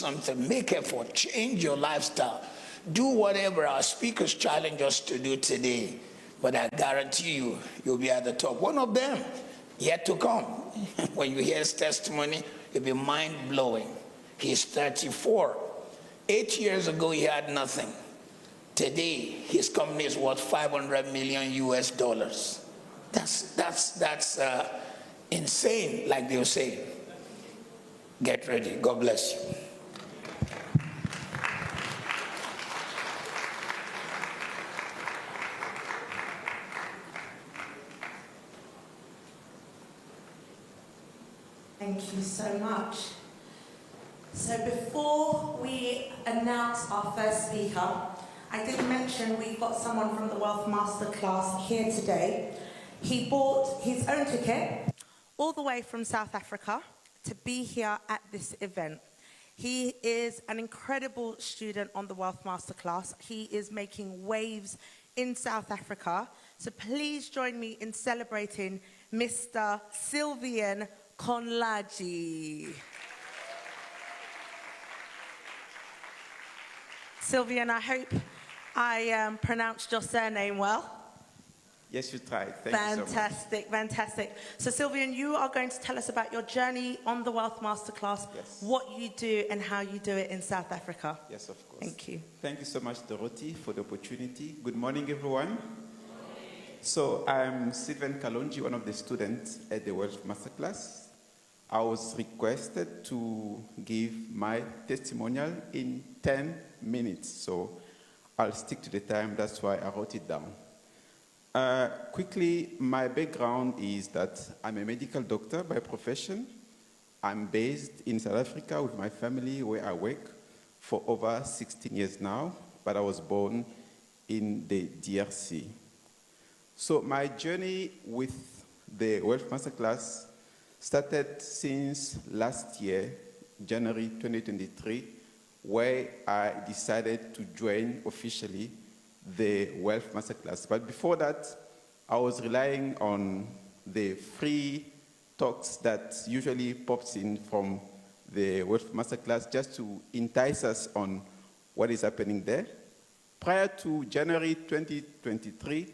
something, make effort, change your lifestyle. Do whatever our speakers challenge us to do today. But I guarantee you, you'll be at the top. One of them, yet to come. When you hear his testimony, it'll be mind-blowing. He's 34. 8 years ago, he had nothing. Today, his company is worth $500 million US dollars. That's insane, like they'll say. Get ready. God bless you. Thank you so much. So before we announce our first speaker, I did mention we've got someone from the Wealth Masterclass here today. He bought his own ticket all the way from South Africa to be here at this event. He is an incredible student on the Wealth Masterclass. He is making waves in South Africa. So please join me in celebrating Mr. Sylvian Konlaji. Sylvian, I hope I pronounced your surname well. Yes, you tried. Thank you so much. Fantastic, fantastic. So Sylvian, you are going to tell us about your journey on the Wealth Masterclass, yes, what you do and how you do it in South Africa. Yes, of course. Thank you. Thank you so much, Dorothy, for the opportunity. Good morning, everyone. So I'm Sylvian Kalonji, one of the students at the Wealth Masterclass. I was requested to give my testimonial in 10 minutes, so I'll stick to the time. That's why I wrote it down. Quickly, my background is that I'm a medical doctor by profession. I'm based in South Africa with my family, where I work for over 16 years now, but I was born in the DRC. So my journey with the Wealth Masterclass started since last year, January 2023, where I decided to join officially the Wealth Masterclass. But before that, I was relying on the free talks that usually pops in from the Wealth Masterclass just to entice us on what is happening there. Prior to January 2023,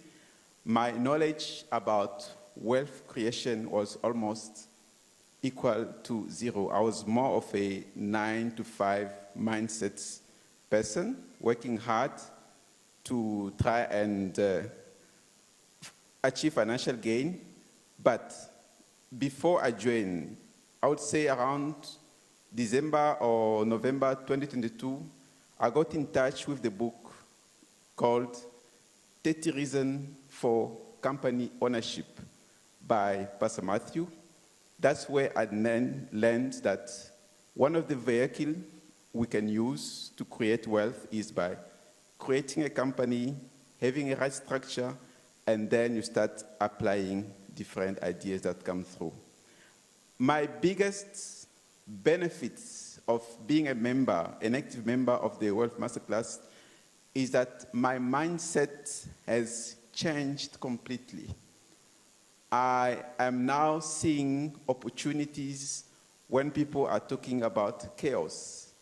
my knowledge about wealth creation was almost equal to zero. I was more of a 9-to-5 mindset person, working hard to try and achieve financial gain. But before I joined, I would say around December or November 2022, I got in touch with the book called 30 Reasons for Company Ownership by Pastor Matthew. That's where I then learned that one of the vehicles we can use to create wealth is by creating a company, having a right structure, and then you start applying different ideas that come through. My biggest benefits of being a member, an active member of the Wealth Masterclass, is that my mindset has changed completely. I am now seeing opportunities when people are talking about chaos.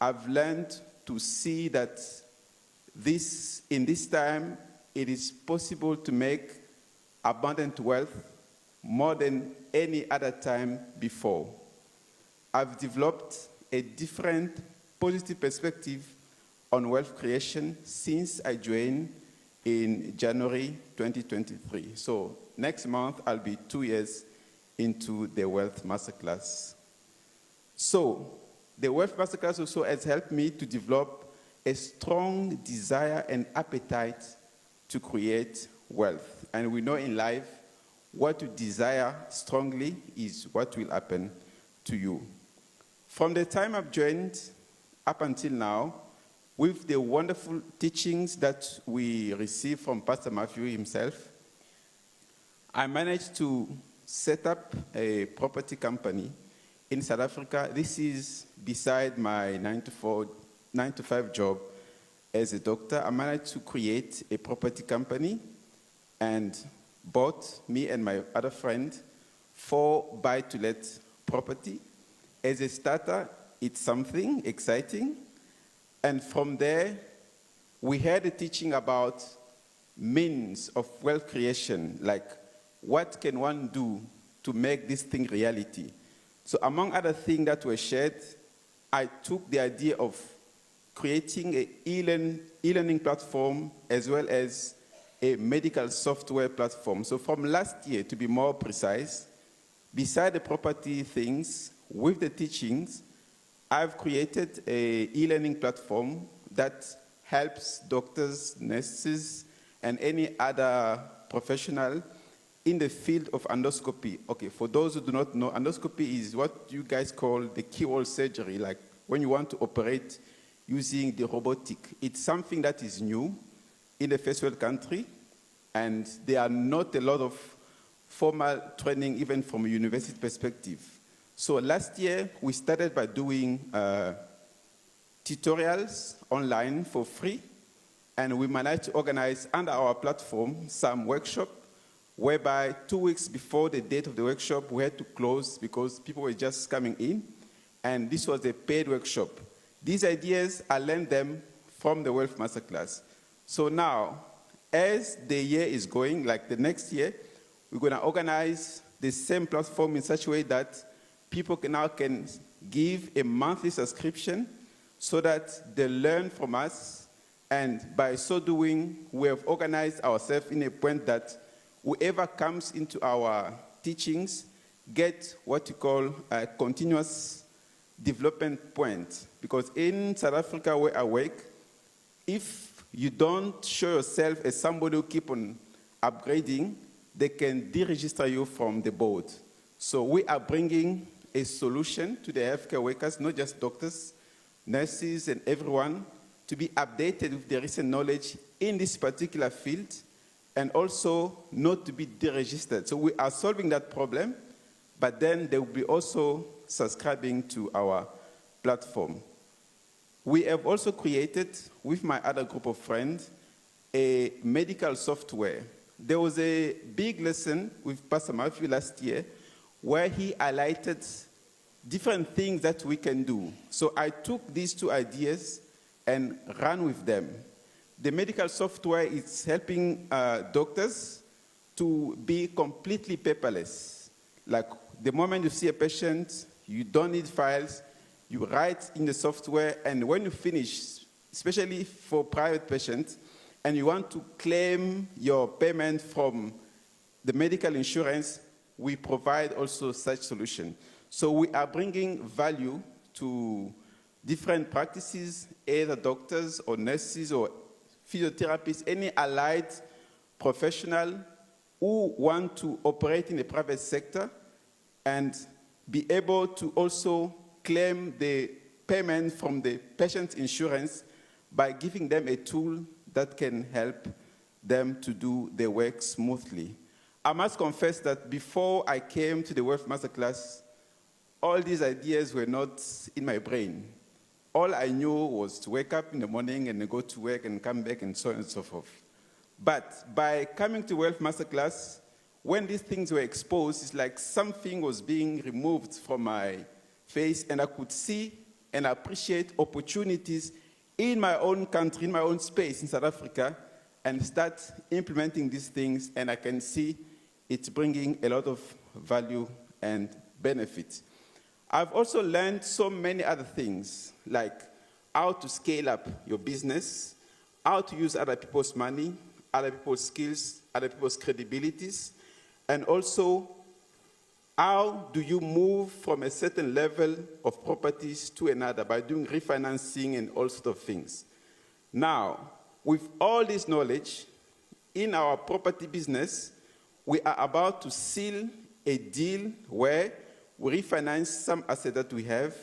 I've learned to see that in this time, it is possible to make abundant wealth more than any other time before. I've developed a different positive perspective on wealth creation since I joined in January 2023. So next month, I'll be 2 years into the Wealth Masterclass. So the Wealth Masterclass also has helped me to develop a strong desire and appetite to create wealth. And we know in life, what you desire strongly is what will happen to you. From the time I've joined up until now, with the wonderful teachings that we receive from Pastor Matthew himself, I managed to set up a property company in South Africa. This is beside my 9-to-5 job as a doctor. I managed to create a property company and bought, me and my other friend, 4 buy-to-let property. As a starter, it's something exciting. And from there, we had a teaching about means of wealth creation, like what can one do to make this thing reality. So among other things that were shared, I took the idea of creating an e-learning platform as well as a medical software platform. So from last year, to be more precise, beside the property things, with the teachings, I've created an e-learning platform that helps doctors, nurses, and any other professional in the field of endoscopy. Okay, for those who do not know, endoscopy is what you guys call the keyhole surgery, like when you want to operate using the robotic. It's something that is new in the first world country, and there are not a lot of formal training, even from a university perspective. So last year, we started by doing tutorials online for free, and we managed to organize under our platform some workshop, whereby 2 weeks before the date of the workshop, we had to close because people were just coming in, and this was a paid workshop. These ideas, I learned them from the Wealth Masterclass. So now, as the year is going, like the next year, we're going to organize the same platform in such a way that people can give a monthly subscription so that they learn from us, and by so doing, we have organized ourselves in a point that whoever comes into our teachings get what you call a continuous development point. Because in South Africa, where I work, if you don't show yourself as somebody who keep on upgrading, they can deregister you from the board. So we are bringing a solution to the healthcare workers, not just doctors, nurses, and everyone, to be updated with the recent knowledge in this particular field, and also not to be deregistered. So we are solving that problem, but then they will be also subscribing to our platform. We have also created, with my other group of friends, a medical software. There was a big lesson with Pastor Matthew last year where he highlighted different things that we can do. So I took these two ideas and ran with them. The medical software is helping doctors to be completely paperless. Like the moment you see a patient, you don't need files, you write in the software, and when you finish, especially for private patients, and you want to claim your payment from the medical insurance, we provide also such solution. So we are bringing value to different practices, either doctors or nurses or physiotherapists, any allied professional who want to operate in the private sector and be able to also claim the payment from the patient's insurance by giving them a tool that can help them to do their work smoothly. I must confess that before I came to the Wealth Masterclass, all these ideas were not in my brain. All I knew was to wake up in the morning and go to work and come back and so on and so forth. But by coming to Wealth Masterclass, when these things were exposed, it's like something was being removed from my face, and I could see and appreciate opportunities in my own country, in my own space in South Africa, and start implementing these things, and I can see it's bringing a lot of value and benefit. I've also learned so many other things, like how to scale up your business, how to use other people's money, other people's skills, other people's credibilities, and also how do you move from a certain level of properties to another by doing refinancing and all sorts of things. Now, with all this knowledge, in our property business, we are about to seal a deal where we refinance some assets that we have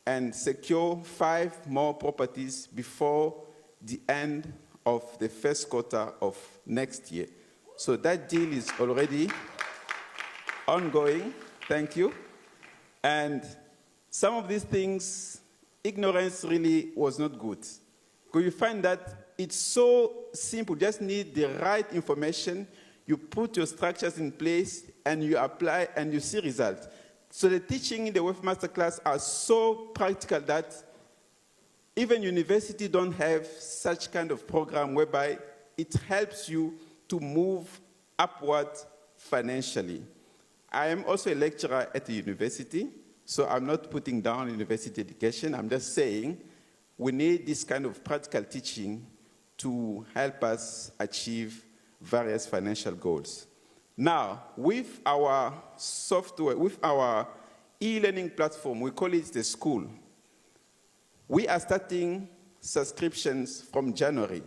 and secure 5 more properties before the end of the first quarter of next year. So that deal is already ongoing. Thank you. And some of these things, ignorance really was not good. Because you find that it's so simple, just need the right information, you put your structures in place, and you apply, and you see results. So the teaching in the Wealth Masterclass are so practical that even university don't have such kind of program whereby it helps you to move upward financially. I am also a lecturer at the university, so I'm not putting down university education. I'm just saying we need this kind of practical teaching to help us achieve various financial goals. Now, with our software, with our e-learning platform, we call it the school. We are starting subscriptions from January.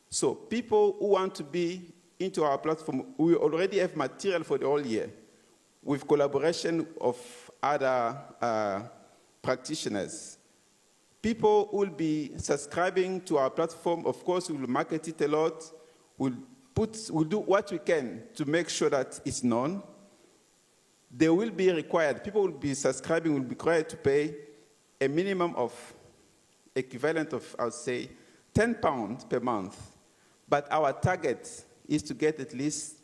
So people who want to be into our platform, we already have material for the whole year with collaboration of other practitioners. People will be subscribing to our platform. Of course, we will market it a lot. We'll do what we can to make sure that it's known. They will be required, people will be subscribing, will be required to pay a minimum of equivalent of, I would say, £10 per month. But our target is to get at least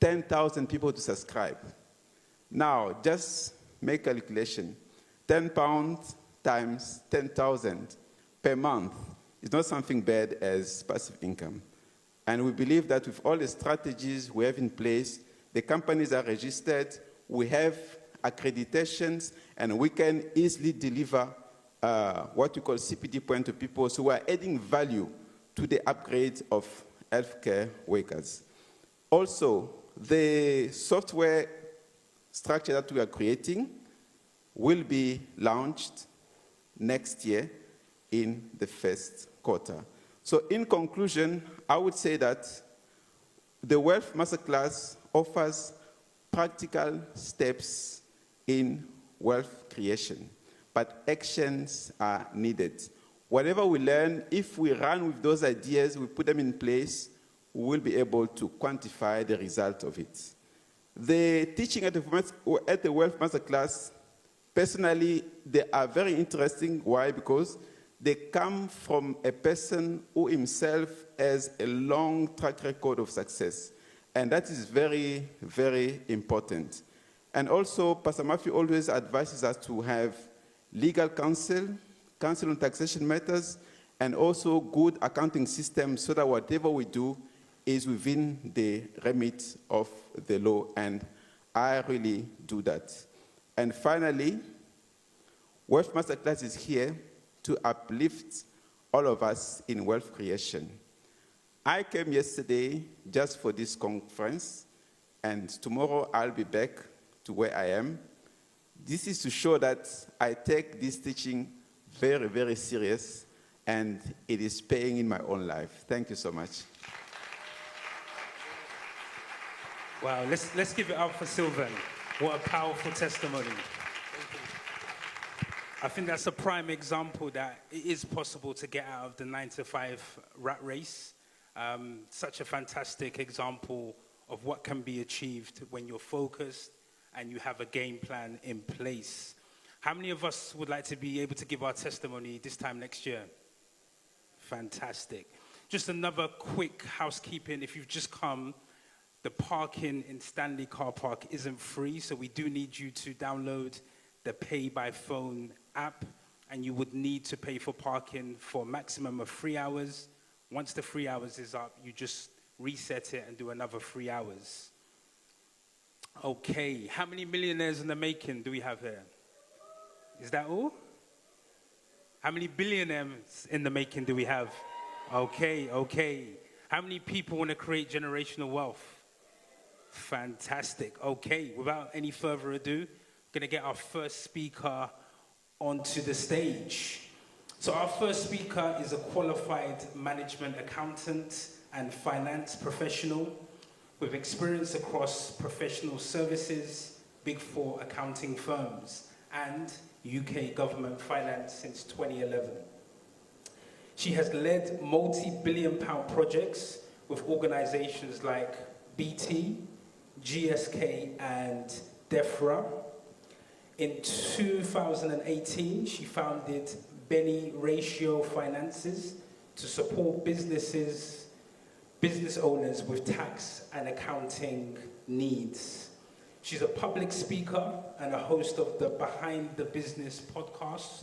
10,000 people to subscribe. Now, just make a calculation. £10 times 10,000 per month is not something bad as passive income. And we believe that with all the strategies we have in place, the companies are registered, we have accreditations, and we can easily deliver what we call CPD point to people. So we're adding value to the upgrade of healthcare workers. Also, the software structure that we are creating will be launched next year in the first quarter. So in conclusion, I would say that the Wealth Masterclass offers practical steps in wealth creation, but actions are needed. Whatever we learn, if we run with those ideas, we put them in place, we will be able to quantify the result of it. The teaching at the Wealth Masterclass, personally, they are very interesting. Why? Because they come from a person who himself has a long track record of success. And that is very, very important. And also, Pastor Murphy always advises us to have legal counsel, counsel on taxation matters, and also good accounting systems so that whatever we do is within the remit of the law. And I really do that. And finally, Wealth Masterclass is here to uplift all of us in wealth creation. I came yesterday just for this conference, and tomorrow I'll be back to where I am. This is to show that I take this teaching very, very serious, and it is paying in my own life. Thank you so much. Wow, let's give it up for Sylvan. What a powerful testimony. I think that's a prime example that it is possible to get out of the 9-to-5 rat race. Such a fantastic example of what can be achieved when you're focused and you have a game plan in place. How many of us would like to be able to give our testimony this time next year? Fantastic. Just another quick housekeeping. If you've just come, the parking in Stanley Car Park isn't free, so we do need you to download the Pay by Phone app, and you would need to pay for parking for a maximum of 3 hours. Once the 3 hours is up, you just reset it and do another 3 hours. Okay, how many millionaires in the making do we have here? Is that all? How many billionaires in the making do we have? Okay. How many people want to create generational wealth? Fantastic. Okay, without any further ado, going to get our first speaker onto the stage. So our first speaker is a qualified management accountant and finance professional with experience across professional services, Big Four accounting firms, and UK government finance since 2011. She has led multi-billion-pound projects with organizations like BT, GSK, and DEFRA. In 2018, she founded Benny Ratio Finances to support business owners with tax and accounting needs. She's a public speaker and a host of the Behind the Business podcast.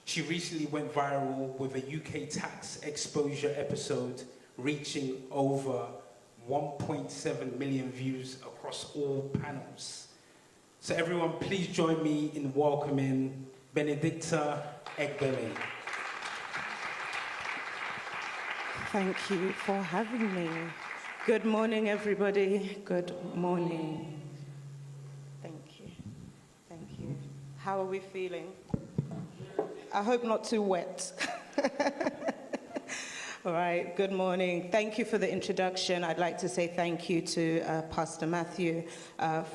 She recently went viral with a UK tax exposure episode, reaching over 1.7 million views across all panels. So everyone, please join me in welcoming Benedicta Egbele. Thank you for having me. Good morning, everybody. Good morning. Thank you. Thank you. How are we feeling? I hope not too wet. All right, good morning. Thank you for the introduction. I'd like to say thank you to Pastor Matthew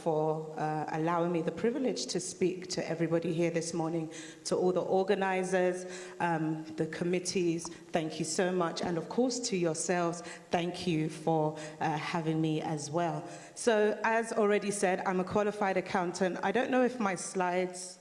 for allowing me the privilege to speak to everybody here this morning, to all the organizers, the committees, thank you so much. And of course to yourselves, thank you for having me as well. So as already said, I'm a qualified accountant. I don't know if my slides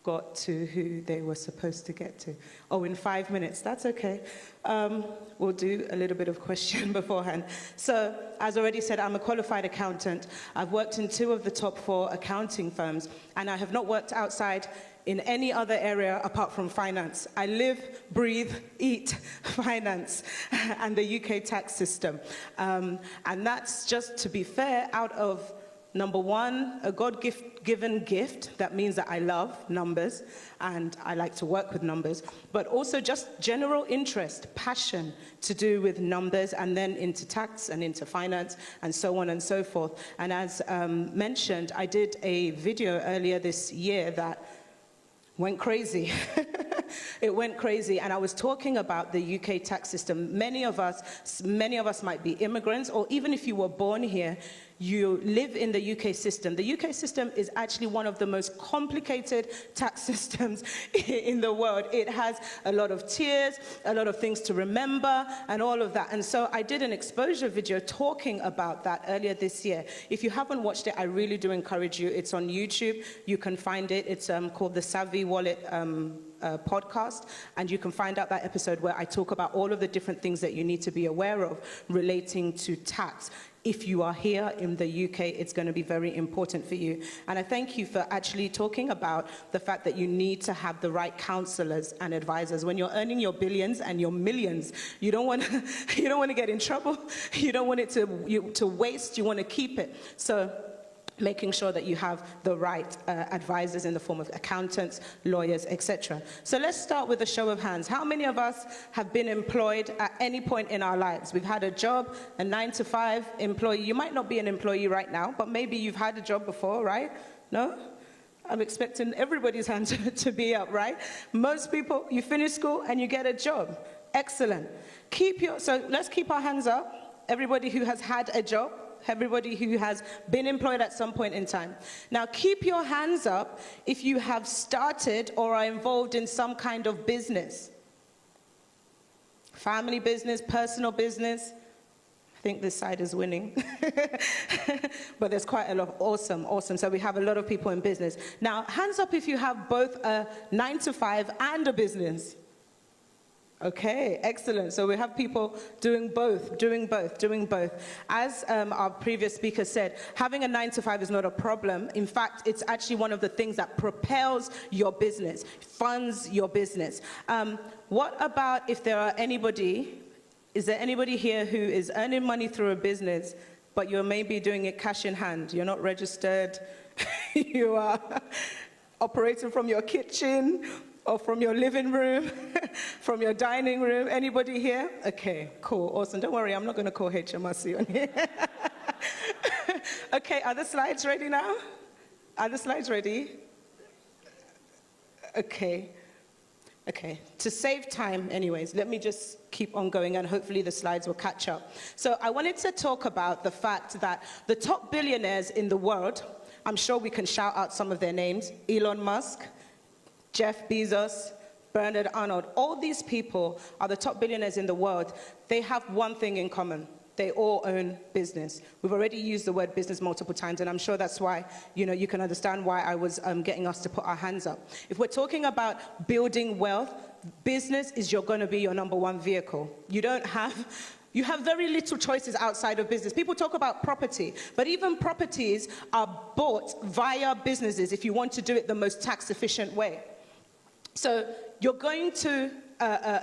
got to who they were supposed to get to. Oh, in 5 minutes, that's okay. We'll do a little bit of question beforehand. So, as already said, I'm a qualified accountant. I've worked in 2 of the top 4 accounting firms, and I have not worked outside in any other area apart from finance. I live, breathe, eat finance and the UK tax system. And that's just, to be fair, out of number 1, a God-given gift. That means that I love numbers and I like to work with numbers, but also just general interest, passion to do with numbers, and then into tax and into finance and so on and so forth. And as mentioned, I did a video earlier this year that went crazy. It went crazy, and I was talking about the UK tax system. Many of us might be immigrants, or even if you were born here, you live in the UK system. The UK system is actually one of the most complicated tax systems in the world. It has a lot of tiers, a lot of things to remember, and all of that. And so I did an exposure video talking about that earlier this year. If you haven't watched it, I really do encourage you. It's on YouTube. You can find it. It's called the Savvy Wallet podcast, and you can find out that episode where I talk about all of the different things that you need to be aware of relating to tax. If you are here in the UK, it's going to be very important for you. And I thank you for actually talking about the fact that you need to have the right counselors and advisors. When you're earning your billions and your millions, you don't want to get in trouble. You don't want it to waste. You want to keep it. So making sure that you have the right advisors in the form of accountants, lawyers, etc. So let's start with a show of hands. How many of us have been employed at any point in our lives? We've had a job, a 9-to-5 employee. You might not be an employee right now, but maybe you've had a job before, right? No? I'm expecting everybody's hand to be up, right? Most people, you finish school and you get a job. Excellent. So let's keep our hands up. Everybody who has had a job. Everybody who has been employed at some point in time. Now, keep your hands up if you have started or are involved in some kind of business. Family business, personal business. I think this side is winning. But there's quite a lot. Awesome. So we have a lot of people in business. Now, hands up if you have both a 9-to-5 and a business. Okay, excellent. So we have people doing both. As our previous speaker said, having a 9-to-5 is not a problem. In fact, it's actually one of the things that propels your business, funds your business. What about if is there anybody here who is earning money through a business, but you're maybe doing it cash in hand? You're not registered. You are operating from your kitchen, or from your living room, from your dining room. Anybody here? Okay, cool, awesome. Don't worry, I'm not going to call HMRC on here. Okay, are the slides ready now? Are the slides ready? Okay. To save time, anyways, let me just keep on going and hopefully the slides will catch up. So I wanted to talk about the fact that the top billionaires in the world, I'm sure we can shout out some of their names: Elon Musk, Jeff Bezos, Bernard Arnault. All these people are the top billionaires in the world. They have one thing in common. They all own business. We've already used the word business multiple times, and I'm sure that's why, you can understand why I was getting us to put our hands up. If we're talking about building wealth, business is going to be your number 1 vehicle. You don't have You have very little choices outside of business. People talk about property, but even properties are bought via businesses if you want to do it the most tax-efficient way. So you're going to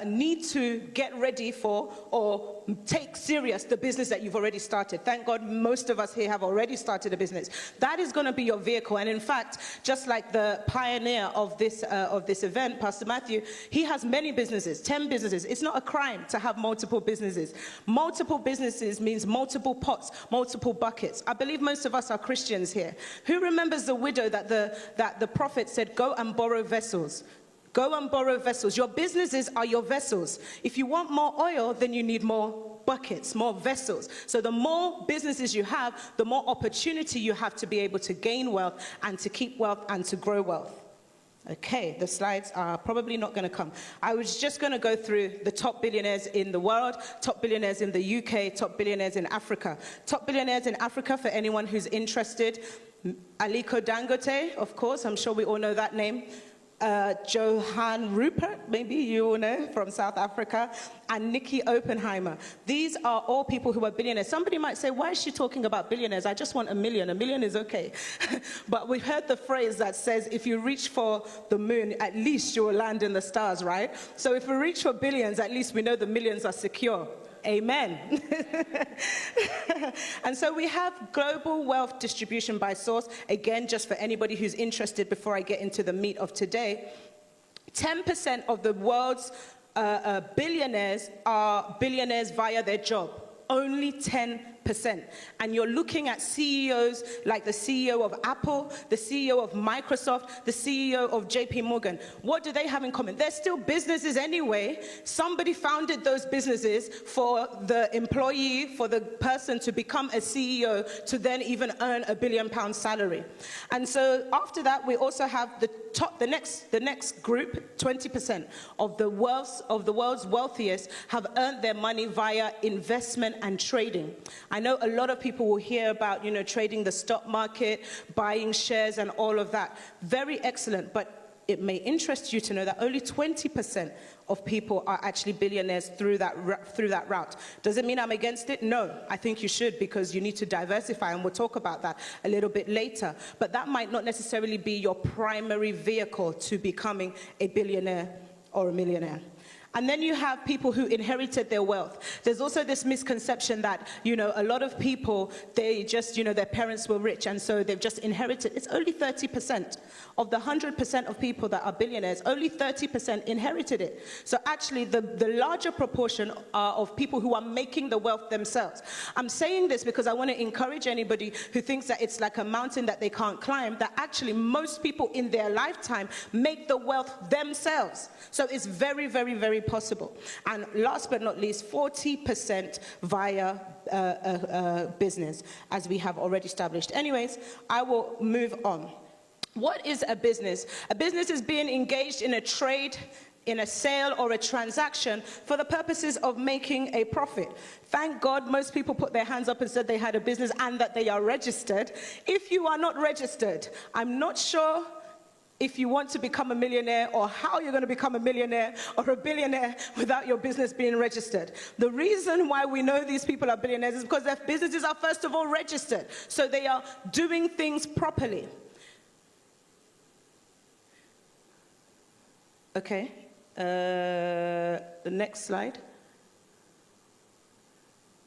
need to get ready for or take serious the business that you've already started. Thank God most of us here have already started a business. That is going to be your vehicle. And in fact, just like the pioneer of this event, Pastor Matthew, he has many businesses, 10 businesses. It's not a crime to have multiple businesses. Multiple businesses means multiple pots, multiple buckets. I believe most of us are Christians here. Who remembers the widow that the prophet said, go and borrow vessels? Go and borrow vessels. Your businesses are your vessels. If you want more oil, then you need more buckets, more vessels. So the more businesses you have, the more opportunity you have to be able to gain wealth and to keep wealth and to grow wealth. Okay, the slides are probably not going to come. I was just going to go through the top billionaires in the world, top billionaires in the UK, top billionaires in Africa. Top billionaires in Africa, for anyone who's interested, Aliko Dangote, of course, I'm sure we all know that name. Johan Rupert, maybe you all know, from South Africa, and Nikki Oppenheimer. These are all people who are billionaires. Somebody might say, why is she talking about billionaires? I just want $1 million. $1 million is okay. But we've heard the phrase that says, if you reach for the moon, at least you will land in the stars, right? So if we reach for billions, at least we know the millions are secure. Amen. And so we have global wealth distribution by source. Again, just for anybody who's interested, before I get into the meat of today, 10% of the world's billionaires are billionaires via their job. Only 10%. And you're looking at CEOs like the CEO of Apple, the CEO of Microsoft, the CEO of JP Morgan. What do they have in common? They're still businesses anyway. Somebody founded those businesses for the employee, for the person to become a CEO, to then even earn £1 billion salary. And so after that, we also have the next group, 20% of the world's wealthiest have earned their money via investment and trading. I know a lot of people will hear about, trading the stock market, buying shares and all of that. Very excellent, but it may interest you to know that only 20% of people are actually billionaires through that route. Does it mean I'm against it? No, I think you should, because you need to diversify, and we'll talk about that a little bit later. But that might not necessarily be your primary vehicle to becoming a billionaire or a millionaire. And then you have people who inherited their wealth. There's also this misconception that, a lot of people, they just, their parents were rich, and so they've just inherited. It's only 30%. Of the 100% of people that are billionaires, only 30% inherited it. So actually, the larger proportion are of people who are making the wealth themselves. I'm saying this because I want to encourage anybody who thinks that it's like a mountain that they can't climb, that actually most people in their lifetime make the wealth themselves. So it's very, very, very possible. And last but not least, 40% via business, as we have already established. Anyways, I will move on. What is a business? A business is being engaged in a trade, in a sale or a transaction for the purposes of making a profit. Thank God most people put their hands up and said they had a business and that they are registered. If you are not registered, I'm not sure if you want to become a millionaire or how you're going to become a millionaire or a billionaire without your business being registered. The reason why we know these people are billionaires is because their businesses are first of all registered. So they are doing things properly. Okay, the next slide.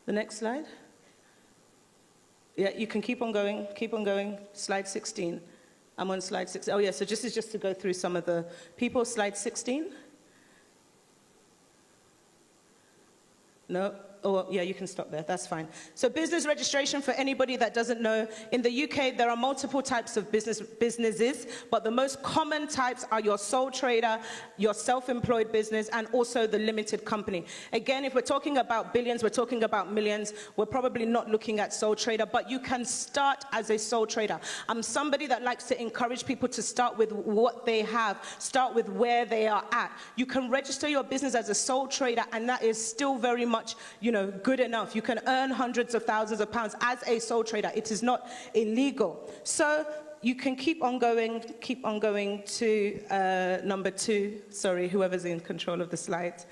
The next slide. Yeah, you can keep on going, slide 16. I'm on slide 16. Oh yeah, so this is just to go through some of the people. Slide 16. No. Oh, yeah, you can stop there. That's fine. So business registration, for anybody that doesn't know, in the UK, there are multiple types of businesses, but the most common types are your sole trader, your self-employed business, and also the limited company. Again, if we're talking about billions, we're talking about millions, we're probably not looking at sole trader, but you can start as a sole trader. I'm somebody that likes to encourage people to start with what they have, start with where they are at. You can register your business as a sole trader, and that is still very much, good enough. You can earn hundreds of thousands of pounds as a sole trader. It is not illegal. So you can keep on going to number 2. Sorry, whoever's in control of the slides.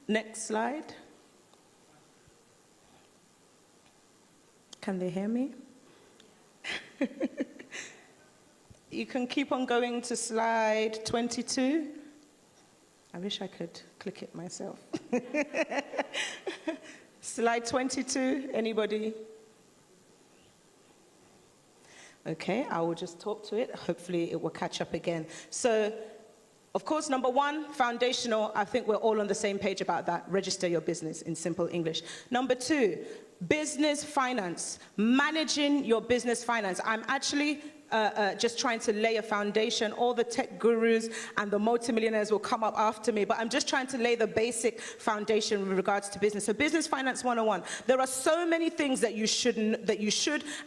Next slide. Can they hear me? You can keep on going to slide 22. I wish I could click it myself. Slide 22, anybody? Okay, I will just talk to it. Hopefully it will catch up again. So, of course, number one, foundational. I think we're all on the same page about that. Register your business in simple English. Number two, business finance. Managing your business finance. I'm actually just trying to lay a foundation. All the tech gurus and the multimillionaires will come up after me, but I'm just trying to lay the basic foundation with regards to business. So Business Finance 101. There are so many things that you should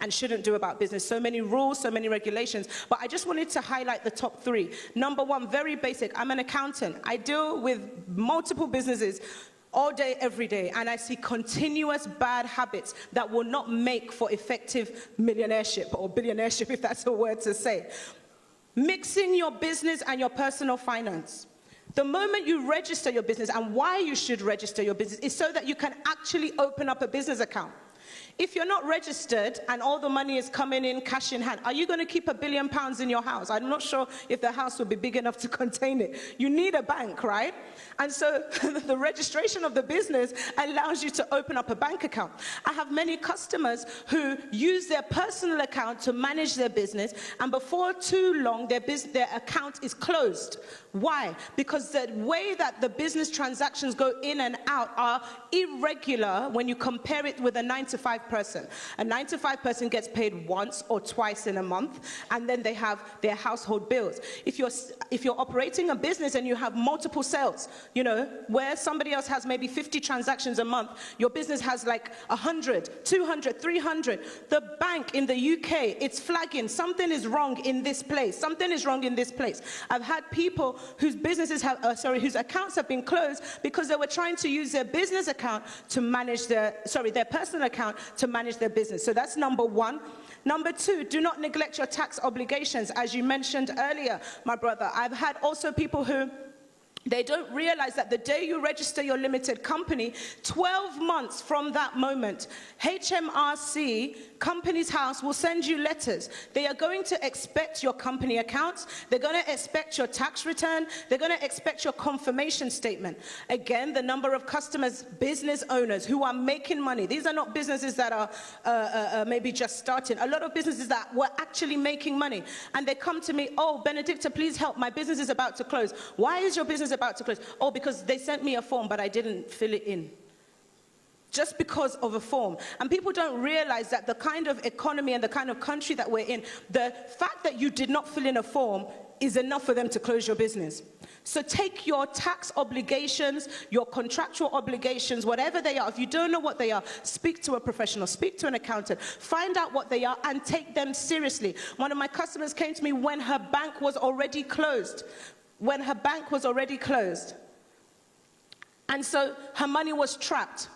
and shouldn't do about business. So many rules, so many regulations, but I just wanted to highlight the top three. Number one, very basic. I'm an accountant. I deal with multiple businesses all day, every day, and I see continuous bad habits that will not make for effective millionaireship or billionaireship, if that's a word to say. Mixing your business and your personal finance. The moment you register your business, and why you should register your business, is so that you can actually open up a business account. If you're not registered and all the money is coming in cash in hand, are you going to keep £1 billion in your house? I'm not sure if the house will be big enough to contain it. You need a bank, right? And so the registration of the business allows you to open up a bank account. I have many customers who use their personal account to manage their business, and before too long, their account is closed. Why? Because the way that the business transactions go in and out are irregular when you compare it with a 9-to-5 person. A 9-to-5 person gets paid once or twice in a month, and then they have their household bills. If you're operating a business and you have multiple sales, you know, where somebody else has maybe 50 transactions a month, your business has like 100, 200, 300. The bank in the UK, it's flagging, something is wrong in this place, something is wrong in this place. I've had people whose businesses have, whose accounts have been closed because they were trying to use their business account to manage their personal account to manage their business. So that's number one. Number two, do not neglect your tax obligations. As you mentioned earlier, my brother, I've had also people who they don't realize that the day you register your limited company, 12 months from that moment, HMRC, Companies House, will send you letters. They are going to expect your company accounts. They're going to expect your tax return. They're going to expect your confirmation statement. Again, the number of customers, business owners who are making money. These are not businesses that are maybe just starting. A lot of businesses that were actually making money. And they come to me, oh, Benedicta, please help. My business is about to close. Why is your business about to close? Oh, because they sent me a form, but I didn't fill it in. Just because of a form. And people don't realize that the kind of economy and the kind of country that we're in, the fact that you did not fill in a form is enough for them to close your business. So take your tax obligations, your contractual obligations, whatever they are. If you don't know what they are, speak to a professional, speak to an accountant, find out what they are and take them seriously. One of my customers came to me when her bank was already closed. When her bank was already closed. And so her money was trapped.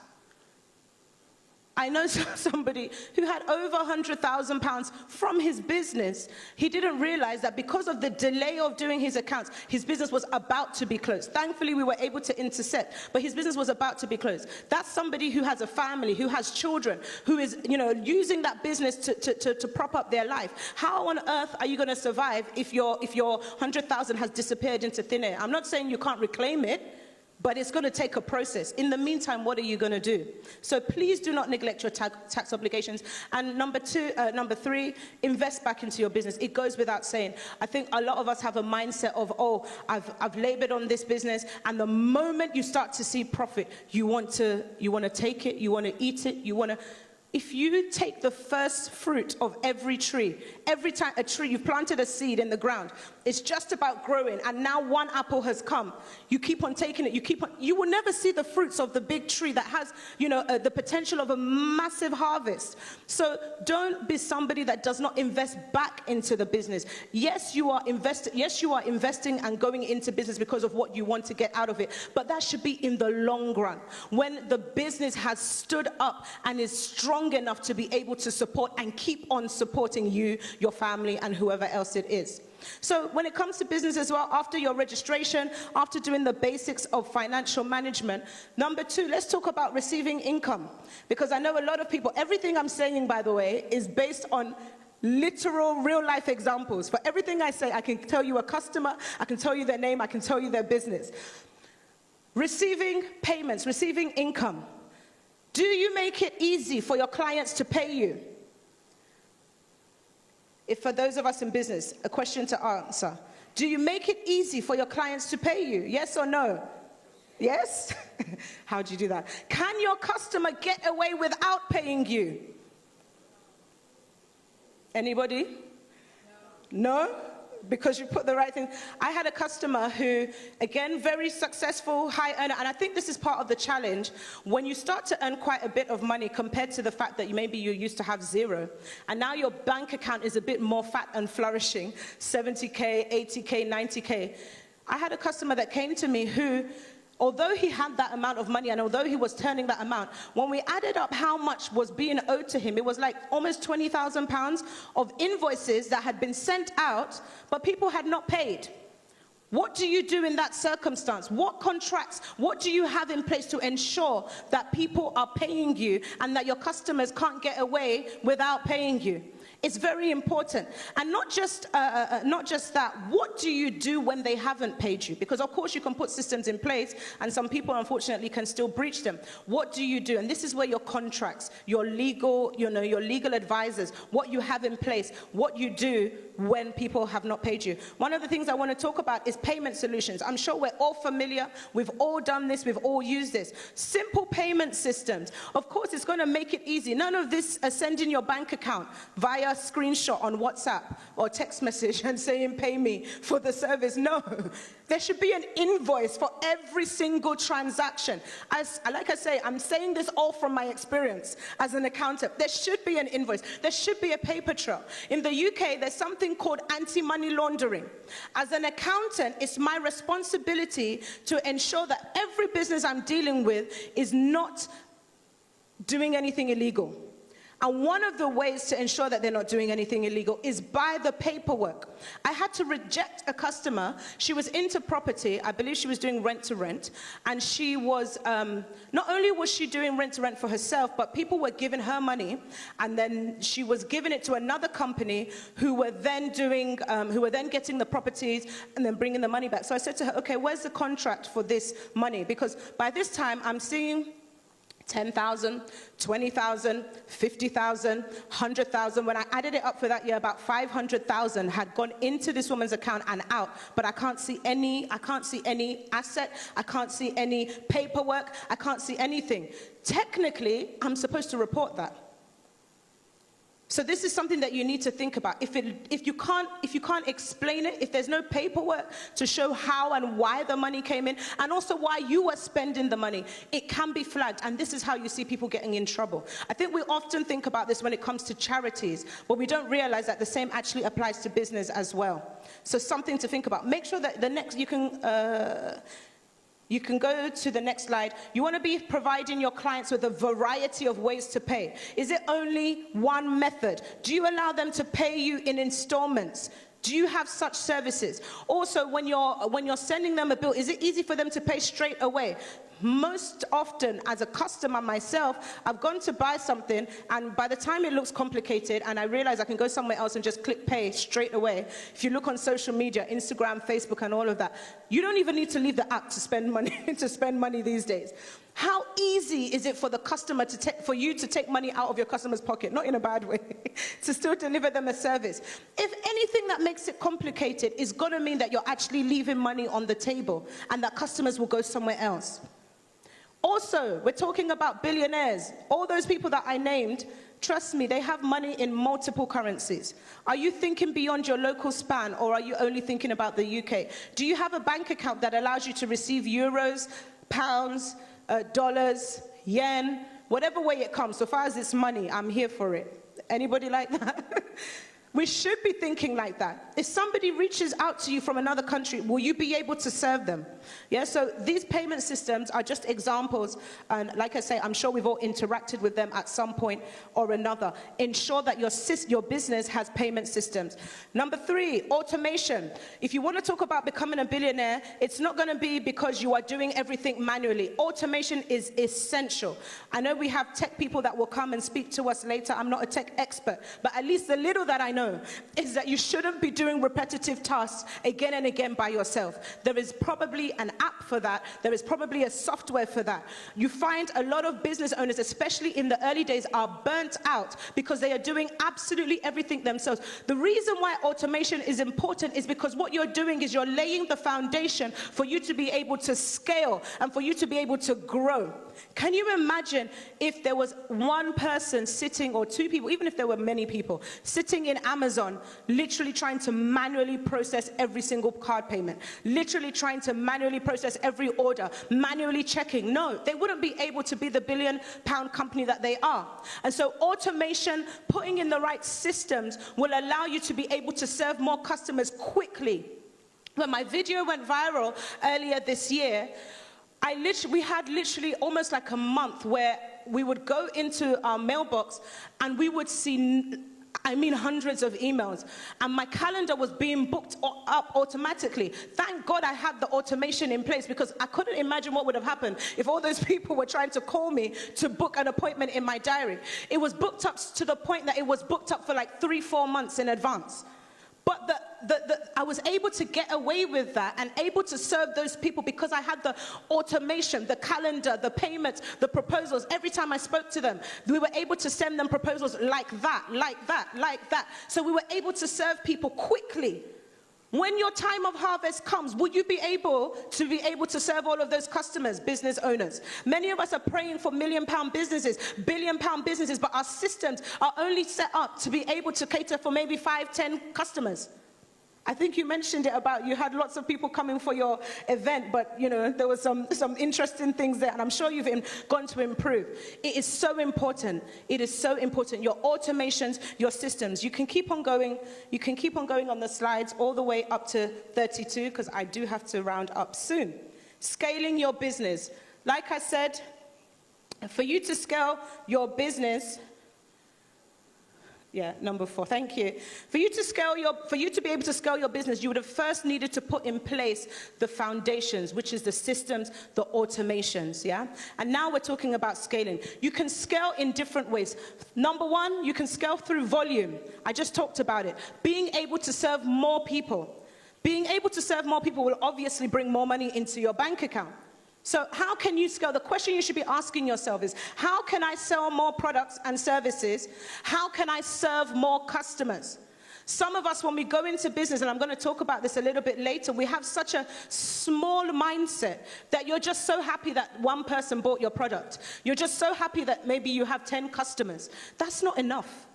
I know somebody who had over £100,000 from his business. He didn't realize that because of the delay of doing his accounts, his business was about to be closed. Thankfully, we were able to intercept, but his business was about to be closed. That's somebody who has a family, who has children, who is, you know, using that business to prop up their life. How on earth are you going to survive if your 100,000 has disappeared into thin air? I'm not saying you can't reclaim it, but it's going to take a process. In the meantime, what are you going to do? So please do not neglect your tax obligations. And number three, invest back into your business. It goes without saying. I think a lot of us have a mindset of, oh, I've labored on this business, and the moment you start to see profit, you want to take it, you want to eat it, you want to. If you take the first fruit of every tree, every time a tree, you've planted a seed in the ground, it's just about growing, and now one apple has come. You keep on taking it, you will never see the fruits of the big tree that has, the potential of a massive harvest. So don't be somebody that does not invest back into the business. Yes, you are investing and going into business because of what you want to get out of it, but that should be in the long run. When the business has stood up and is strong long enough to be able to support and keep on supporting you, your family, and whoever else it is. So when it comes to business as well, after your registration, after doing the basics of financial management, number 2, let's talk about receiving income. Because I know a lot of people, everything I'm saying, by the way, is based on literal real-life examples. For everything I say, I can tell you a customer, I can tell you their name, I can tell you their business. Receiving payments, receiving income. Do you make it easy for your clients to pay you? If for those of us in business, a question to answer. Do you make it easy for your clients to pay you? Yes or no? Yes? How do you do that? Can your customer get away without paying you? Anybody? No? Because you put the right thing. I had a customer who, again, very successful, high earner, and I think this is part of the challenge. When you start to earn quite a bit of money compared to the fact that maybe you used to have 0, and now your bank account is a bit more fat and flourishing, 70K, 80K, 90K. I had a customer that came to me who, although he had that amount of money and although he was turning that amount, when we added up how much was being owed to him, it was like almost £20,000 of invoices that had been sent out, but people had not paid. What do you do in that circumstance? What contracts, what do you have in place to ensure that people are paying you and that your customers can't get away without paying you? It's very important. And not just that, what do you do when they haven't paid you? Because of course you can put systems in place and some people unfortunately can still breach them. What do you do? And this is where your contracts, your legal, your legal advisors, what you have in place, what you do when people have not paid you. One of the things I want to talk about is payment solutions. I'm sure we're all familiar. We've all done this. We've all used this. Simple payment systems. Of course, it's going to make it easy. None of this sending your bank account via screenshot on WhatsApp or text message and saying pay me for the service. No, there should be an invoice for every single transaction. Like I say, I'm saying this all from my experience as an accountant. There should be an invoice. There should be a paper trail. In the UK, there's something called anti-money laundering. As an accountant, it's my responsibility to ensure that every business I'm dealing with is not doing anything illegal. And one of the ways to ensure that they're not doing anything illegal is by the paperwork. I had to reject a customer. She was into property. I believe she was doing rent to rent. And she was, not only was she doing rent to rent for herself, but people were giving her money. And then she was giving it to another company who were then doing, getting the properties and then bringing the money back. So I said to her, okay, where's the contract for this money? Because by this time I'm seeing 10,000, 20,000, 50,000, 100,000. When I added it up for that year, about 500,000 had gone into this woman's account and out. But I can't see any asset. I can't see any paperwork. I can't see anything. Technically, I'm supposed to report that. So this is something that you need to think about. If you can't explain it, if there's no paperwork to show how and why the money came in, and also why you were spending the money, it can be flagged. And this is how you see people getting in trouble. I think we often think about this when it comes to charities, but we don't realize that the same actually applies to business as well. So something to think about. Make sure that the next, you can go to the next slide. You want to be providing your clients with a variety of ways to pay. Is it only one method? Do you allow them to pay you in installments? Do you have such services? Also, when you're sending them a bill, is it easy for them to pay straight away? Most often, as a customer myself, I've gone to buy something, and by the time it looks complicated and I realize I can go somewhere else and just click pay straight away. If you look on social media, Instagram, Facebook, and all of that, you don't even need to leave the app to spend money these days. How easy is it for the customer for you to take money out of your customer's pocket, not in a bad way, to still deliver them a service? If anything that makes it complicated is going to mean that you're actually leaving money on the table and that customers will go somewhere else. Also, we're talking about billionaires. All those people that I named, trust me, they have money in multiple currencies. Are you thinking beyond your local span, or are you only thinking about the UK? Do you have a bank account that allows you to receive euros, pounds, dollars, yen, whatever way it comes? So far as it's money, I'm here for it. Anybody like that? We should be thinking like that. If somebody reaches out to you from another country, will you be able to serve them? Yeah, so these payment systems are just examples. And like I say, I'm sure we've all interacted with them at some point or another. Ensure that your business has payment systems. Number 3, automation. If you want to talk about becoming a billionaire, it's not going to be because you are doing everything manually. Automation is essential. I know we have tech people that will come and speak to us later. I'm not a tech expert, but at least the little that I know is that you shouldn't be doing repetitive tasks again and again by yourself. There is probably an app for that. There is probably a software for that. You find a lot of business owners, especially in the early days, are burnt out because they are doing absolutely everything themselves. The reason why automation is important is because what you're doing is you're laying the foundation for you to be able to scale and for you to be able to grow. Can you imagine if there was one person sitting, or 2 people, even if there were many people, sitting in Amazon, literally trying to manually process every single card payment, literally trying to manually process every order, manually checking? No, they wouldn't be able to be the billion-pound company that they are. And so automation, putting in the right systems, will allow you to be able to serve more customers quickly. When my video went viral earlier this year, we had literally almost like a month where we would go into our mailbox and we would see, hundreds of emails, and my calendar was being booked up automatically. Thank God I had the automation in place, because I couldn't imagine what would have happened if all those people were trying to call me to book an appointment in my diary. It was booked up to the point that it was booked up for like 3-4 months in advance. But I was able to get away with that and able to serve those people because I had the automation, the calendar, the payments, the proposals. Every time I spoke to them, we were able to send them proposals like that, like that, like that. So we were able to serve people quickly. When your time of harvest comes, will you be able to serve all of those customers, business owners? Many of us are praying for million-pound businesses, billion-pound businesses, but our systems are only set up to be able to cater for maybe 5-10 customers. I think you mentioned it about you had lots of people coming for your event, but there was some interesting things there, and I'm sure you've gone to improve. It is so important. It is so important. Your automations, your systems. You can keep on going. You can keep on going on the slides all the way up to 32, because I do have to round up soon. Scaling your business. Like I said, for you to scale your business. Yeah, number 4, thank you. For you to be able to scale your business, you would have first needed to put in place the foundations, which is the systems, the automations, yeah? And now we're talking about scaling. You can scale in different ways. Number 1, you can scale through volume. I just talked about it. Being able to serve more people. Being able to serve more people will obviously bring more money into your bank account. So how can you scale? The question you should be asking yourself is, how can I sell more products and services? How can I serve more customers? Some of us, when we go into business, and I'm going to talk about this a little bit later, we have such a small mindset that you're just so happy that one person bought your product. You're just so happy that maybe you have 10 customers. That's not enough.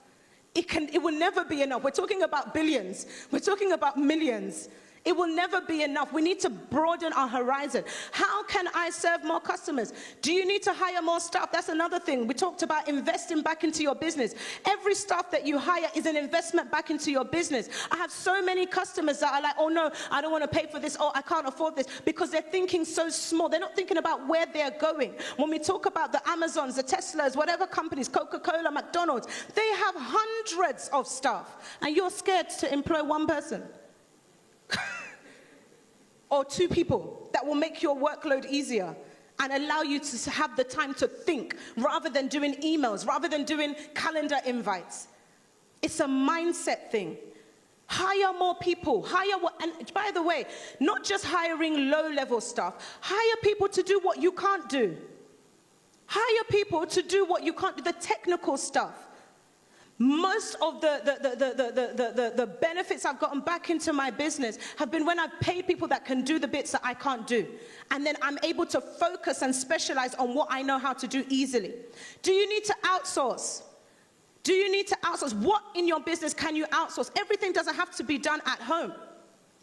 It will never be enough. We're talking about billions. We're talking about millions. It will never be enough. We need to broaden our horizon. How can I serve more customers? Do you need to hire more staff? That's another thing. We talked about investing back into your business. Every staff that you hire is an investment back into your business. I have so many customers that are like, oh no, I don't want to pay for this, oh, I can't afford this, because they're thinking so small. They're not thinking about where they're going. When we talk about the Amazons, the Teslas, whatever companies, Coca-Cola, McDonald's, they have hundreds of staff, and you're scared to employ one person. Or 2 people that will make your workload easier and allow you to have the time to think, rather than doing emails, rather than doing calendar invites. It's a mindset thing. Hire more people. And by the way, not just hiring low-level staff. Hire people to do what you can't do. Hire people to do what you can't do, the technical stuff. Most of the benefits I've gotten back into my business have been when I've paid people that can do the bits that I can't do. And then I'm able to focus and specialize on what I know how to do easily. Do you need to outsource? Do you need to outsource? What in your business can you outsource? Everything doesn't have to be done at home.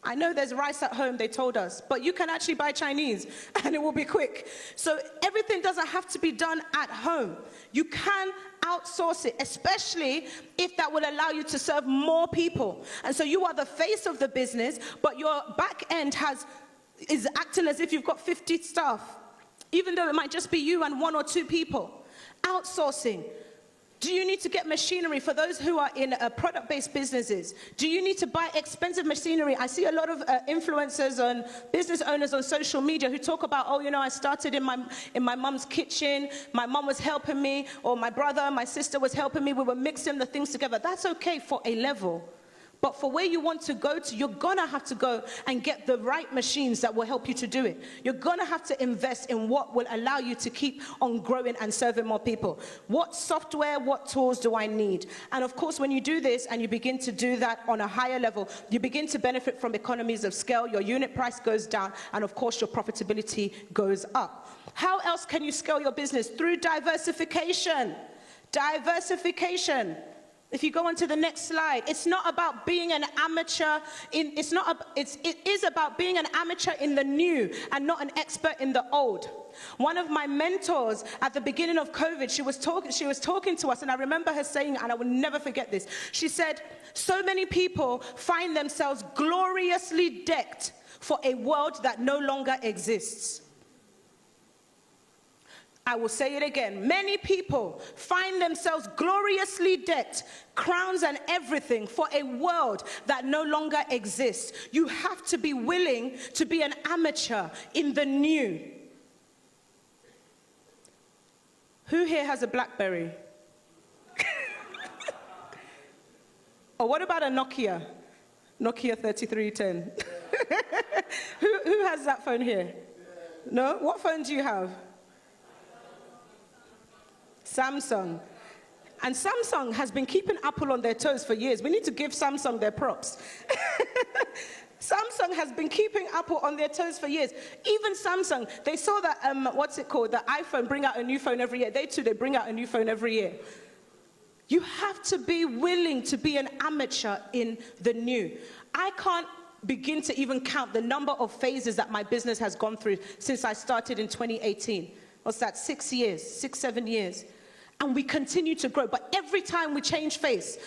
I know there's rice at home, they told us, but you can actually buy Chinese and it will be quick. So everything doesn't have to be done at home. You can outsource it, especially if that will allow you to serve more people. And so you are the face of the business, but your back end is acting as if you've got 50 staff, even though it might just be you and 1 or 2 people. Outsourcing. Do you need to get machinery for those who are in product-based businesses? Do you need to buy expensive machinery? I see a lot of influencers and business owners on social media who talk about, oh, you know, I started in my mum's kitchen, my mum was helping me, or my brother, my sister was helping me, we were mixing the things together. That's okay for a level. But for where you want to go to, you're gonna have to go and get the right machines that will help you to do it. You're gonna have to invest in what will allow you to keep on growing and serving more people. What software, what tools do I need? And of course, when you do this and you begin to do that on a higher level, you begin to benefit from economies of scale, your unit price goes down, and of course, your profitability goes up. How else can you scale your business? Through diversification. Diversification. If you go on to the next slide, it's not about being an amateur it is about being an amateur in the new and not an expert in the old. One of my mentors at the beginning of COVID, she was talking to us, and I remember her saying, and I will never forget this. She said, so many people find themselves gloriously decked for a world that no longer exists. I will say it again. Many people find themselves gloriously decked, crowns and everything, for a world that no longer exists. You have to be willing to be an amateur in the new. Who here has a BlackBerry? Or what about a Nokia? Nokia 3310. Who has that phone here? No? What phone do you have? Samsung. And Samsung has been keeping Apple on their toes for years. We need to give Samsung their props. Samsung has been keeping Apple on their toes for years. Even Samsung, they saw that, the iPhone bring out a new phone every year. They bring out a new phone every year. You have to be willing to be an amateur in the new. I can't begin to even count the number of phases that my business has gone through since I started in 2018. What's that, 6 years, 7 years? And we continue to grow. But every time we change face,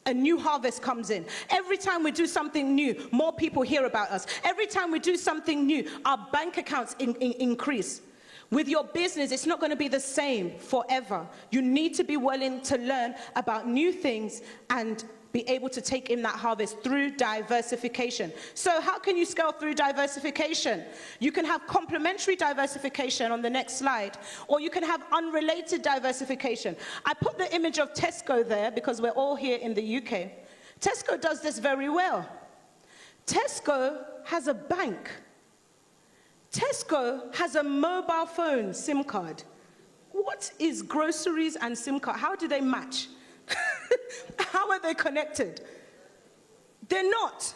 a new harvest comes in. Every time we do something new, more people hear about us. Every time we do something new, our bank accounts increase. With your business, it's not going to be the same forever. You need to be willing to learn about new things and be able to take in that harvest through diversification. So how can you scale through diversification? You can have complementary diversification on the next slide, or you can have unrelated diversification. I put the image of Tesco there because we're all here in the UK. Tesco does this very well. Tesco has a bank. Tesco has a mobile phone SIM card. What is groceries and SIM card? How do they match? How are they connected? They're not.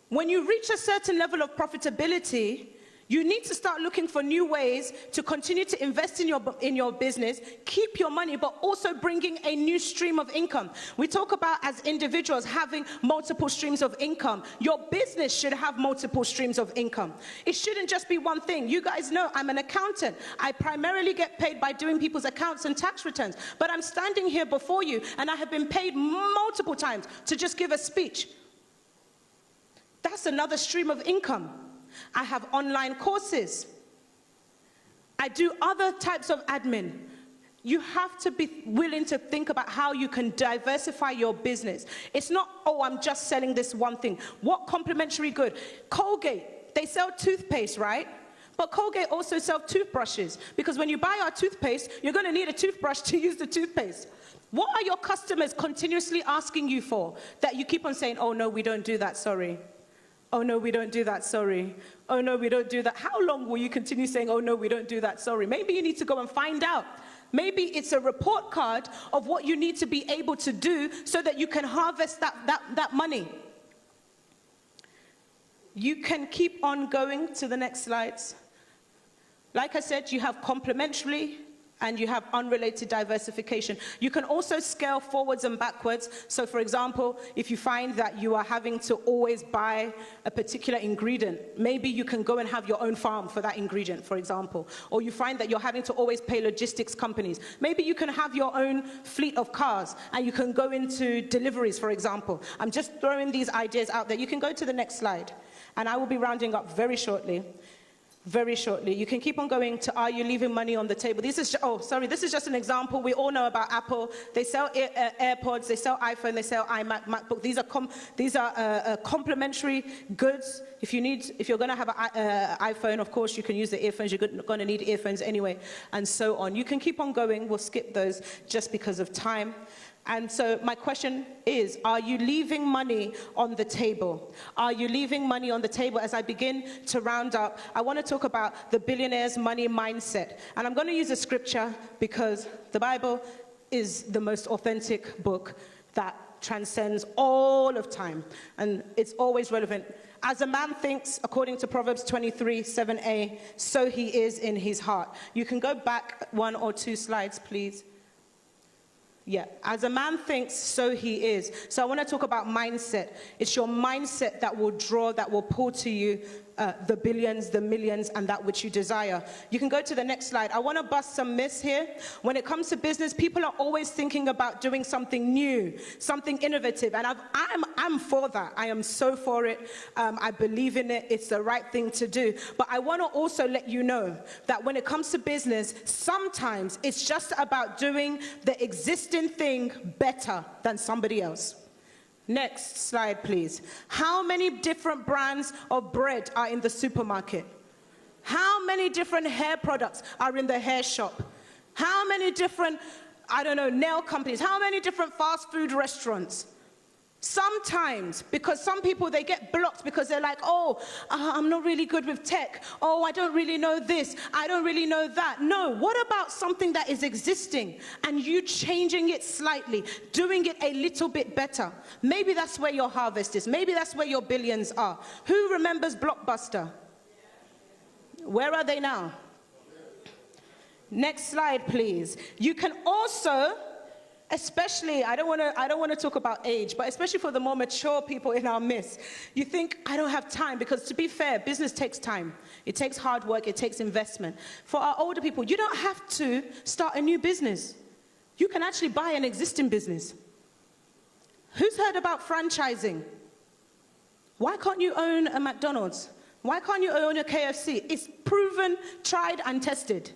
When you reach a certain level of profitability, you need to start looking for new ways to continue to invest in your business, keep your money, but also bringing a new stream of income. We talk about, as individuals, having multiple streams of income. Your business should have multiple streams of income. It shouldn't just be one thing. You guys know I'm an accountant. I primarily get paid by doing people's accounts and tax returns. But I'm standing here before you, and I have been paid multiple times to just give a speech. That's another stream of income. I have online courses. I do other types of admin. You have to be willing to think about how you can diversify your business. It's not, oh, I'm just selling this one thing. What complementary good? Colgate, they sell toothpaste, right? But Colgate also sells toothbrushes, because when you buy our toothpaste, you're going to need a toothbrush to use the toothpaste. What are your customers continuously asking you for that you keep on saying, oh, no, we don't do that, sorry. Oh, no, we don't do that, sorry. Oh, no, we don't do that. How long will you continue saying, oh, no, we don't do that, sorry? Maybe you need to go and find out. Maybe it's a report card of what you need to be able to do so that you can harvest that money. You can keep on going to the next slides. Like I said, you have complementary and you have unrelated diversification. You can also scale forwards and backwards. So for example, if you find that you are having to always buy a particular ingredient, maybe you can go and have your own farm for that ingredient, for example. Or you find that you're having to always pay logistics companies. Maybe you can have your own fleet of cars and you can go into deliveries, for example. I'm just throwing these ideas out there. You can go to the next slide, and I will be rounding up very shortly. Very shortly. You can keep on going to, are you leaving money on the table? This is just an example. We all know about Apple. They sell AirPods, they sell iPhone, they sell iMac, MacBook. These are complementary goods. If you're going to have an iPhone, of course, you can use the earphones. You're going to need earphones anyway, and so on. You can keep on going. We'll skip those just because of time. And so my question is, are you leaving money on the table? Are you leaving money on the table? As I begin to round up, I want to talk about the billionaire's money mindset. And I'm going to use a scripture because the Bible is the most authentic book that transcends all of time. And it's always relevant. As a man thinks, according to Proverbs 23:7a, so he is in his heart. You can go back 1 or 2 slides, please. Yeah, as a man thinks, so he is. So I want to talk about mindset. It's your mindset that will draw, that will pull to you the billions, the millions, and that which you desire. You can go to the next slide. I want to bust some myths here. When it comes to business, people are always thinking about doing something new, something innovative, and I'm for that. I am so for it. I believe in it. It's the right thing to do. But I want to also let you know that when it comes to business, sometimes it's just about doing the existing thing better than somebody else. Next slide, please. How many different brands of bread are in the supermarket? How many different hair products are in the hair shop? How many different, nail companies? How many different fast food restaurants? Sometimes, because some people, they get blocked because they're like, I'm not really good with tech. Oh, I don't really know this. I don't really know that. No, what about something that is existing and you changing it slightly, doing it a little bit better? Maybe that's where your harvest is. Maybe that's where your billions are. Who remembers Blockbuster? Where are they now? Next slide, please. You can also, especially, I don't want to talk about age, but especially for the more mature people in our midst, you think, I don't have time, because to be fair, business takes time. It takes hard work, it takes investment. For our older people, you don't have to start a new business. You can actually buy an existing business. Who's heard about franchising? Why can't you own a McDonald's? Why can't you own a KFC? It's proven, tried, and tested.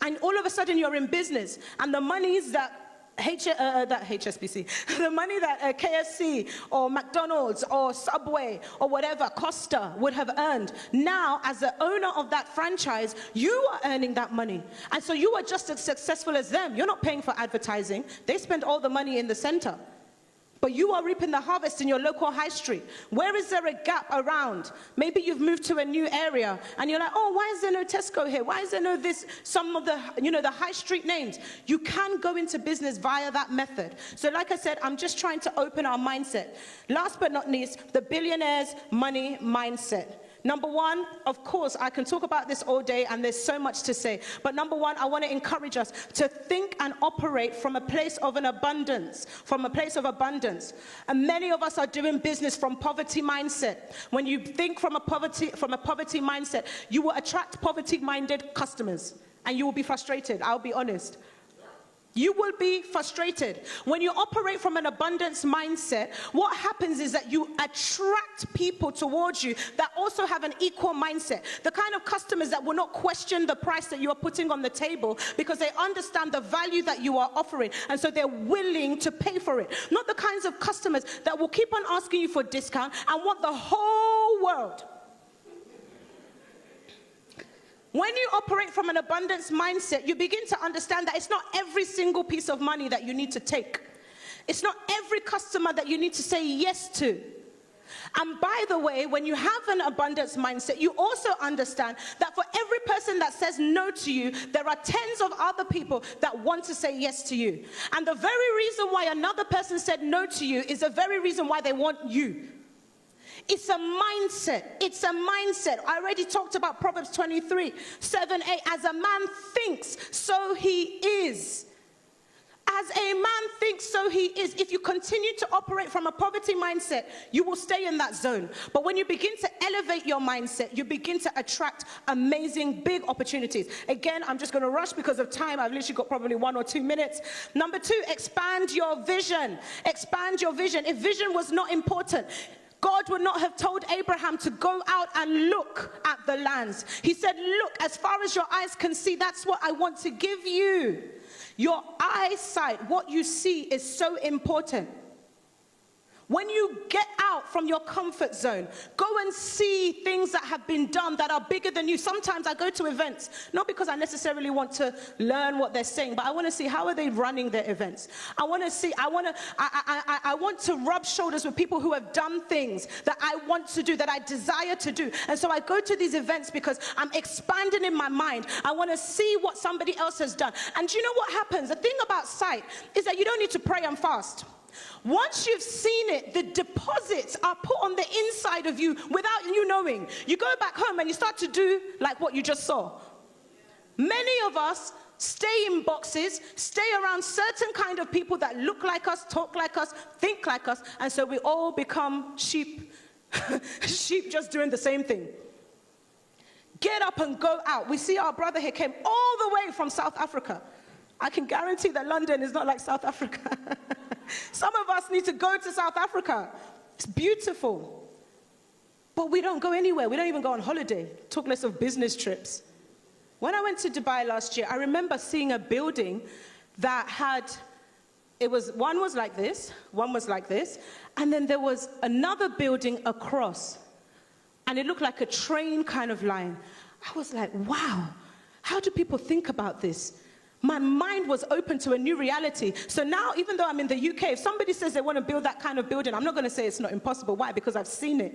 And all of a sudden you're in business, and the monies that HSBC, the money that KFC or McDonald's or Subway or whatever, Costa would have earned, now as the owner of that franchise, you are earning that money. And so you are just as successful as them. You're not paying for advertising. They spend all the money in the center. But you are reaping the harvest in your local high street. Where is there a gap around? Maybe you've moved to a new area and you're like, why is there no Tesco here? Why is there no this, some of the, the high street names? You can go into business via that method. So like I said, I'm just trying to open our mindset. Last but not least, the billionaire's money mindset. Number one, of course, I can talk about this all day and there's so much to say. But number one, I want to encourage us to think and operate from a place of an abundance, from a place of abundance. And many of us are doing business from poverty mindset. When you think from a poverty mindset, you will attract poverty-minded customers and you will be frustrated, I'll be honest. You will be frustrated. When you operate from an abundance mindset, what happens is that you attract people towards you that also have an equal mindset. The kind of customers that will not question the price that you are putting on the table because they understand the value that you are offering, and so they're willing to pay for it. Not the kinds of customers that will keep on asking you for discount and want the whole world. When you operate from an abundance mindset, you begin to understand that it's not every single piece of money that you need to take. It's not every customer that you need to say yes to. And by the way, when you have an abundance mindset, you also understand that for every person that says no to you, there are tens of other people that want to say yes to you. And the very reason why another person said no to you is the very reason why they want you. It's a mindset. It's a mindset. I already talked about Proverbs 23, 7, 8. As a man thinks, so he is. As a man thinks, so he is. If you continue to operate from a poverty mindset, you will stay in that zone. But when you begin to elevate your mindset, you begin to attract amazing big opportunities. Again, I'm just going to rush because of time. I've literally got probably 1 or 2 minutes. Number 2, expand your vision. Expand your vision. If vision was not important, God would not have told Abraham to go out and look at the lands. He said, look, as far as your eyes can see, that's what I want to give you. Your eyesight, what you see, is so important. When you get out from your comfort zone, go and see things that have been done that are bigger than you. Sometimes I go to events, not because I necessarily want to learn what they're saying, but I want to see how are they running their events. I want to rub shoulders with people who have done things that I want to do, that I desire to do. And so I go to these events because I'm expanding in my mind. I want to see what somebody else has done. And do you know what happens? The thing about sight is that you don't need to pray and fast. Once you've seen it, the deposits are put on the inside of you without you knowing. You go back home and you start to do like what you just saw. Many of us stay in boxes, stay around certain kind of people that look like us, talk like us, think like us, and so we all become sheep, sheep just doing the same thing. Get up and go out. We see our brother here came all the way from South Africa. I can guarantee that London is not like South Africa. Some of us need to go to South Africa. It's beautiful. But we don't go anywhere. We don't even go on holiday. Talk less of business trips. When I went to Dubai last year, I remember seeing a building that had, one was like this, one was like this, and then there was another building across. And it looked like a train kind of line. I was like, wow, how do people think about this? My mind was open to a new reality. So now, even though I'm in the UK, if somebody says they want to build that kind of building, I'm not going to say it's not impossible. Why? Because I've seen it.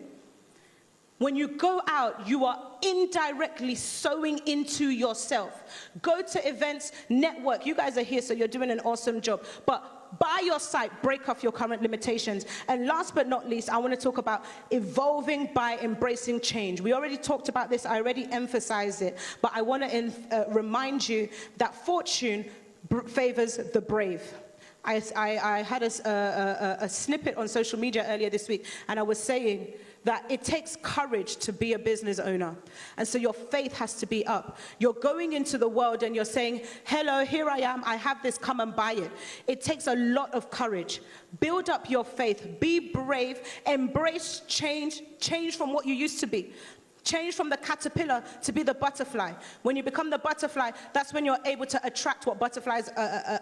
When you go out, you are indirectly sowing into yourself. Go to events, network. You guys are here, so you're doing an awesome job. But by your side, break off your current limitations. And last but not least, I want to talk about evolving by embracing change. We already talked about this. I already emphasized it. But I want to remind you that fortune favors the brave. I had a snippet on social media earlier this week, and I was saying that it takes courage to be a business owner. And so your faith has to be up. You're going into the world and you're saying, hello, here I am, I have this, come and buy it. It takes a lot of courage. Build up your faith, be brave, embrace change, change from what you used to be. Change from the caterpillar to be the butterfly. When you become the butterfly, that's when you're able to attract what butterflies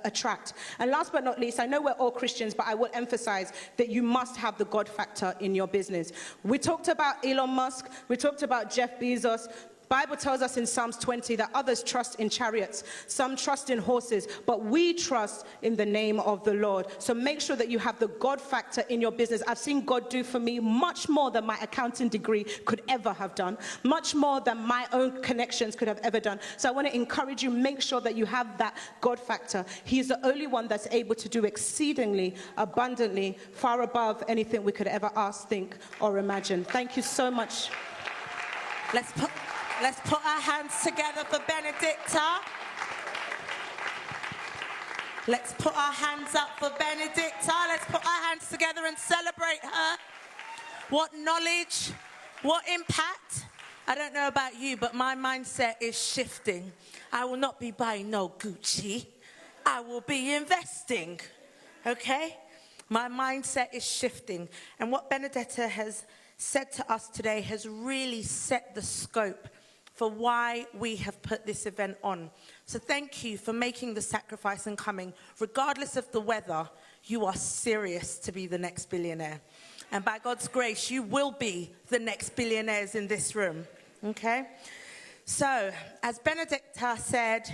attract. And last but not least, I know we're all Christians, but I will emphasize that you must have the God factor in your business. We talked about Elon Musk. We talked about Jeff Bezos. Bible tells us in Psalms 20 that others trust in chariots, some trust in horses, but we trust in the name of the Lord. So make sure that you have the God factor in your business. I've seen God do for me much more than my accounting degree could ever have done, much more than my own connections could have ever done. So I want to encourage you, make sure that you have that God factor. He's the only one that's able to do exceedingly, abundantly, far above anything we could ever ask, think, or imagine. Thank you so much. Let's put our hands together for Benedicta. Let's put our hands up for Benedicta. Let's put our hands together and celebrate her. What knowledge, what impact. I don't know about you, but my mindset is shifting. I will not be buying no Gucci. I will be investing. Okay? My mindset is shifting. And what Benedicta has said to us today has really set the scope for why we have put this event on. So thank you for making the sacrifice and coming. Regardless of the weather, you are serious to be the next billionaire. And by God's grace, you will be the next billionaires in this room, okay? So, as Benedicta said,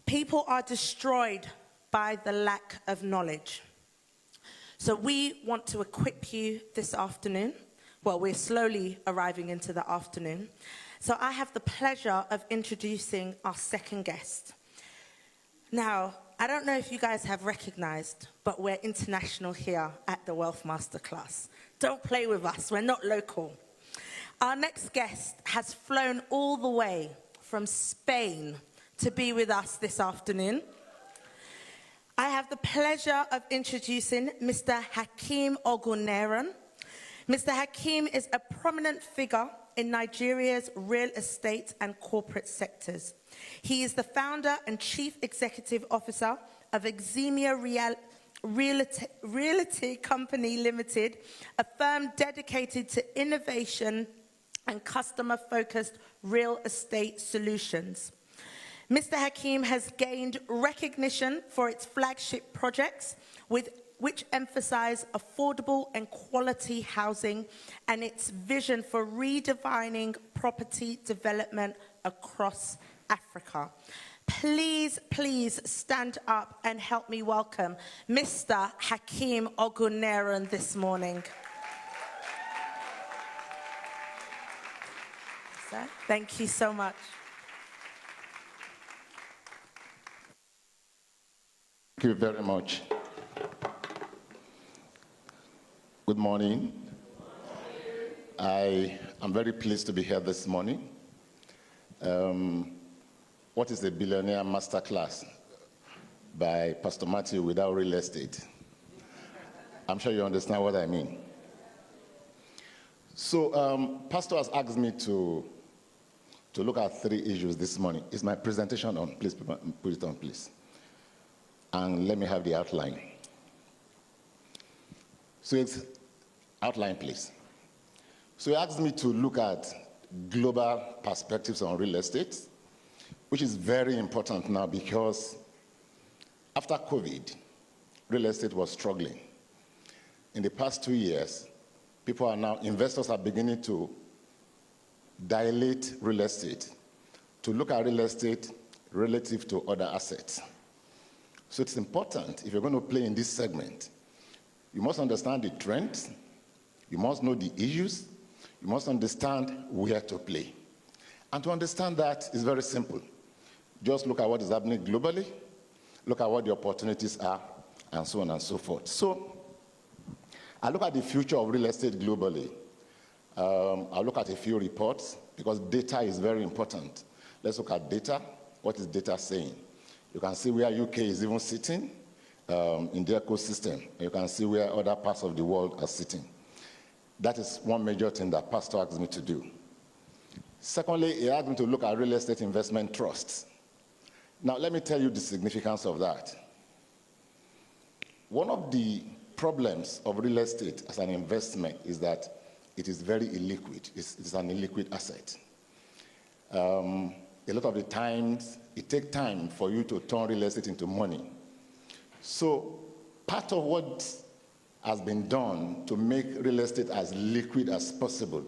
people are destroyed by the lack of knowledge. So we want to equip you this afternoon. Well, we're slowly arriving into the afternoon. So I have the pleasure of introducing our second guest. Now, I don't know if you guys have recognized, but we're international here at the Wealth Masterclass. Don't play with us, we're not local. Our next guest has flown all the way from Spain to be with us this afternoon. I have the pleasure of introducing Mr. Hakeem Oguneran. Mr. Hakeem is a prominent figure in Nigeria's real estate and corporate sectors. He is the founder and chief executive officer of Eximia Realty Company Limited, a firm dedicated to innovation and customer-focused real estate solutions. Mr. Hakeem has gained recognition for its flagship projects, which emphasize affordable and quality housing, and its vision for redefining property development across Africa. Please, please stand up and help me welcome Mr. Hakeem Oguneran this morning. Sir, thank you so much. Thank you very much. Good morning. I am very pleased to be here this morning. What is the Billionaire Masterclass by Pastor Matthew without real estate? I'm sure you understand what I mean. So, Pastor has asked me to look at 3 issues this morning. Is my presentation on? Please put it on, please. And let me have the outline. So it's outline, please. So he asked me to look at global perspectives on real estate, which is very important now because after COVID, real estate was struggling. In the past 2 years, investors are beginning to dilate real estate, to look at real estate relative to other assets. So it's important, if you're going to play in this segment, you must understand the trends, you must know the issues, you must understand where to play. And to understand that is very simple. Just look at what is happening globally, look at what the opportunities are, and so on and so forth. So I look at the future of real estate globally. I'll look at a few reports because data is very important. Let's look at data. What is data saying? You can see where UK is even sitting in the ecosystem. You can see where other parts of the world are sitting. That is one major thing that Pastor asked me to do. Secondly, he asked me to look at real estate investment trusts. Now, let me tell you the significance of that. One of the problems of real estate as an investment is that it is very illiquid. It's an illiquid asset. A lot of the times, it takes time for you to turn real estate into money. So part of what has been done to make real estate as liquid as possible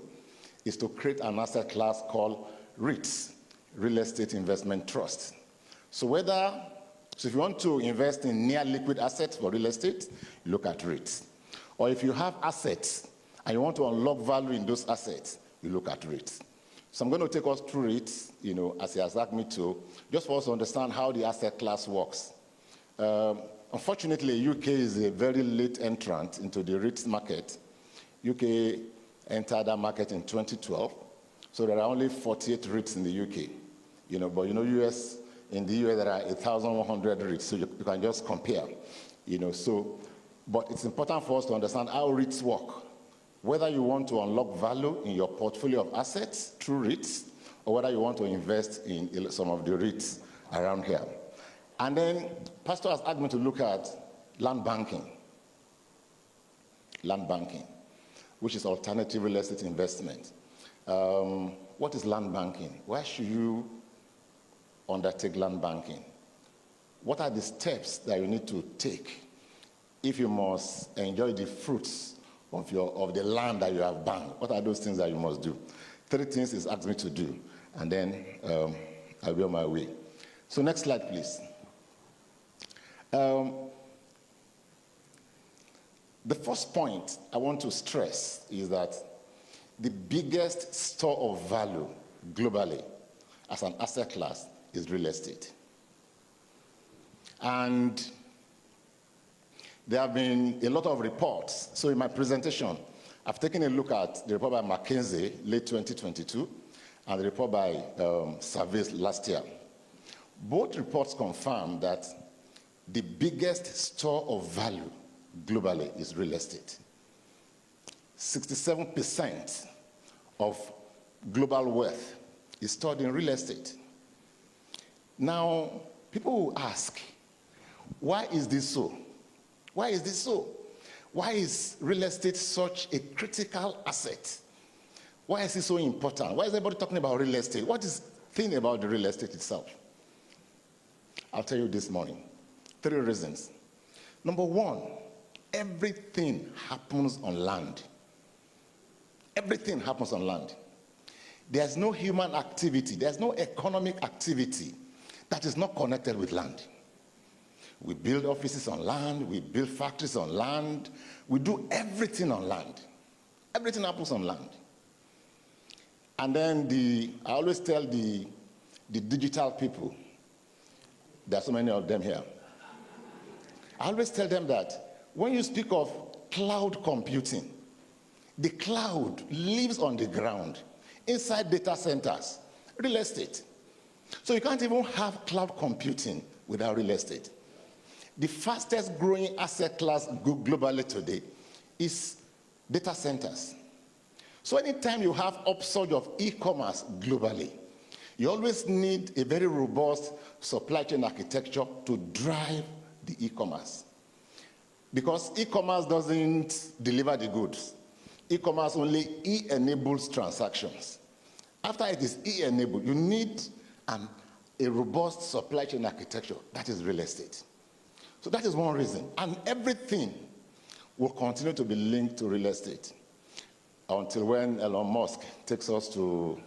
is to create an asset class called REITs, Real Estate Investment Trust. So if you want to invest in near liquid assets for real estate, you look at REITs. Or if you have assets and you want to unlock value in those assets, you look at REITs. So I'm going to take us through it, as he has asked me to, just for us to understand how the asset class works. Unfortunately, UK is a very late entrant into the REITs market. UK entered that market in 2012, so there are only 48 REITs in the UK. But in the US there are 1,100 REITs, so you can just compare. But it's important for us to understand how REITs work. Whether you want to unlock value in your portfolio of assets through REITs, or whether you want to invest in some of the REITs around here. And then Pastor has asked me to look at land banking, which is alternative real estate investment. What is land banking? Why should you undertake land banking? What are the steps that you need to take if you must enjoy the fruits of the land that you have banked? What are those things that you must do? 3 things he's asked me to do, and then I'll be on my way. So next slide, please. The first point I want to stress is that the biggest store of value globally as an asset class is real estate. And there have been a lot of reports. So in my presentation, I've taken a look at the report by McKinsey, late 2022, and the report by Surveys last year. Both reports confirm that the biggest store of value globally is real estate. 67% of global wealth is stored in real estate. Now, people will ask, why is this so? Why is this so? Why is real estate such a critical asset? Why is it so important? Why is everybody talking about real estate? What is the thing about the real estate itself? I'll tell you this morning. 3 reasons. Number 1, everything happens on land. Everything happens on land. There's no human activity, there's no economic activity that is not connected with land. We build offices on land, we build factories on land, we do everything on land. Everything happens on land. And then I always tell the digital people, there are so many of them here, I always tell them that when you speak of cloud computing, the cloud lives on the ground, inside data centers, real estate. So you can't even have cloud computing without real estate. The fastest growing asset class globally today is data centers. So anytime you have upsurge of e-commerce globally, you always need a very robust supply chain architecture to drive the e-commerce. Because e-commerce doesn't deliver the goods. E-commerce only e-enables transactions. After it is e-enabled, you need a robust supply chain architecture. That is real estate. So that is one reason. And everything will continue to be linked to real estate until when Elon Musk takes us to...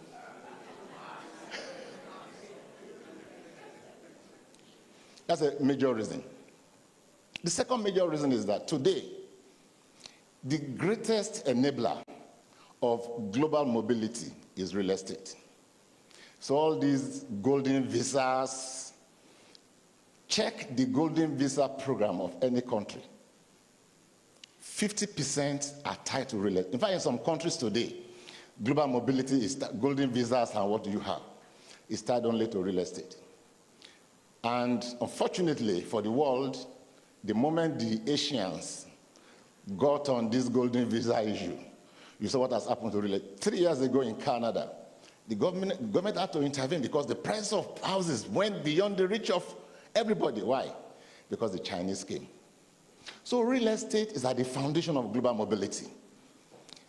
That's a major reason. The second major reason is that today, the greatest enabler of global mobility is real estate. So all these golden visas, check the golden visa program of any country. 50% are tied to real estate. In fact, in some countries today, global mobility is golden visas, and what do you have? It's tied only to real estate. And unfortunately for the world, the moment the Asians got on this golden visa issue, you saw what has happened to real estate. 3 years ago in Canada, the government had to intervene because the price of houses went beyond the reach of everybody. Why? Because the Chinese came. So real estate is at the foundation of global mobility.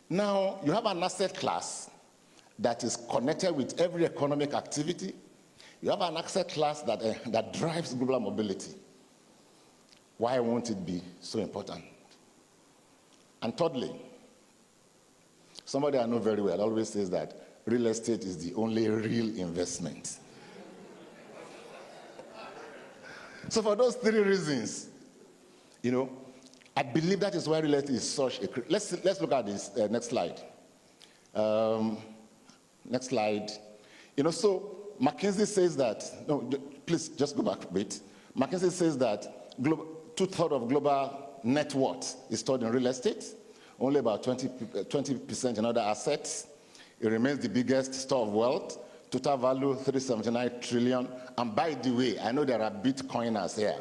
Now, you have an asset class that is connected with every economic activity. You have an asset class that drives global mobility. Why won't it be so important? And thirdly, somebody I know very well always says that real estate is the only real investment. So for those 3 reasons, I believe that is why real estate is such a... Let's look at this next slide. Next slide. So McKinsey says that... No, please just go back a bit. McKinsey says that 2/3 of global net worth is stored in real estate, only about 20% in other assets. It remains the biggest store of wealth. Total value, 379 trillion. And by the way, I know there are Bitcoiners here.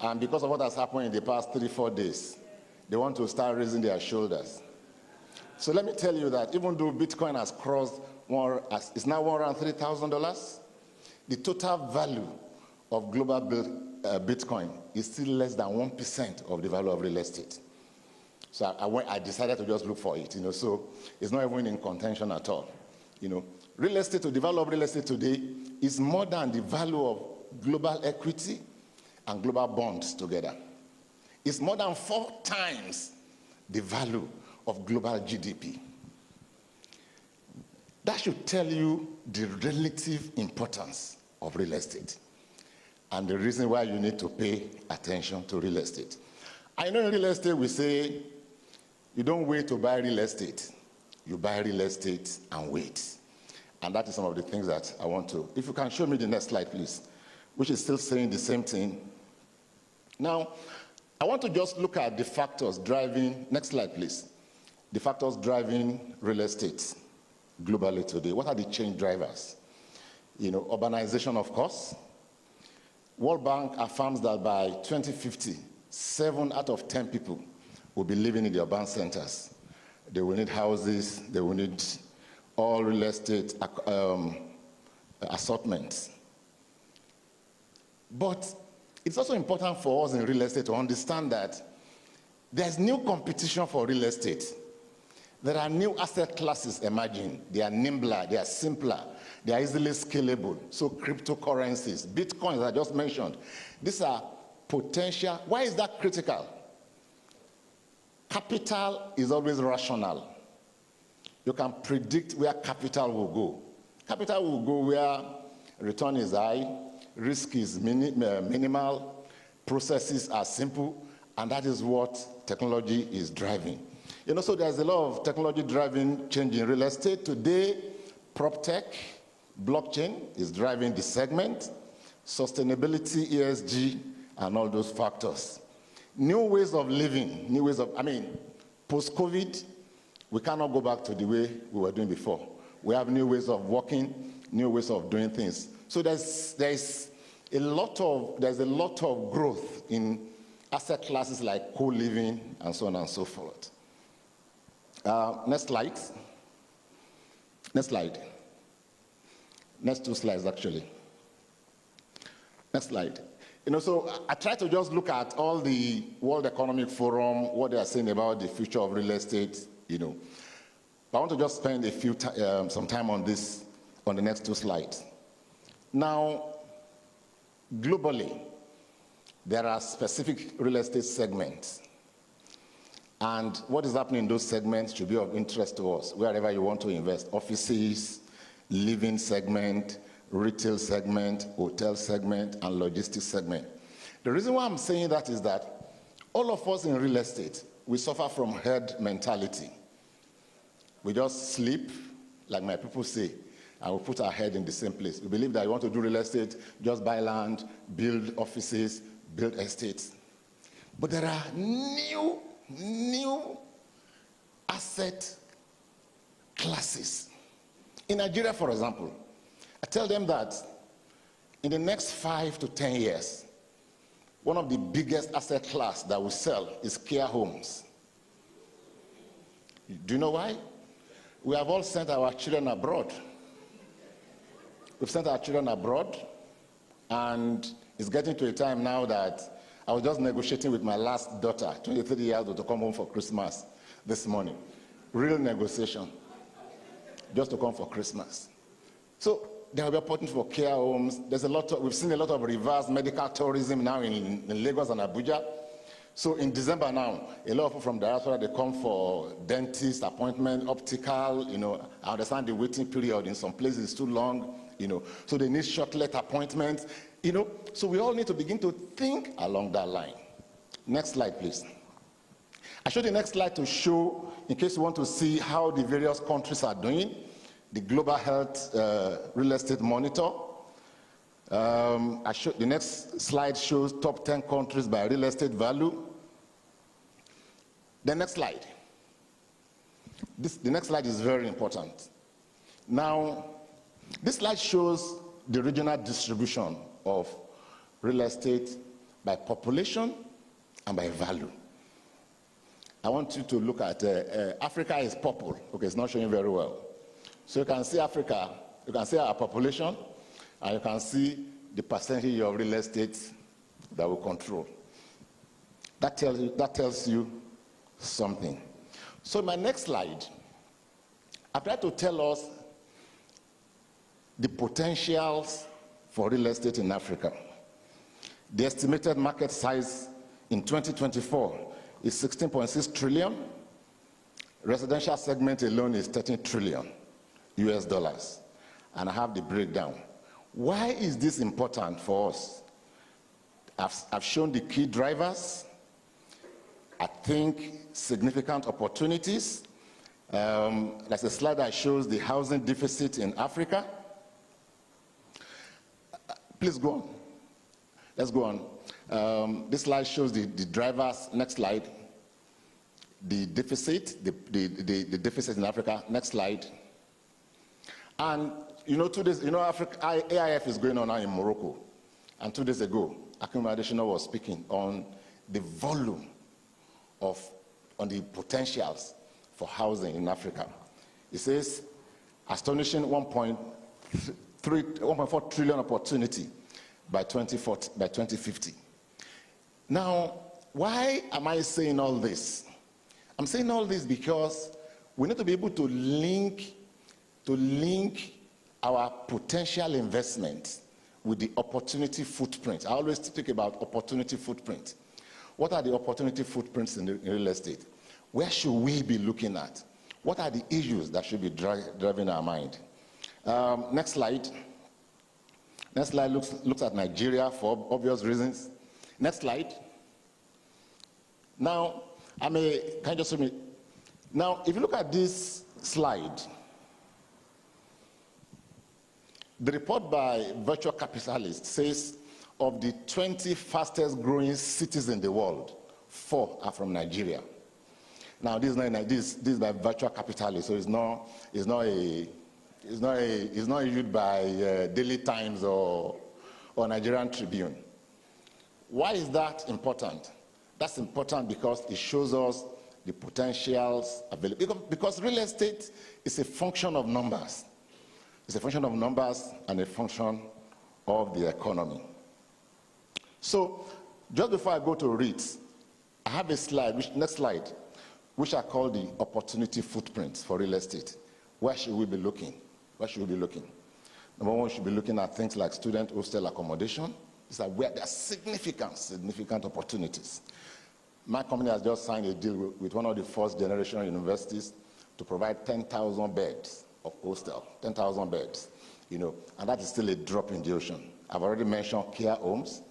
And because of what has happened in the past 3-4 days, they want to start raising their shoulders. So let me tell you that even though Bitcoin has crossed it's now $103,000, the total value of global Bitcoin is still less than 1% of the value of real estate. So I decided to just look for it, so it's not even in contention at all. Real estate, to develop real estate today is more than the value of global equity and global bonds together. It's more than 4 times the value of global GDP. That should tell you the relative importance of real estate and the reason why you need to pay attention to real estate. I know in real estate we say you don't wait to buy real estate. You buy real estate and wait. And that is some of the things that I want to... If you can show me the next slide, please. which is still saying the same thing. Now, I want to just look at the factors driving, next slide please, the factors driving real estate globally today. What are the change drivers? Urbanization, of course. World Bank affirms that by 2050, 7 out of 10 people will be living in the urban centers. They will need houses, they will need all real estate assortments. But it's also important for us in real estate to understand that there's new competition for real estate. There are new asset classes emerging. They are nimbler, they are simpler, they are easily scalable. So cryptocurrencies, Bitcoin, as I just mentioned, these are potential. Why is that critical? Capital is always rational. You can predict where capital will go. Capital will go where return is high, risk is minimal, processes are simple, and that is what technology is driving. So there's a lot of technology driving change in real estate. Today, prop tech, blockchain is driving the segment, sustainability, ESG, and all those factors. New ways of living, post-COVID, we cannot go back to the way we were doing before. We have new ways of working, new ways of doing things. So there's a lot of growth in asset classes like co-living and so on and so forth. Next slide. Next slide. Next 2 slides, actually. Next slide. So I try to just look at all the World Economic Forum, what they are saying about the future of real estate, But I want to just spend some time on this, on the next 2 slides. Now, globally, there are specific real estate segments. And what is happening in those segments should be of interest to us, wherever you want to invest. Offices, living segment, retail segment, hotel segment, and logistics segment. The reason why I'm saying that is that all of us in real estate, we suffer from herd mentality. We just sleep, like my people say, and we put our head in the same place. We believe that you want to do real estate, just buy land, build offices, build estates. But there are new asset classes. In Nigeria, for example, I tell them that in the next 5 to 10 years, one of the biggest asset class that will sell is care homes. Do you know why? We have all sent our children abroad. We've sent our children abroad, and it's getting to a time now that I was just negotiating with my last daughter, 23 years old, to come home for Christmas this morning. Real negotiation, just to come for Christmas. So there will be opportunity for care homes. We've seen a lot of reverse medical tourism now in Lagos and Abuja. So in December now, a lot of people from diaspora, they come for dentist appointment, optical, I understand the waiting period in some places is too long, so they need shortlet appointments, so we all need to begin to think along that line. Next slide, please. I showed the next slide to show, in case you want to see how the various countries are doing, the Global Health Real Estate Monitor. The next slide shows top 10 countries by real estate value. The next slide. The next slide is very important. Now, this slide shows the regional distribution of real estate by population and by value. I want you to look at Africa is purple. Okay, it's not showing very well. So you can see Africa, you can see our population, and you can see the percentage of real estate that we control. That tells you something. So my next slide, I've tried to tell us the potentials for real estate in Africa. The estimated market size in 2024 is 16.6 trillion. Residential segment alone is 13 trillion US dollars. And I have the breakdown. Why is this important for us? I've shown the key drivers. I think significant opportunities. There's a slide that shows the housing deficit in Africa. Please go on. Let's go on. This slide shows the drivers. Next slide. The deficit, the deficit in Africa. Next slide. And 2 days, Africa, AIF is going on now in Morocco. And 2 days ago, Akim Adesina was speaking on the volume on the potentials for housing in Africa. He says, astonishing 1.4 trillion opportunity by 2050. Now, why am I saying all this? I'm saying all this because we need to be able to link our potential investment with the opportunity footprint. I always speak about opportunity footprint. What are the opportunity footprints in real estate? Where should we be looking at? What are the issues that should be driving our mind? Next slide. Next slide looks at Nigeria for obvious reasons. Next slide. Now, can you just show me? Now, if you look at this slide, the report by Virtual Capitalist says of the 20 fastest growing cities in the world, 4 are from Nigeria. Now, this is by Virtual Capitalist, so it's not issued by Daily Times or Nigerian Tribune. Why is that important? That's important because it shows us the potentials available. Because real estate is a function of numbers. It's a function of numbers and a function of the economy. So, just before I go to REITs, I have a slide, next slide, which I call the opportunity footprints for real estate. Where should we be looking? Where should we be looking? Number one, we should be looking at things like student hostel accommodation. These are where there are significant opportunities. My company has just signed a deal with one of the first generation universities to provide 10,000 beds of hostel, 10,000 beds, and that is still a drop in the ocean. I've already mentioned care homes,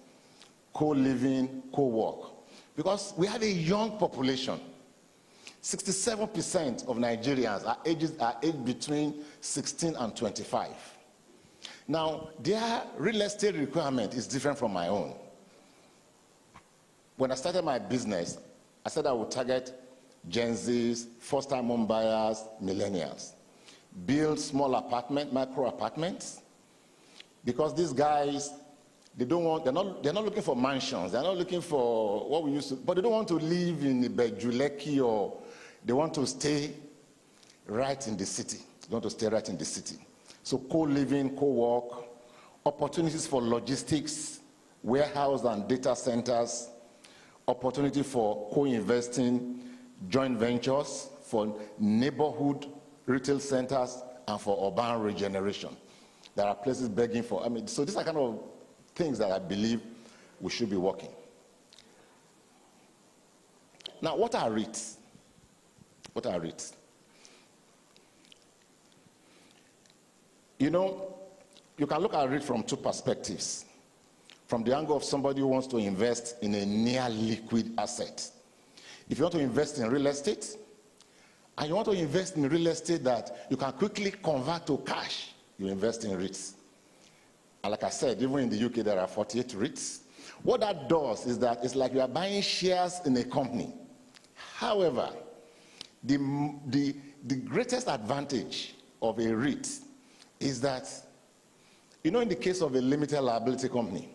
co-living, co-work, because we have a young population. 67% of Nigerians are aged between 16 and 25. Now, their real estate requirement is different from my own. When I started my business, I said I would target Gen Zs, first-time home buyers, millennials. Build small micro apartments, because these guys, they're not looking for mansions. They're not looking for what we used to, but they don't want to live in Bejuleki, or they want to stay right in the city. They want to stay right in the city. So co-living, co-work, opportunities for logistics, warehouse and data centers, opportunity for co-investing, joint ventures, for neighborhood retail centers, and for urban regeneration. There are places begging for, so these are kind of things that I believe we should be working. Now, what are REITs? What are REITs? You can look at REIT from 2 perspectives. From the angle of somebody who wants to invest in a near liquid asset. If you want to invest in real estate, and you want to invest in real estate that you can quickly convert to cash, you invest in REITs. And like I said, even in the UK, there are 48 REITs. What that does is that it's like you are buying shares in a company. However, the greatest advantage of a REIT is that, in the case of a limited liability company,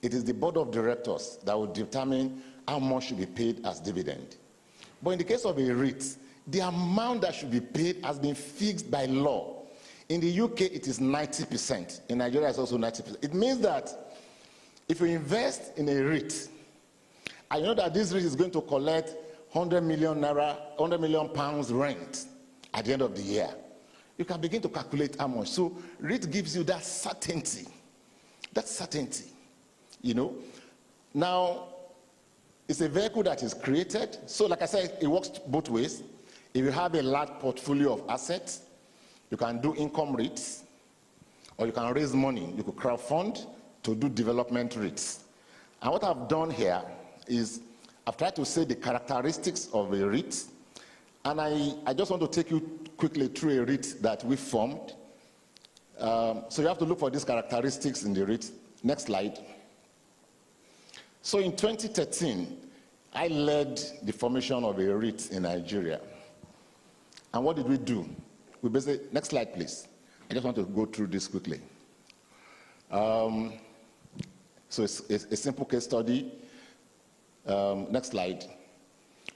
it is the board of directors that will determine how much should be paid as dividend. But in the case of a REIT, the amount that should be paid has been fixed by law. In the UK, it is 90%. In Nigeria, it's also 90%. It means that if you invest in a REIT, and you know that this REIT is going to collect 100 million pounds rent at the end of the year, you can begin to calculate how much. So REIT gives you that certainty. That certainty, Now, it's a vehicle that is created. So like I said, it works both ways. If you have a large portfolio of assets, you can do income REITs, or you can raise money. You could crowdfund to do development REITs. And what I've done here is I've tried to say the characteristics of a REIT, and I just want to take you quickly through a REIT that we formed. So you have to look for these characteristics in the REIT. Next slide. So in 2013, I led the formation of a REIT in Nigeria. And what did we do? We basically, next slide, please. I just want to go through this quickly. So it's a simple case study. Next slide.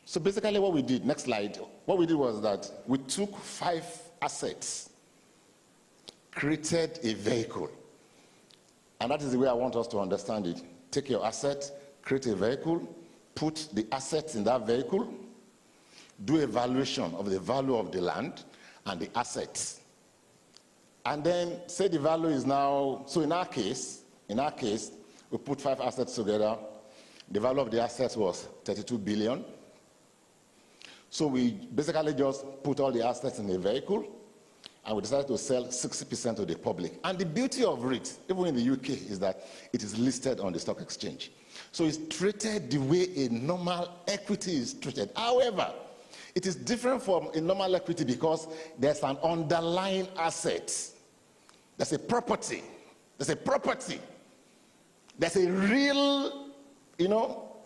So basically what we did, next slide, what we did was that we took 5 assets, created a vehicle. And that is the way I want us to understand it. Take your asset, create a vehicle, put the assets in that vehicle, do a valuation of the value of the land and the assets. And then say the value is now, so in our case, we put 5 assets together. The value of the assets was 32 billion. So we basically just put all the assets in a vehicle, and we decided to sell 60% to the public. And the beauty of REIT, even in the UK, is that it is listed on the stock exchange. So it's treated the way a normal equity is treated. However, it is different from a normal equity because there's an underlying asset. There's a property. There's a property. There's a real,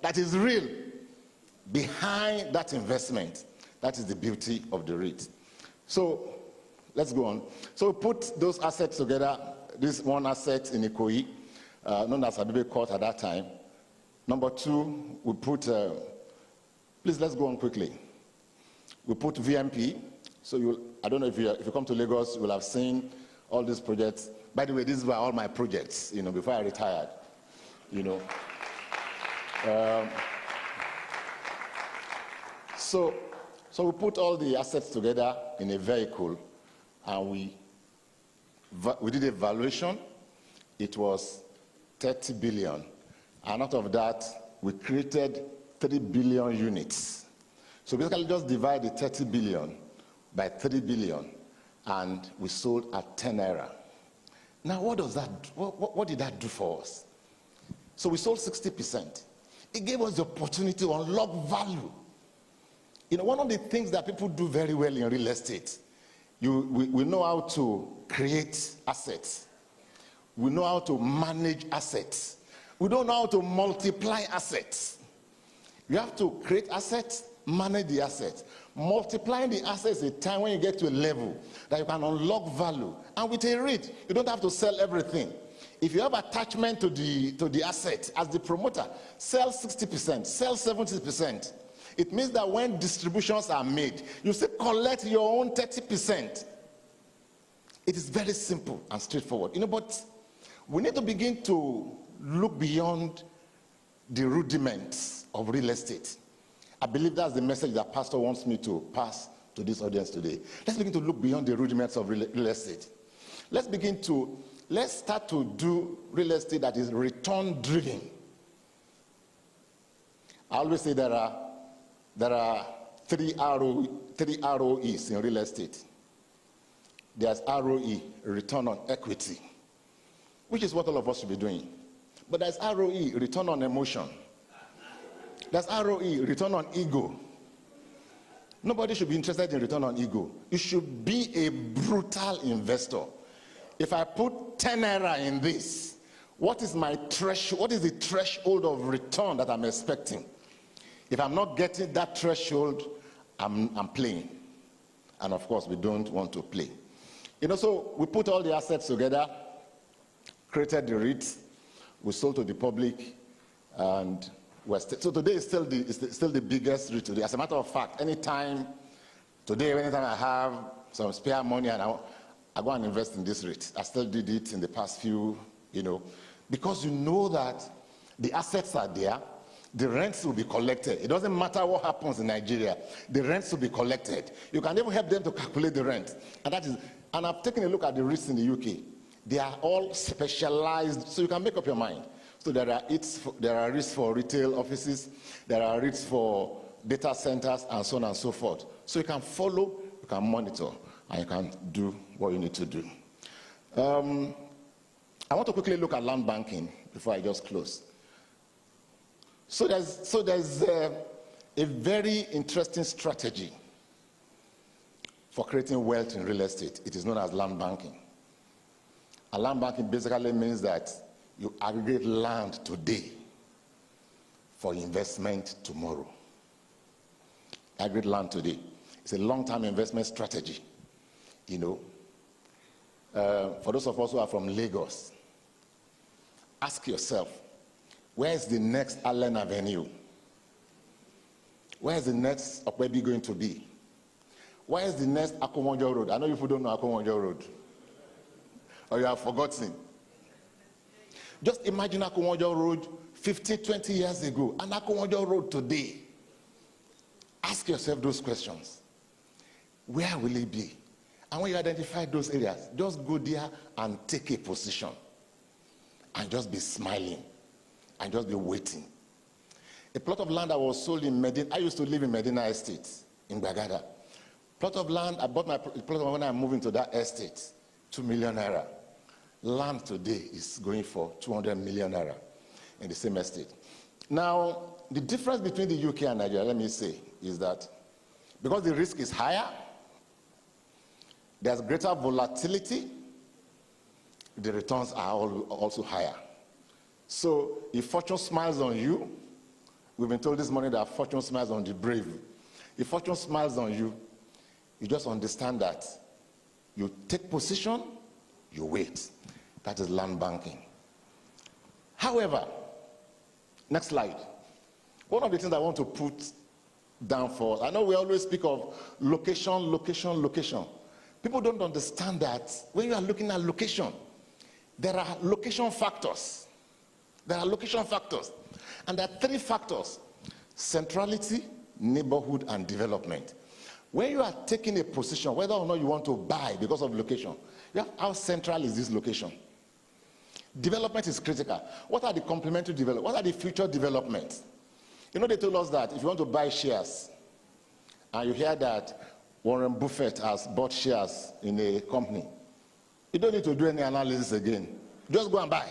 that is real behind that investment. That is the beauty of the REIT. So let's go on. So we put those assets together. This one asset in Ikoyi, known as Abibe Court at that time. Number 2, we put, please let's go on quickly. We put VMP. So I don't know if you come to Lagos, you will have seen all these projects. By the way, these were all my projects, before I retired, So we put all the assets together in a vehicle, and we did a valuation. It was 30 billion. And out of that, we created 3 billion units. So basically just divide the 30 billion by 3 billion, and we sold at 10 naira. Now what did that do for us? So we sold 60%. It gave us the opportunity to unlock value. One of the things that people do very well in real estate, we know how to create assets. We know how to manage assets. We don't know how to multiply assets. You have to create assets, manage the assets. Multiplying the assets is a time when you get to a level that you can unlock value. And with a REIT, you don't have to sell everything. If you have attachment to the asset, as the promoter, sell 60%, sell 70%. It means that when distributions are made, you still collect your own 30%. It is very simple and straightforward. But we need to begin to look beyond the rudiments of real estate. I believe that's the message that Pastor wants me to pass to this audience today. Let's begin to look beyond the rudiments of real estate. Let's start to do real estate that is return driven. I always say there are 3 ROEs in real estate. There's ROE, return on equity, which is what all of us should be doing. But there's ROE, return on emotion. There's ROE, return on ego. Nobody should be interested in return on ego. You should be a brutal investor. If I put 10 naira in this, what is my threshold? What is the threshold of return that I'm expecting? If I'm not getting that threshold, I'm playing. And of course, we don't want to play. So we put all the assets together, created the REIT, we sold to the public, and so today is still the biggest REIT today. As a matter of fact, anytime I have some spare money and I go and invest in this REIT. I still did it in the past few, because that the assets are there, the rents will be collected. It doesn't matter what happens in Nigeria, the rents will be collected. You can even help them to calculate the rent. And I've taken a look at the REITs in the UK. They are all specialized, so you can make up your mind. So there are REITs for retail offices, there are REITs for data centers, and so on and so forth. So you can follow, you can monitor, and you can do what you need to do. I want to quickly look at land banking before I just close. So there's a very interesting strategy for creating wealth in real estate. It is known as land banking. And land banking basically means that you aggregate land today for investment tomorrow. Agri land today. It's a long-term investment strategy. You know, for those of us who are from Lagos, ask yourself, where is the next Allen Avenue? Where is the next Okwebi going to be? Where is the next Akomonjo Road? I know you people don't know Akomonjo Road. Or you have forgotten. Just imagine Akomonjo Road 15, 20 years ago and Akomonjo Road today. Ask yourself those questions. Where will it be? And when you identify those areas, just go there and take a position. And just be smiling. And just be waiting. A plot of land that was sold in Medina, I used to live in Medina Estate in Bagada. Plot of land, I bought my plot of land when I moved into that estate, 2 million naira. Land today is going for 200 million naira in the same estate. Now, the difference between the UK and Nigeria, let me say, is that because the risk is higher, there's greater volatility, the returns are also higher. So if fortune smiles on you, we've been told this morning that fortune smiles on the brave. If fortune smiles on you, you just understand that you take position, you wait. That is land banking. However, next slide. One of the things I want to put down for, I know we always speak of location, location, location. People don't understand that when you are looking at location, there are location factors. There are location factors. And there are 3 factors: centrality, neighborhood, and development. When you are taking a position, whether or not you want to buy because of location, you have how central is this location? Development is critical. What are the complementary developments? What are the future developments? You know, they told us that if you want to buy shares, and you hear that Warren Buffett has bought shares in a company, you don't need to do any analysis again. Just go and buy.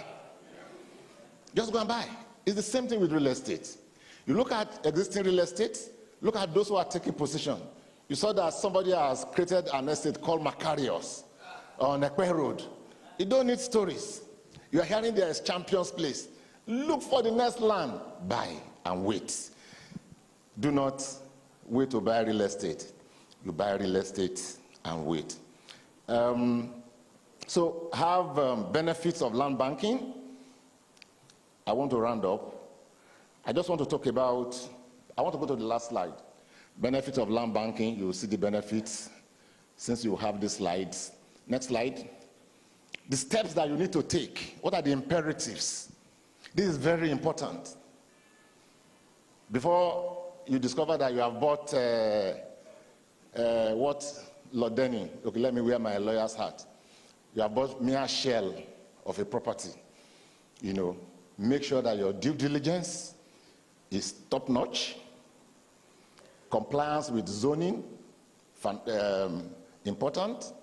Just go and buy. It's the same thing with real estate. You look at existing real estate, look at those who are taking position. You saw that somebody has created an estate called Macarius on Ekwe Road. You don't need stories. You are hearing there is Champion's Place. Look for the next land. Buy and wait. Do not wait to buy real estate. You buy real estate and wait. So have benefits of land banking. I want to round up. I just want to talk about, I want to go to the last slide. Benefits of land banking, you'll see the benefits since you have the slides. Next slide. The steps that you need to take. What are the imperatives? This is very important. Before you discover that you have bought, Lord Denny, okay, let me wear my lawyer's hat. You have bought mere shell of a property. You know, make sure that your due diligence is top-notch. Compliance with zoning, important.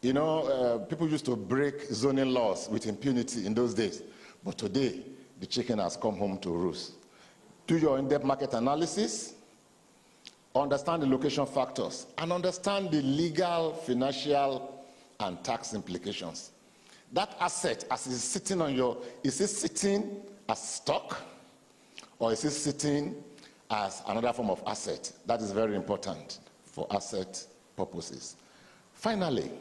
You know, people used to break zoning laws with impunity in those days. But today, the chicken has come home to roost. Do your in-depth market analysis, understand the location factors, and understand the legal, financial, and tax implications. That asset, as it's sitting on your, is it sitting as stock, or is it sitting as another form of asset? That is very important for asset purposes. Finally,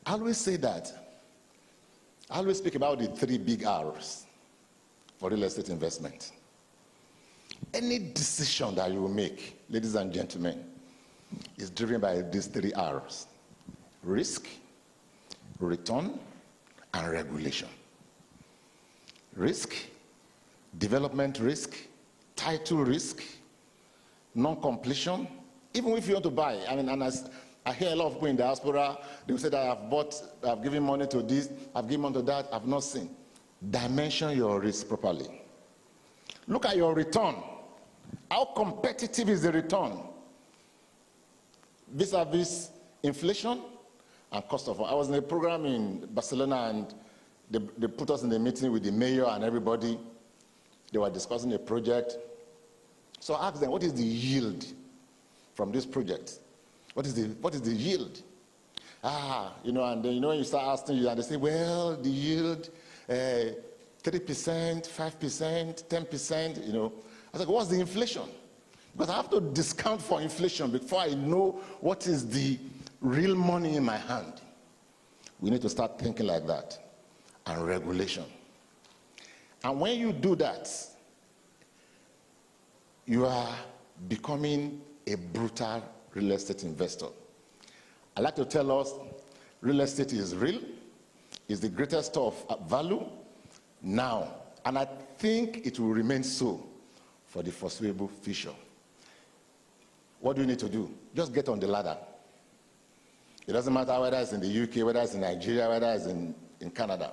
I always say that, I always speak about the 3 big R's for real estate investment. Any decision that you will make, ladies and gentlemen, is driven by these 3 R's: risk, return, and regulation. Risk, development risk, title risk, non-completion. Even if you want to buy, I mean, and I hear a lot of people in diaspora, they will say that I've given money to this, I've given money to that, I've not seen. Dimension your risk properly. Look at your return. How competitive is the return vis-a-vis inflation and cost of. I was in a program in Barcelona, and they put us in a meeting with the mayor and everybody. They were discussing a project. So I asked them, what is the yield from this project? What is the yield? And then, when you start asking you, and they say, well, the yield, 3%, 5%, 10%, I was like, what's the inflation? Because I have to discount for inflation before I know what is the real money in my hand. We need to start thinking like that. And regulation. And when you do that, you are becoming a brutal real estate investor. I like to tell us, real estate is real, is the greatest store of value now, and I think it will remain so for the foreseeable future. What do you need to do? Just get on the ladder. It doesn't matter whether it's in the UK, whether it's in Nigeria, whether it's in Canada.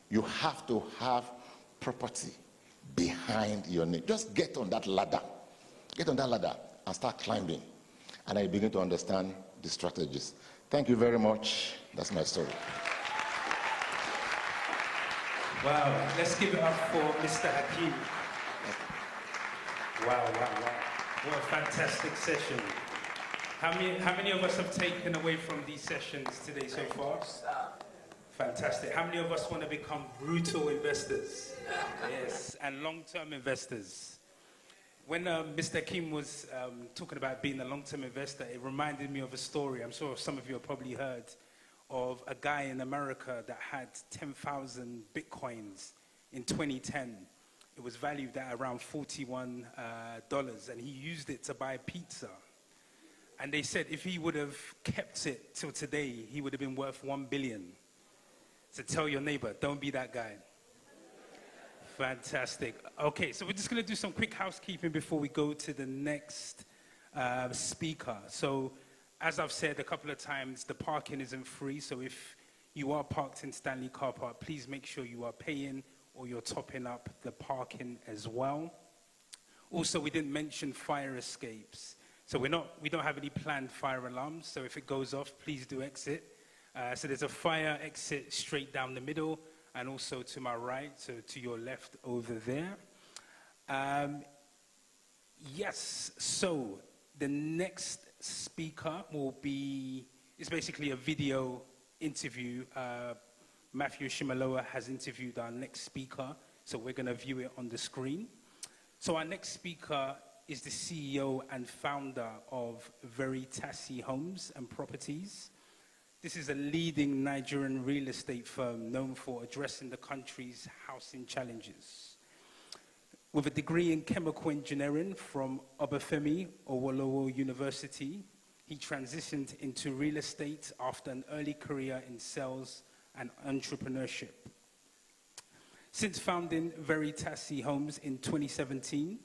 You have to have property behind your name. Just get on that ladder. Get on that ladder and start climbing. And I begin to understand the strategies. Thank you very much. That's my story. Wow, let's give it up for Mr. Hakeem. Wow. What a fantastic session. How many of us have taken away from these sessions today so far? Fantastic. How many of us want to become brutal investors? Yes, and long-term investors. When Mr. Kim was talking about being a long-term investor, it reminded me of a story. I'm sure some of you have probably heard of a guy in America that had 10,000 Bitcoins in 2010. It was valued at around $41, and he used it to buy pizza. And they said if he would have kept it till today, he would have been worth $1 billion. So tell your neighbor, don't be that guy. Fantastic. Okay, so we're just going to do some quick housekeeping before we go to the next speaker. So, as I've said a couple of times, the parking isn't free. So if you are parked in Stanley Car Park, please make sure you are paying or you're topping up the parking as well. Also, we didn't mention fire escapes. So we don't have any planned fire alarms. So if it goes off, please do exit. So there's a fire exit straight down the middle, and also to my right, so to your left over there. Yes, so the next speaker is basically a video interview. Matthew Shimaloa has interviewed our next speaker, so we're going to view it on the screen. So our next speaker is the CEO and founder of Veritasi Homes and Properties. This is a leading Nigerian real estate firm known for addressing the country's housing challenges. With a degree in chemical engineering from Obafemi Awolowo University, he transitioned into real estate after an early career in sales and entrepreneurship. Since founding Veritasi Homes in 2017,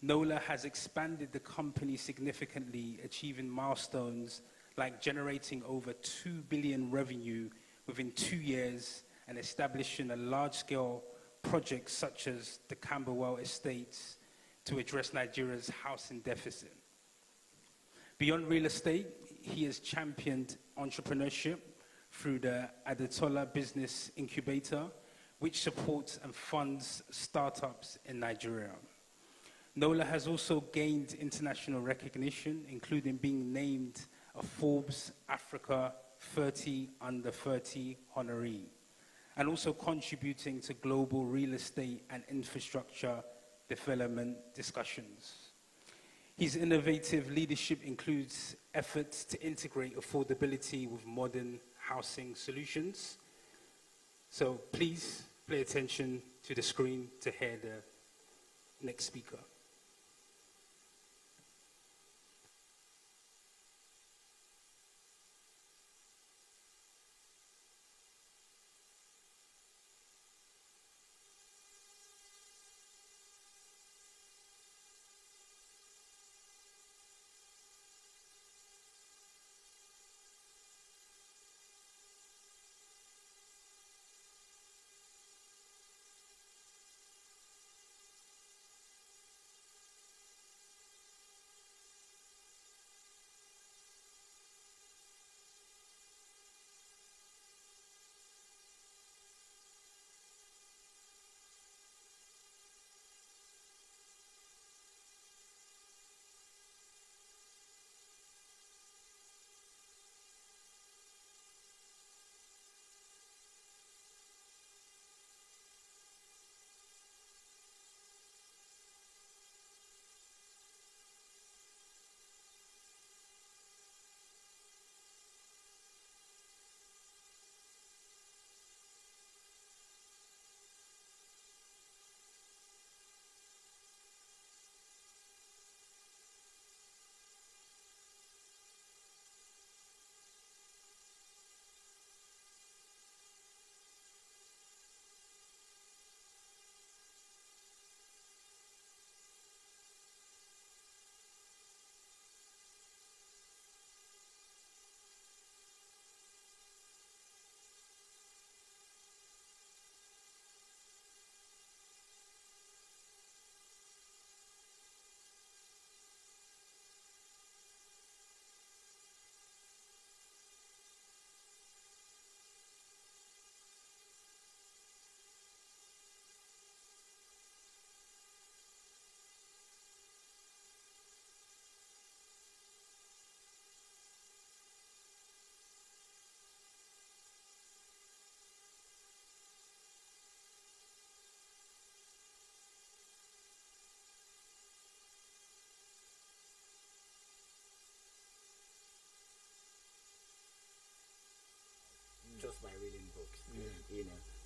Nola has expanded the company significantly, achieving milestones like generating over 2 billion revenue within 2 years and establishing a large-scale project such as the Camberwell Estates to address Nigeria's housing deficit. Beyond real estate, he has championed entrepreneurship through the Adetola Business Incubator, which supports and funds startups in Nigeria. Nola has also gained international recognition, including being named a Forbes Africa 30 Under 30 honoree, and also contributing to global real estate and infrastructure development discussions. His innovative leadership includes efforts to integrate affordability with modern housing solutions. So please pay attention to the screen to hear the next speaker.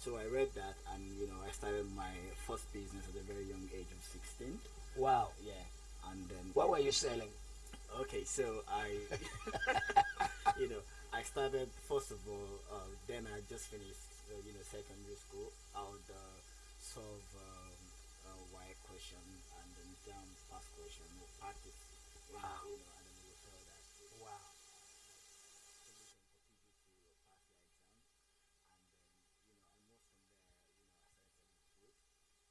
So I read that, and I started my first business at a very young age of 16. Wow. Yeah, and then What were you selling? okay, so I, I started first of all. Then I just finished, secondary school. I would solve Y question and then jam past question or practice. Wow. And then we will sell that. Wow. Solution for people to pass their exam, and then I moved from there. I started selling food in a place called Futa.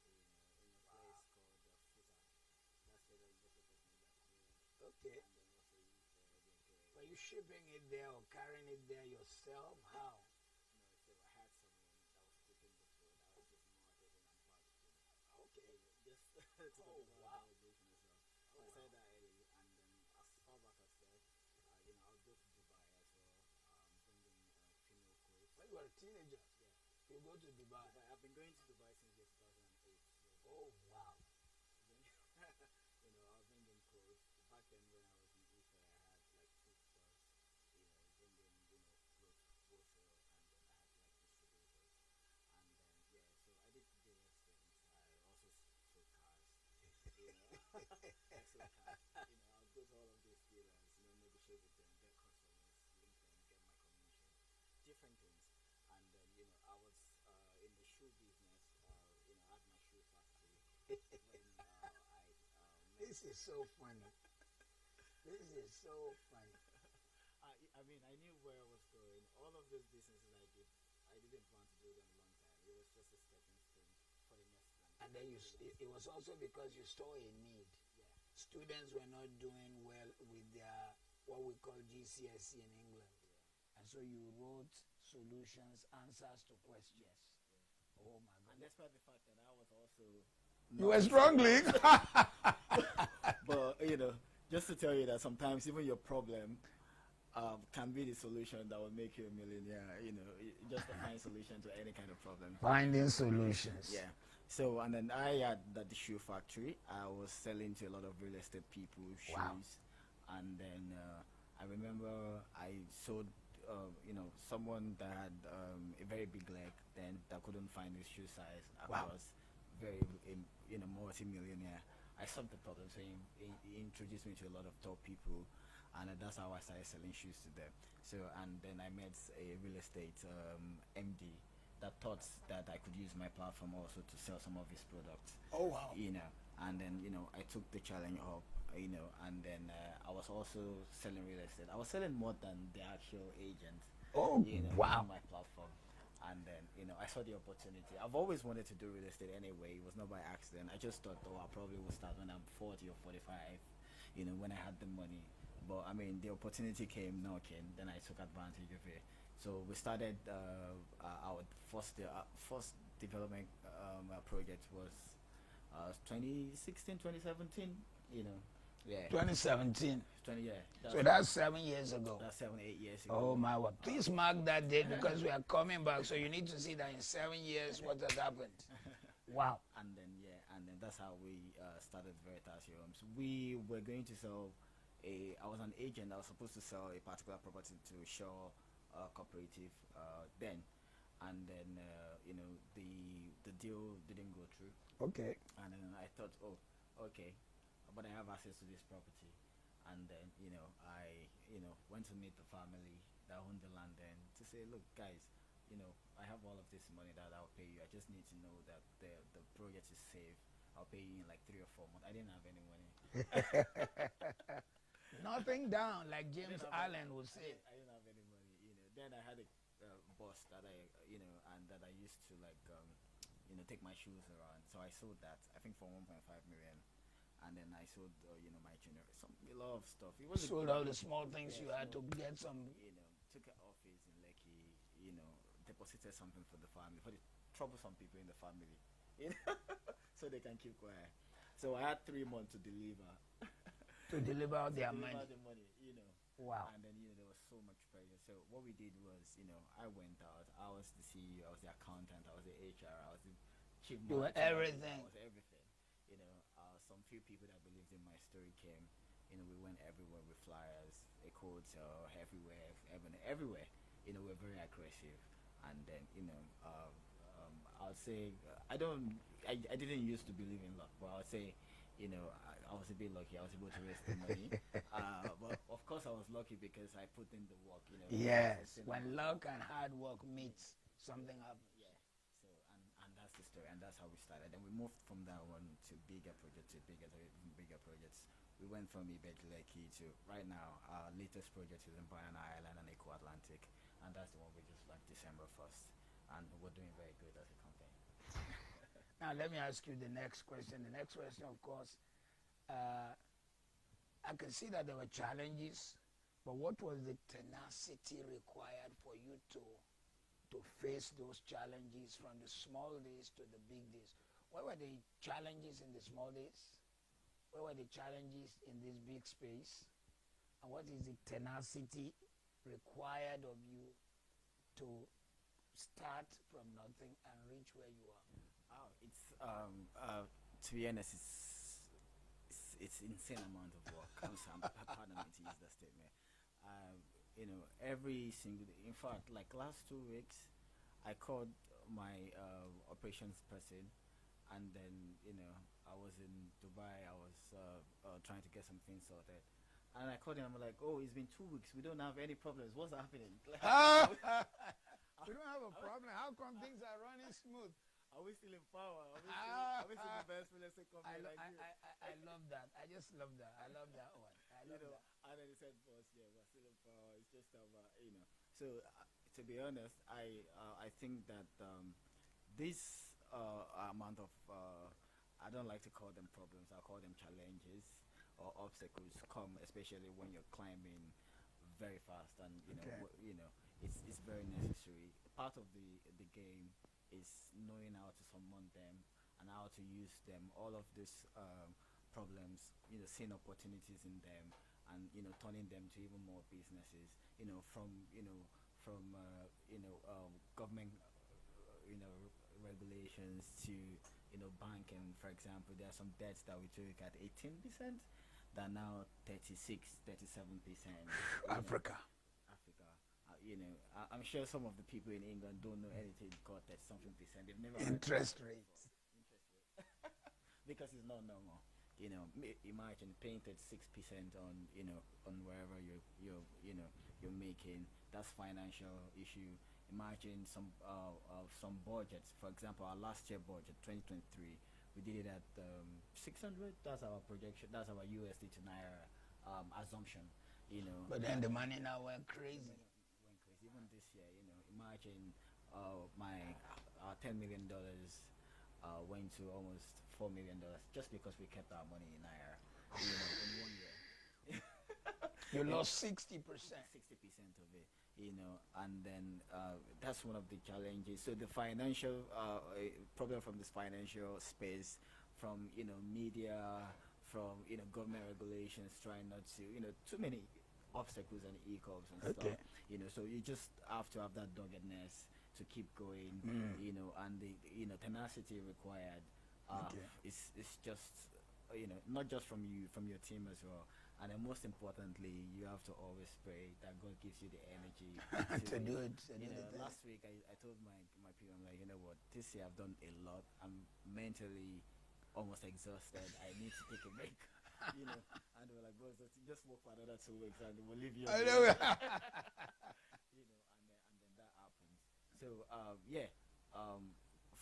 That's where the investors made their career. Okay. And then also used the Were you shipping it there or carrying it there yourself? How? so I had someone that was cooking the food. I was just marketing and packaging. Okay. Just to talk about wow. validation as well. So I started that early, and then as far back as that, I'll go to Dubai as well, bringing female clothes. When you were a teenager, Yeah. you go to Dubai. Dubai. I've been going to Dubai since year 2008. So Oh, wow. I was bringing clothes. Back then when I was in Ife, I had like 2 stores, bringing, clothes wholesale, and then I had like distributors. And then, yeah, so I did various things. I also sold cars, I sold cars. I'll go to all of these dealers, negotiate with them, get customers, link them, get my commission, different things. And then, I was in the shoe business, I had my shoe factory when I met. This is so funny. This is so funny. I mean, I knew where I was going. All of those businesses I did, I didn't plan to do them a long time. It was just a stepping stone for the next one. And then it was also because you saw a need. Yeah. Students were not doing well with their what we call GCSE in England. And so you wrote solutions, answers to questions. Oh my And goodness. despite the fact that I was also, You were struggling. but just to tell you that sometimes even your problem can be the solution that will make you a millionaire. Just to find solution to any kind of problem. Finding solutions. Yeah. So, and then I had the shoe factory. I was selling to a lot of real estate people shoes. Wow. And then I remember I sold, someone that had a very big leg then that couldn't find his shoe size. I Wow. was very, multi-millionaire. I solved the problem. So he introduced me to a lot of top people. And that's how I started selling shoes to them. So, and then I met a real estate MD that thought that I could use my platform also to sell some of his products. Oh, wow. And then, I took the challenge up, and then I was also selling real estate. I was selling more than the actual agent. Oh, wow. On my platform. And then, I saw the opportunity. I've always wanted to do real estate anyway. It was not by accident. I just thought, I probably will start when I'm 40 or 45, when I had the money. But I mean, the opportunity came knocking. Then I took advantage of it. So we started our first development project was 2016, 2017. Yeah. 2017. 20 yeah. So that's 7 years ago. That's 7, 8 years ago. Oh my word. Please mark that date because we are coming back. So you need to see that in 7 years what has happened. Wow. And then that's how we started Veritas Homes. We were going to sell I was an agent. I was supposed to sell a particular property to Shaw Cooperative then, and then the deal didn't go through. Okay. And then I thought, okay, but I have access to this property, and then I went to meet the family that owned the land then to say, look, guys, I have all of this money that I'll pay you. I just need to know that the project is safe. I'll pay you in like 3 or 4 months. I didn't have any money. Nothing down, like James Allen would say. I didn't have any money. Then I had a boss that and that I used to take my shoes around. So I sold that, I think for 1.5 million. And then I sold, my junior, a lot of stuff. It was Sold all the small things you had to get some. Took an office in Lekki, deposited something for the family, for the troublesome people in the family, so they can keep quiet. So I had 3 months to deliver. To deliver out their Deliver money. the money, Wow. And then, there was so much pressure. So what we did was, I went out. I was the CEO, I was the accountant, I was the HR, I was the chief You were marketing, everything. I was everything. Some few people that believed in my story came. We went everywhere with flyers, a hotel, everywhere. We were very aggressive. And then, I'd say I didn't used to believe in luck, but I would say, I was a bit lucky. I was able to raise the money. But of course, I was lucky because I put in the work. Yes, when luck and hard work meets, something happens. Yeah. So and that's the story, and that's how we started. And we moved from that one to bigger projects, to bigger projects. We went from Ibejileki to right now. Our latest project is in Banana Island and Eco Atlantic, and that's the one we just launched December 1st, and we're doing very good as a company. Now, let me ask you the next question. The next question, of course, I can see that there were challenges, but what was the tenacity required for you to face those challenges from the small days to the big days? What were the challenges in the small days? What were the challenges in this big space? And what is the tenacity required of you to start from nothing and reach where you are? Oh, it's to be honest, it's insane amount of work. Pardon me to use that statement. Every single day. In fact, like last 2 weeks, I called my operations person, and then I was in Dubai. I was trying to get some things sorted, and I called him. I'm like, "Oh, it's been 2 weeks. We don't have any problems. What's happening?" We don't have a problem. How come things are running smooth? Are we still in power? Are we still the best real estate company like you? I love that. I just love that. I love that one. I love that. And then he said, "Boss, yeah, we're still in power. It's just about, So, to be honest, I think that this amount of I don't like to call them problems. I call them challenges or obstacles come, especially when you're climbing very fast, and it's very necessary. Part of the game is knowing how to summon them and how to use them. All of these problems, seeing opportunities in them, and turning them to even more businesses. From government regulations to banking. For example, there are some debts that we took at 18% that are now 36, 37%. Africa. I'm sure some of the people in England don't know anything called that something percent. They've never Interest rates. Interest rate. Because it's not normal. Imagine paying 36% on on wherever you're making. That's financial issue. Imagine some budgets. For example, our last year budget, 2023, we did it at 600. That's our projection. That's our USD to Naira assumption. But then the money now went crazy. Went crazy. Even this year, imagine my $10 million went to almost $4 million just because we kept our money in Naira, in 1 year. You lost 60%. 60% of it, and then that's one of the challenges. So the financial problem from this financial space, from media, from government regulations, trying not to too many obstacles and hiccups and stuff. So you just have to have that doggedness to keep going, and the tenacity required. It's just not just from you, from your team as well. And then most importantly, you have to always pray that God gives you the energy to do it. Last week I told my people, I'm like, what, this year I've done a lot. I'm mentally almost exhausted. I need to take a break. And they were like, boss, just work for another 2 weeks and we'll leave you. And then that happens. So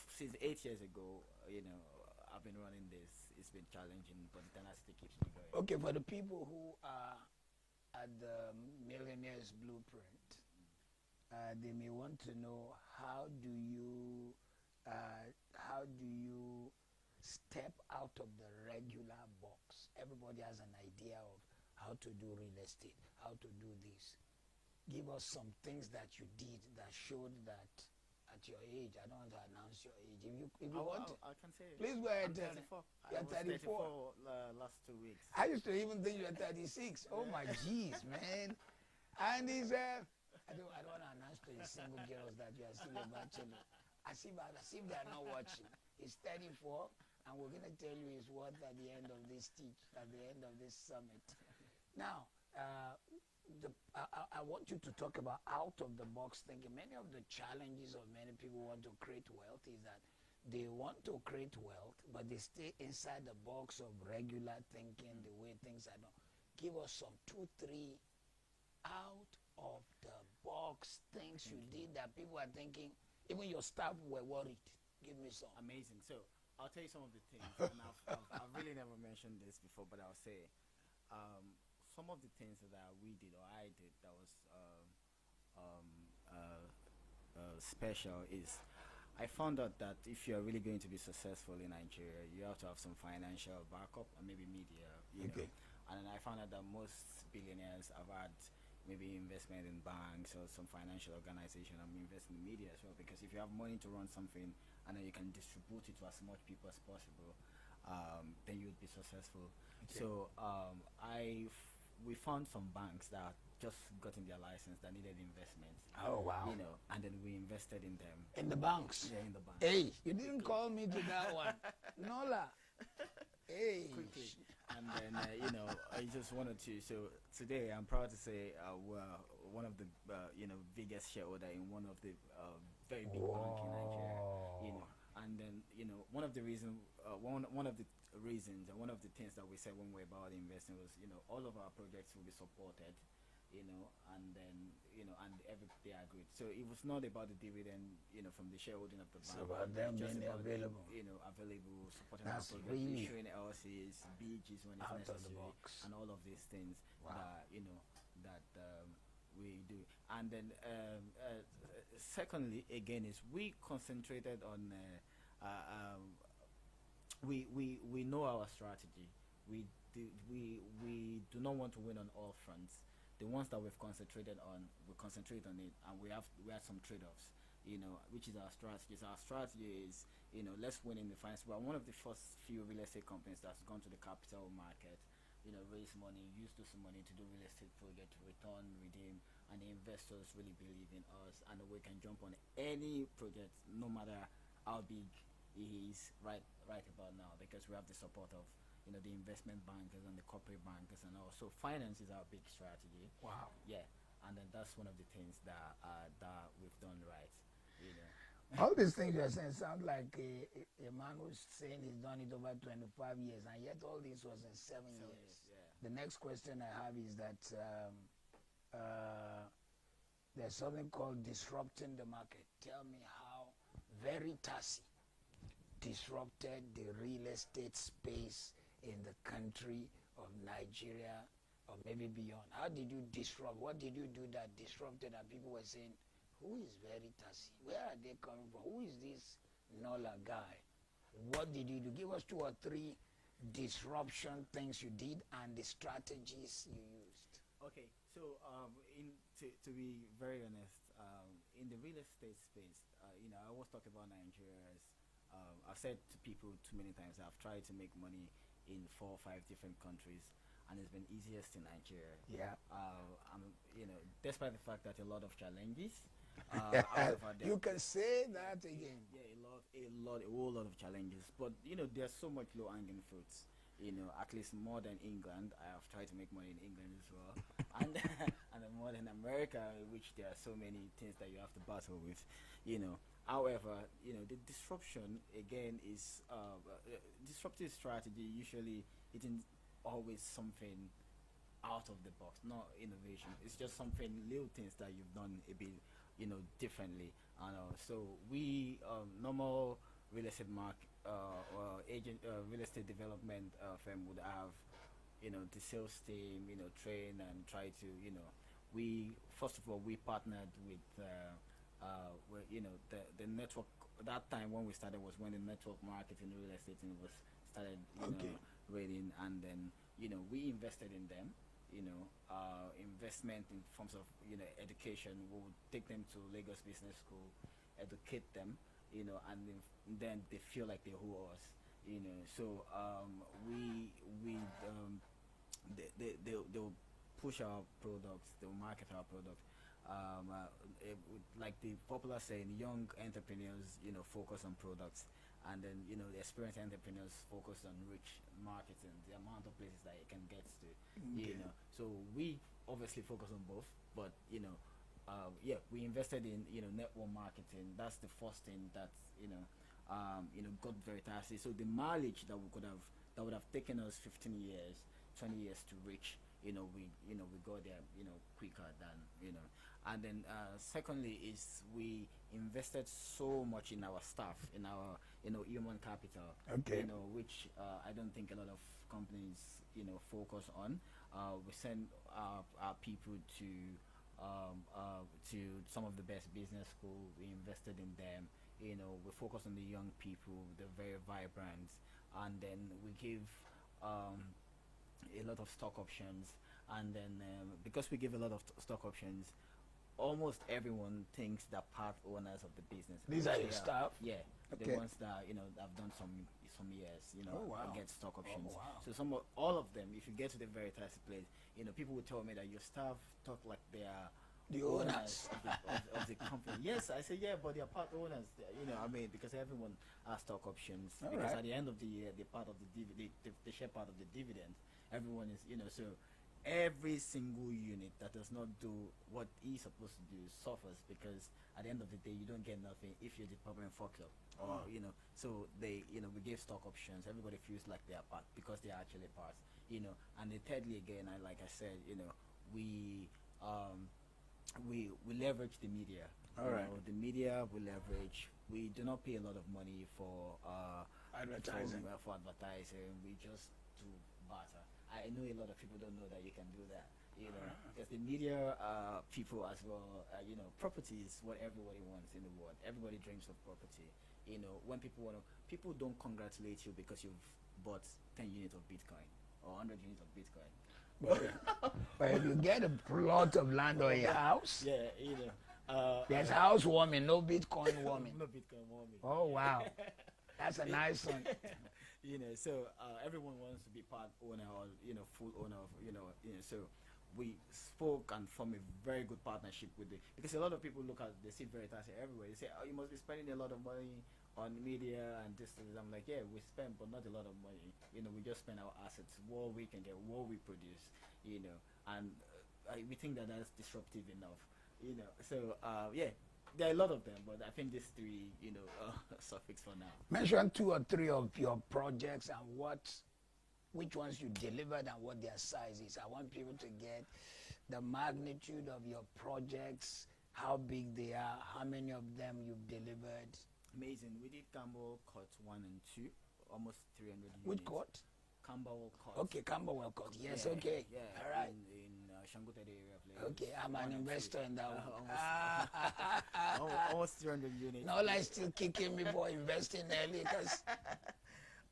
since 8 years ago, I've been running this. It's been challenging, but the tenacity keeps me going. Okay, for the people who are at the Millionaires Blueprint, they may want to know how do you step out of the regular box? Everybody has an idea of how to do real estate, how to do this. Give us some things that you did that showed that at your age, I don't want to announce your age. If you want, I can say it. Please go ahead. I'm 34. You're I was 34. Last 2 weeks. I used to even think you were 36. Oh my jeez, man. And he's I don't want to announce to the single girls that you are still a bachelor. As if they are not watching. He's 34, and we're going to tell you his worth at the end of this teach, at the end of this summit. Now, I want you to talk about out of the box thinking. Many of the challenges of many people who want to create wealth is that they want to create wealth, but they stay inside the box of regular thinking, the way things are done. Give us some 2, 3 out of the box things you did that people are thinking, even your staff were worried. Give me some. Amazing. So I'll tell you some of the things, and I've really never mentioned this before, but I'll say some of the things that we did or I did that was special is I found out that if you're really going to be successful in Nigeria, you have to have some financial backup and maybe media, you know. And then I found out that most billionaires have had maybe investment in banks or some financial organization and invest in the media as well, because if you have money to run something and then you can distribute it to as much people as possible, then you would be successful. So we found some banks that just gotten their license that needed investment. Oh, wow. You know, and then we invested in them. In the banks? Yeah, in the bank. Hey, you didn't call me to that one. Nola. Hey. Quickly. And then, you know, I just wanted to, so today I'm proud to say we're one of the, biggest shareholder in one of the very big bank in Nigeria, you know. And then, you know, one of the reasons and one of the things that we said when we were about investing was, you know, all of our projects will be supported, you know, and then, you know, and they agreed. So it was not about the dividend, you know, from the shareholding of the bank. It's about them just being about available. Available, supporting That's our project, really issuing LCs, BGs when it's out of the necessary, box. and all of these things Wow. that, you know, that we do. And then secondly, again, is we concentrated on we know our strategy. We do not want to win on all fronts. The ones that we've concentrated on, we concentrate on it, and we had some trade-offs, you know, which is our strategy. So our strategy is, you know, let's win in the finance. We're one of the first few real estate companies that's gone to the capital market, you know, raise money, use this money to do real estate project, to return, redeem, and the investors really believe in us, and we can jump on any project, no matter how big it is right about now, because we have the support of, you know, the investment bankers and the corporate bankers and all. So finance is our big strategy. Wow. Yeah, and then that's one of the things that we've done right, you know. All these things you're saying sound like a man who's saying he's done it over 25 years, and yet all this was in 7 years. Yeah. The next question I have is that there's something called disrupting the market. Tell me how Veritasi disrupted the real estate space in the country of Nigeria or maybe beyond. How did you disrupt? What did you do that disrupted and people were saying, who is Veritasi? Where are they coming from? Who is this Nola guy? What did you do? Give us 2 or 3 disruption things you did and the strategies you used. Okay, so to be very honest, in the real estate space, you know, I always talk about Nigeria as I've said to people too many times, I've tried to make money in 4 or 5 different countries, and it's been easiest in Nigeria. Yeah. You know, despite the fact that a lot of challenges. However, You can say that again. Yeah, a whole lot of challenges. But you know, there's so much low-hanging fruits. You know, at least more than England. I have tried to make money in England as well, and then more than America, in which there are so many things that you have to battle with. You know, however, you know, the disruption again is disruptive strategy. Usually, it is always something out of the box, not innovation. It's just something, little things that you've done a bit, you know, differently. So we normal real estate or agent real estate development firm would have, you know, the sales team, you know, train and try to, you know, we first of all we partnered with where, you know, the network. That time when we started was when the network marketing real estate was started, you know, rating, and then, you know, we invested in them. You know, investment in forms of, you know, education. We would take them to Lagos Business School, educate them, you know, and then they feel like they owe us, you know. So they'll push our products, they'll market our product. Like the popular saying, young entrepreneurs, you know, focus on products, and then, you know, the experienced entrepreneurs focus on rich marketing, the amount of places that you can get to, you know. So we obviously focus on both, but yeah, we invested in network marketing. That's the first thing that got Veritas. So the mileage that would have taken us 15 years, 20 years to reach, we got there quicker than. And then secondly is we invested so much in our staff, in our human capital, Okay. which I don't think a lot of companies focus on. We send our people to some of the best business schools. We invested in them. We focus on the young people. They're very vibrant, and then we give a lot of stock options. And then because we give a lot of stock options, almost everyone thinks they're part owners of the business. These are They your staff? Yeah, Okay. the ones that have done some years, Oh, wow. get stock options. Oh, wow. So all of them, if you get to the Veritas place, people will tell me that your staff talk like they are The owners. of the company. Yes, I say yeah, but they're part owners. Because everyone has stock options. All because right. at the end of the year, they're part of the dividend. They share part of the dividend. Everyone is, so every single unit that does not do what he's supposed to do suffers, because at the end of the day you don't get nothing if your department fucks up, or so they we give stock options. Everybody feels like they are part because they are actually parts. And then thirdly again, like I said, we leverage the media. All right. The media we leverage. We do not pay a lot of money for Advertising. for advertising. We just do barter. I know a lot of people don't know that you can do that, because the media people as well, property is what everybody wants in the world. Everybody dreams of property. When people don't congratulate you because you've bought 10 units of Bitcoin or 100 units of Bitcoin. But if you get a plot of land or a house, Yeah, there's housewarming, no Bitcoin warming. no Bitcoin warming. Oh, wow. That's a nice one. So everyone wants to be part owner or full owner of so we spoke and formed a very good partnership with because a lot of people they see Veritas everywhere. They say, oh, you must be spending a lot of money on media and this and that. I'm like, yeah, we spend, but not a lot of money. We just spend our assets, what we can get, what we produce, and we think that that's disruptive enough, So yeah. There are a lot of them, but I think these three, suffix for now. Mention 2 or 3 of your projects and which ones you delivered and what their size is. I want people to get the magnitude of your projects, how big they are, how many of them you've delivered. Amazing. We did Campbell Court 1 and 2, almost 300 units. Which court? Campbell Court. Okay, Camberwell Court. Yes, Yeah, okay. Yeah. All right. In Shangote area of Lagos. Okay, I'm an 1 and 2. investor in that one. Almost 300 units. No, like still kicking me for investing early because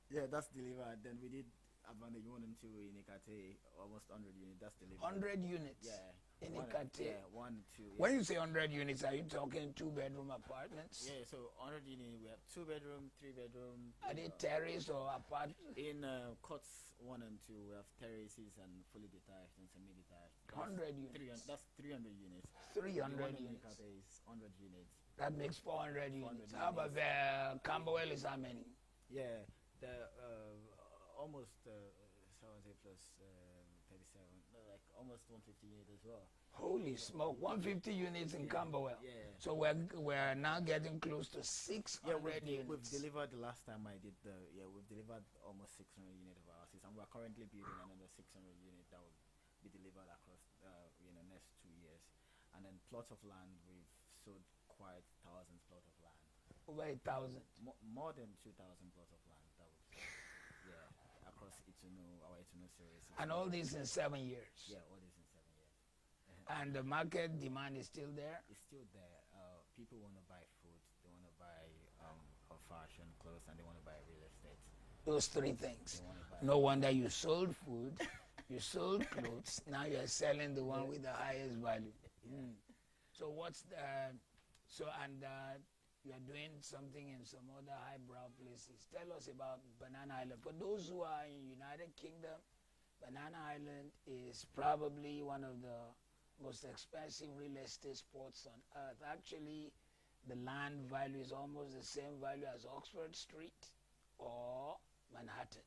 Yeah, that's delivered. Then we did Advantage 1 and 2 in Ikate, almost 100 units. That's delivered. 100 units Yeah. in One- Ikate. Yeah, 1 and 2. Yeah. When you say 100 units, are you talking 2-bedroom apartments? Yeah, so 100 units, we have 2-bedroom, 3-bedroom. Are they terrace or apart? In courts 1 and 2, we have terraces and fully detached and semi-detached. 100 units. That's 300 units. 300 The one in units. Ikate is 100 units. That makes 400 units. 400 How about the Camberwell is how many? Yeah, the almost 70 plus 37, like almost 150 units as well. Holy smoke, 150 units in Camberwell. Yeah. So we're now getting close to 600 Yeah, we've units. delivered the last time I did we've delivered almost 600 units of our houses, and we're currently building another 600 units that will be delivered across next 2 years. And then plots of land, we've sold quite thousands plots of land. Over 1,000. More than 2,000 plots of land that would yeah, across our Ituno series. And all this in 7 years. Yeah, all this in 7 years. And the market demand is still there. It's still there. People want to buy food, they want to buy fashion, clothes, and they want to buy real estate. Those 3 things. They wanna buy- No wonder you sold food, you sold clothes, now you're selling the one with the highest value. Mm. So what's the, you're doing something in some other highbrow places. Tell us about Banana Island. For those who are in United Kingdom, Banana Island is probably one of the most expensive real estate spots on earth. Actually, the land value is almost the same value as Oxford Street or Manhattan.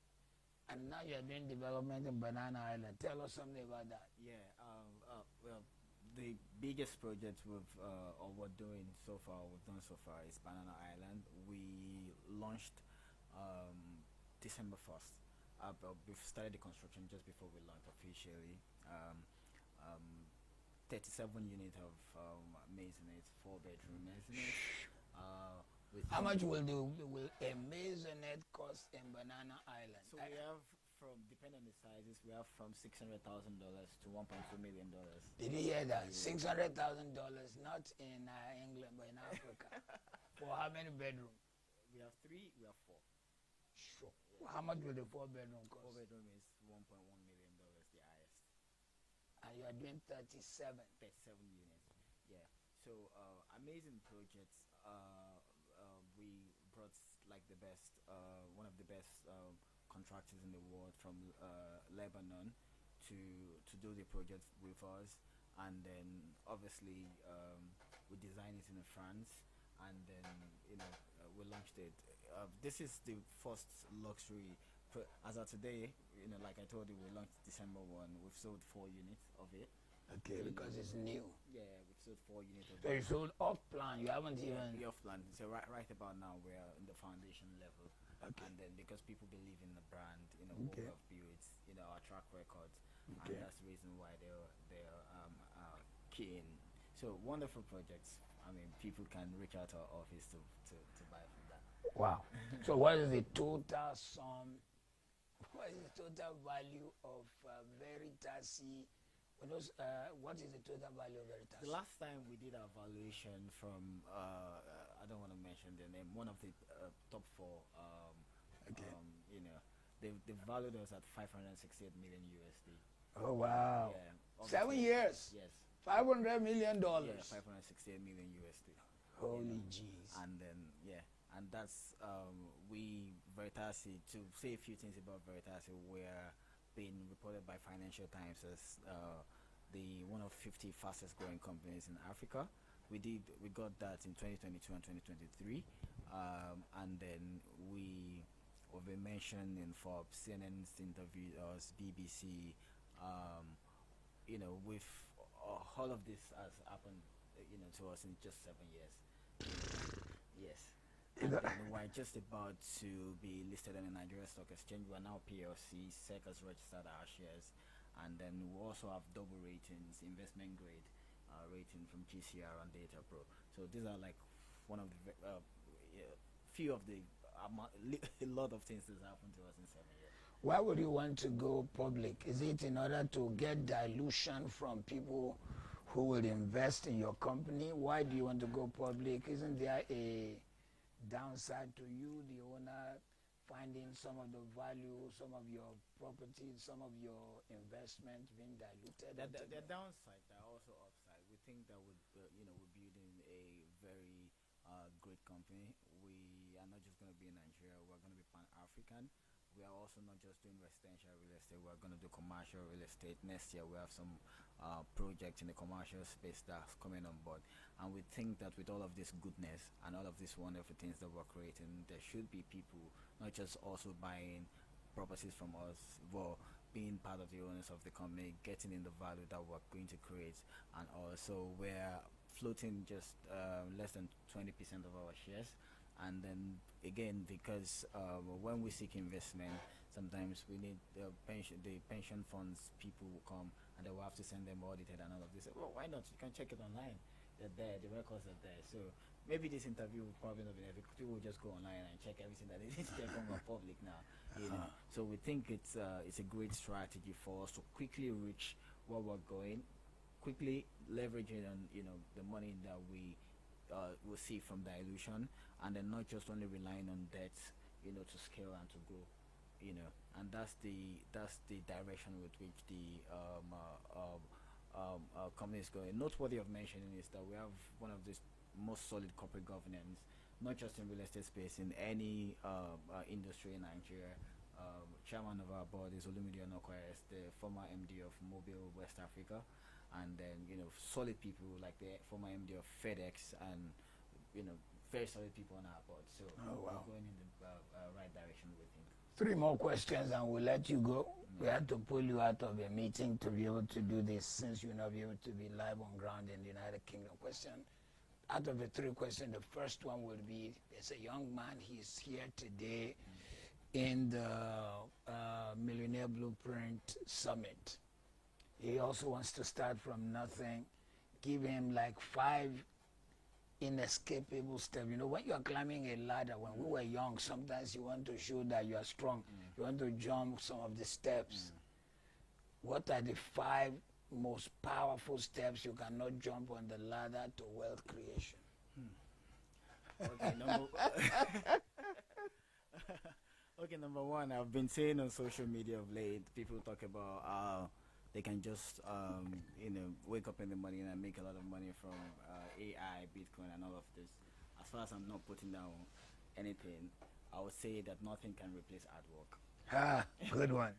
And now you're doing development in Banana Island. Tell us something about that. Yeah, the biggest project or we're doing so far, we've done so far is Banana Island. We launched December 1st. But we've started the construction just before we launched officially. Um, 37 units of maisonette, 4-bedroom maisonette. With How much will a maisonette cost in Banana Island? So we have depending on the sizes, we have from $600,000 to $1.2 million. Did you hear that? $600,000, not in England, but in Africa. For how many bedrooms? We have 3, we have 4. Sure. How much will the 4-bedroom cost? 4-bedroom is $1.1 million, the highest. And you are doing 37. 37 units. Yeah. So amazing projects. We brought like the best, one of the best contractors in the world from Lebanon to do the project with us, and then obviously we designed it in France, and then we launched it. This is the first luxury. As of today, like I told you, we launched December 1. We've sold 4 units of it. Okay, because it's new. Yeah, we've sold 4 units of So it. you sold off plan. You haven't Yeah, even. we off plan. So right about now we're in the foundation level, Okay. and then because people believe in the brand, what Okay. we have built, our track record, Okay. and that's the reason why they're keen. So wonderful projects. I mean, people can reach out to our office to buy from that. Wow. So what is the total sum? What is the total value of Veritasi? What is the total value of Veritasi? The last time we did our valuation from, I don't want to mention their name, one of the top 4, Okay. they valued us at 568 million USD. Oh wow. Yeah, 7 obviously. years. Yes. $500 million. Yeah, 568 million USD. Holy jeez. And then, and that's, we, Veritasi, to say a few things about Veritasi, we're being reported by Financial Times as the one of 50 fastest growing companies in Africa. We got that in 2022 and 2023. And then we've been mentioned in Forbes, CNN's interviewed us, BBC, with all of this has happened, to us in just 7 years. Yes. And then we're just about to be listed on the Nigeria Stock Exchange. We're now PLC. SEC has registered our shares, and then we also have double ratings, investment grade rating from GCR and Data Pro. So these are like one of the few of the a lot of things that happened to us in 7 years. Why would you want to go public? Is it in order to get dilution from people who will invest in your company? Why do you want to go public? Isn't there a downside to you, the owner, finding some of the value, some of your properties, some of your investments being diluted? There are downsides, there are also upside. We think that we're building a very great company. We are not just going to be in Nigeria, we're going to be pan-African. We are also not just doing residential real estate, we're going to do commercial real estate. Next year we have some projects in the commercial space that's coming on board. And we think that with all of this goodness and all of these wonderful things that we're creating, there should be people not just also buying properties from us, but being part of the owners of the company, getting in the value that we're going to create. And also we're floating just less than 20% of our shares. And then again, because when we seek investment, sometimes we need the pension funds, people will come and they will have to send them audited and all of this. Well, why not? You can check it online. They're there, the records are there. So maybe this interview will probably not be there because people will just go online and check everything that is there from the public now. So we think it's a great strategy for us to quickly reach where we're going, quickly leveraging on the money that we will see from dilution, and then not just only relying on debt, to scale and to grow, and that's the direction with which the company is going. Noteworthy of mentioning is that we have one of the most solid corporate governance, not just in real estate space, in any industry in Nigeria. Chairman of our board is Olumide Onokoya, the former MD of Mobile West Africa, and then solid people like the former MD of FedEx, and very solid people on our board. So Oh, wow. we're going in the right direction with him. 3 more questions and we'll let you go. We had to pull you out of a meeting to be able to do this, since you'll not be able to be live on ground in the United Kingdom. Out of the 3 questions, the first one will be, there's a young man, he's here today in the Millionaire Blueprint Summit. He also wants to start from nothing. Give him like 5 inescapable steps. You know, when you are climbing a ladder, when we were young, sometimes you want to show that you are strong. You want to jump some of the steps. What are the 5 most powerful steps you cannot jump on the ladder to wealth creation? Okay, number one, I've been saying on social media of late, people talk about how they can just, wake up in the morning and make a lot of money from AI, Bitcoin, and all of this. As far as I'm not putting down anything, I would say that nothing can replace hard work. Good one.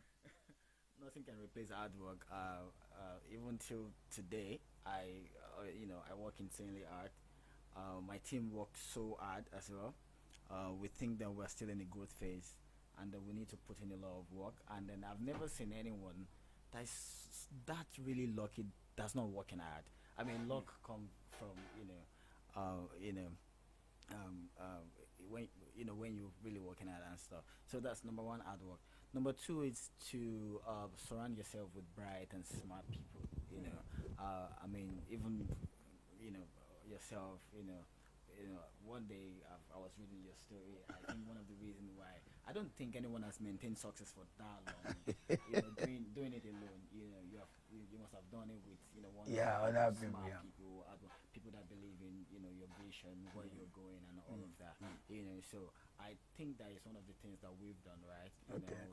Nothing can replace hard work. Even till today, I work insanely hard. My team works so hard as well. We think that we're still in a growth phase, and that we need to put in a lot of work. And then I've never seen anyone that's really lucky that's not working hard. I mean, luck comes from when you're really working hard and stuff. So that's number one, hard work. Number 2 is to surround yourself with bright and smart people. Even yourself. One day I was reading your story. I think one of the reasons why I don't think anyone has maintained success for that long. Doing it alone. You must have done it with Other people, smart yeah. people that believe in your vision, where you're going, and all of that. So I think that is one of the things that we've done, right?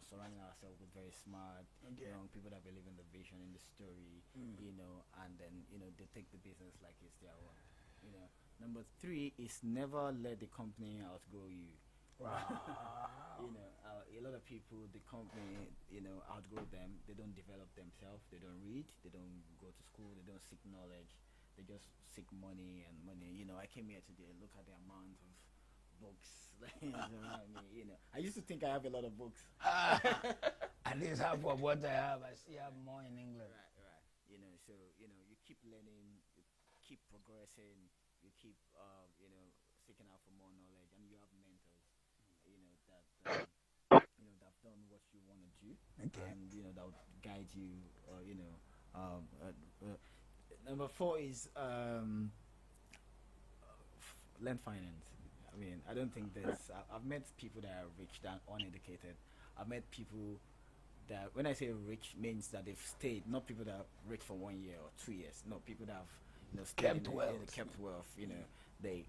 Surrounding ourselves with very smart young people that believe in the vision, in the story, and then they take the business like it's their own. Number 3 is never let the company outgrow you. Wow. A lot of people, the company, outgrow them. They don't develop themselves. They don't read. They don't go to school. They don't seek knowledge. They just seek money and money. I came here today. Look at the amount of books. I used to think I have a lot of books. At least half of what I have, I still have more in England. Right. So you keep learning, you keep progressing, you keep seeking out for more knowledge, and you have mentors, that that've done what you want to do, and that would guide you. Number 4 is learn finance. I don't think there's. I've met people that are rich that are uneducated. I've met people that, when I say rich, means that they've stayed, not people that are rich for 1 year or 2 years. No, people that have Kept wealth. kept wealth. They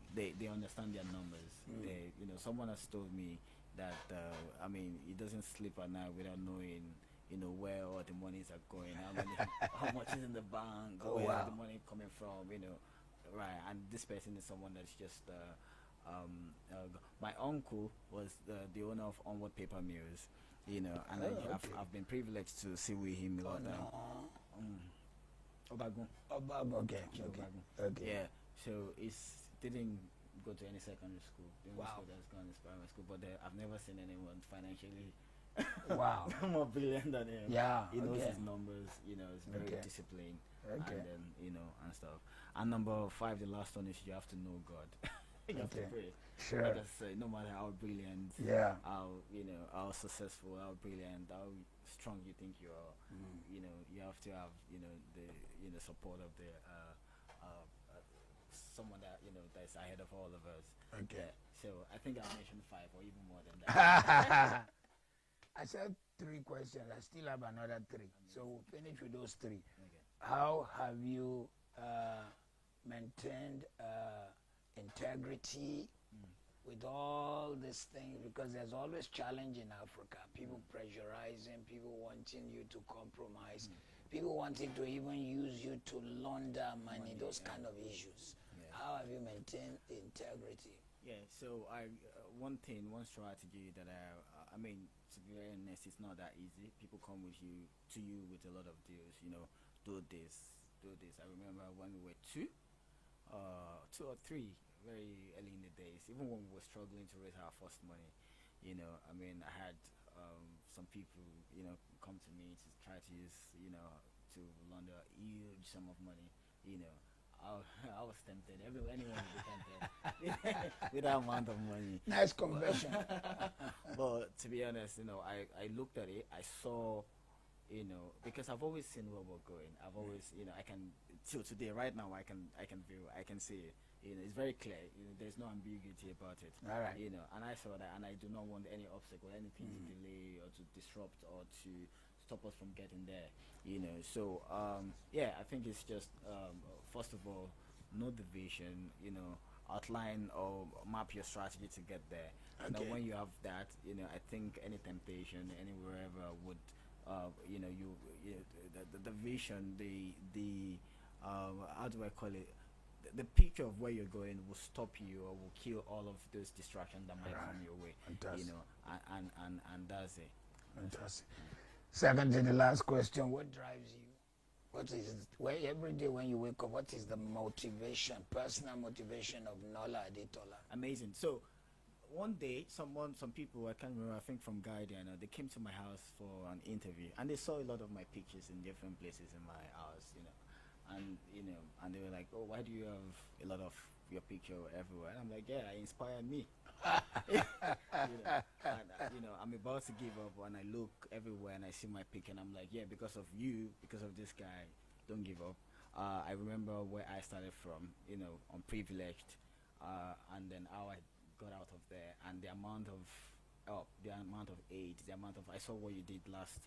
understand their numbers. They someone has told me that he doesn't sleep at night without knowing where all the monies are going, how much is in the bank, where the money coming from, right? And this person is someone that's just my uncle was the owner of Onward Paper Mills, and I've been privileged to see with him a lot. Obagun. Okay. Yeah. So it didn't go to any secondary school. The only Wow. school that's gone is primary school. But I've never seen anyone financially Wow. more brilliant than him. Yeah, He knows okay. his numbers. He's very Okay. disciplined. Okay. And then and stuff. And number 5, the last one is you have to know God. You have to Okay. pray. Sure. Like I say, no matter how brilliant, Yeah. how successful, how brilliant, how strong you think you are, you have to have the support of the someone that that's ahead of all of us. Okay. Yeah. So I think I mentioned 5 or even more than that. I said 3 questions. I still have another 3. So we'll finish with those 3. Okay. How have you maintained integrity with all these things? Because there's always challenge in Africa. People pressurizing, people wanting you to compromise, people wanting to even use you to launder money, those kind of issues. Yeah. How have you maintained integrity? Yeah, so one strategy that I mean, to be very honest, it's not that easy. People come to you with a lot of deals, do this. I remember when we were 2 or 3, very early in the days, even when we were struggling to raise our first money, I had some people, come to me money to try to use, to launder a huge sum of money, you know. I was tempted. Anyone would be tempted with that amount of money. Nice confession. But to be honest, I looked at it. I saw, because I've always seen where we're going. I've always, I can till today, right now, I can view, I can see it. It's very clear. There's no ambiguity about it. All right. And I saw that, and I do not want any obstacle, anything to delay or to disrupt or to stop us from getting there. So I think it's just first of all, know the vision. Outline or map your strategy to get there. Okay. When you have that, I think any temptation, anywhere would, the vision, the how do I call it? The picture of where you're going will stop you or will kill all of those distractions that might come your way. Fantastic. And that's it. Fantastic. Second to the last question, what drives you? What is every day when you wake up, what is the motivation, personal motivation of Nola Adetola? Amazing. So one day, some people, I can't remember, I think from Guardian, they came to my house for an interview, and they saw a lot of my pictures in different places in my house, and and they were like, "Oh, why do you have a lot of your picture everywhere?" And I'm like, "Yeah, it inspired me." I'm about to give up, and I look everywhere and I see my picture, and I'm like, "Yeah, because of you, because of this guy, don't give up." I remember where I started from, unprivileged, and then how I got out of there, and the amount of aid, I saw what you did last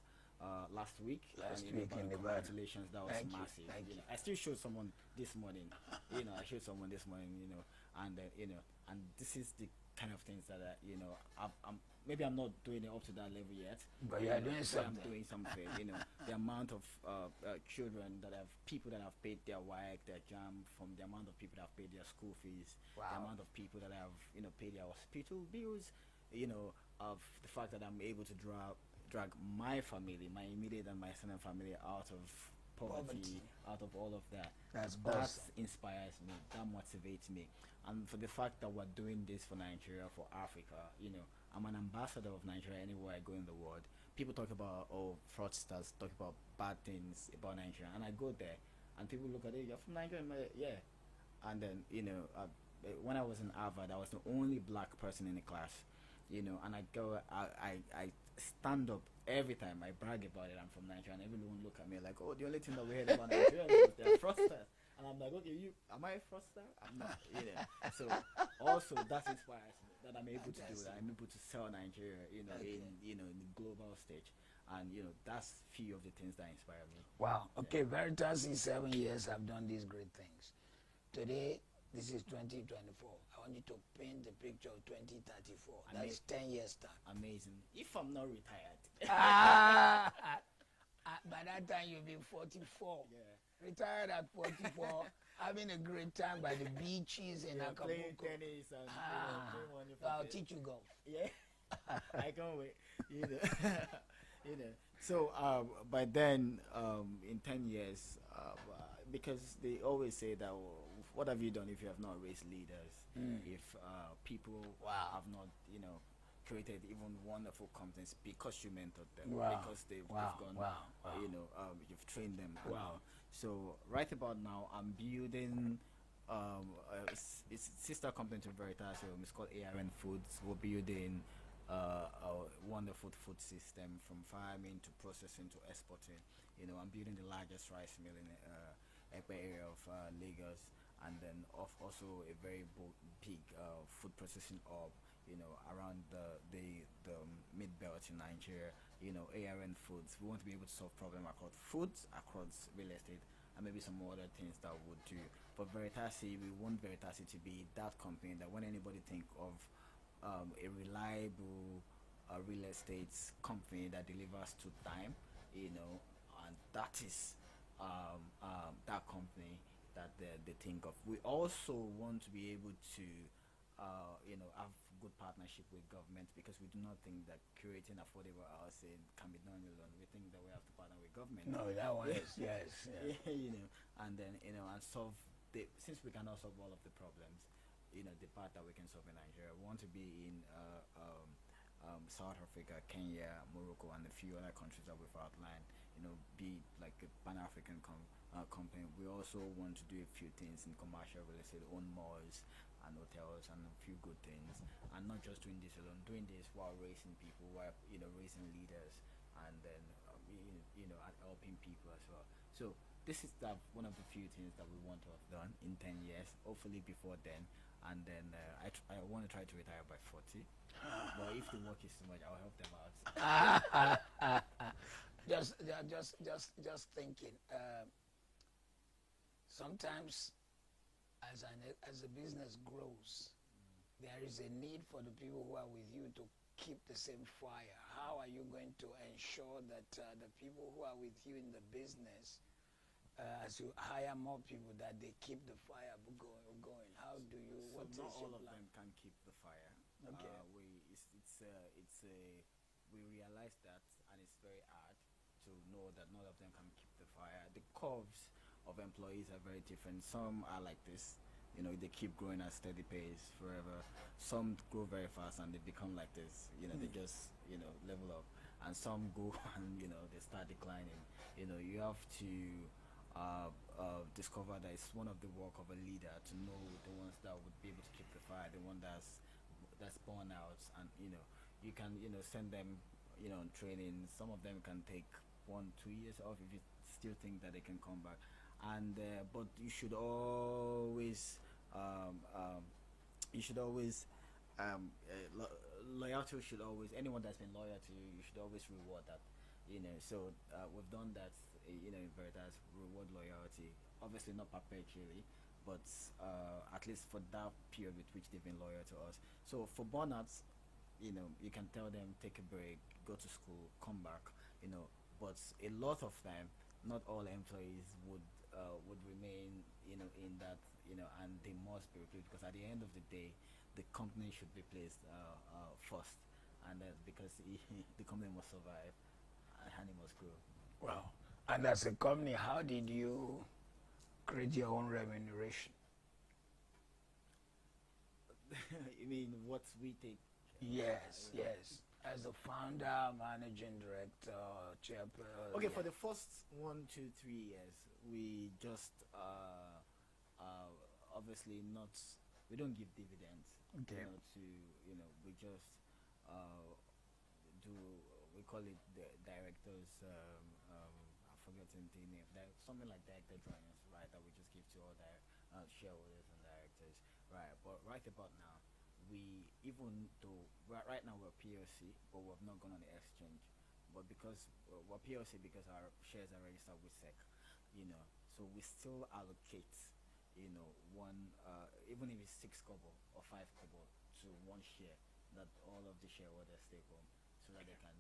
week. Last and, week in the congratulations, that was Thank you, massive. thank you. I still showed someone this morning. I showed someone this morning. And and this is the kind of things that I'm not doing it up to that level yet. But you are doing something. I'm doing something. The amount of children people that have paid their WAEC, their JAM, from the amount of people that have paid their school fees, Wow. the amount of people that have paid their hospital bills, of the fact that I'm able to drag my family, my immediate and my extended family out of poverty, out of all of that. That's That awesome. inspires me, that motivates me. And for the fact that we're doing this for Nigeria, for Africa, I'm an ambassador of Nigeria anywhere I go in the world. People talk about, fraudsters, talk about bad things about Nigeria, and I go there, and people look at it, "You're from Nigeria?" I'm like, "Yeah." And then, when I was in Harvard, I was the only black person in the class, and I stand up every time I brag about it. I'm from Nigeria, and everyone look at me like, "Oh, the only thing that we heard about Nigeria is they're fraudsters." And I'm like, "Okay, am I a fraudster? I'm not." So also that inspires me, that I'm able to do that. I'm able to sell Nigeria, in the global stage, and that's few of the things that inspire me. Wow. Okay, Veritas in 7 years have done these great things. Today, this is 2024. I want you to paint the picture of 2034. That is 10 years time. Amazing. If I'm not retired. By that time, you'll be 44. Yeah. Retired at 44, having a great time by the beaches in Playing Acapulco. tennis and doing wonderful I'll things. teach you golf. Yeah, I can't wait. So by then, in 10 years, because they always say that, what have you done if you have not raised leaders? If people have not, created even wonderful companies because you mentored them, Wow. because they've Wow. gone, Wow. Wow. you've trained them. Wow. So right about now, I'm building it's sister company to Veritas. It's called ARN Foods. We're building a wonderful food system from farming to processing to exporting. I'm building the largest rice mill in the Epe area of Lagos, and then also a very big food processing hub, around the mid belt in Nigeria. ARN Foods. We want to be able to solve problems across foods, across real estate, and maybe some more other things that would do. For Veritasi, we want Veritasi to be that company that when anybody think of a reliable real estate company that delivers to time, and that is that company that they think of. We also want to be able to have good partnership with government, because we do not think that creating affordable housing can be done alone. We think that we have to partner with government. No, that one is, yes. Yeah. And then, and solve since we cannot solve all of the problems, the part that we can solve in Nigeria, we want to be in South Africa, Kenya, Morocco, and a few other countries that we've outlined, be like a Pan-African company. We also want to do a few things in commercial real estate, own malls and hotels and a few good things, and not just doing this alone, doing this while raising people, while raising leaders, and then and helping people as well. So this is one of the few things that we want to have done in 10 years, hopefully before then. And then I want to try to retire by 40. But if the work is too much, I'll help them out. Just thinking. Sometimes, as a business grows, there is a need for the people who are with you to keep the same fire. How are you going to ensure that the people who are with you in the business, as you hire more people, that they keep the fire going? How do you? So what not is all your of plan? them can keep the fire. Okay. We realize that, and it's very hard to know that none of them can keep the fire. The curves of employees are very different. Some are like this, they keep growing at steady pace forever. Some grow very fast and they become like this, they just level up. And some go and they start declining. You have to discover that it's one of the work of a leader to know the ones that would be able to keep the fire, the one that's born out, and you can send them on training. Some of them can take 1-2 years off if you still think that they can come back, and but you should always loyalty should always, anyone that's been loyal to you, you should always reward that. So we've done that, in Veritas, reward loyalty, obviously not perpetually, but at least for that period with which they've been loyal to us. So for burnouts, you can tell them, take a break, go to school, come back, but a lot of them, not all employees would remain, in that, and they must be replaced, because at the end of the day, the company should be placed first, and because the company must survive and it must grow. Wow. And as a company, how did you create your own remuneration? You mean what we take? Yes. As a founder, managing director, chairperson. Okay, for the first 1, 2, 3 years, we just obviously not. We don't give dividends. Okay. We just do. We call it the directors. I've forgotten the name. Something like director drawings, right? That we just give to all shareholders and directors, right? But right about now, even though right now we're PLC, but we've not gone on the exchange. But because we're PLC, because our shares are registered with SEC, so we still allocate, one, even if it's 6 kobo or 5 kobo to one share, that all of the shareholders take home, so that they can,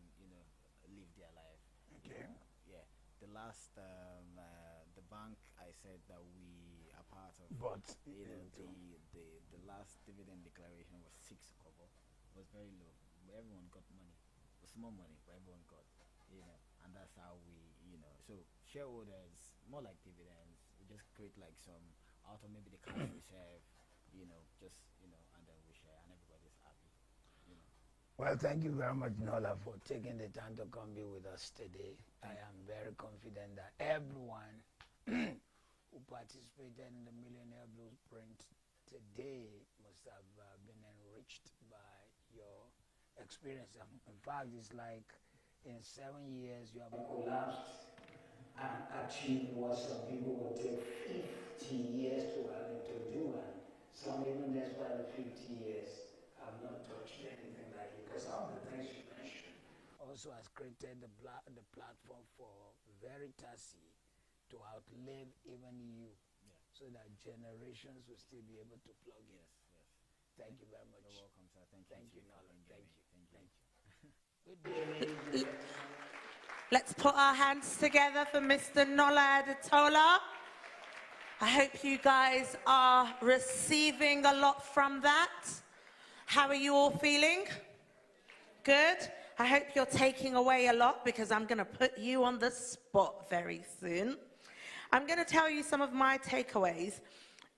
live their life. Okay. Yeah. The last, the bank, I said that we are part of. But The last dividend declaration was 6 kobo. It was very low. Everyone got money. It was small money, but everyone got, and that's how we, so shareholders, more like dividends, we just create like some out of maybe the cash reserve, just, and then we share, and everybody's happy, Well, thank you very much, Nola, for taking the time to come be with us today. I am very confident that everyone who participated in the Millionaire Blueprint today must have been enriched by your experience. In fact, it's like in 7 years you have collapsed and achieved what some people would take 50 years to having to do, and some even despite the 50 years have not touched anything like it, because all the things you mentioned also has created the platform for Veritasi to outlive even you, so that generations will still be able to plug in. Yes. Thank you very much. You're welcome, sir. Thank you, for Nolan. bringing Thank you. me. Good day, ladies. Let's put our hands together for Mr. Nola Adetola. I hope you guys are receiving a lot from that. How are you all feeling? Good? I hope you're taking away a lot, because I'm going to put you on the spot very soon. I'm going to tell you some of my takeaways.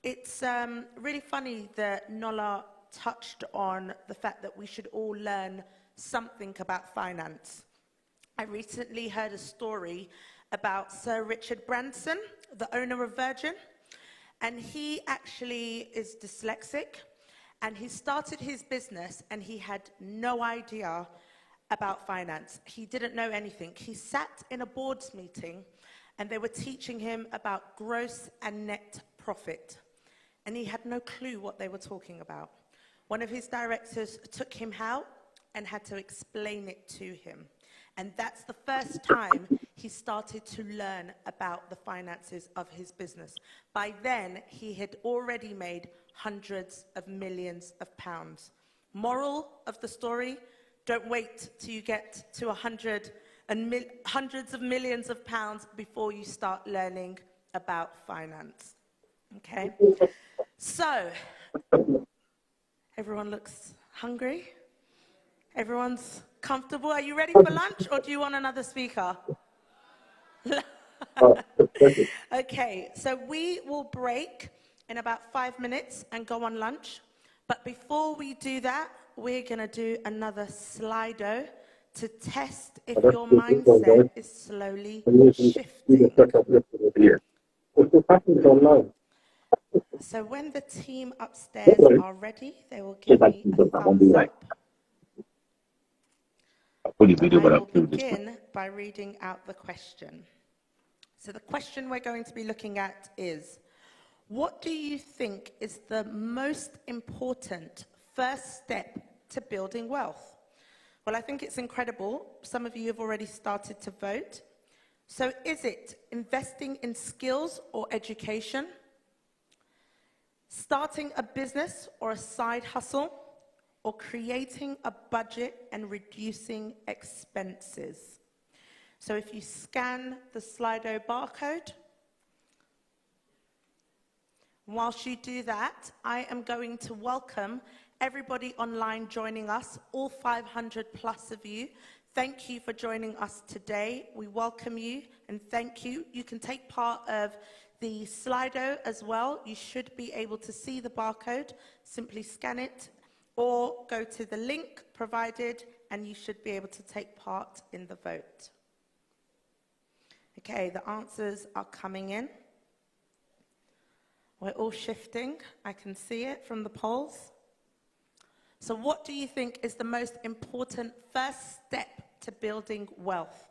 It's really funny that Nola touched on the fact that we should all learn something about finance. I recently heard a story about Sir Richard Branson, the owner of Virgin, and he actually is dyslexic, and he started his business and he had no idea about finance. He didn't know anything. He sat in a board's meeting and they were teaching him about gross and net profit, and he had no clue what they were talking about. One of his directors took him out and had to explain it to him. And that's the first time he started to learn about the finances of his business. By then, he had already made hundreds of millions of pounds. Moral of the story, don't wait till you get to hundreds of millions of pounds before you start learning about finance. Okay? So, everyone looks hungry? Everyone's comfortable? Are you ready for lunch, or do you want another speaker? Okay, so we will break in about 5 minutes and go on lunch. But before we do that, we're going to do another Slido to test if your mindset is slowly shifting. So when the team upstairs are ready, they will give me a thumbs up. I will begin by reading out the question. So the question we're going to be looking at is, what do you think is the most important first step to building wealth? Well, I think it's incredible. Some of you have already started to vote. So is it investing in skills or education? Starting a business or a side hustle? Or creating a budget and reducing expenses? So if you scan the Slido barcode, whilst you do that, I am going to welcome everybody online joining us, all 500 plus of you. Thank you for joining us today. We welcome you and thank you. You can take part of the Slido as well. You should be able to see the barcode. Simply scan it or go to the link provided and you should be able to take part in the vote. Okay, the answers are coming in. We're all shifting. I can see it from the polls. So what do you think is the most important first step to building wealth?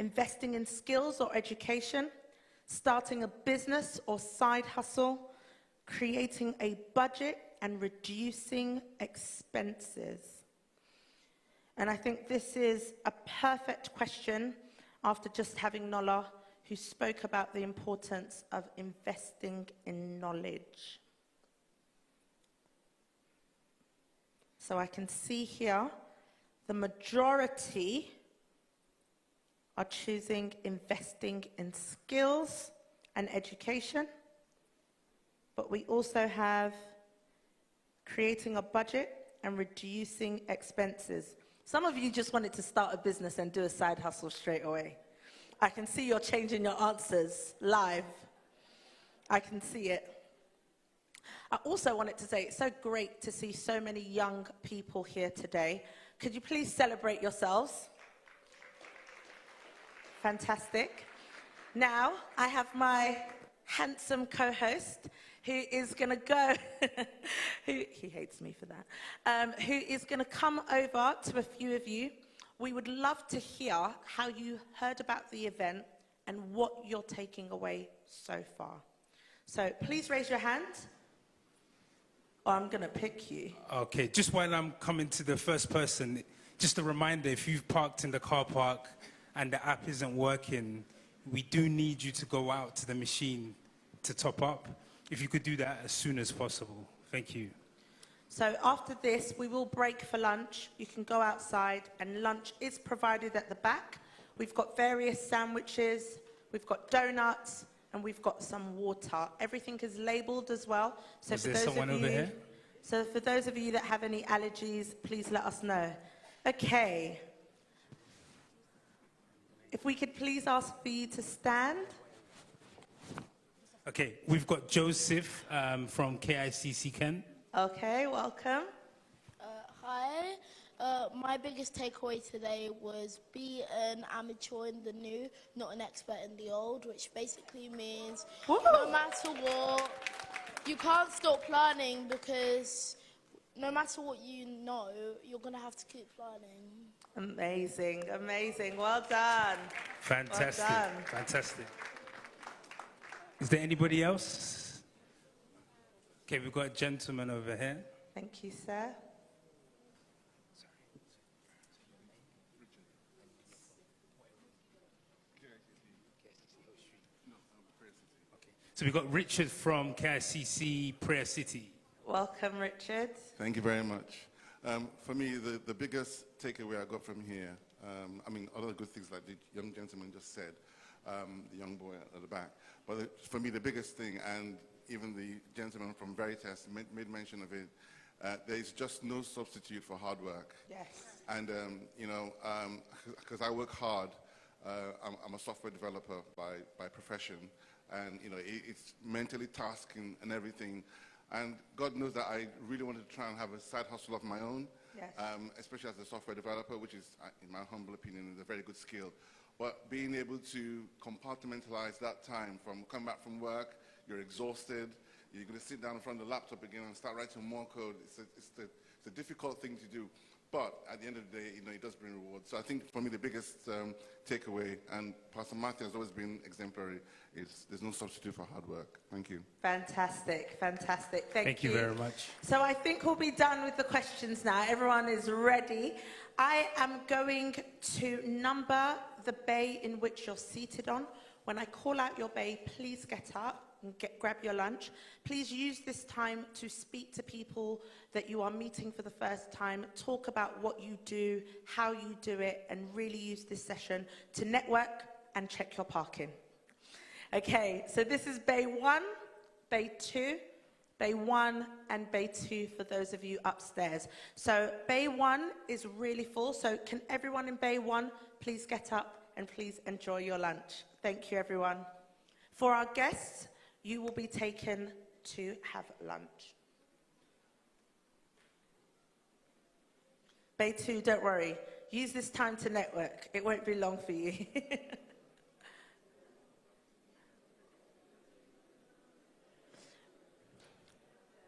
Investing in skills or education? Starting a business or side hustle? Creating a budget and reducing expenses? And I think this is a perfect question after just having Nola, who spoke about the importance of investing in knowledge. So I can see here the majority are choosing investing in skills and education, but we also have creating a budget and reducing expenses. Some of you just wanted to start a business and do a side hustle straight away. I can see you're changing your answers live. I can see it. I also wanted to say it's so great to see so many young people here today. Could you please celebrate yourselves? Fantastic. Now, I have my handsome co-host who is going to go, he hates me for that, who is going to come over to a few of you. We would love to hear how you heard about the event and what you're taking away so far. So please raise your hand, or I'm going to pick you. Okay, just while I'm coming to the first person, just a reminder, if you've parked in the car park and the app isn't working, we do need you to go out to the machine to top up. If you could do that as soon as possible. Thank you. So after this, we will break for lunch. You can go outside, and lunch is provided at the back. We've got various sandwiches, we've got donuts, and we've got some water. Everything is labeled as well. So Is there someone over here? So for those of you that have any allergies, please let us know. Okay. If we could please ask for you to stand. Okay, we've got Joseph from KICC Kent. Okay, welcome. Hi, My biggest takeaway today was be an amateur in the new, not an expert in the old, which basically means no matter what, you can't stop learning because no matter what you know, you're going to have to keep learning. Amazing, amazing. Well done. Fantastic, Well done. fantastic. Is there anybody else? Okay, we've got a gentleman over here. Thank you, sir. So we've got Richard from KICC Prayer City. Welcome, Richard. Thank you very much. For me, the biggest takeaway I got from here, I mean, other good things like the young gentleman just said, the young boy at the back, but for me, the biggest thing, and even the gentleman from Veritas made mention of it, there is just no substitute for hard work. Yes. And, you know, because I work hard, I'm a software developer by profession, and, you know, it's mentally tasking and everything. And God knows that I really wanted to try and have a side hustle of my own, Yes. especially as a software developer, which is, in my humble opinion, is a very good skill. But being able to compartmentalize that time from coming back from work, you're exhausted, you're going to sit down in front of the laptop again and start writing more code. It's a difficult thing to do. But at the end of the day, you know, it does bring rewards. So I think for me, the biggest takeaway, and Pastor Matthew has always been exemplary, is there's no substitute for hard work. Thank you. Fantastic, fantastic. Thank you. Thank you very much. So I think we'll be done with the questions now. Everyone is ready. I am going to number the bay in which you're seated on. When I call out your bay, please get up and grab your lunch. Please use this time to speak to people that you are meeting for the first time. Talk about what you do, how you do it, and really use this session to network and check your parking. Okay, so this is Bay 1, Bay 2, Bay 1, and Bay 2 for those of you upstairs. So Bay 1 is really full, so can everyone in Bay 1 please get up and please enjoy your lunch. Thank you, everyone. For our guests, you will be taken to have lunch. Bay 2, don't worry. Use this time to network. It won't be long for you.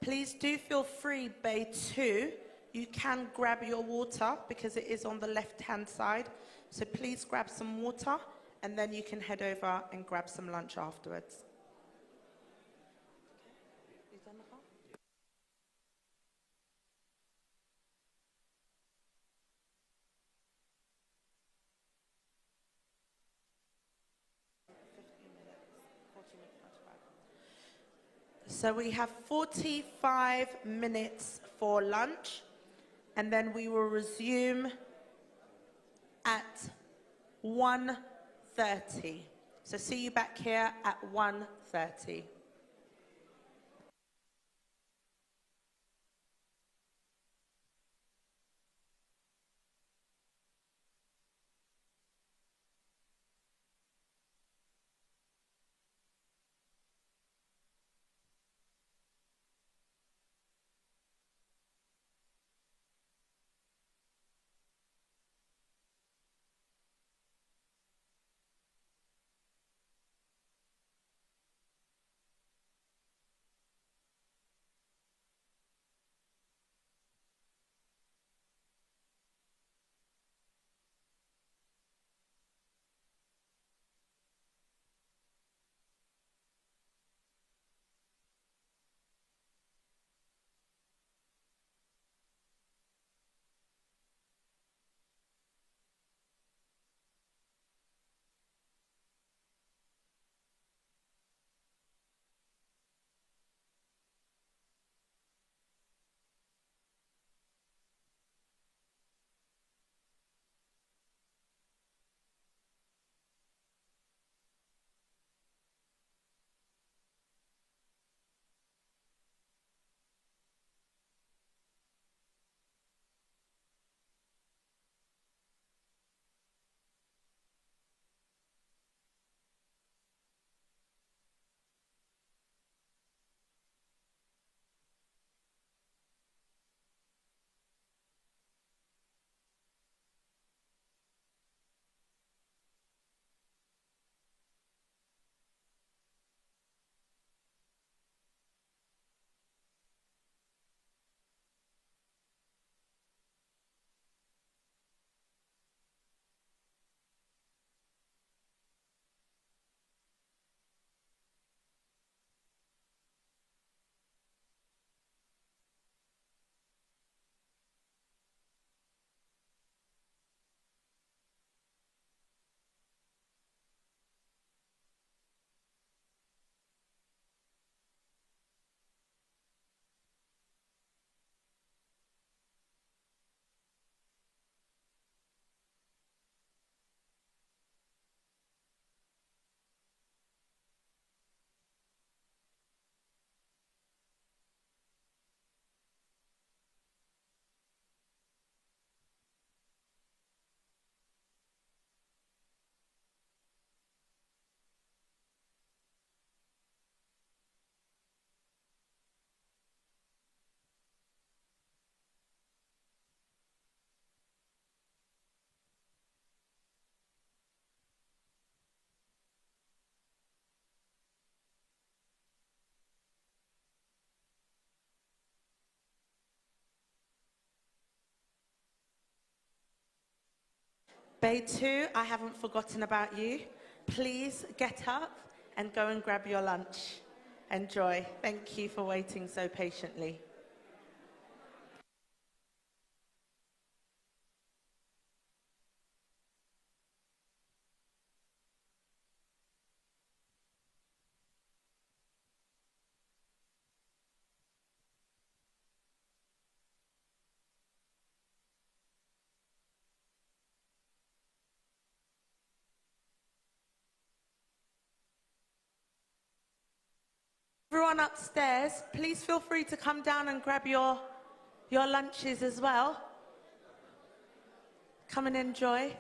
Please do feel free, Bay 2. You can grab your water because it is on the left-hand side. So please grab some water and then you can head over and grab some lunch afterwards. So we have 45 minutes for lunch, and then we will resume at 1:30. So see you back here at 1:30. Bay 2, I haven't forgotten about you. Please get up and go and grab your lunch. Enjoy. Thank you for waiting so patiently. Everyone upstairs, please feel free to come down and grab your lunches as well. Come and enjoy.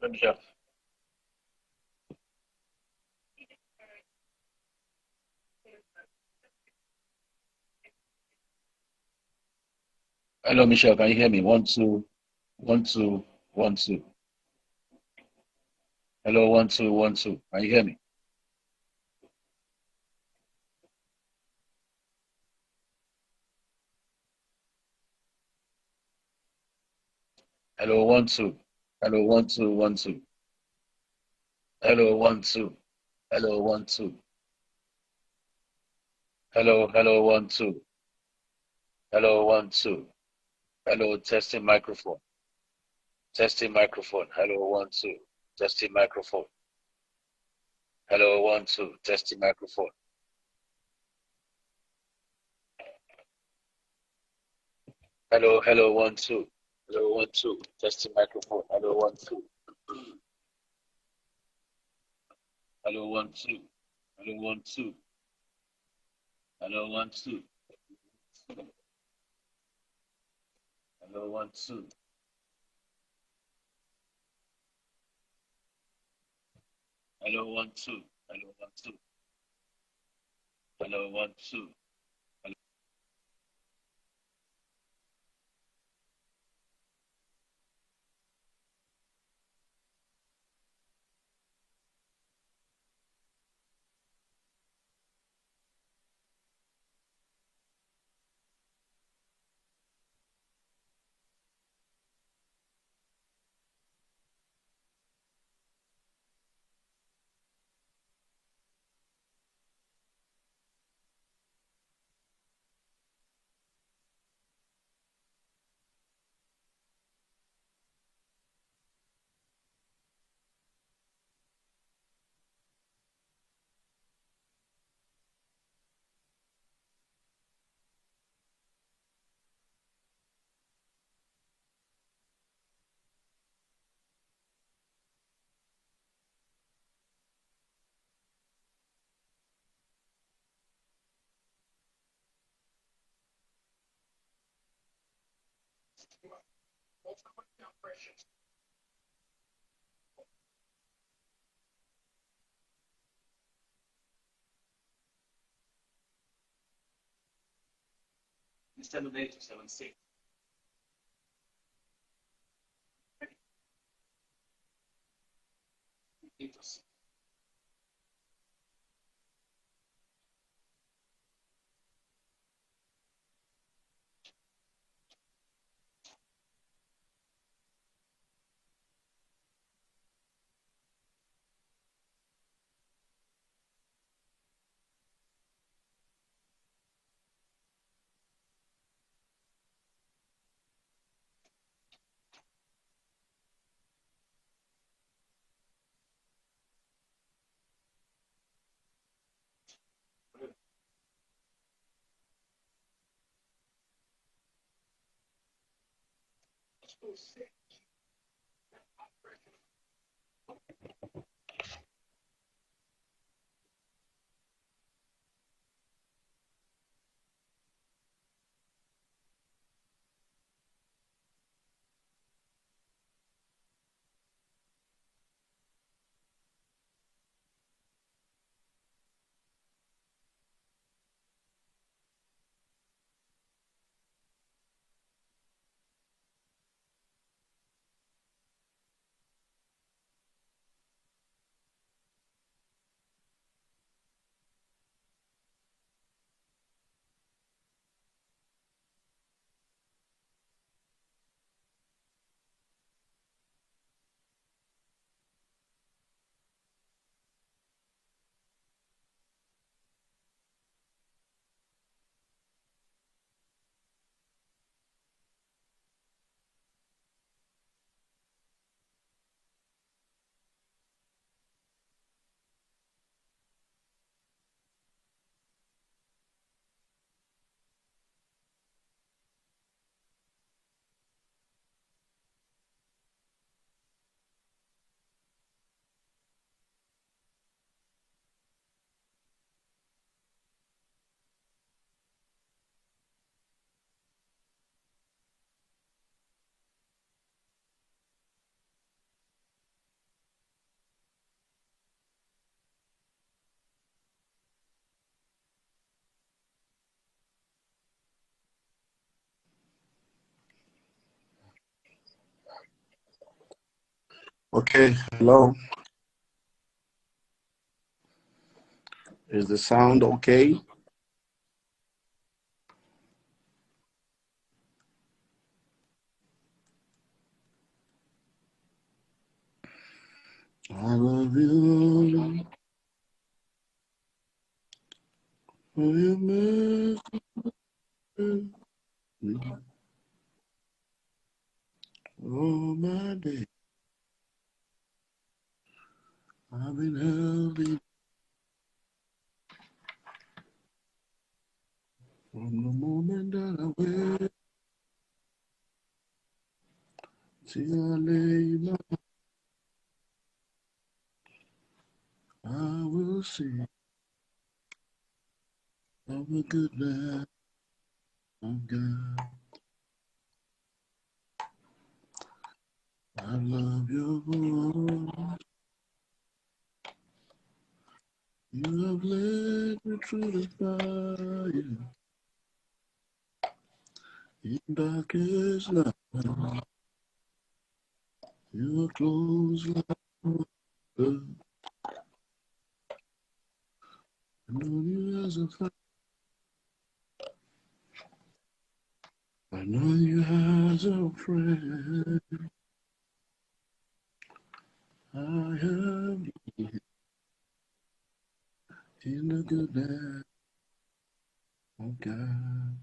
Michelle. Hello, Michelle. Can you hear me? 1 2 1 2 1 2. Hello, 1 2 1 2. Can you hear me? Hello, 1 2. Hello, 1 2 1 2. Hello, 1 2. Hello, 1 2. Hello, hello, 1 2. Hello, 1 2. Hello, testing microphone. Testing microphone. Hello, 1 2. Testing microphone. Hello, 1 2. Testing microphone. Hello, hello, 1 2. Hello, 1 2. Testing microphone. Hello, 1 2. Hello, 1 2. Hello, 1 2. Hello, 1 2. Hello, 1 2. Hello, 1 2. Hello, 1 2. Hello, 1 2. It's 7 8 to 7 6. Okay, hello. Is the sound okay? I love you, Lord, for your mercy. All my day, I've been held in from the moment that I wake till I lay my, I will sing of the goodness of God. I love your voice. You have led me through the fire in darkest night. You are close like a brother. I know you as a father. I know you as a friend. I have you in the goodness of God.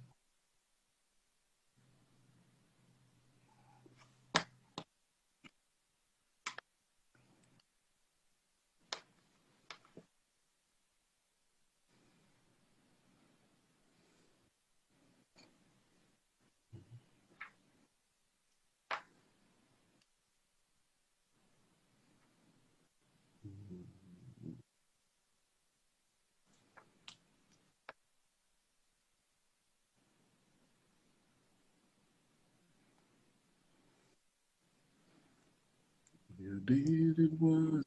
You did it once,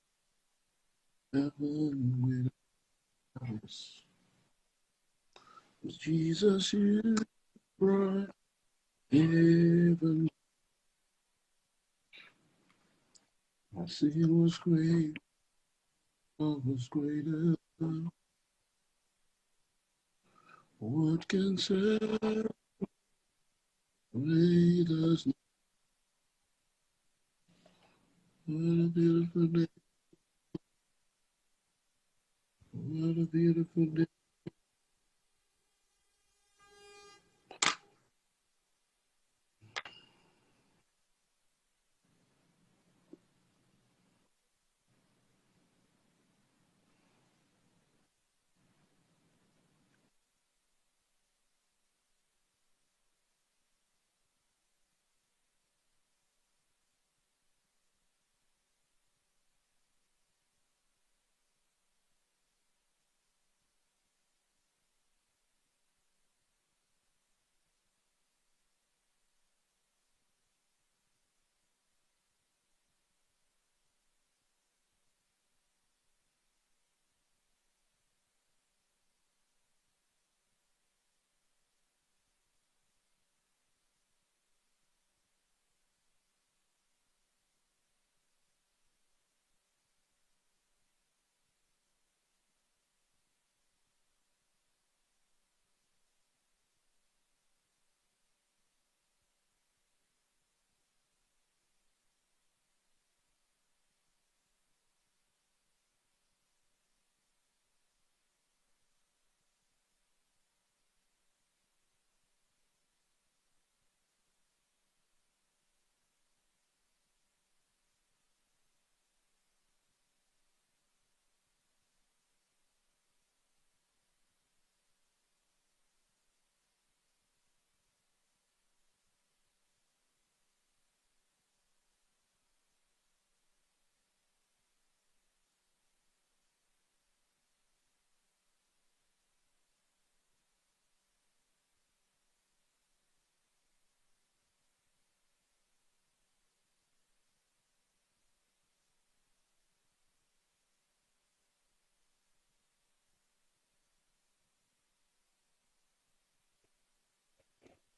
heaven with us. Jesus, you brought heaven. My sin was great, love was greater. What can separate us? What a beautiful day. What a beautiful day.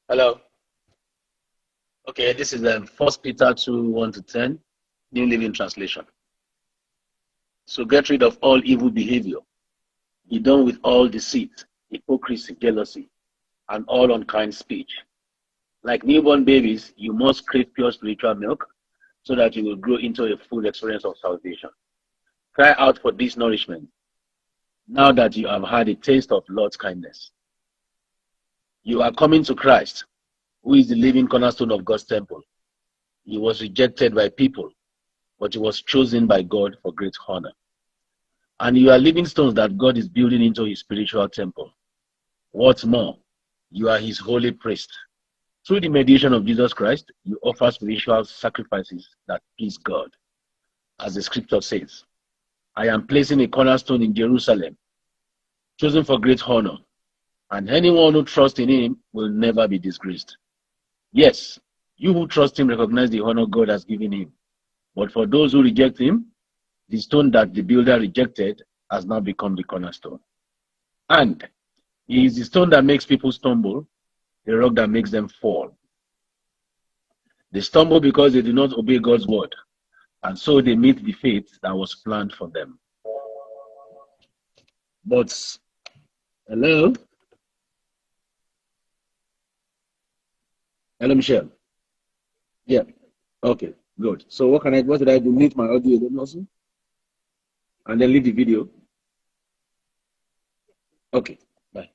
Hello. Okay, this is 1 Peter 2, 1 to 10. New Living Translation. So get rid of all evil behavior. Be done with all deceit, hypocrisy, jealousy, and all unkind speech. Like newborn babies, you must crave pure spiritual milk so that you will grow into a full experience of salvation. Cry out for this nourishment now that you have had a taste of Lord's kindness. You are coming to Christ, who is the living cornerstone of God's temple. He was rejected by people, but he was chosen by God for great honor. And you are living stones that God is building into his spiritual temple. What's more, you are his holy priest. Through the mediation of Jesus Christ, you offer spiritual sacrifices that please God. As the scripture says, I am placing a cornerstone in Jerusalem, chosen for great honor, and anyone who trusts in him will never be disgraced. Yes, you who trust him recognize the honor God has given him. But for those who reject him, the stone that the builder rejected has now become the cornerstone. And he is the stone that makes people stumble, the rock that makes them fall. They stumble because they do not obey God's word, and so they meet the fate that was planned for them. But, hello? Hello, Michelle. Yeah. Okay, good. So what did I do? Mute my audio then also? And then leave the video? Okay, bye.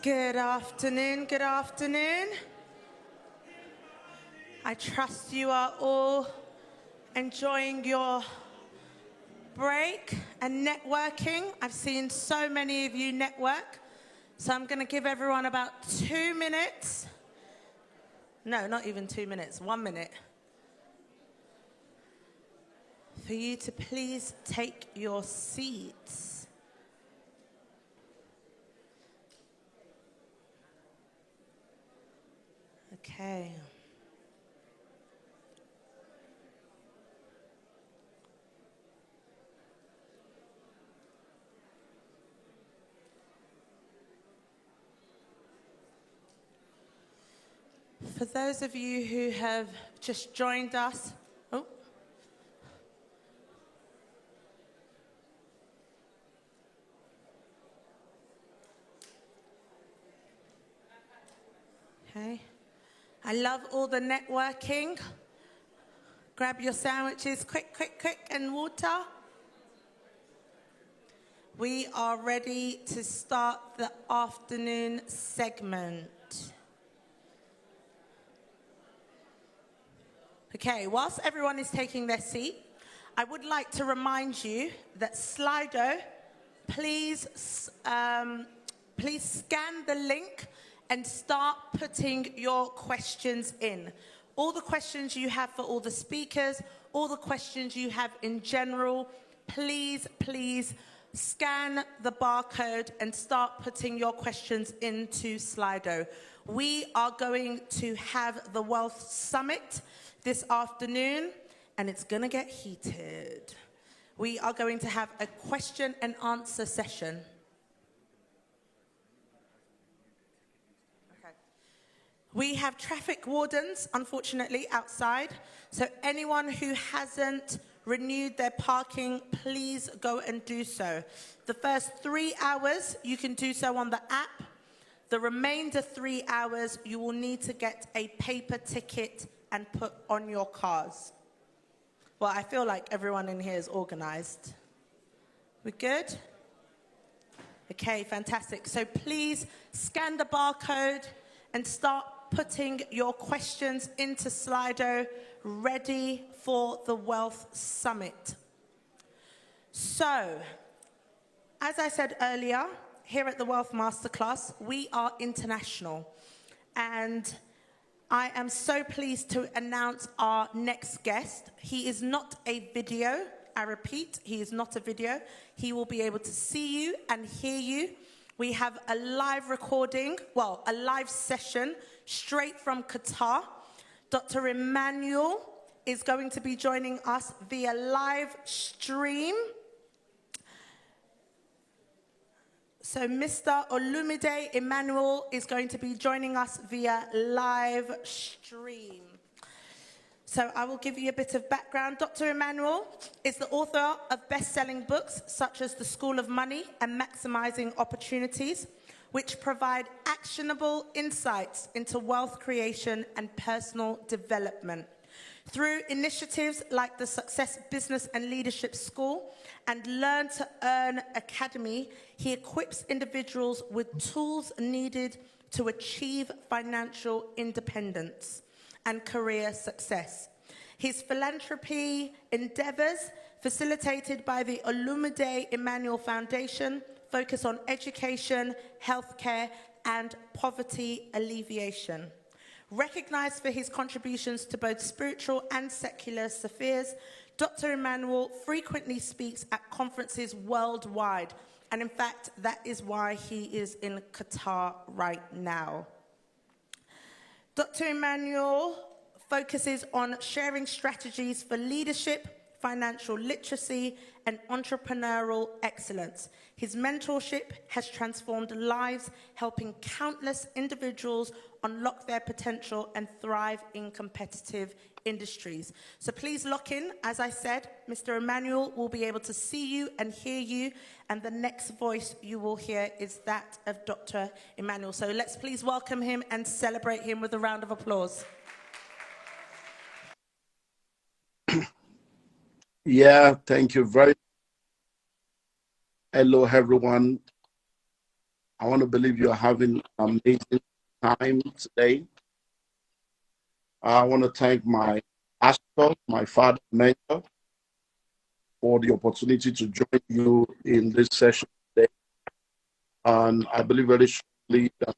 Good afternoon, good afternoon. I trust you are all enjoying your break and networking. I've seen so many of you network, so I'm going to give everyone about 2 minutes. No, not even 2 minutes, 1 minute. For you to please take your seats. Okay. For those of you who have just joined us, okay. I love all the networking. Grab your sandwiches, quick, quick, quick, and water. We are ready to start the afternoon segment. Okay, whilst everyone is taking their seat, I would like to remind you that Slido, please scan the link and start putting your questions in. All the questions you have for all the speakers, all the questions you have in general, please scan the barcode and start putting your questions into Slido. We are going to have the Wealth Summit this afternoon, and it's going to get heated. We are going to have a question and answer session. Okay. We have traffic wardens, unfortunately, outside. So anyone who hasn't renewed their parking, please go and do so. The first 3 hours, you can do so on the app. The remainder 3 hours, you will need to get a paper ticket and put on your cars. Well, I feel like everyone in here is organized. We good? Okay, fantastic. So please scan the barcode and start putting your questions into Slido, ready for the Wealth Summit. So, as I said earlier, here at the Wealth Masterclass, we are international. And I am so pleased to announce our next guest. He is not a video. I repeat, he is not a video. He will be able to see you and hear you. We have a live recording, well, a live session straight from Qatar. Dr. Emmanuel is going to be joining us via live stream. So Mr. Olumide Emmanuel is going to be joining us via live stream. So I will give you a bit of background. Dr. Emmanuel is the author of best-selling books such as The School of Money and Maximizing Opportunities, which provide actionable insights into wealth creation and personal development. Through initiatives like the Success Business and Leadership School and Learn to Earn Academy, he equips individuals with tools needed to achieve financial independence and career success. His philanthropy endeavors, facilitated by the Olumide Emmanuel Foundation, focus on education, healthcare, and poverty alleviation. Recognized for his contributions to both spiritual and secular spheres, Dr. Emmanuel frequently speaks at conferences worldwide. And in fact, that is why he is in Qatar right now. Dr. Emmanuel focuses on sharing strategies for leadership, financial literacy, and entrepreneurial excellence. His mentorship has transformed lives, helping countless individuals unlock their potential and thrive in competitive industries. So please lock in. As I said, Mr. Emmanuel will be able to see you and hear you, and the next voice you will hear is that of Dr. Emmanuel. So let's please welcome him and celebrate him with a round of applause. Yeah, thank you very much. Hello, everyone. I want to believe you are having an amazing time today. I want to thank my pastor, my father, mentor, for the opportunity to join you in this session today. And I believe very strongly that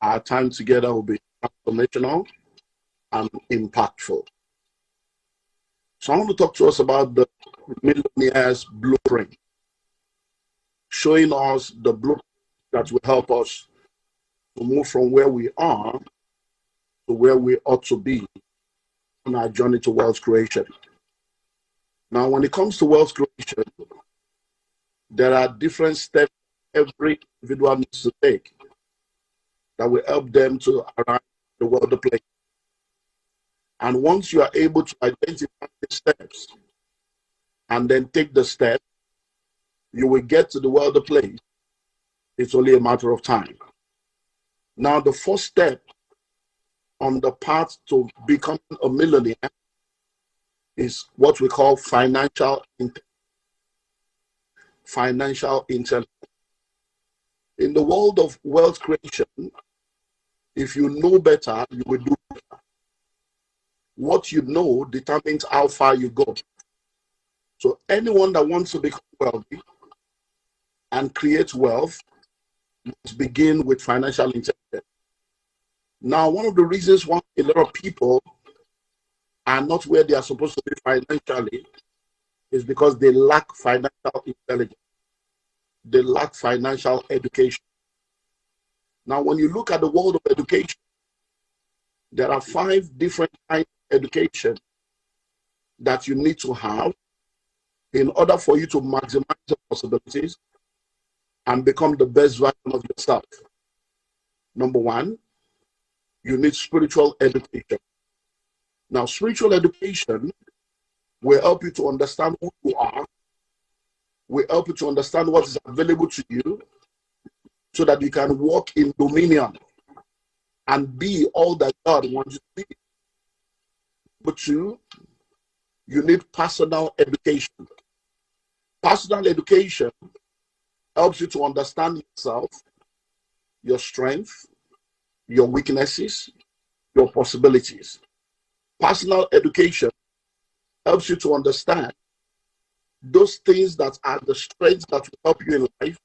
our time together will be transformational and impactful. So I want to talk to us about the Millionaire's Blueprint, showing us the blueprint that will help us to move from where we are to where we ought to be on our journey to wealth creation. Now, when it comes to wealth creation, there are different steps every individual needs to take that will help them to arrive at the wealthy place. And once you are able to identify the steps and then take the step, you will get to the wealthy place. It's only a matter of time. Now, the first step on the path to becoming a millionaire is what we call financial intelligence. Financial intelligence. In the world of wealth creation, if you know better, you will do better. What you know determines how far you go. So anyone that wants to become wealthy and create wealth must begin with financial intelligence. Now, one of the reasons why a lot of people are not where they are supposed to be financially is because they lack financial intelligence. They lack financial education. Now, when you look at the world of education, there are 5 different kinds of education that you need to have in order for you to maximize your possibilities and become the best version of yourself. Number 1, you need spiritual education. Now, spiritual education will help you to understand who you are, will help you to understand what is available to you so that you can walk in dominion and be all that God wants you to be. Number 2, you need personal education. Personal education helps you to understand yourself, your strength, your weaknesses, your possibilities. Personal education helps you to understand those things that are the strengths that will help you in life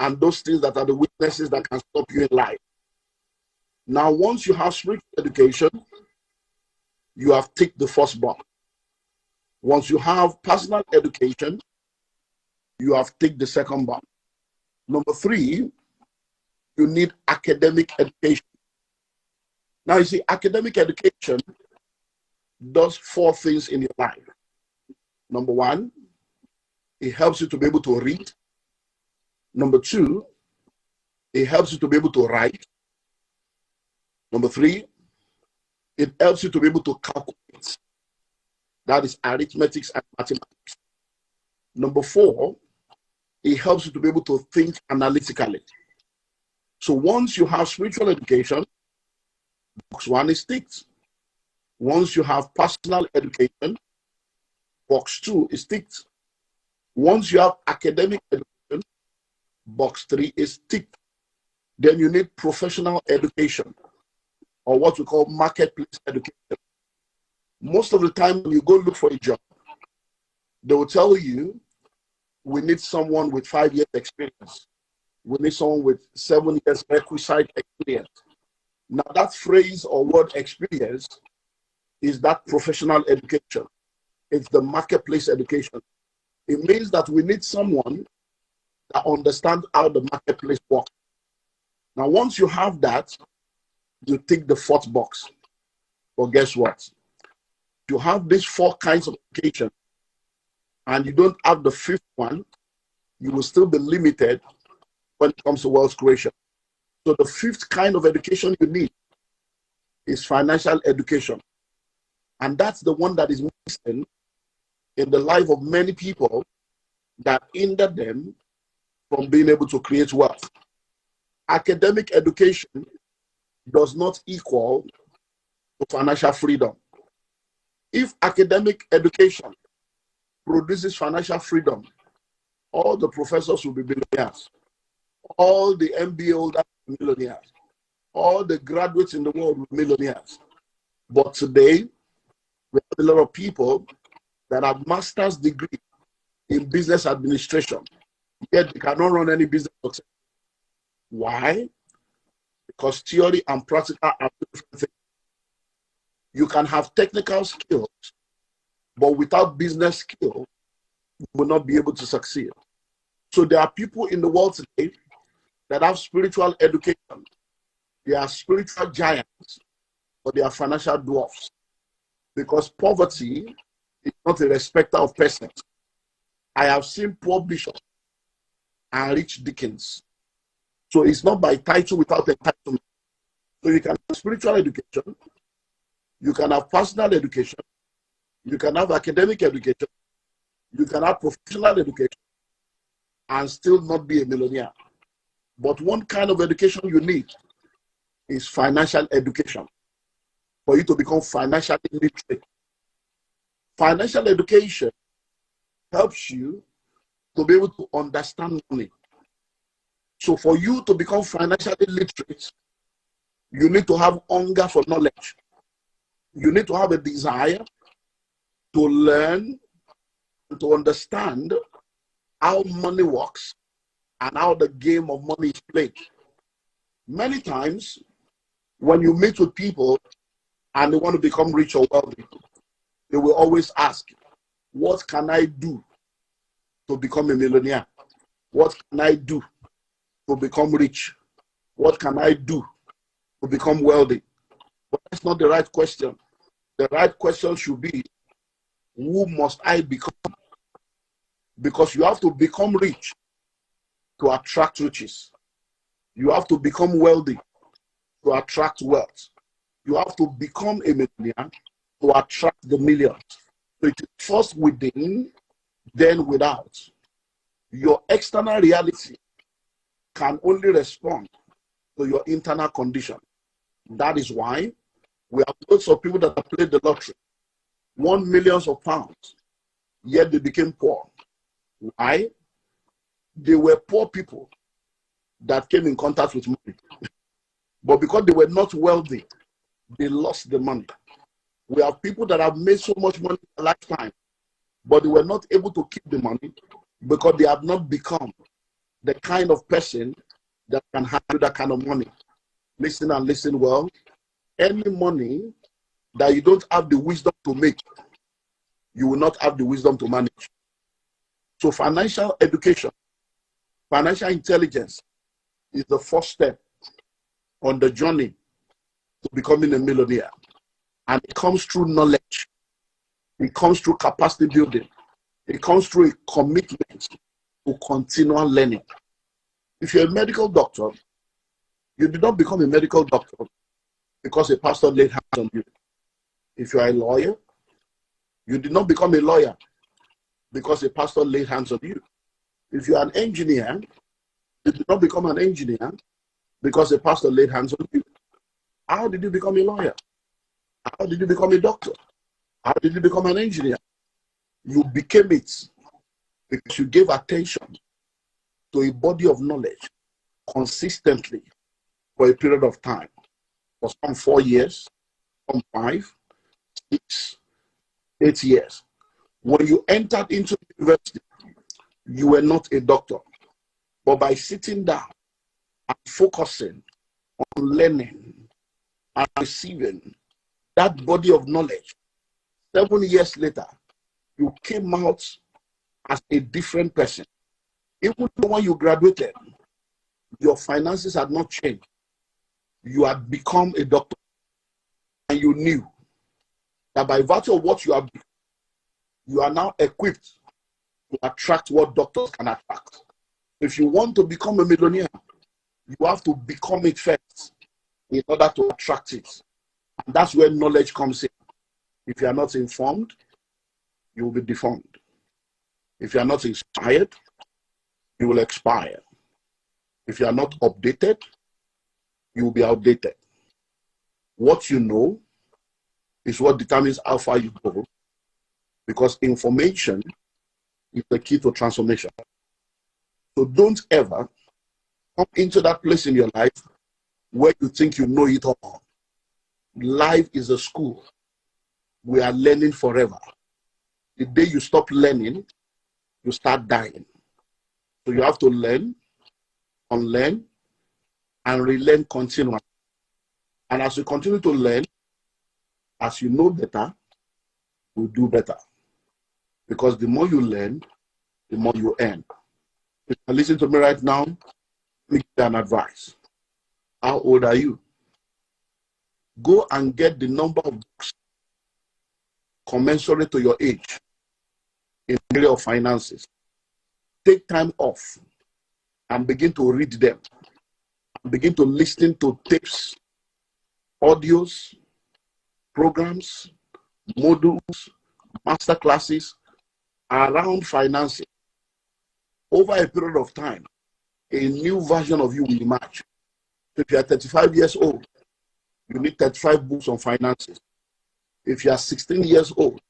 and those things that are the weaknesses that can stop you in life. Now, once you have spiritual education, you have ticked the first box. Once you have personal education, you have ticked the second box. Number 3, you need academic education. Now, you see, academic education does 4 things in your life. Number 1, it helps you to be able to read. Number 2, it helps you to be able to write. Number 3, it helps you to be able to calculate. That is arithmetics and mathematics. Number 4, it helps you to be able to think analytically. So once you have spiritual education, box 1 is ticked. Once you have personal education, box 2 is ticked. Once you have academic education, box 3 is ticked. Then you need professional education, or what we call marketplace education. Most of the time when you go look for a job, they will tell you, we need someone with 5 years experience. We need someone with 7 years requisite experience. Now that phrase or word experience is that professional education. It's the marketplace education. It means that we need someone that understands how the marketplace works. Now, once you have that, you tick the 4th box. But guess what? You have these 4 kinds of education and you don't have the 5th one, you will still be limited when it comes to wealth creation. So the 5th kind of education you need is financial education. And that's the one that is missing in the life of many people that hinder them from being able to create wealth. Academic education does not equal to financial freedom. If academic education produces financial freedom, all the professors will be billionaires. All the MBA holders were millionaires. All the graduates in the world were millionaires. But today, we have a lot of people that have master's degree in business administration, yet they cannot run any business success. Why? Because theory and practical are different things. You can have technical skills, but without business skill, you will not be able to succeed. So there are people in the world today that have spiritual education. They are spiritual giants, but they are financial dwarfs. Because poverty is not a respecter of persons. I have seen poor bishops and rich deacons. So it's not by title without entitlement. So you can have spiritual education, you can have personal education, you can have academic education, you can have professional education, and still not be a millionaire. But one kind of education you need is financial education for you to become financially literate. Financial education helps you to be able to understand money. So for you to become financially literate, you need to have hunger for knowledge. You need to have a desire to learn and to understand how money works and how the game of money is played. Many times, when you meet with people and they want to become rich or wealthy, they will always ask, what can I do to become a millionaire? What can I do to become rich? What can I do to become wealthy? But that's not the right question. The right question should be, who must I become? Because you have to become rich to attract riches. You have to become wealthy to attract wealth. You have to become a millionaire to attract the millions. So it is first within, then without. Your external reality can only respond to your internal condition. That is why we have lots of people that have played the lottery, won millions of pounds, yet they became poor. Why? They were poor people that came in contact with money. But because they were not wealthy, they lost the money. We have people that have made so much money in a lifetime, but they were not able to keep the money because they have not become the kind of person that can handle that kind of money. Listen and listen well. Any money that you don't have the wisdom to make, you will not have the wisdom to manage. So financial education, financial intelligence is the first step on the journey to becoming a millionaire. And it comes through knowledge. It comes through capacity building. It comes through a commitment to continual learning. If you're a medical doctor, you did not become a medical doctor because a pastor laid hands on you. If you are a lawyer, you did not become a lawyer because a pastor laid hands on you. If you are an engineer, you did not become an engineer because a pastor laid hands on you. How did you become a lawyer? How did you become a doctor? How did you become an engineer? You became it because you gave attention to a body of knowledge consistently for a period of time. For some 4 years, some 5, 6, 8 years. When you entered into university, you were not a doctor. But by sitting down and focusing on learning and receiving that body of knowledge, 7 years later, you came out as a different person. Even when you graduated, your finances had not changed. You had become a doctor. And you knew that by virtue of what you have become, you are now equipped to attract what doctors can attract. If you want to become a millionaire, you have to become it first in order to attract it. And that's where knowledge comes in. If you are not informed, you will be deformed. If you are not inspired, you will expire. If you are not updated, you will be outdated. What you know is what determines how far you go, because information is the key to transformation. So don't ever come into that place in your life where you think you know it all. Life is a school. We are learning forever. The day you stop learning, you start dying. So you have to learn, unlearn, and relearn continually. And as you continue to learn, as you know better, you do better. Because the more you learn, the more you earn. If you listen to me right now, let me give you an advice. How old are you? Go and get the number of books commensurate to your age in the area of finances. Take time off and begin to read them. And begin to listen to tapes, audios, programs, modules, master classes around financing. Over a period of time, a new version of you will emerge. If you are 35 years old, you need 35 books on finances. If you are 16 years old,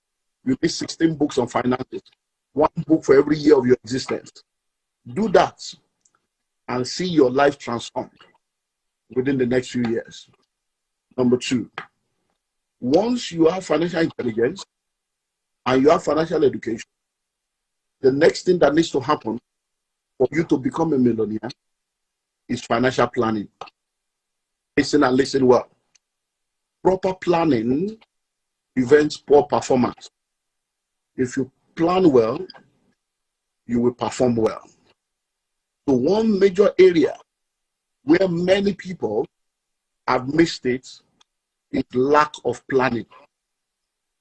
you need 16 books on finances. One book for every year of your existence. Do that and see your life transformed within the next few years. Number two, once you have financial intelligence and you have financial education, the next thing that needs to happen for you to become a millionaire is financial planning. Listen and listen well. Proper planning prevents poor performance. If you plan well, you will perform well. So one major area where many people have missed it is lack of planning.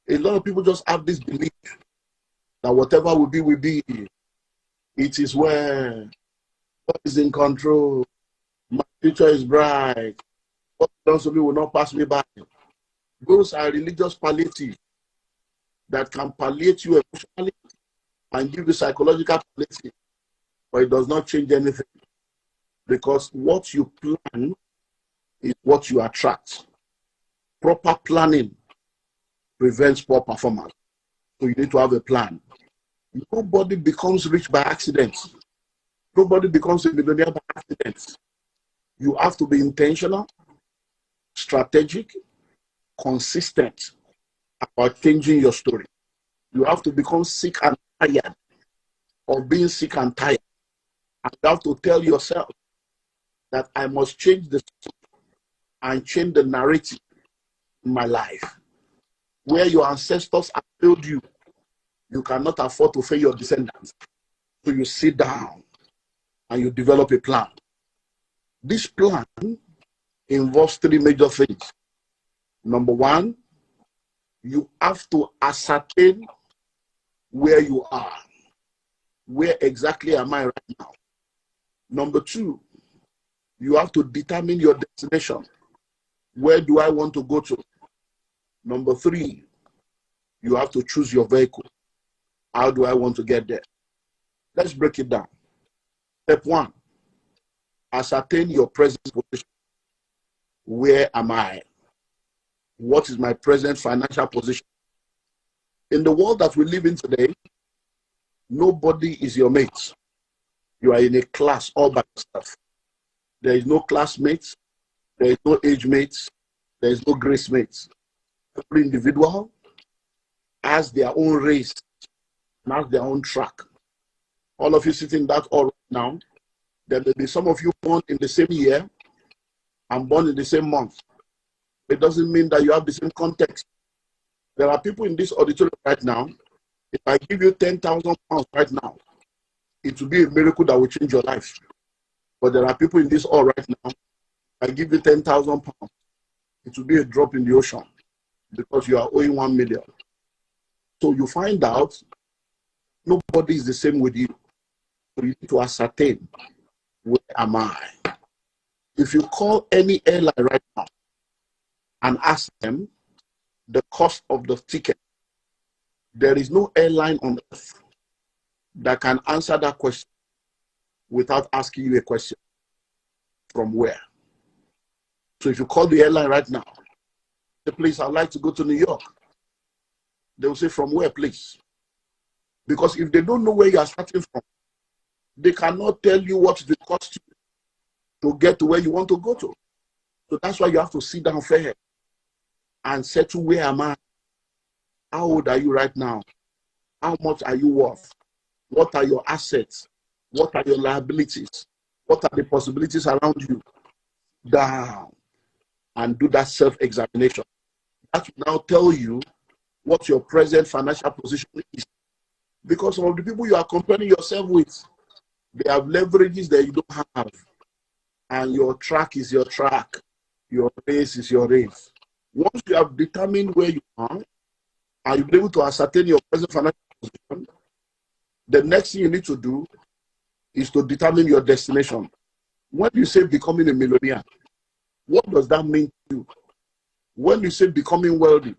A lot of people just have this belief that whatever will be, will be. It is where God is in control. My future is bright. What belongs to me will not pass me by. Those are religious palliatives that can palliate you emotionally and give you psychological palliative, but it does not change anything. Because what you plan is what you attract. Proper planning prevents poor performance. So you need to have a plan. Nobody becomes rich by accident. Nobody becomes a millionaire by accident. You have to be intentional, strategic, consistent about changing your story. You have to become sick and tired of being sick and tired. And you have to tell yourself that I must change the story and change the narrative in my life. Where your ancestors have failed you, you cannot afford to fail your descendants. So you sit down and you develop a plan. This plan involves three major things. Number one, you have to ascertain where you are. Where exactly am I right now? Number two, you have to determine your destination. Where do I want to go to? Number three, you have to choose your vehicle. How do I want to get there? Let's break it down. Step one, ascertain your present position. Where am I? What is my present financial position? In the world that we live in today, nobody is your mate. You are in a class all by yourself. There is no classmates. There is no age mates. There is no grace mates. Every individual has their own race and has their own track. All of you sitting in that hall right now, there may be some of you born in the same year and born in the same month. It doesn't mean that you have the same context. There are people in this auditorium right now. If I give you 10,000 pounds right now, it will be a miracle that will change your life. But there are people in this hall right now. If I give you 10,000 pounds, it will be a drop in the ocean because you are owing 1 million. So you find out nobody is the same with you. So you need to ascertain, where am I? If you call any airline right now and ask them the cost of the ticket, there is no airline on earth that can answer that question without asking you a question. From where? So if you call the airline right now, say, please, I'd like to go to New York. They will say, from where, please? Because if they don't know where you are starting from, they cannot tell you what it will cost you to get to where you want to go to. So that's why you have to sit down fair and settle, where am I? How old are you right now? How much are you worth? What are your assets? What are your liabilities? What are the possibilities around you? Down and do that self-examination. That will now tell you what your present financial position is. Because some of the people you are comparing yourself with, they have leverages that you don't have. And your track is your track. Your race is your race. Once you have determined where you are, and you'll be able to ascertain your present financial position, the next thing you need to do is to determine your destination. When you say becoming a millionaire, what does that mean to you? When you say becoming wealthy,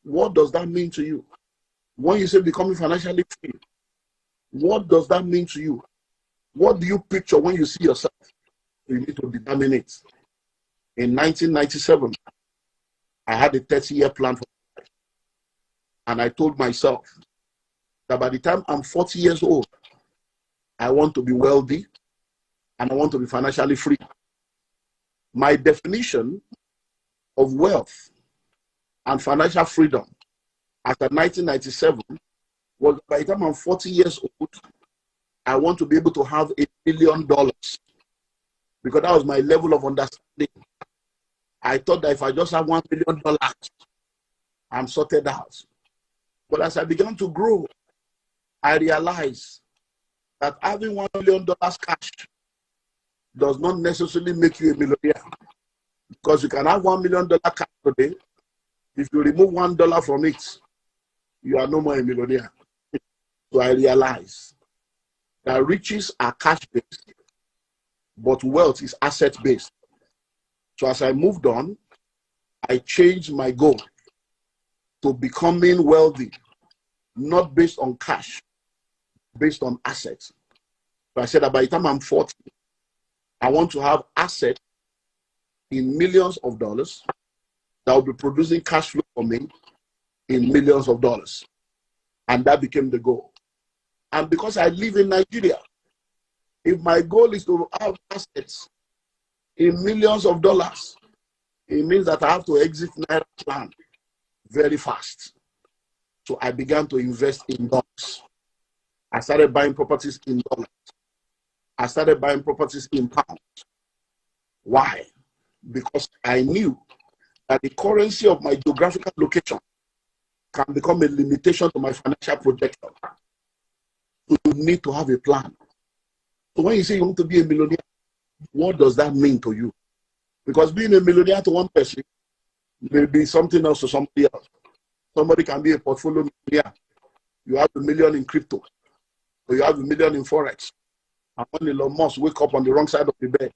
what does that mean to you? When you say becoming financially free, what does that mean to you? What do you picture when you see yourself? You need to determine it. In 1997, I had a 30-year plan for life. And I told myself that by the time I'm 40 years old, I want to be wealthy and I want to be financially free. My definition of wealth and financial freedom after 1997 was, by the time I'm 40 years old, I want to be able to have $1 billion, because that was my level of understanding. I thought that if I just have $1 billion, I'm sorted out. But as I began to grow, I realized that having $1 million cash does not necessarily make you a millionaire. Because you can have $1 million cash today. If you remove $1 from it, you are no more a millionaire. So I realized that riches are cash-based, but wealth is asset-based. So as I moved on, I changed my goal to becoming wealthy, not based on cash, based on assets. So I said that by the time I'm 40, I want to have assets in millions of dollars that will be producing cash flow for me in millions of dollars. And that became the goal. And because I live in Nigeria, if my goal is to have assets in millions of dollars, it means that I have to exit Naira plan very fast. So I began to invest in dollars. I started buying properties in dollars. I started buying properties in pounds. Why? Because I knew that the currency of my geographical location can become a limitation to my financial projection. So you need to have a plan. So when you say you want to be a millionaire, what does that mean to you? Because being a millionaire to one person may be something else to somebody else. Somebody can be a portfolio millionaire. You have $1 million in crypto, or you have $1 million in forex. And when Elon Musk wake up on the wrong side of the bed,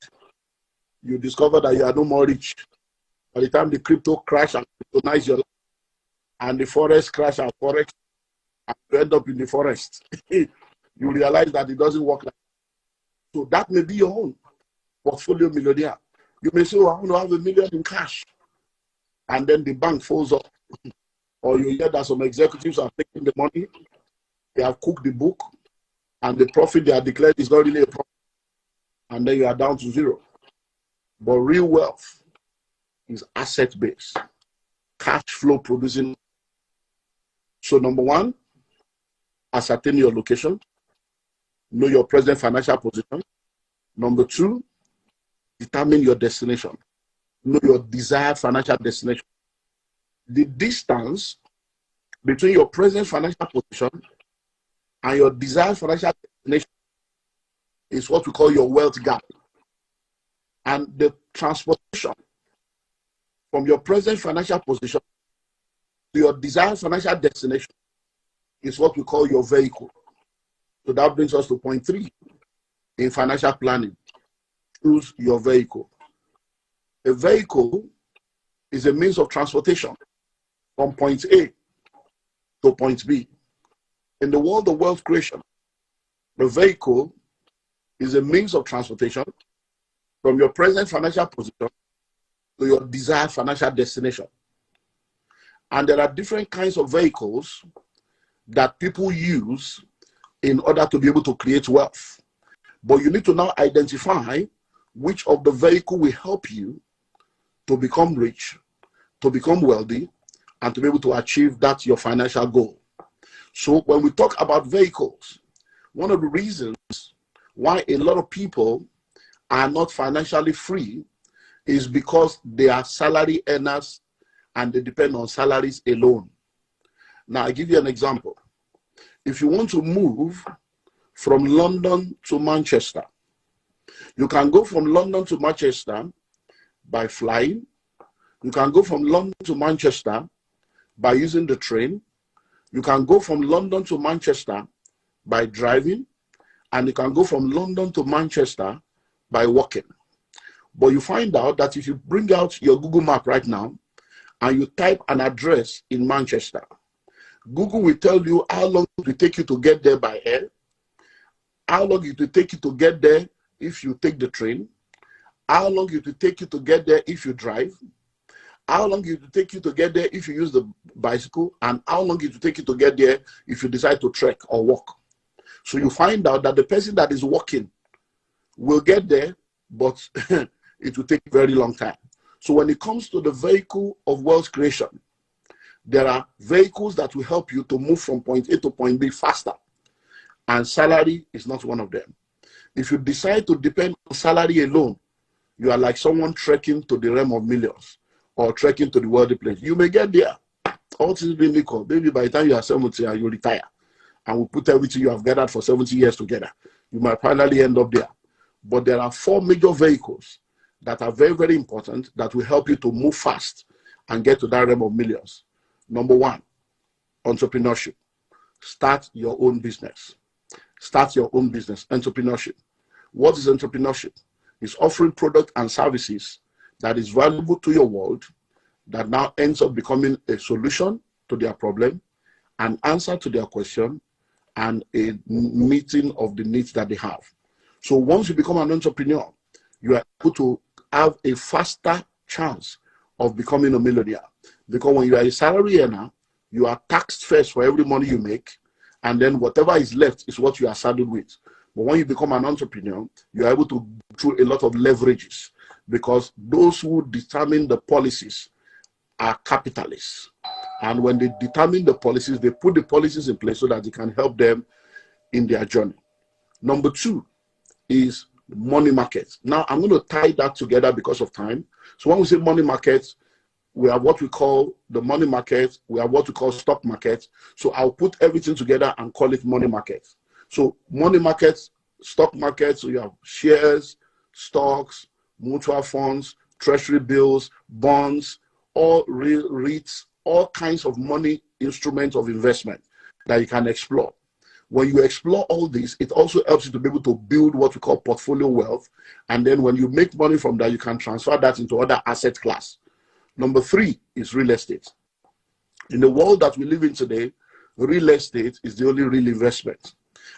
you discover that you are no more rich. By the time the crypto crash and cryptonize your life, and the forest crash and forex, and you end up in the forest, you realize that it doesn't work like that. So that may be your own portfolio millionaire. You may say, oh, I want to have $1 million in cash. And then the bank falls off. Or you hear that some executives are taking the money, they have cooked the book, and the profit they are declared is not really a profit. And then you are down to zero. But real wealth is asset-based, cash flow producing. So number one, ascertain your location, know your present financial position. Number two, determine your destination, know your desired financial destination. The distance between your present financial position and your desired financial destination is what we call your wealth gap. And the transportation from your present financial position to your desired financial destination is what we call your vehicle. So that brings us to point 3 in financial planning. Choose your vehicle. A vehicle is a means of transportation from point A to point B. In the world of wealth creation, the vehicle is a means of transportation from your present financial position to your desired financial destination. And there are different kinds of vehicles that people use in order to be able to create wealth. But you need to now identify which of the vehicle will help you to become rich, to become wealthy, and to be able to achieve that your financial goal. So when we talk about vehicles, one of the reasons why a lot of people are not financially free is because they are salary earners and they depend on salaries alone. Now, I'll give you an example. If you want to move from London to Manchester, you can go from London to Manchester by flying. You can go from London to Manchester by using the train. You can go from London to Manchester by driving. And you can go from London to Manchester by walking. But you find out that if you bring out your Google map right now and you type an address in Manchester, Google will tell you how long it will take you to get there by air, how long it will take you to get there if you take the train, how long it will take you to get there if you drive, how long it will take you to get there if you use the bicycle, and how long it will take you to get there if you decide to trek or walk. So you find out that the person that is walking will get there, but it will take a very long time. So when it comes to the vehicle of wealth creation, there are vehicles that will help you to move from point A to point B faster. And salary is not one of them. If you decide to depend on salary alone, you are like someone trekking to the realm of millions or trekking to the worldly place. You may get there. All things being equal, maybe by the time you are 70 and you retire, and we put everything you have gathered for 70 years together, you might finally end up there. But there are 4 major vehicles that are very, very important that will help you to move fast and get to that realm of millions. Number 1, entrepreneurship. Start your own business. Start your own business. Entrepreneurship. What is entrepreneurship? It's offering product and services that is valuable to your world, that now ends up becoming a solution to their problem, an answer to their question, and a meeting of the needs that they have. So once you become an entrepreneur, you are able to have a faster chance of becoming a millionaire. Because when you are a salary earner, you are taxed first for every money you make, and then whatever is left is what you are saddled with. But when you become an entrepreneur, you are able to go through a lot of leverages, because those who determine the policies are capitalists. And when they determine the policies, they put the policies in place so that they can help them in their journey. Number 2 is money markets. Now, I'm going to tie that together because of time. So when we say money markets, we have what we call the money market, we have what we call stock market. So I'll put everything together and call it money market. So money markets, stock markets, so you have shares, stocks, mutual funds, treasury bills, bonds, all REITs, all kinds of money instruments of investment that you can explore. When you explore all this, it also helps you to be able to build what we call portfolio wealth. And then when you make money from that, you can transfer that into other asset class. Number 3 is real estate. In the world that we live in today, real estate is the only real investment.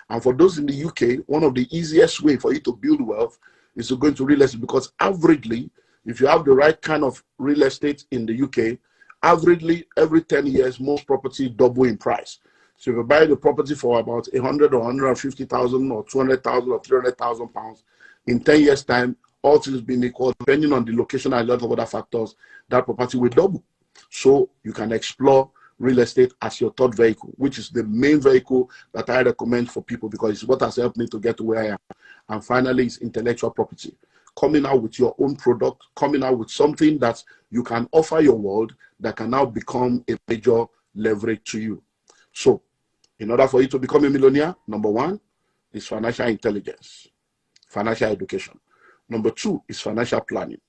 And for those in the UK, one of the easiest way for you to build wealth is to go into real estate, because averagely, if you have the right kind of real estate in the UK, averagely every 10 years, most properties double in price. So if you buy the property for about 100 or 150,000 or 200,000 or 300,000 pounds, in 10 years' time, all things being equal, depending on the location and a lot of other factors, that property will double. So you can explore real estate as your third vehicle, which is the main vehicle that I recommend for people, because it's what has helped me to get to where I am. And finally, is intellectual property. Coming out with your own product, coming out with something that you can offer your world that can now become a major leverage to you. So in order for you to become a millionaire, number 1 is financial intelligence, financial education. Number 2 is financial planning.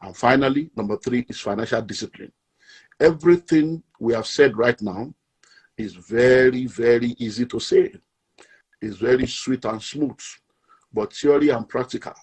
And finally, number 3 is financial discipline. Everything we have said right now is very, very easy to say. It's very sweet and smooth. But theory and practical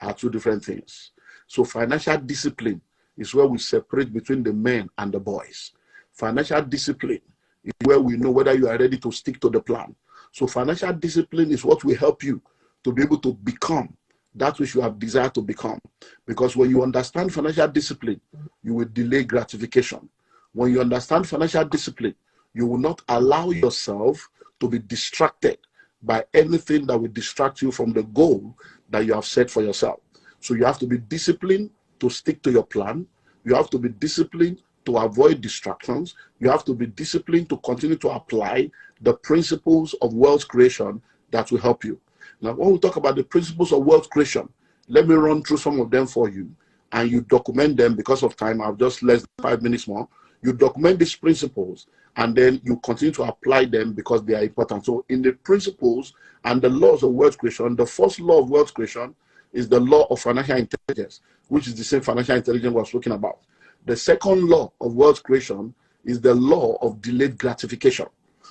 are 2 different things. So financial discipline is where we separate between the men and the boys. Financial discipline is where we know whether you are ready to stick to the plan. So financial discipline is what will help you to be able to become that which you have desired to become. Because when you understand financial discipline, you will delay gratification. When you understand financial discipline, you will not allow yourself to be distracted by anything that will distract you from the goal that you have set for yourself. So you have to be disciplined to stick to your plan. You have to be disciplined to avoid distractions. You have to be disciplined to continue to apply the principles of wealth creation that will help you. Now, when we talk about the principles of wealth creation, let me run through some of them for you, and you document them. Because of time, I've just less than 5 minutes more. You document these principles, and then you continue to apply them because they are important. So in the principles and the laws of wealth creation, the first law of wealth creation is the law of financial intelligence, which is the same financial intelligence we're talking about. The second law of wealth creation is the law of delayed gratification.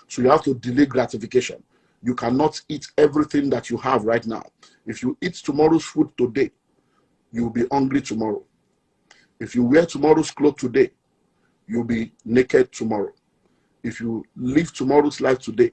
So you have to delay gratification. You cannot eat everything that you have right now. If you eat tomorrow's food today, you will be hungry tomorrow. If you wear tomorrow's clothes today, you'll be naked tomorrow. If you live tomorrow's life today,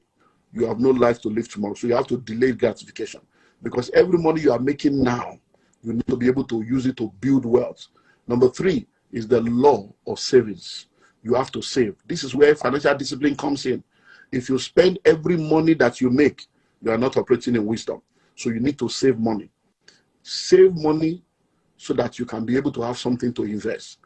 you have no life to live tomorrow. So you have to delay gratification, because every money you are making now, you need to be able to use it to build wealth. Number 3 is the law of savings. You have to save. This is where financial discipline comes in. If you spend every money that you make, you are not operating in wisdom. So you need to save money. Save money so that you can be able to have something to invest.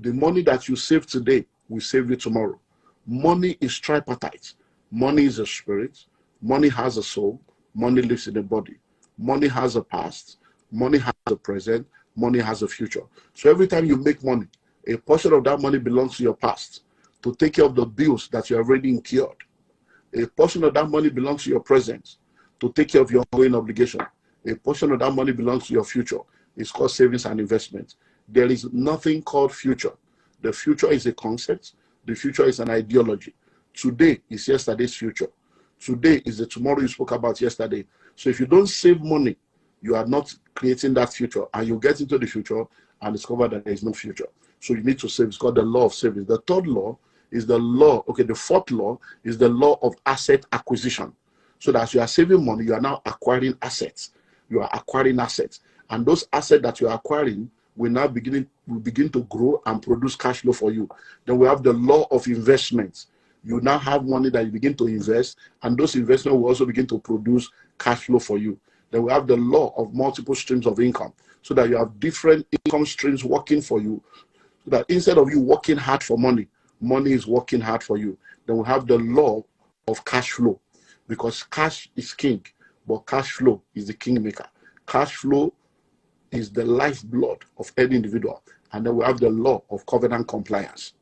The money that you save today will save you tomorrow. Money is tripartite. Money is a spirit. Money has a soul. Money lives in the body. Money has a past. Money has a present. Money has a future. So every time you make money, a portion of that money belongs to your past to take care of the bills that you have already incurred. A portion of that money belongs to your present to take care of your ongoing obligation. A portion of that money belongs to your future. It's called savings and investment. There is nothing called future. The future is a concept. The future is an ideology. Today is yesterday's future. Today is the tomorrow you spoke about yesterday. So if you don't save money, you are not creating that future, and you get into the future and discover that there is no future. So you need to save. It's called the law of savings. The third law is the fourth law is the law of asset acquisition. So that as you are saving money, you are now acquiring assets. You are acquiring assets. And those assets that you are acquiring will now begin to grow and produce cash flow for you. Then we have the law of investments. You now have money that you begin to invest, and those investments will also begin to produce cash flow for you. Then we have the law of multiple streams of income, so that you have different income streams working for you, so that instead of you working hard for money, money is working hard for you. Then we have the law of cash flow, because cash is king, but cash flow is the kingmaker. Cash flow is the lifeblood of any individual. And then we have the law of covenant compliance.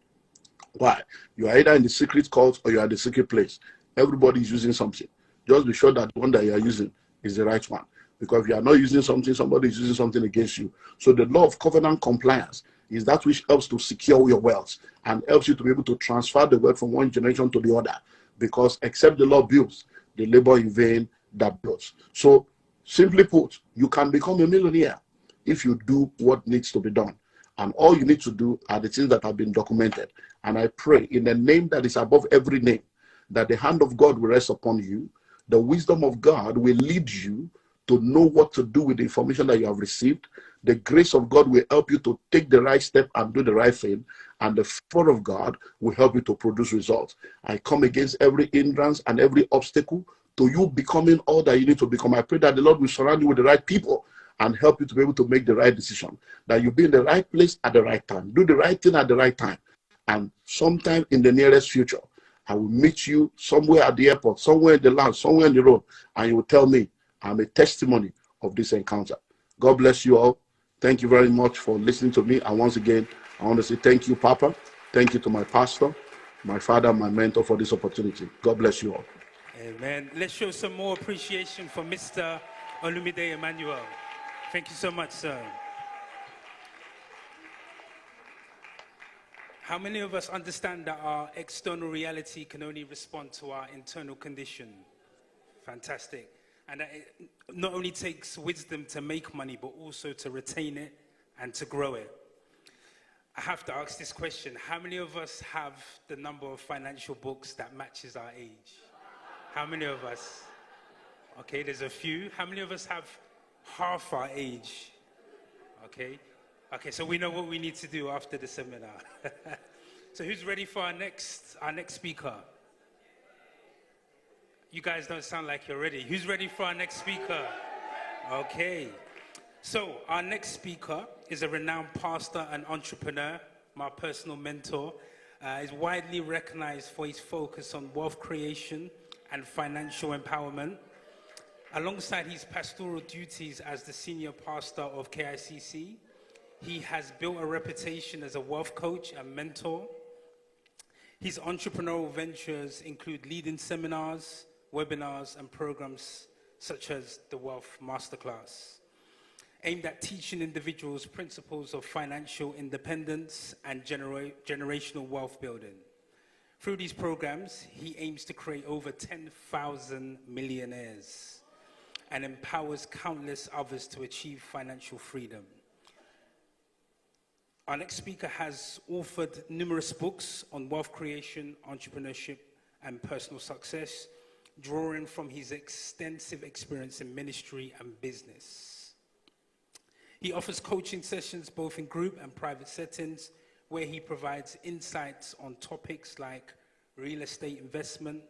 Why? You are either in the secret cult or you are in the secret place. Everybody is using something. Just be sure that the one that you are using is the right one. Because if you are not using something, somebody is using something against you. So the law of covenant compliance is that which helps to secure your wealth and helps you to be able to transfer the wealth from one generation to the other. Because except the Lord builds, the labor in vain that builds. So simply put, you can become a millionaire if you do what needs to be done. And all you need to do are the things that have been documented. And I pray in the name that is above every name, that the hand of God will rest upon you. The wisdom of God will lead you to know what to do with the information that you have received. The grace of God will help you to take the right step and do the right thing. And the favor of God will help you to produce results. I come against every hindrance and every obstacle to you becoming all that you need to become. I pray that the Lord will surround you with the right people and help you to be able to make the right decision. That you'll be in the right place at the right time. Do the right thing at the right time. And sometime in the nearest future, I will meet you somewhere at the airport, somewhere in the land, somewhere in the road, and you will tell me I'm a testimony of this encounter. God bless you all. Thank you very much for listening to me. And once again, I want to say thank you, Papa. Thank you to my pastor, my father, my mentor for this opportunity. God bless you all. Amen. Let's show some more appreciation for Mr. Olumide Emmanuel. Thank you so much, sir. How many of us understand that our external reality can only respond to our internal condition? Fantastic. And that it not only takes wisdom to make money, but also to retain it and to grow it. I have to ask this question. How many of us have the number of financial books that matches our age? How many of us? Okay, there's a few. How many of us have half our age? Okay, so we know what we need to do after the seminar. So who's ready for our next speaker? You guys don't sound like you're ready. Who's ready for our next speaker? Okay. So our next speaker is a renowned pastor and entrepreneur, my personal mentor. Is widely recognized for his focus on wealth creation and financial empowerment. Alongside his pastoral duties as the senior pastor of KICC, he has built a reputation as a wealth coach and mentor. His entrepreneurial ventures include leading seminars, webinars, and programs such as the Wealth Masterclass, aimed at teaching individuals principles of financial independence and generational wealth building. Through these programs, he aims to create over 10,000 millionaires and empowers countless others to achieve financial freedom. Our next speaker has authored numerous books on wealth creation, entrepreneurship, and personal success, drawing from his extensive experience in ministry and business. He offers coaching sessions both in group and private settings, where he provides insights on topics like real estate investment,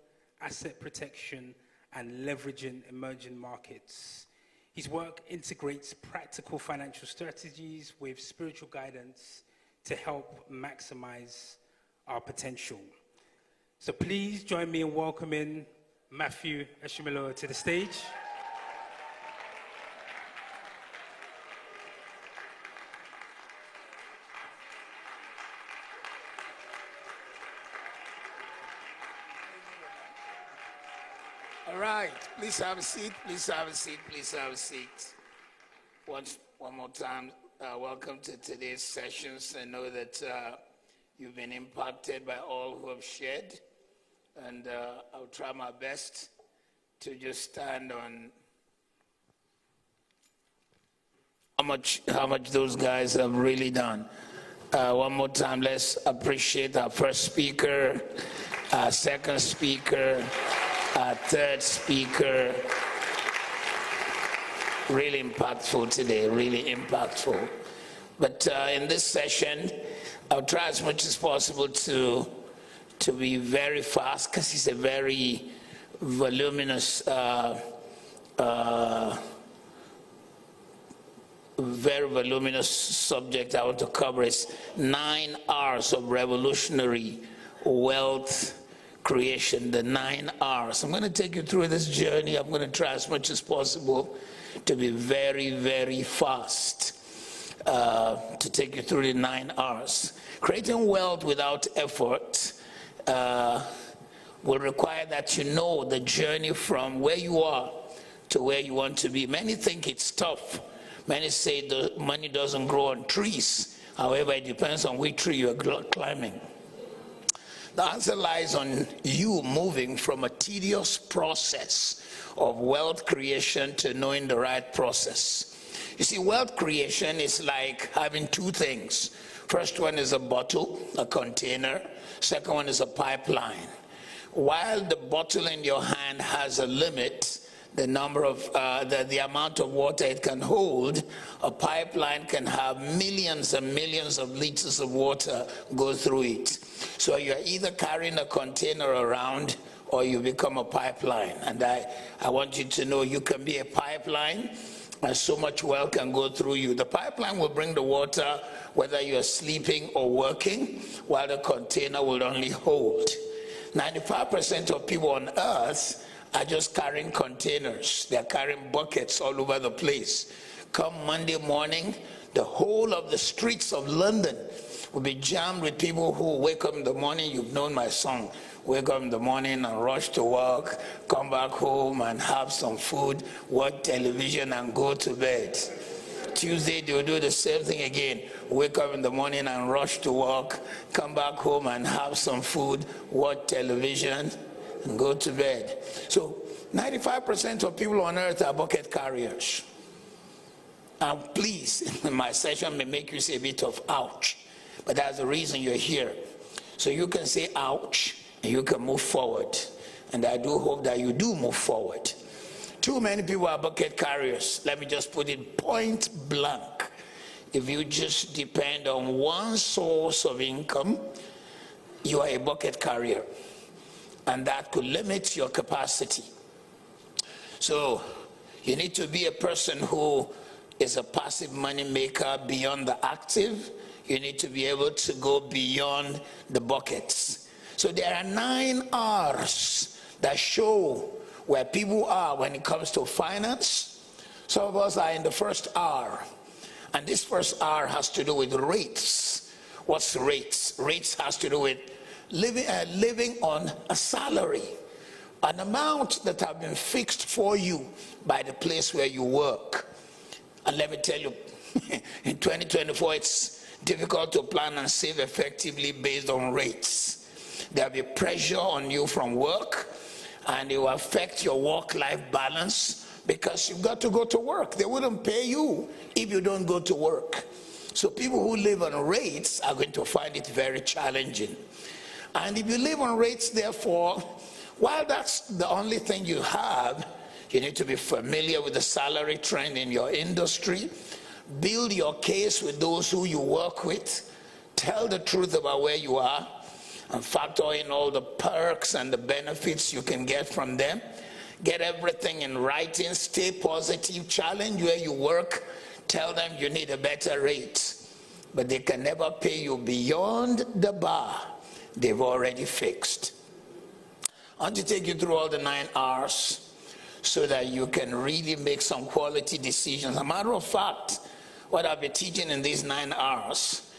asset protection, and leveraging emerging markets. His work integrates practical financial strategies with spiritual guidance to help maximize our potential. So please join me in welcoming Matthew Eshimelo to the stage. All right, please have a seat, please have a seat, please have a seat. One more time, welcome to today's sessions. I know that you've been impacted by all who have shared, and I'll try my best to just stand on how much those guys have really done. One more time, let's appreciate our first speaker, our second speaker, our third speaker. Really impactful today, really impactful. But in this session, I'll try as much as possible to be very fast, because it's a very voluminous, subject I want to cover. It's 9 hours of revolutionary wealth creation, the 9 hours. I'm going to take you through this journey. I'm going to try as much as possible to be very, very fast, to take you through the 9 hours. Creating wealth without effort will require that you know the journey from where you are to where you want to be. Many think it's tough. Many say the money doesn't grow on trees. However, it depends on which tree you're climbing. The answer lies on you moving from a tedious process of wealth creation to knowing the right process. You see, wealth creation is like having two things. First one is a bottle, a container. Second one is a pipeline. While the bottle in your hand has a limit, the number of the amount of water it can hold, a pipeline can have millions and millions of liters of water go through it. So you're either carrying a container around or you become a pipeline. And I want you to know you can be a pipeline, and so much wealth can go through you. The pipeline will bring the water whether you're sleeping or working, while the container will only hold. 95% of people on earth are just carrying containers. They're carrying buckets all over the place. Come Monday morning, the whole of the streets of London will be jammed with people who wake up in the morning. You've known my song. Wake up in the morning and rush to work, come back home and have some food, watch television and go to bed. Tuesday, they'll do the same thing again. Wake up in the morning and rush to work, come back home and have some food, watch television, and go to bed. So 95% of people on earth are bucket carriers. And please, my session may make you say a bit of ouch, but that's the reason you're here. So you can say ouch, and you can move forward. And I do hope that you do move forward. Too many people are bucket carriers. Let me just put it point blank. If you just depend on one source of income, you are a bucket carrier. And that could limit your capacity. So you need to be a person who is a passive money maker beyond the active. You need to be able to go beyond the buckets. So there are 9 R's that show where people are when it comes to finance. Some of us are in the first R. And this first R has to do with rates. What's rates? Rates has to do with living on a salary, an amount that have been fixed for you by the place where you work. And let me tell you, in 2024, it's difficult to plan and save effectively based on rates. There'll be pressure on you from work, and it will affect your work-life balance because you've got to go to work. They wouldn't pay you if you don't go to work. So people who live on rates are going to find it very challenging. And if you live on rates, therefore, while that's the only thing you have, you need to be familiar with the salary trend in your industry. Build your case with those who you work with. Tell the truth about where you are and factor in all the perks and the benefits you can get from them. Get everything in writing. Stay positive. Challenge where you work. Tell them you need a better rate. But they can never pay you beyond the bar they've already fixed. I want to take you through all the 9 R's so that you can really make some quality decisions. As a matter of fact, what I'll be teaching in these 9 R's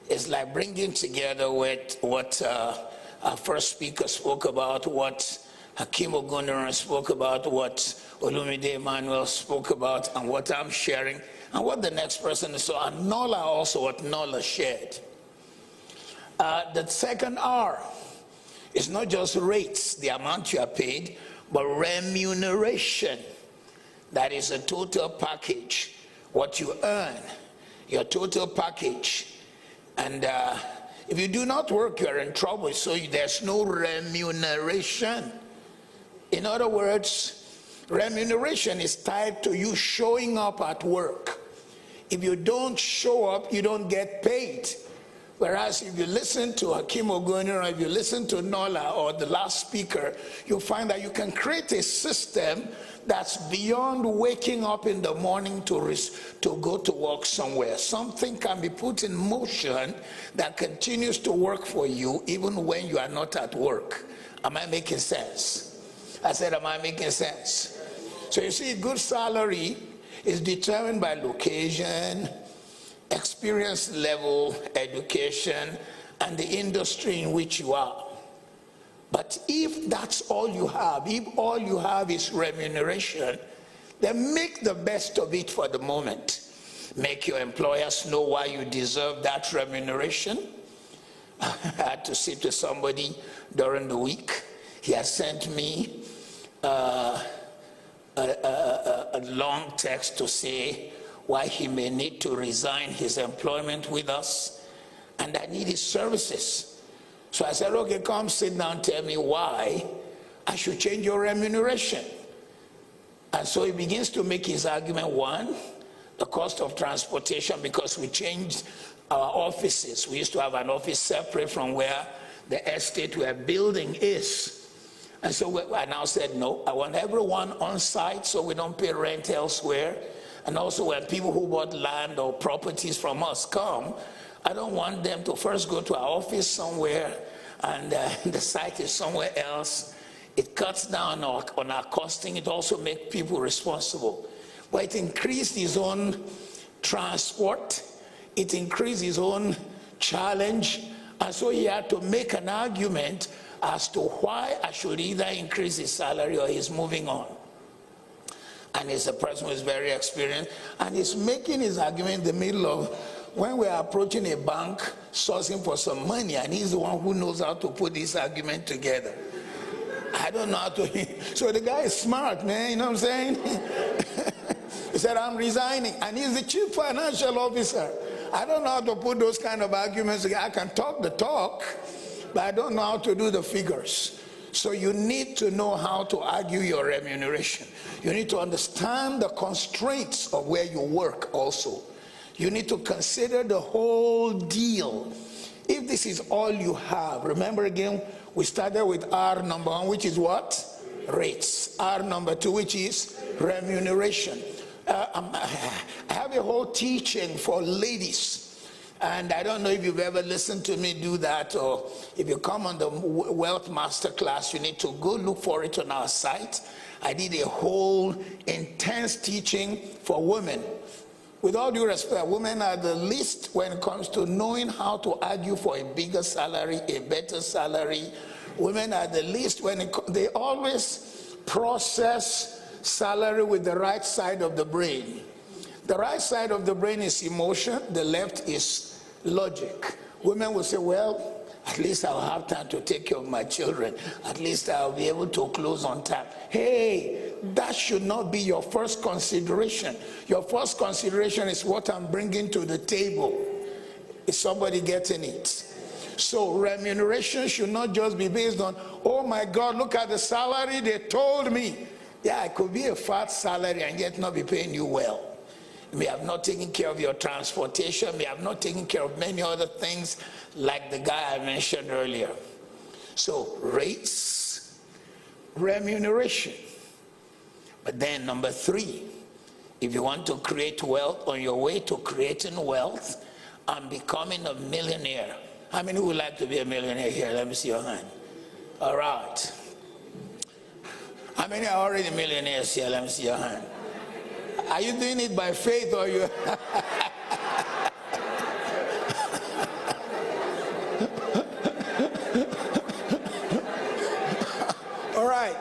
is like bringing together with what our first speaker spoke about, what Hakeem Ogundoran spoke about, what Olumide Emmanuel spoke about, and what I'm sharing, and what the next person saw, and Nola also, what Nola shared. The second R is not just rates, the amount you are paid, but remuneration. That is a total package, what you earn, your total package. And if you do not work, you're in trouble, so there's no remuneration. In other words, remuneration is tied to you showing up at work. If you don't show up, you don't get paid. Whereas if you listen to Hakeem Ogundoran, if you listen to Nola or the last speaker, you'll find that you can create a system that's beyond waking up in the morning to go to work somewhere. Something can be put in motion that continues to work for you even when you are not at work. Am I making sense? I said, am I making sense? So you see, good salary is determined by location, experience level, education, and the industry in which you are. But if that's all you have, if all you have is remuneration, then make the best of it for the moment. Make your employers know why you deserve that remuneration. I had to sit with somebody during the week. He has sent me a long text to say why he may need to resign his employment with us, and I need his services. So I said, okay, come sit down, tell me why I should change your remuneration. And so he begins to make his argument. One, the cost of transportation, because we changed our offices. We used to have an office separate from where the estate we're building is. And so I now said, no, I want everyone on site so we don't pay rent elsewhere. And also when people who bought land or properties from us come, I don't want them to first go to our office somewhere and the site is somewhere else. It cuts down on our costing. It also makes people responsible. But it increased his own transport. It increased his own challenge. And so he had to make an argument as to why I should either increase his salary or he's moving on. And he's a person who is very experienced. And he's making his argument in the middle of when we're approaching a bank, sourcing for some money, and he's the one who knows how to put this argument together. I don't know how to. So the guy is smart, man, you know what I'm saying? He said, I'm resigning. And he's the chief financial officer. I don't know how to put those kind of arguments together. I can talk the talk, but I don't know how to do the figures. So you need to know how to argue your remuneration. You need to understand the constraints of where you work also. You need to consider the whole deal. If this is all you have, remember again, we started with R number 1, which is what? Rates. R number 2, which is remuneration. I have have a whole teaching for ladies. And I don't know if you've ever listened to me do that, or if you come on the Wealth Masterclass, you need to go look for it on our site. I did a whole intense teaching for women. With all due respect, women are the least when it comes to knowing how to argue for a bigger salary, a better salary. Women are the least when they always process salary with the right side of the brain. The right side of the brain is emotion, the left is logic. Women will say, well, at least I'll have time to take care of my children. At least I'll be able to close on time. Hey, that should not be your first consideration. Your first consideration is what I'm bringing to the table. Is somebody getting it? So remuneration should not just be based on, oh my God, look at the salary they told me. Yeah, it could be a fat salary and yet not be paying you well. May have not taken care of your transportation, may have not taken care of many other things like the guy I mentioned earlier. So rates, remuneration. But then number 3, if you want to create wealth, on your way to creating wealth and becoming a millionaire. How many would like to be a millionaire here? Let me see your hand. All right. How many are already millionaires here? Let me see your hand. Are you doing it by faith or you? All right.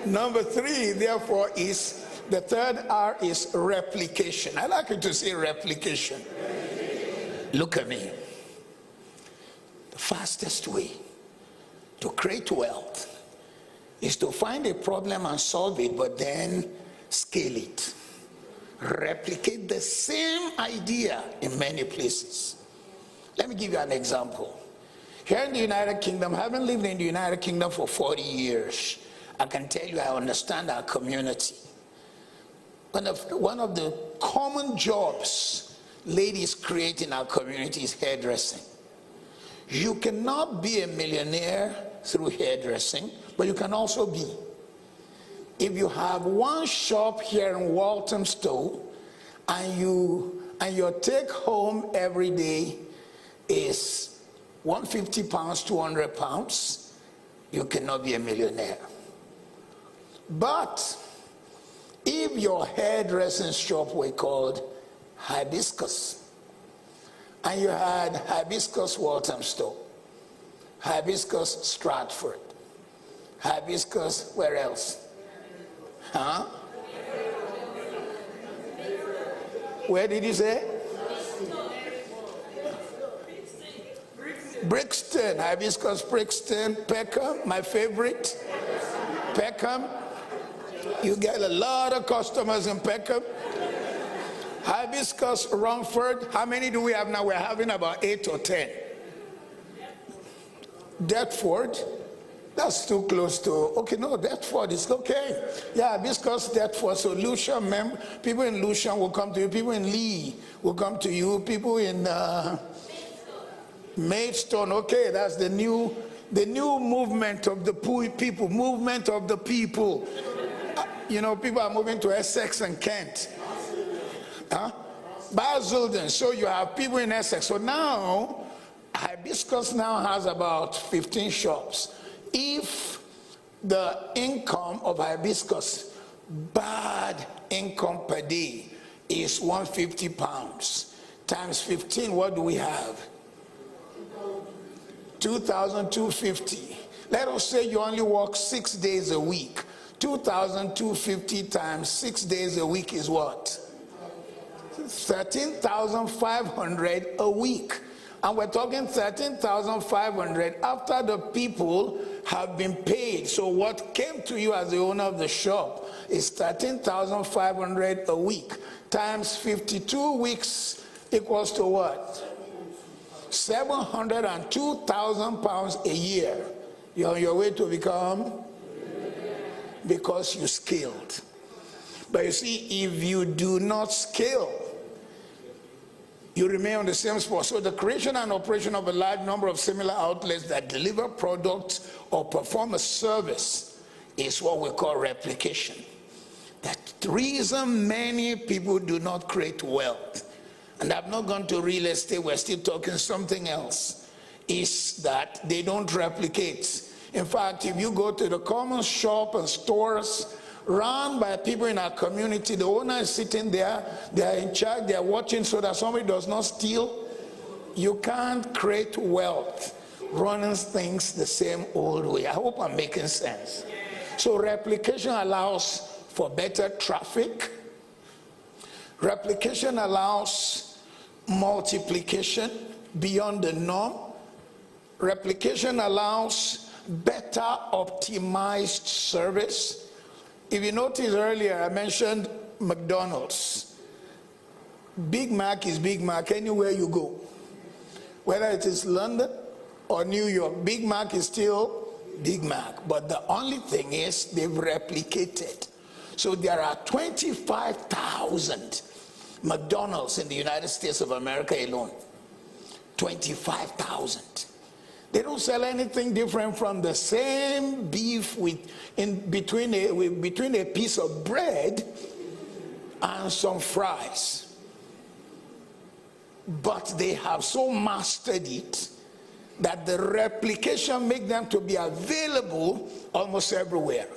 Number 3, therefore, is the third R is replication. I like you to say replication. Look at me. The fastest way to create wealth is to find a problem and solve it, but then scale it. Replicate the same idea in many places. Let me give you an example. Here in the United Kingdom, having lived in the United Kingdom for 40 years, I can tell you I understand our community. One of the common jobs ladies create in our community is hairdressing. You cannot be a millionaire through hairdressing, but you can also be. If you have one shop here in Walthamstow and your take home every day is £150, £200, you cannot be a millionaire. But if your hairdressing shop were called Hibiscus, and you had Hibiscus Walthamstow, Hibiscus Stratford, Hibiscus where else? Huh? Where did you say? Brixton, Hibiscus Brixton, Peckham, my favorite. Peckham. You get a lot of customers in Peckham. Hibiscus Romford. How many do we have now? We're having about 8 or 10. Deptford. That's too close to, okay, no, Deptford is okay. Yeah, Hibiscus, Deptford, so Lewisham, people in Lewisham will come to you, people in Lee will come to you, people in Maidstone, okay, that's the new movement of the people, movement of the people. You know, people are moving to Essex and Kent. Huh? Basildon, so you have people in Essex. So now, Hibiscus now has about 15 shops. If the income of Hibiscus, bad income per day, is £150 times 15, what do we have? 2,250. Let us say you only work 6 days a week. 2,250 times 6 days a week is what? 13,500 a week. And we're talking 13,500 after the people have been paid. So what came to you as the owner of the shop is 13,500 a week times 52 weeks equals to what? £702,000 a year. You're on your way to become, because you scaled. But you see, if you do not scale, you remain on the same spot. So the creation and operation of a large number of similar outlets that deliver products or perform a service is what we call replication. That The reason many people do not create wealth, and I've not gone to real estate, we're still talking something else, is that they don't replicate. In fact, if you go to the common shop and stores run by people in our community, the owner is sitting there, they are in charge, they are watching so that somebody does not steal. You can't create wealth running things the same old way. I hope I'm making sense. So replication allows for better traffic. Replication allows multiplication beyond the norm. Replication allows better optimized service. If you notice earlier, I mentioned McDonald's. Big Mac is Big Mac anywhere you go. Whether it is London or New York, Big Mac is still Big Mac. But the only thing is they've replicated. So there are 25,000 McDonald's in the United States of America alone. 25,000. They don't sell anything different from the same beef between a piece of bread and some fries. But they have so mastered it that the replication makes them to be available almost everywhere.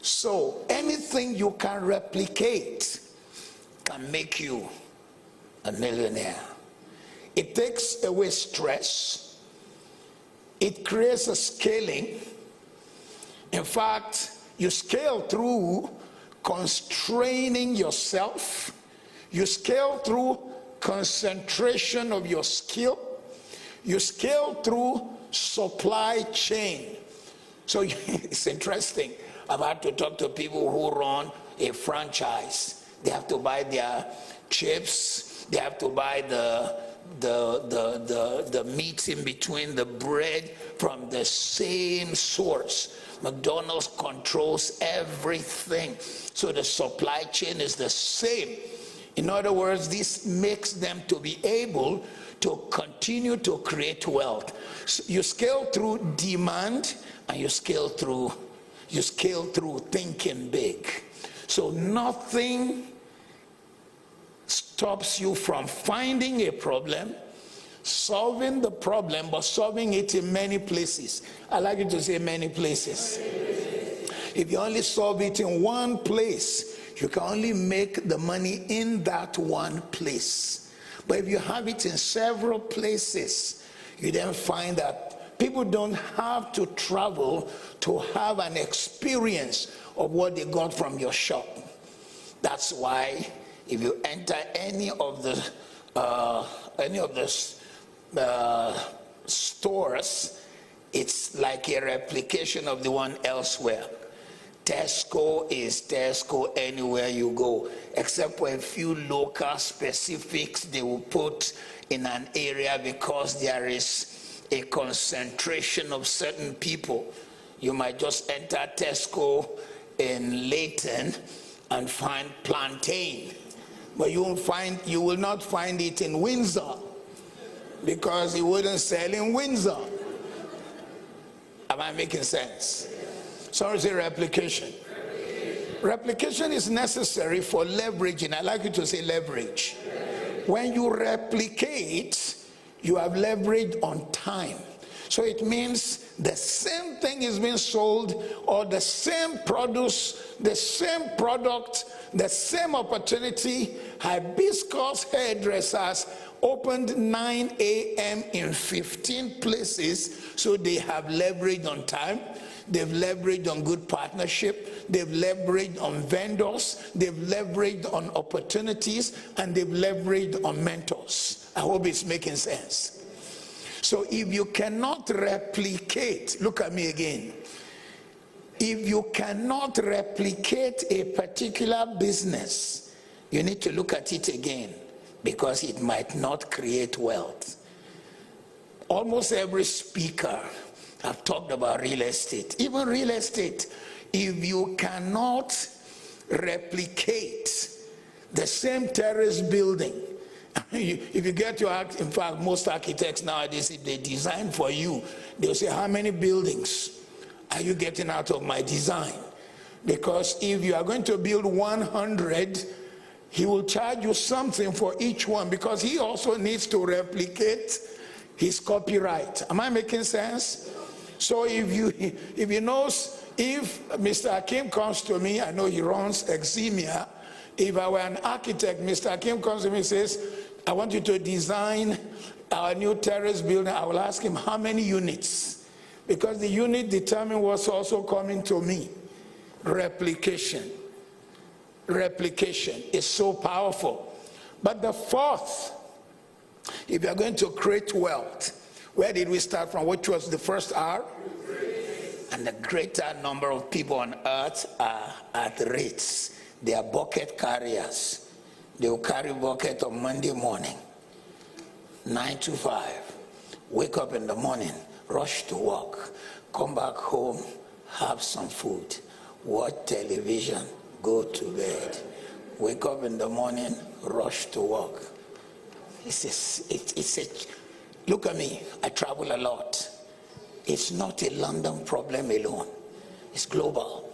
So anything you can replicate can make you a millionaire. It takes away stress. It creates a scaling. In fact, you scale through constraining yourself. You scale through concentration of your skill. You scale through supply chain. So it's interesting. I've had to talk to people who run a franchise. They have to buy their chips. They have to buy the meat in between, the bread from the same source. McDonald's controls everything. So the supply chain is the same. In other words, this makes them to be able to continue to create wealth. So you scale through demand and you scale through thinking big. So nothing stops you from finding a problem, solving the problem, but solving it in many places. I like you to say many places. If you only solve it in one place, you can only make the money in that one place. But if you have it in several places, you then find that people don't have to travel to have an experience of what they got from your shop. That's why if you enter any of the stores, it's like a replication of the one elsewhere. Tesco is Tesco anywhere you go, except for a few local specifics they will put in an area because there is a concentration of certain people. You might just enter Tesco in Leighton and find plantain, but you will not find it in Windsor because it wouldn't sell in Windsor. Am I making sense? Sorry, say replication. Replication is necessary for leveraging. I like you to say leverage. When you replicate, you have leverage on time. So it means the same thing is being sold, or the same produce, the same product, the same opportunity. Hibiscus hairdressers opened 9 a.m. in 15 places, so they have leverage on time. They've leveraged on good partnership. They've leveraged on vendors. They've leveraged on opportunities. And they've leveraged on mentors. I hope it's making sense. So if you cannot replicate, look at me again. If you cannot replicate a particular business, you need to look at it again because it might not create wealth. Almost every speaker I've talked about real estate. Even real estate, if you cannot replicate the same terrace building, if you get your, in fact, most architects nowadays, if they design for you, they'll say, how many buildings are you getting out of my design? Because if you are going to build 100, he will charge you something for each one, because he also needs to replicate his copyright. Am I making sense? So if Mr. Hakim comes to me, I know he runs Eximia. If I were an architect, Mr. Hakim comes to me and says, I want you to design our new terrace building. I will ask him how many units, because the unit determine what's also coming to me. Replication is so powerful. But the fourth, if you're going to create wealth, where did we start from? Which was the first R? And the greater number of people on earth are at rates. They are bucket carriers. They will carry bucket on Monday morning, 9 to 5. Wake up in the morning, rush to work, come back home, have some food, watch television, go to bed. Wake up in the morning, rush to work. Look at me, I travel a lot. It's not a London problem alone. It's global.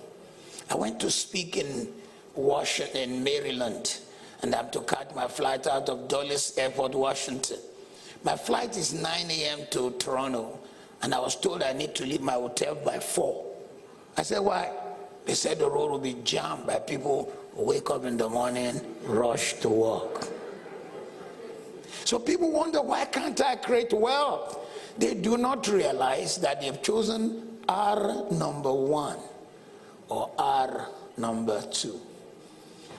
I went to speak in Washington, Maryland, and I have to catch my flight out of Dulles Airport, Washington. My flight is 9 a.m. to Toronto, and I was told I need to leave my hotel by 4. I said, why? They said the road will be jammed by people who wake up in the morning, rush to work. So people wonder, why can't I create wealth? They do not realize that they've chosen R number 1 or R number 2.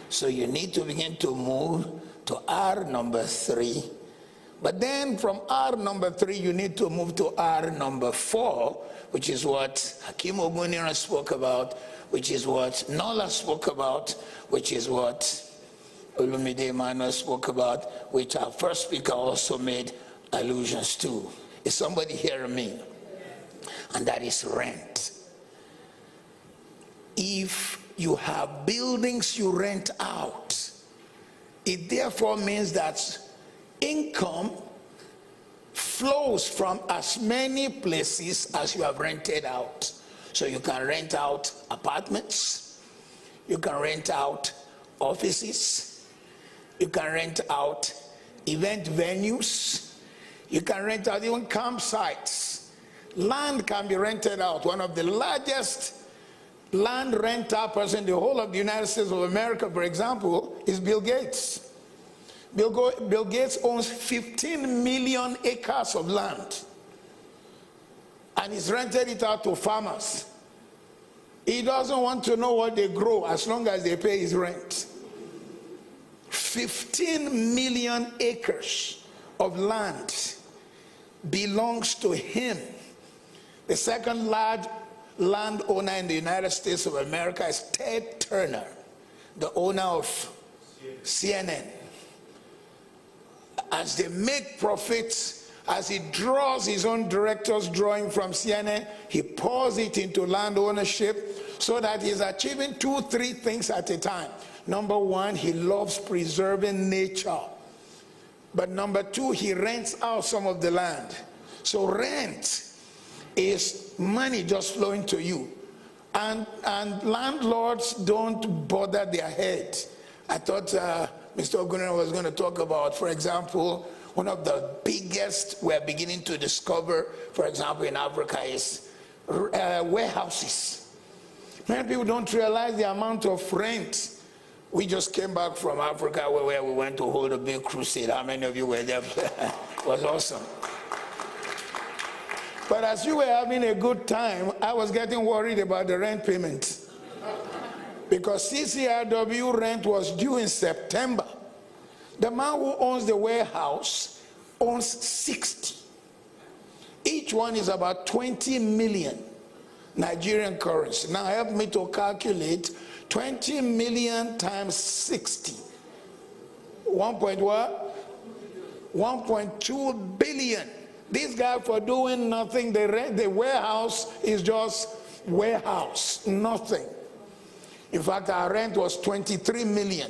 So you need to begin to move to R number 3. But then from R number 3, you need to move to R number 4, which is what Hakim Ogunira spoke about, which is what Nola spoke about, which is what Olumide Emmanuel spoke about, which our first speaker also made allusions to. Is somebody hearing me? And that is rent. If you have buildings you rent out, it therefore means that income flows from as many places as you have rented out. So you can rent out apartments, you can rent out offices, you can rent out event venues, you can rent out even campsites. Land can be rented out. One of the largest land renter person in the whole of the United States of America, for example, is Bill Gates. Bill Gates owns 15 million acres of land, and he's rented it out to farmers. He doesn't want to know what they grow as long as they pay his rent. 15 million acres of land belongs to him. The second large landowner in the United States of America is Ted Turner, the owner of CNN. As they make profits, as he draws his own director's drawing from CNN, he pours it into land ownership so that he's achieving 2-3 things at a time. Number 1, he loves preserving nature. But number 2, he rents out some of the land. So rent is money just flowing to you. And landlords don't bother their head. I thought Mr. Ogunera was going to talk about, for example, one of the biggest we're beginning to discover, for example, in Africa is warehouses. Many people don't realize the amount of rent. We just came back from Africa where we went to hold a big crusade. How many of you were there? It was awesome. But as you were having a good time, I was getting worried about the rent payment. Because CCRW rent was due in September. The man who owns the warehouse owns 60. Each one is about 20 million Nigerian currency. Now help me to calculate 20 million times 60. 1.2 billion. This guy, for doing nothing, the warehouse is just warehouse, nothing. In fact, our rent was 23 million.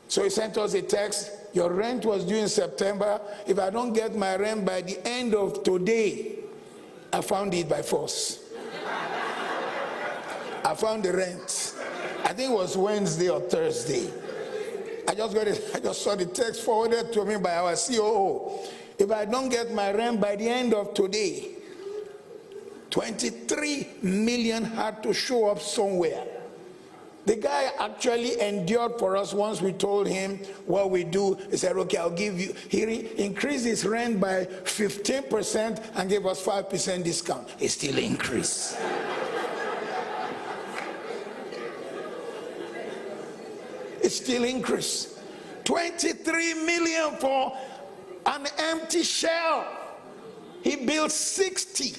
So he sent us a text, your rent was due in September. If I don't get my rent by the end of today, I found it by force. I found the rent. I think it was Wednesday or Thursday. I just saw the text forwarded to me by our COO. If I don't get my rent by the end of today, 23 million had to show up somewhere. The guy actually endured for us once we told him what we do. He said, okay, I'll give you. He increased his rent by 15% and gave us 5% discount. It still increased. It still increased. 23 million for an empty shell. He built 60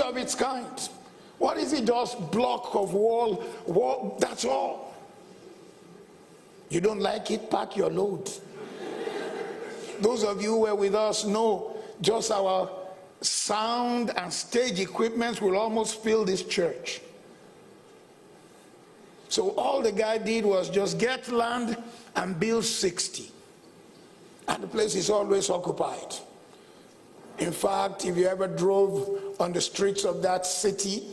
of its kind. What is it? Just block of wall, that's all. You don't like it, pack your load. Those of you who were with us know just our sound and stage equipment will almost fill this church. So all the guy did was just get land and build 60. And the place is always occupied. In fact, if you ever drove on the streets of that city,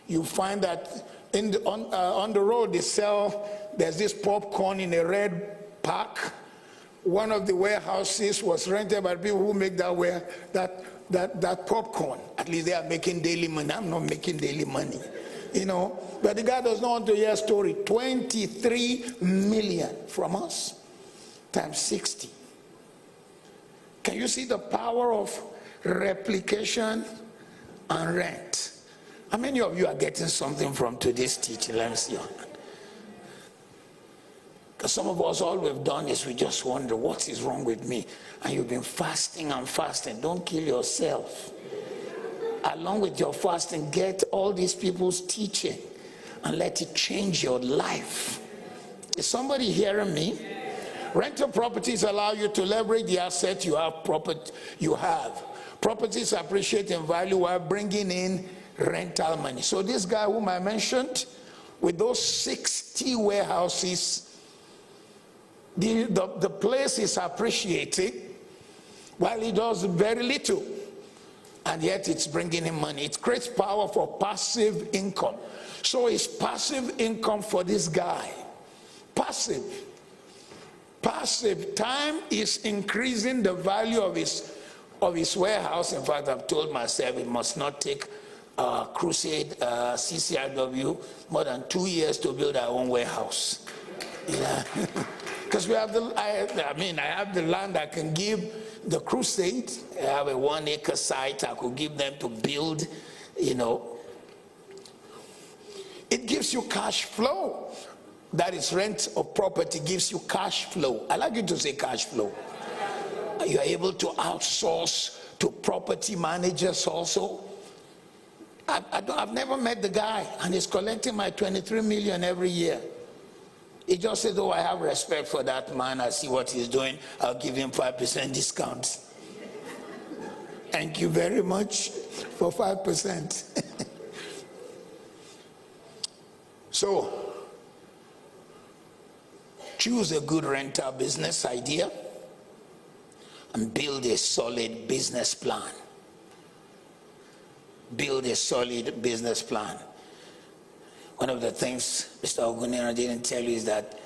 you find that on the road there's this popcorn in a red pack. One of the warehouses was rented by people who make that popcorn. At least they are making daily money. I'm not making daily money, you know. But the guy does not want to hear a story. 23 million from us times 60. Can you see the power of replication and rent? How many of you are getting something from today's teaching? Let me see. Because some of us, all we've done is we just wonder, what is wrong with me? And you've been fasting and fasting. Don't kill yourself. Along with your fasting, get all these people's teaching and let it change your life. Is somebody hearing me? Rental properties allow you to leverage the asset you have. Properties appreciate in value while bringing in rental money. So this guy whom I mentioned, with those 60 warehouses, the place is appreciating while he does very little, and yet it's bringing him money. It creates power for passive income. So it's passive income for this guy. Passive time is increasing the value of his warehouse. In fact, I've told myself it must not take Crusade CCRW more than 2 years to build our own warehouse. Because we have I have the land I can give the Crusade. I have a 1 acre site I could give them to build, you know. It gives you cash flow. That is, rent of property gives you cash flow. I like you to say cash flow. You are able to outsource to property managers also. I've never met the guy, and he's collecting my 23 million every year. He just said, oh, I have respect for that man. I see what he's doing. I'll give him 5% discount. Thank you very much for 5%. So, choose a good rental business idea and build a solid business plan. Build a solid business plan. One of the things Mr. Ogunera didn't tell you is that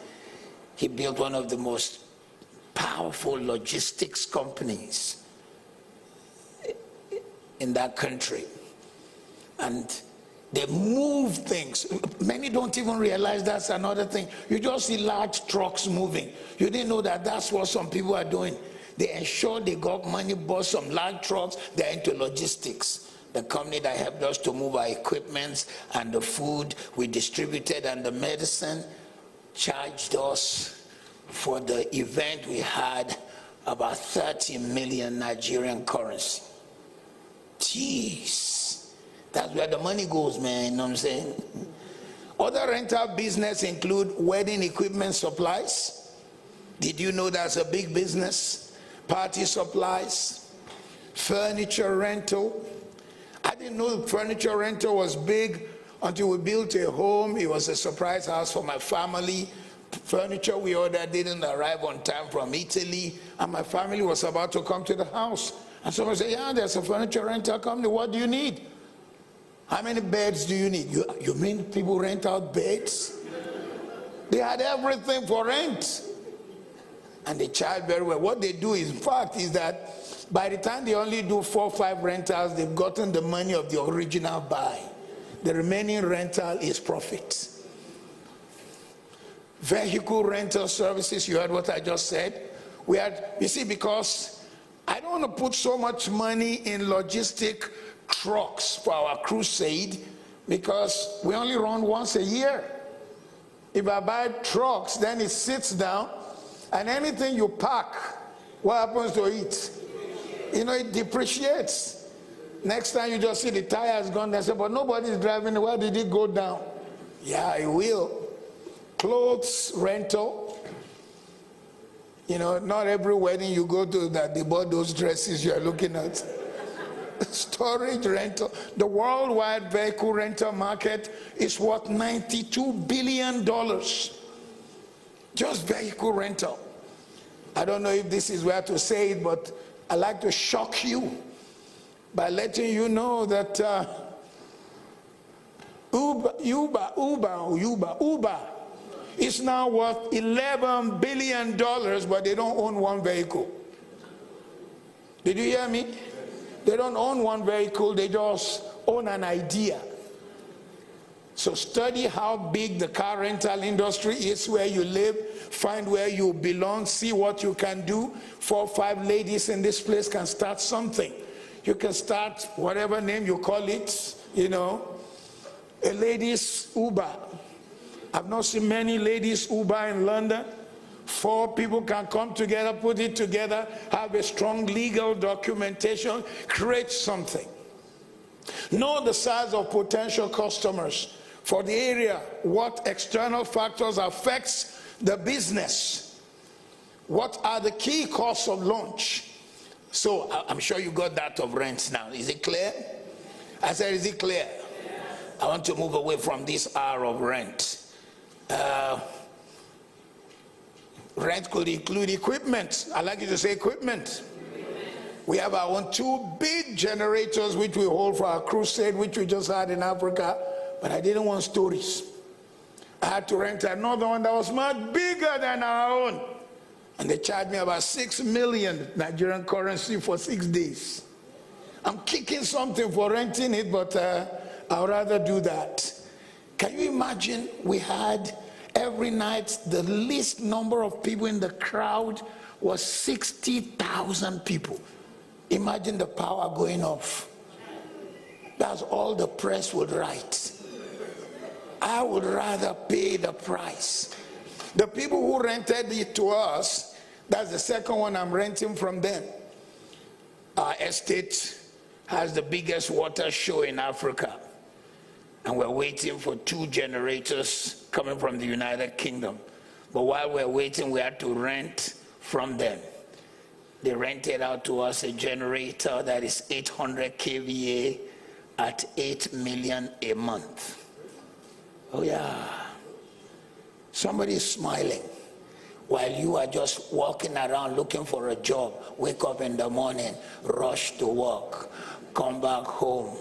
he built one of the most powerful logistics companies in that country. And they move things. Many don't even realize that's another thing. You just see large trucks moving. You didn't know that that's what some people are doing. They ensure they got money, bought some large trucks, they're into logistics. The company that helped us to move our equipment and the food we distributed and the medicine charged us for the event we had about 30 million Nigerian currency. Jeez, that's where the money goes, man, you know what I'm saying? Other rental business include wedding equipment supplies. Did you know that's a big business? Party supplies, furniture rental. I didn't know furniture rental was big until we built a home. It was a surprise house for my family. Furniture we ordered didn't arrive on time from Italy, and my family was about to come to the house. And someone said, yeah, there's a furniture rental company. What do you need? How many beds do you need? You mean people rent out beds? They had everything for rent. And they charge very well. What they do is, in fact, is that by the time they only do 4 or 5 rentals, they've gotten the money of the original buy. The remaining rental is profit. Vehicle rental services, you heard what I just said? You see, because I don't want to put so much money in logistic trucks for our crusade, because we only run once a year. If I buy trucks, then it sits down, and anything you pack, what happens to it? You know, it depreciates. Next time you just see the tire has gone, they say, but nobody's driving it. Where did it go down? Yeah, it will. Clothes rental. You know, not every wedding you go to that they bought those dresses you're looking at. Storage rental. The worldwide vehicle rental market is worth $92 billion. Just vehicle rental. I don't know if this is where to say it, but I like to shock you by letting you know that Uber is now worth $11 billion, but they don't own one vehicle. Did you hear me? They don't own one vehicle, they just own an idea. So study how big the car rental industry is where you live, find where you belong, see what you can do. 4 or 5 ladies in this place can start something. You can start whatever name you call it, you know, a ladies Uber. I've not seen many ladies Uber in London. 4 people can come together, put it together, have a strong legal documentation, create something. Know the size of potential customers for the area, what external factors affects the business, what are the key costs of launch. So I'm sure you got that of rent now. Is it clear? I said, is it clear? I want to move away from this hour of rent. Rent could include equipment. I like you to say equipment. We have our own 2 big generators which we hold for our crusade, which we just had in Africa, but I didn't want stories. I had to rent another one that was much bigger than our own. And they charged me about 6 million Nigerian currency for 6 days. I'm kicking something for renting it, but I'd rather do that. Can you imagine we had every night the least number of people in the crowd was 60,000 people. Imagine the power going off. That's all the press would write. I would rather pay the price. The people who rented it to us, that's the second one I'm renting from them. Our estate has the biggest water show in Africa. And we're waiting for 2 generators coming from the United Kingdom. But while we're waiting, we had to rent from them. They rented out to us a generator that is 800 kVA at 8 million a month. Oh yeah. Somebody is smiling while you are just walking around looking for a job. Wake up in the morning, rush to work, come back home,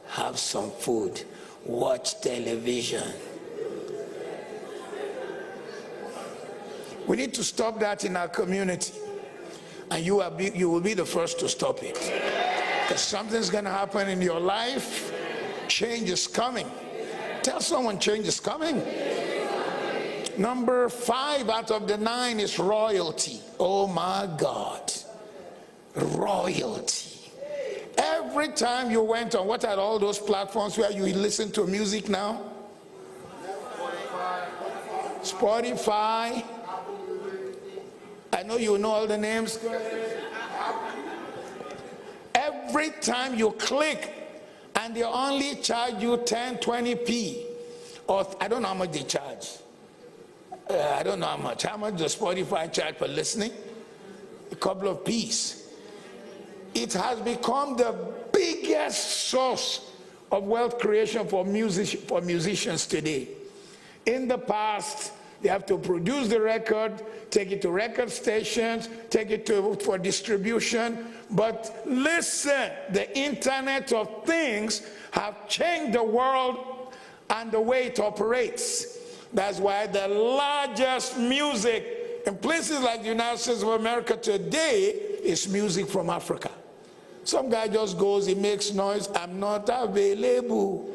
have some food, watch television. We need to stop that in our community. And you will be the first to stop it. Because something's going to happen in your life. Change is coming. Tell someone change is coming. Number 5 out of the 9 is royalty. Oh my God. Royalty. Every time you went on, what are all those platforms where you listen to music now? Spotify. I know you know all the names. Every time you click and they only charge you 10, 20p, or I don't know how much they charge. I don't know how much. How much does Spotify charge for listening? A couple of p's. It has become the biggest source of wealth creation for musicians today. In the past, They have to produce the record, take it to record stations, take it for distribution. But listen, the Internet of Things have changed the world and the way it operates. That's why the largest music in places like the United States of America today is music from Africa. Some guy just goes, he makes noise, I'm not available.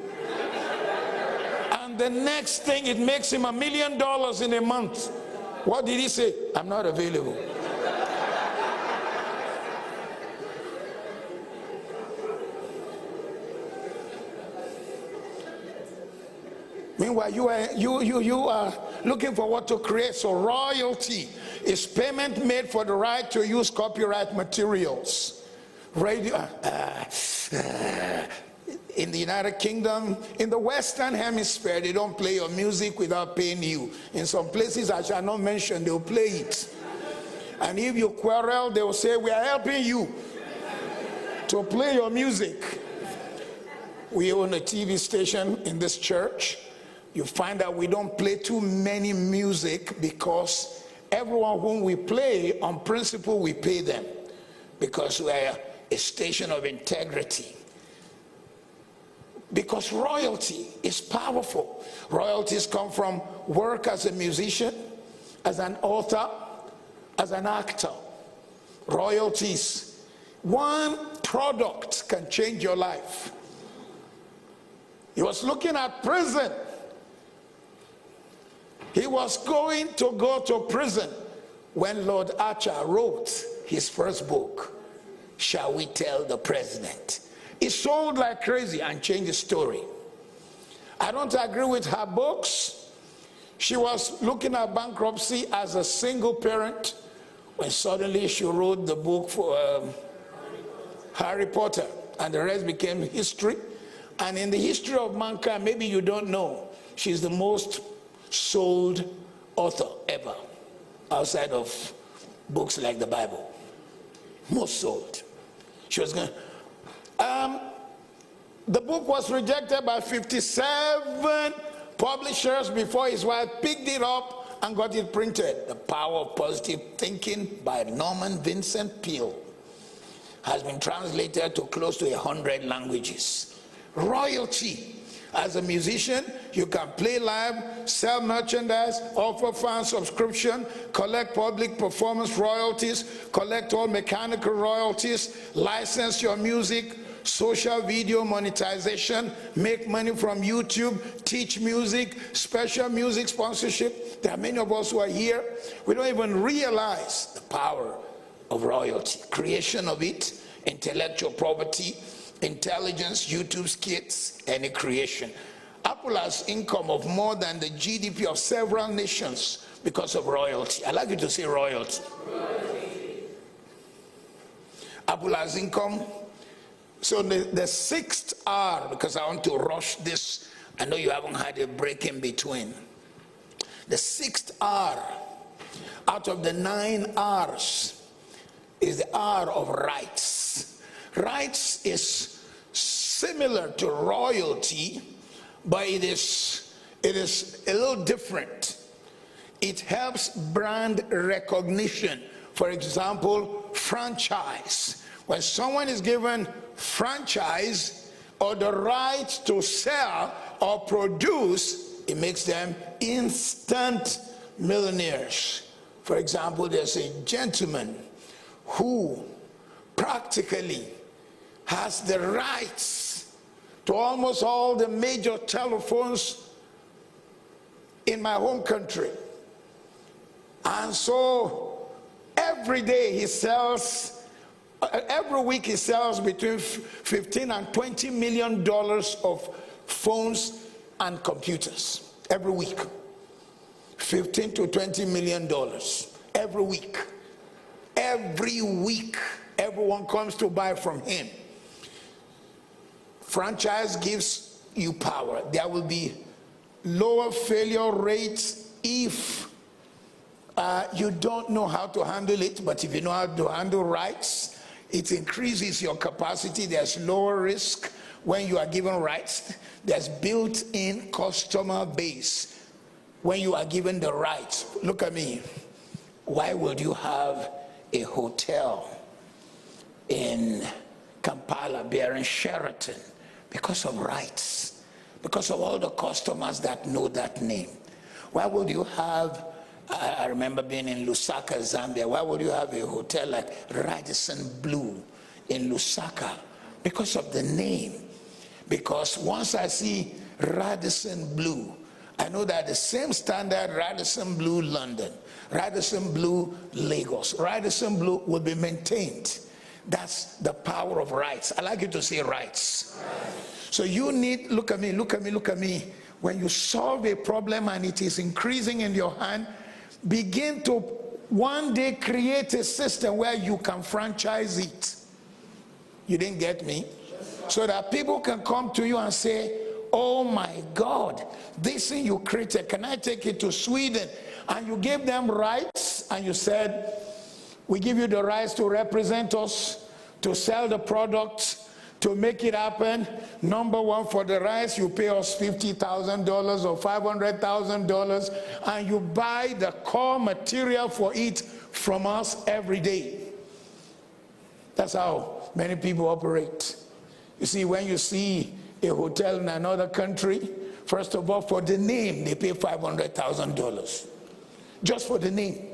And the next thing, it makes him $1 million in a month. What did he say? I'm not available. Meanwhile, you are looking for what to create. So royalty is payment made for the right to use copyright materials. Radio, in the United Kingdom, in the Western Hemisphere, they don't play your music without paying you. In some places I shall not mention, they'll play it. And if you quarrel, they will say, we are helping you to play your music. We own a TV station in this church. You find that we don't play too many music because everyone whom we play, on principle, we pay them because we are a station of integrity. Because royalty is powerful. Royalties come from work as a musician, as an author, as an actor. Royalties. One product can change your life. He was looking at prison. He was going to go to prison when Lord Archer wrote his first book, Shall We Tell the President? It sold like crazy and changed the story. I don't agree with her books. She was looking at bankruptcy as a single parent when suddenly she wrote the book for Harry Potter, and the rest became history. And in the history of mankind, maybe you don't know, she's the most sold author ever, outside of books like the Bible. Most sold. She was going. The book was rejected by 57 publishers before his wife picked it up and got it printed. The Power of Positive Thinking by Norman Vincent Peale has been translated to close to 100 languages. Royalty. As a musician, you can play live, sell merchandise, offer fan subscription, collect public performance royalties, collect all mechanical royalties, license your music, social video monetization, make money from YouTube, teach music, special music sponsorship. There are many of us who are here. We don't even realize the power of royalty. Creation of it, intellectual property, intelligence, YouTube skits, any creation. Apple has income of more than the GDP of several nations because of royalty. I like you to say royalty. Apple has income. So the sixth R, because I want to rush this, I know you haven't had a break in between. The sixth R out of the 9 R's is the R of rights. Rights is similar to royalty, but it is a little different. It helps brand recognition. For example, franchise. When someone is given franchise or the right to sell or produce, it makes them instant millionaires. For example, there's a gentleman who practically has the rights to almost all the major telephones in my home country. And so every day he sells, every week he sells between 15 and $20 million of phones and computers. Every week. 15 to $20 million. Every week. Every week. Everyone comes to buy from him. Franchise gives you power. There will be lower failure rates if you don't know how to handle it, but if you know how to handle rights, it increases your capacity. There's lower risk when you are given rights. There's built-in customer base. when you are given the rights, look at me, why would you have a hotel in Kampala bearing Sheraton? Because of rights, because of all the customers that know that name. Why would you have, I remember being in Lusaka, Zambia, why would you have a hotel like Radisson Blue in Lusaka? Because of the name. Because once I see Radisson Blue, I know that the same standard, Radisson Blue London, Radisson Blue Lagos, Radisson Blue will be maintained. That's the power of rights. I like you to say rights. So you need, look at me, look at me, look at me. When you solve a problem and it is increasing in your hand, begin to one day create a system where you can franchise it. You didn't get me? So that people can come to you and say, oh my God, this thing you created, can I take it to Sweden? And you gave them rights and you said, we give you the rights to represent us, to sell the products, to make it happen. Number one, for the rights, you pay us $50,000 or $500,000, and you buy the core material for it from us every day. That's how many people operate. You see, when you see a hotel in another country, first of all, for the name, they pay $500,000. Just for the name.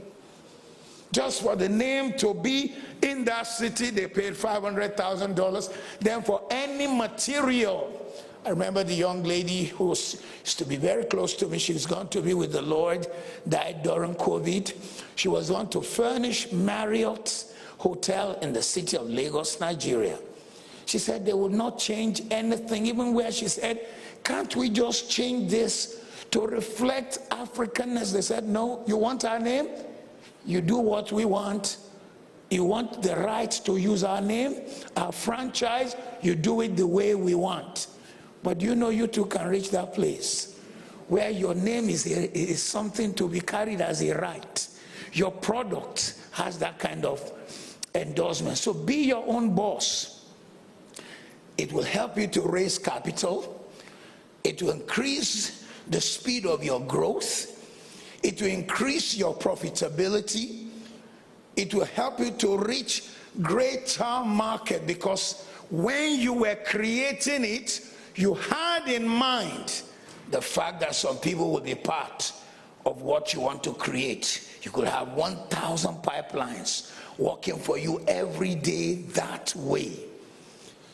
Just for the name to be in that city, they paid $500,000. Then for any material, I remember the young lady who used to be very close to me, she's gone to be with the Lord, died during COVID. She was going to furnish Marriott's hotel in the city of Lagos, Nigeria. She said they would not change anything, even where she said, can't we just change this to reflect Africanness? They said, no, you want our name? You do what we want. You want the right to use our name, our franchise, you do it the way we want. But you know you too can reach that place where your name is something to be carried as a right. Your product has that kind of endorsement. So be your own boss. It will help you to raise capital. It will increase the speed of your growth. It will increase your profitability. It will help you to reach greater market, because when you were creating it, you had in mind the fact that some people will be part of what you want to create. You could have 1,000 pipelines working for you every day that way.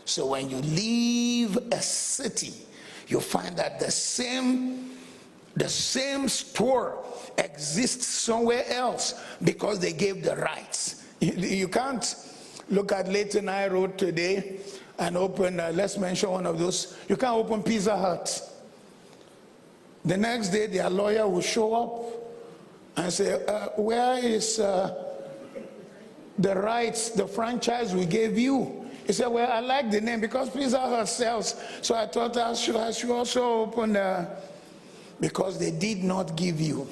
So when you leave a city, you find that the same store exists somewhere else because they gave the rights. You can't look at Leighton High Road today and open, let's mention one of those, you can't open Pizza Hut. The next day their lawyer will show up and say, where is the rights, the franchise we gave you? He said, well, I like the name because Pizza Hut sells, so I thought I should also open because they did not give you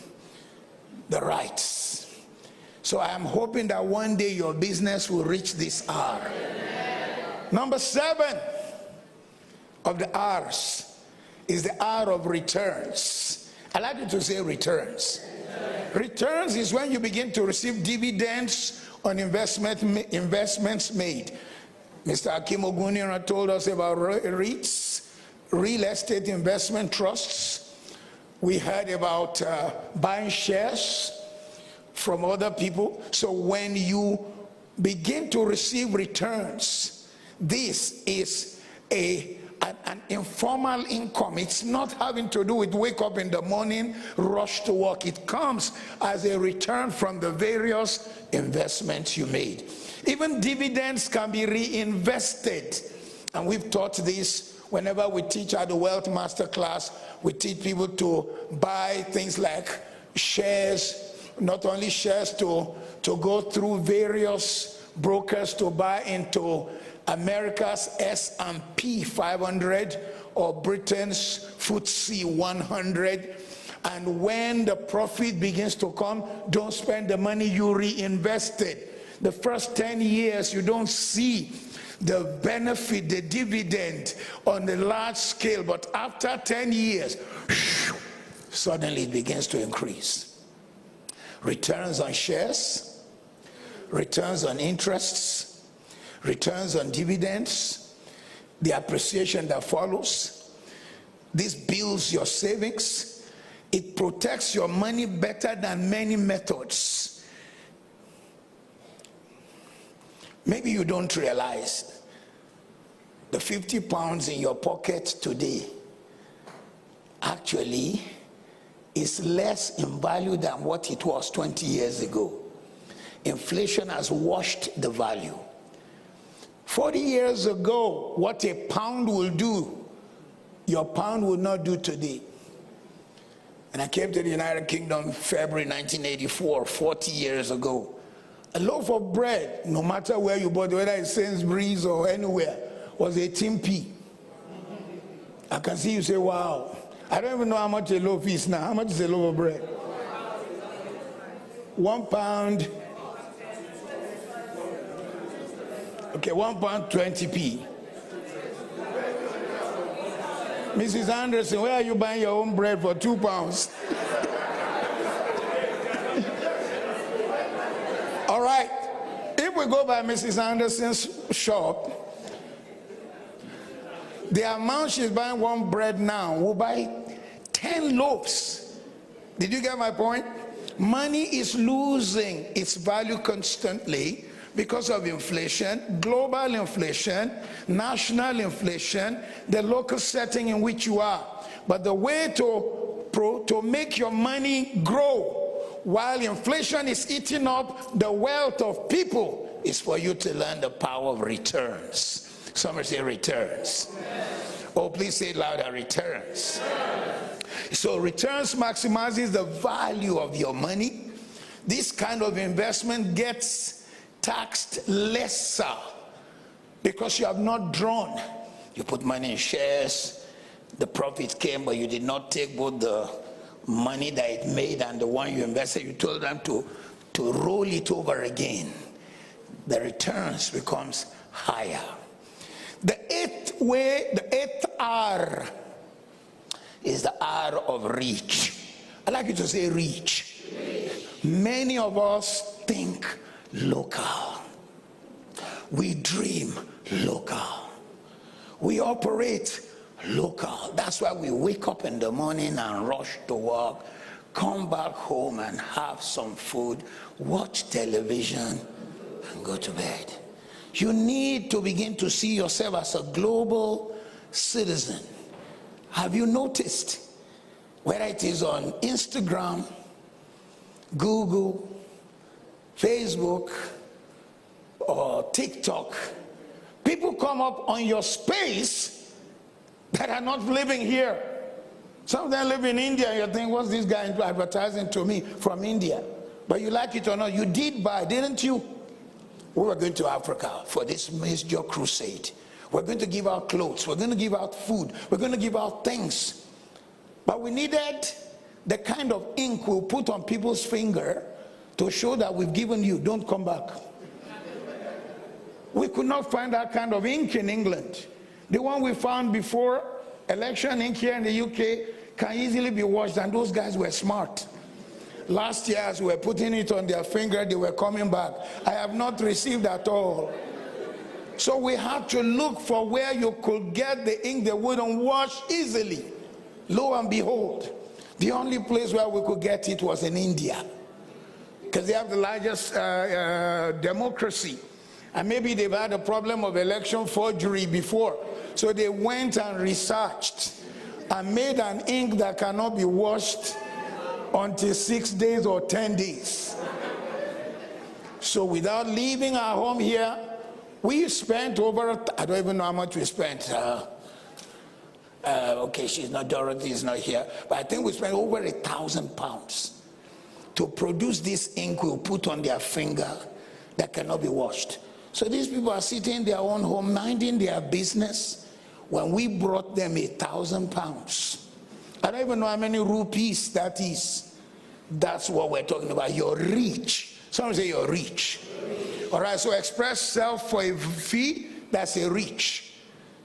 the rights. So I am hoping that one day your business will reach this R. Number 7 of the R's is the R of returns. I like you to say returns. Returns is when you begin to receive dividends on investments made. Mr. Akim Ogunira told us about REITs, real estate investment trusts. We heard about buying shares from other people. So when you begin to receive returns, this is an informal income. It's not having to do with wake up in the morning, rush to work. It comes as a return from the various investments you made. Even dividends can be reinvested. And we've taught this whenever we teach at the Wealth Master class. We teach people to buy things like shares, not only shares to go through various brokers to buy into America's S&P 500 or Britain's FTSE 100. And when the profit begins to come, don't spend the money you reinvested. The first 10 years, you don't see the benefit, the dividend on the large scale, but after 10 years, suddenly it begins to increase. Returns on shares, returns on interests, returns on dividends, the appreciation that follows. This builds your savings. It protects your money better than many methods. Maybe you don't realize the 50 pounds in your pocket today actually is less in value than what it was 20 years ago. Inflation has washed the value. 40 years ago, what a pound will do, your pound will not do today. And I came to the United Kingdom in February 1984, 40 years ago. A loaf of bread, no matter where you bought it, whether it's Sainsbury's or anywhere, was 18p. I can see you say, wow. I don't even know how much a loaf is now. How much is a loaf of bread? 1 pound. Okay, 1 pound 20p. Mrs. Anderson, where are you buying your own bread for 2 pounds? All right. If we go by Mrs. Anderson's shop, the amount she's buying one bread now will buy 10 loaves. Did you get my point? Money is losing its value constantly because of inflation, global inflation, national inflation, the local setting in which you are. But the way to make your money grow while inflation is eating up the wealth of people is for you to learn the power of returns. Somebody say returns. Oh, please say it louder, returns. So returns maximizes the value of your money. This kind of investment gets taxed lesser because you have not drawn. You put money in shares, the profit came, but you did not take both the money that it made and the one you invested. You told them to roll it over again. The returns becomes higher. The eighth R is the R of reach. I like you to say reach. Many of us think local. We dream local. We operate local. That's why we wake up in the morning and rush to work, come back home and have some food, watch television, and go to bed. You need to begin to see yourself as a global citizen. Have you noticed, whether it is on Instagram, Google, Facebook, or TikTok, people come up on your space that are not living here. Some of them live in India. You think, what's this guy advertising to me from India? But you like it or not, you did buy, didn't you? We were going to Africa for this major crusade. We're going to give out clothes. We're going to give out food. We're going to give out things. But we needed the kind of ink we'll put on people's finger to show that we've given you. Don't come back. We could not find that kind of ink in England. The one we found before election ink here in the UK can easily be washed, and those guys were smart. Last year, as we were putting it on their finger, they were coming back. I have not received at all. So we had to look for where you could get the ink that wouldn't wash easily. Lo and behold, the only place where we could get it was in India, because they have the largest democracy. And maybe they've had a problem of election forgery before. So they went and researched and made an ink that cannot be washed until 6 days or 10 days. So without leaving our home here, we spent over, I don't even know how much we spent. Okay, she's not, Dorothy is not here, but I think we spent over £1,000 to produce this ink we'll put on their finger that cannot be washed. So these people are sitting in their own home, minding their business, when we brought them £1,000. I don't even know how many rupees that is. That's what we're talking about, your reach. Someone say your reach. All right, so express self for a fee, that's a reach.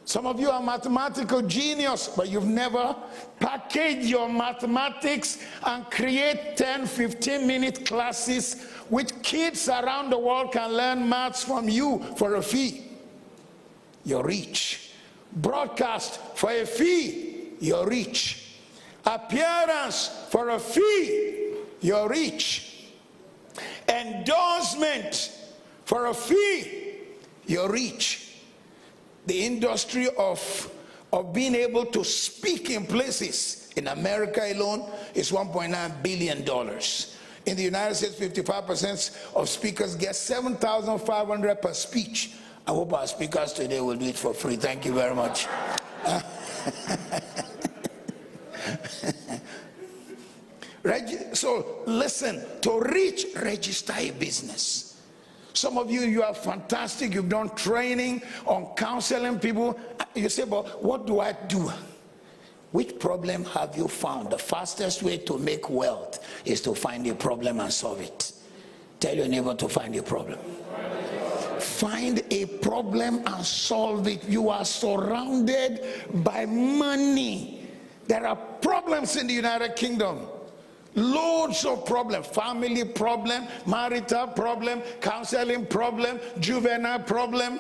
Some of you are mathematical genius, but you've never packaged your mathematics and create 10, 15-minute classes which kids around the world can learn maths from you for a fee. You're rich. Broadcast for a fee, you're rich. Appearance for a fee, you're rich. Endorsement for a fee, you're rich. The industry of being able to speak in places in America alone is $1.9 billion. In the United States, 55% of speakers get $7,500 per speech. I hope our speakers today will do it for free. Thank you very much. So listen, to reach, register a business. Some of you, you are fantastic. You've done training on counseling people. You say, but what do I do? Which problem have you found? The fastest way to make wealth is to find a problem and solve it. Tell your neighbor to find a problem. Find a problem and solve it. You are surrounded by money. There are problems in the United Kingdom. Loads of problems. Family problem, marital problem, counseling problem, juvenile problem.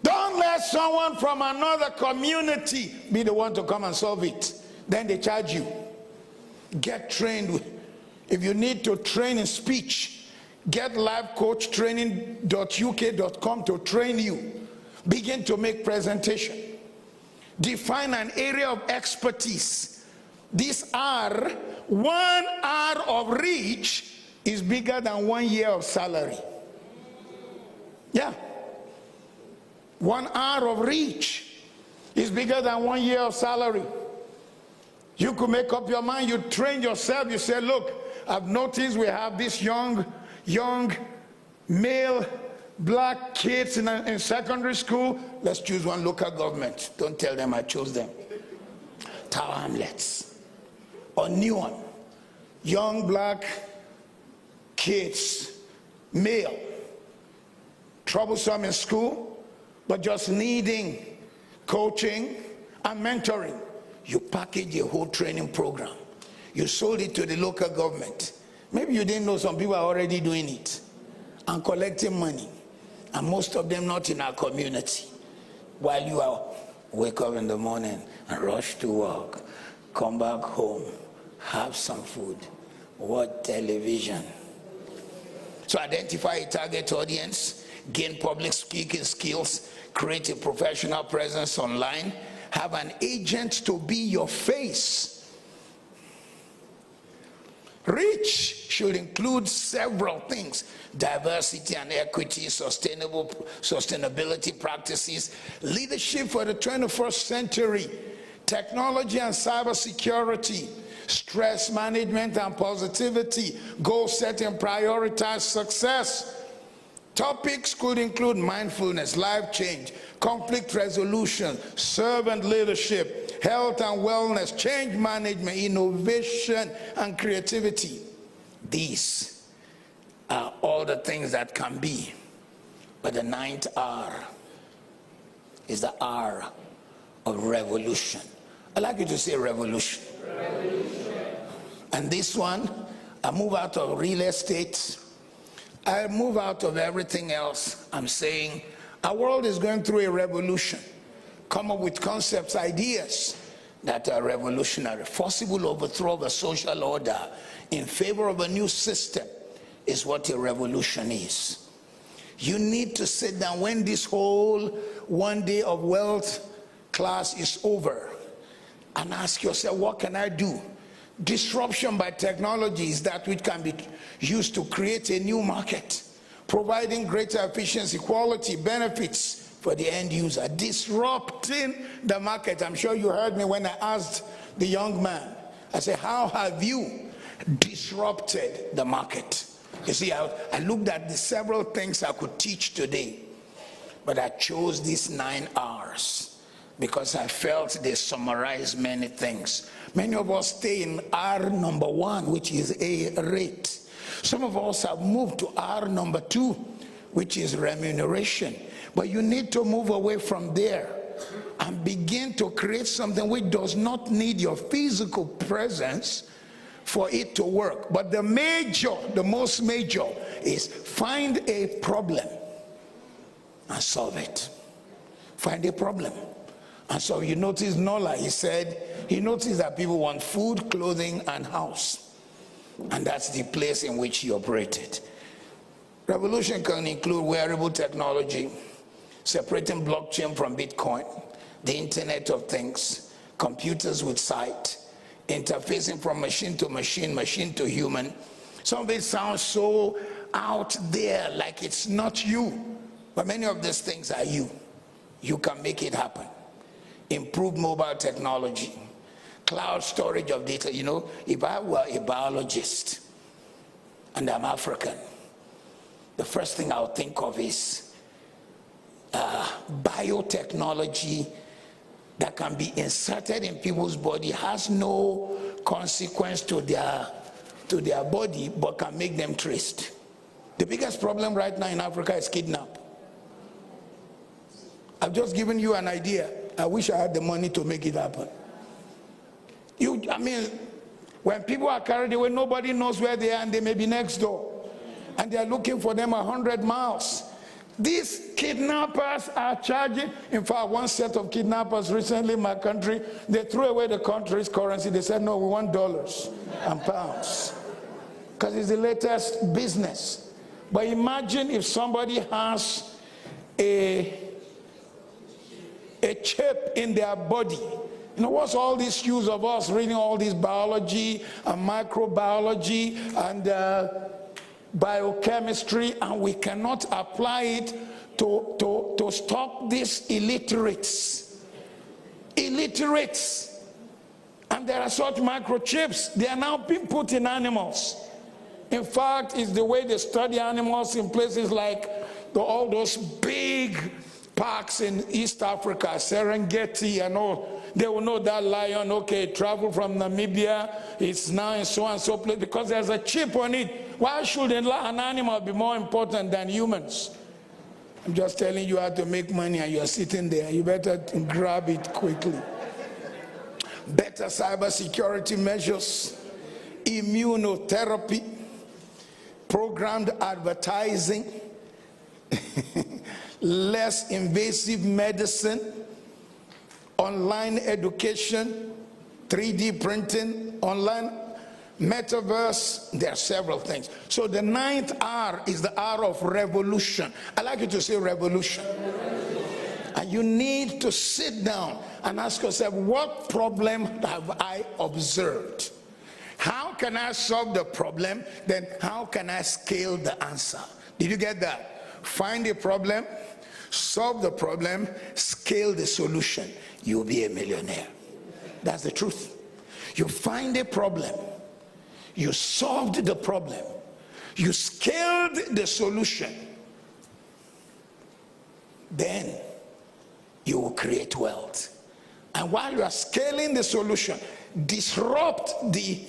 Don't let someone from another community be the one to come and solve it. Then they charge you. Get trained. If you need to train in speech, get lifecoachtraining.uk.com to train you. Begin to make presentation. Define an area of expertise. This R, 1 hour of reach is bigger than 1 year of salary. Yeah. 1 hour of reach is bigger than 1 year of salary. You could make up your mind, you train yourself, you say, look, I've noticed we have these young male black kids in secondary school. Let's choose one local government. Don't tell them I chose them. Tower Hamlets. Or Newark. Young black kids, male, troublesome in school, but just needing coaching and mentoring. You package a whole training program. You sold it to the local government. Maybe you didn't know some people are already doing it and collecting money, and most of them not in our community. While you are wake up in the morning and rush to work, come back home, have some food, watch television. So identify a target audience, gain public speaking skills, create a professional presence online, have an agent to be your face. Reach should include several things: diversity and equity, sustainability practices, leadership for the 21st century, technology and cybersecurity, stress management and positivity, goal setting, prioritize success. Topics could include mindfulness, life change, conflict resolution, servant leadership, health and wellness, change management, innovation and creativity. These are all the things that can be. But the 9th R is the R of revolution. I'd like you to say revolution. And this one, I move out of real estate. I move out of everything else. I'm saying our world is going through a revolution. Come up with concepts, ideas that are revolutionary. Forcible overthrow of a social order in favor of a new system is what a revolution is. You need to sit down when this whole 1 day of wealth class is over and ask yourself, what can I do? Disruption by technology is that which can be used to create a new market, providing greater efficiency, quality, benefits for the end user, disrupting the market. I'm sure you heard me when I asked the young man, I said, how have you disrupted the market? You see, I looked at the several things I could teach today, but I chose these 9 R's because I felt they summarize many things. Many of us stay in R number 1, which is a rate. Some of us have moved to R number 2, which is remuneration. But you need to move away from there and begin to create something which does not need your physical presence for it to work. But the most major is find a problem and solve it. Find a problem. And so you notice Nola, he noticed that people want food, clothing, and house. And that's the place in which he operated. Revolution can include wearable technology, separating blockchain from Bitcoin, the Internet of Things, computers with sight, interfacing from machine to machine, machine to human. Some of it sounds so out there, like it's not you. But many of these things are you. You can make it happen. Improve mobile technology, cloud storage of data. You know, if I were a biologist and I'm African, the first thing I would think of is biotechnology that can be inserted in people's body, has no consequence to their body, but can make them traced. The biggest problem right now in Africa is kidnap. I've just given you an idea. I wish I had the money to make it happen. When people are carried away, nobody knows where they are, and they may be next door. And they are looking for them 100 miles. These kidnappers are charging. In fact, one set of kidnappers recently in my country, they threw away the country's currency. They said, no, we want dollars and pounds. Because it's the latest business. But imagine if somebody has a chip in their body. You know, what's all this use of us reading all this biology and microbiology and biochemistry, and we cannot apply it to stop these illiterates. And there are such microchips. They are now being put in animals. In fact, it's the way they study animals in places like all those big parks in East Africa, Serengeti and all. They will know that lion, okay, travel from Namibia, it's now in so and so place, because there's a chip on it. Why should an animal be more important than humans? I'm just telling you how to make money, and you're sitting there. You better grab it quickly. Better cybersecurity measures, immunotherapy, programmed advertising, less invasive medicine, online education, 3D printing, online metaverse. There are several things. So the 9th R is the R of revolution. I like you to say revolution. And you need to sit down and ask yourself, what problem have I observed? How can I solve the problem? Then how can I scale the answer? Did you get that? Find a problem, solve the problem, scale the solution. You'll be a millionaire. That's the truth. You find a problem, you solved the problem, you scaled the solution, then you will create wealth. And while you are scaling the solution, disrupt the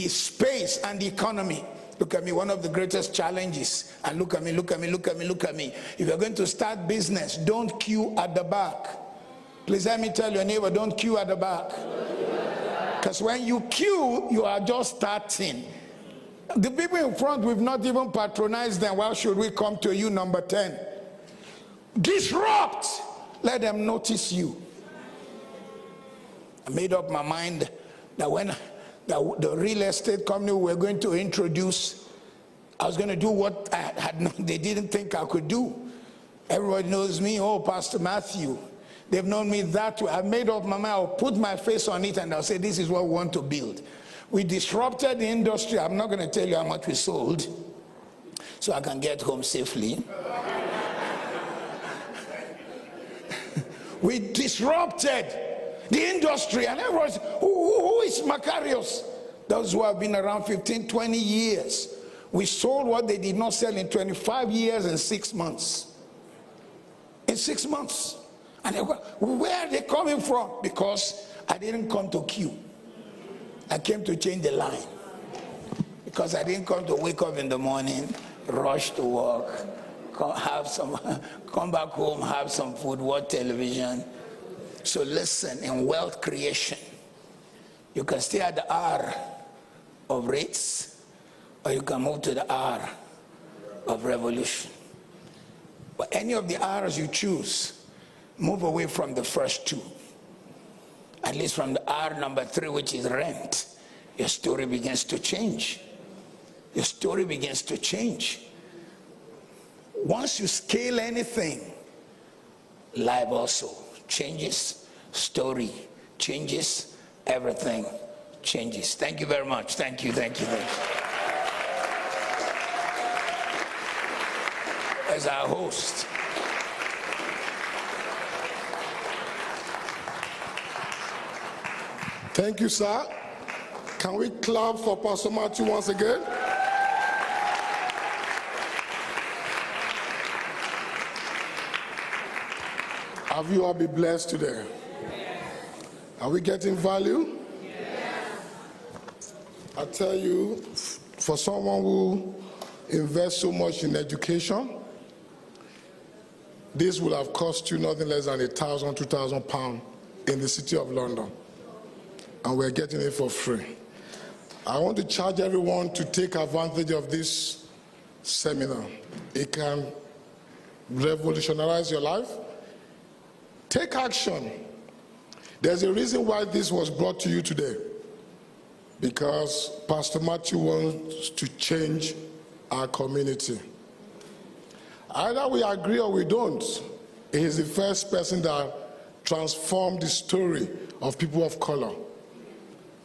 space and the economy. Look at me, one of the greatest challenges, and look at me. If you're going to start business, don't queue at the back. Please let me tell your neighbor, don't queue at the back. Because when you queue, you are just starting. The people in front, we've not even patronized them. Why should we come to you, number 10? Disrupt. Let them notice you. I made up my mind that when the real estate company we were going to introduce, I was going to do what they didn't think I could do. Everybody knows me, oh, Pastor Matthew. They've known me that way. I made up my mind, I'll put my face on it and I'll say, this is what we want to build. We disrupted the industry. I'm not going to tell you how much we sold, so I can get home safely. We disrupted the industry, and everyone's, who is Macarius? Those who have been around 15, 20 years. We sold what they did not sell in 25 years and 6 months. In 6 months. And they were, where are they coming from? Because I didn't come to queue. I came to change the line. Because I didn't come to wake up in the morning, rush to work, come back home, have some food, watch television. So listen, in wealth creation, you can stay at the R of rates, or you can move to the R of revolution. But any of the R's you choose, move away from the first two. At least from the R number 3, which is rent, your story begins to change. Your story begins to change. Once you scale anything, life also changes, story changes, everything changes. Thank you very much. Thank you, thank you, thank you. As our host, thank you, sir. Can we clap for Pastor Matthew once again? Have you all been blessed today? Are we getting value? I tell you, for someone who invests so much in education, this will have cost you nothing less than £1,000, £2,000 in the city of London. And we're getting it for free. I want to charge everyone to take advantage of this seminar. It can revolutionize your life. Take action. There's a reason why this was brought to you today. Because Pastor Matthew wants to change our community. Either we agree or we don't. He is the first person that transformed the story of people of color.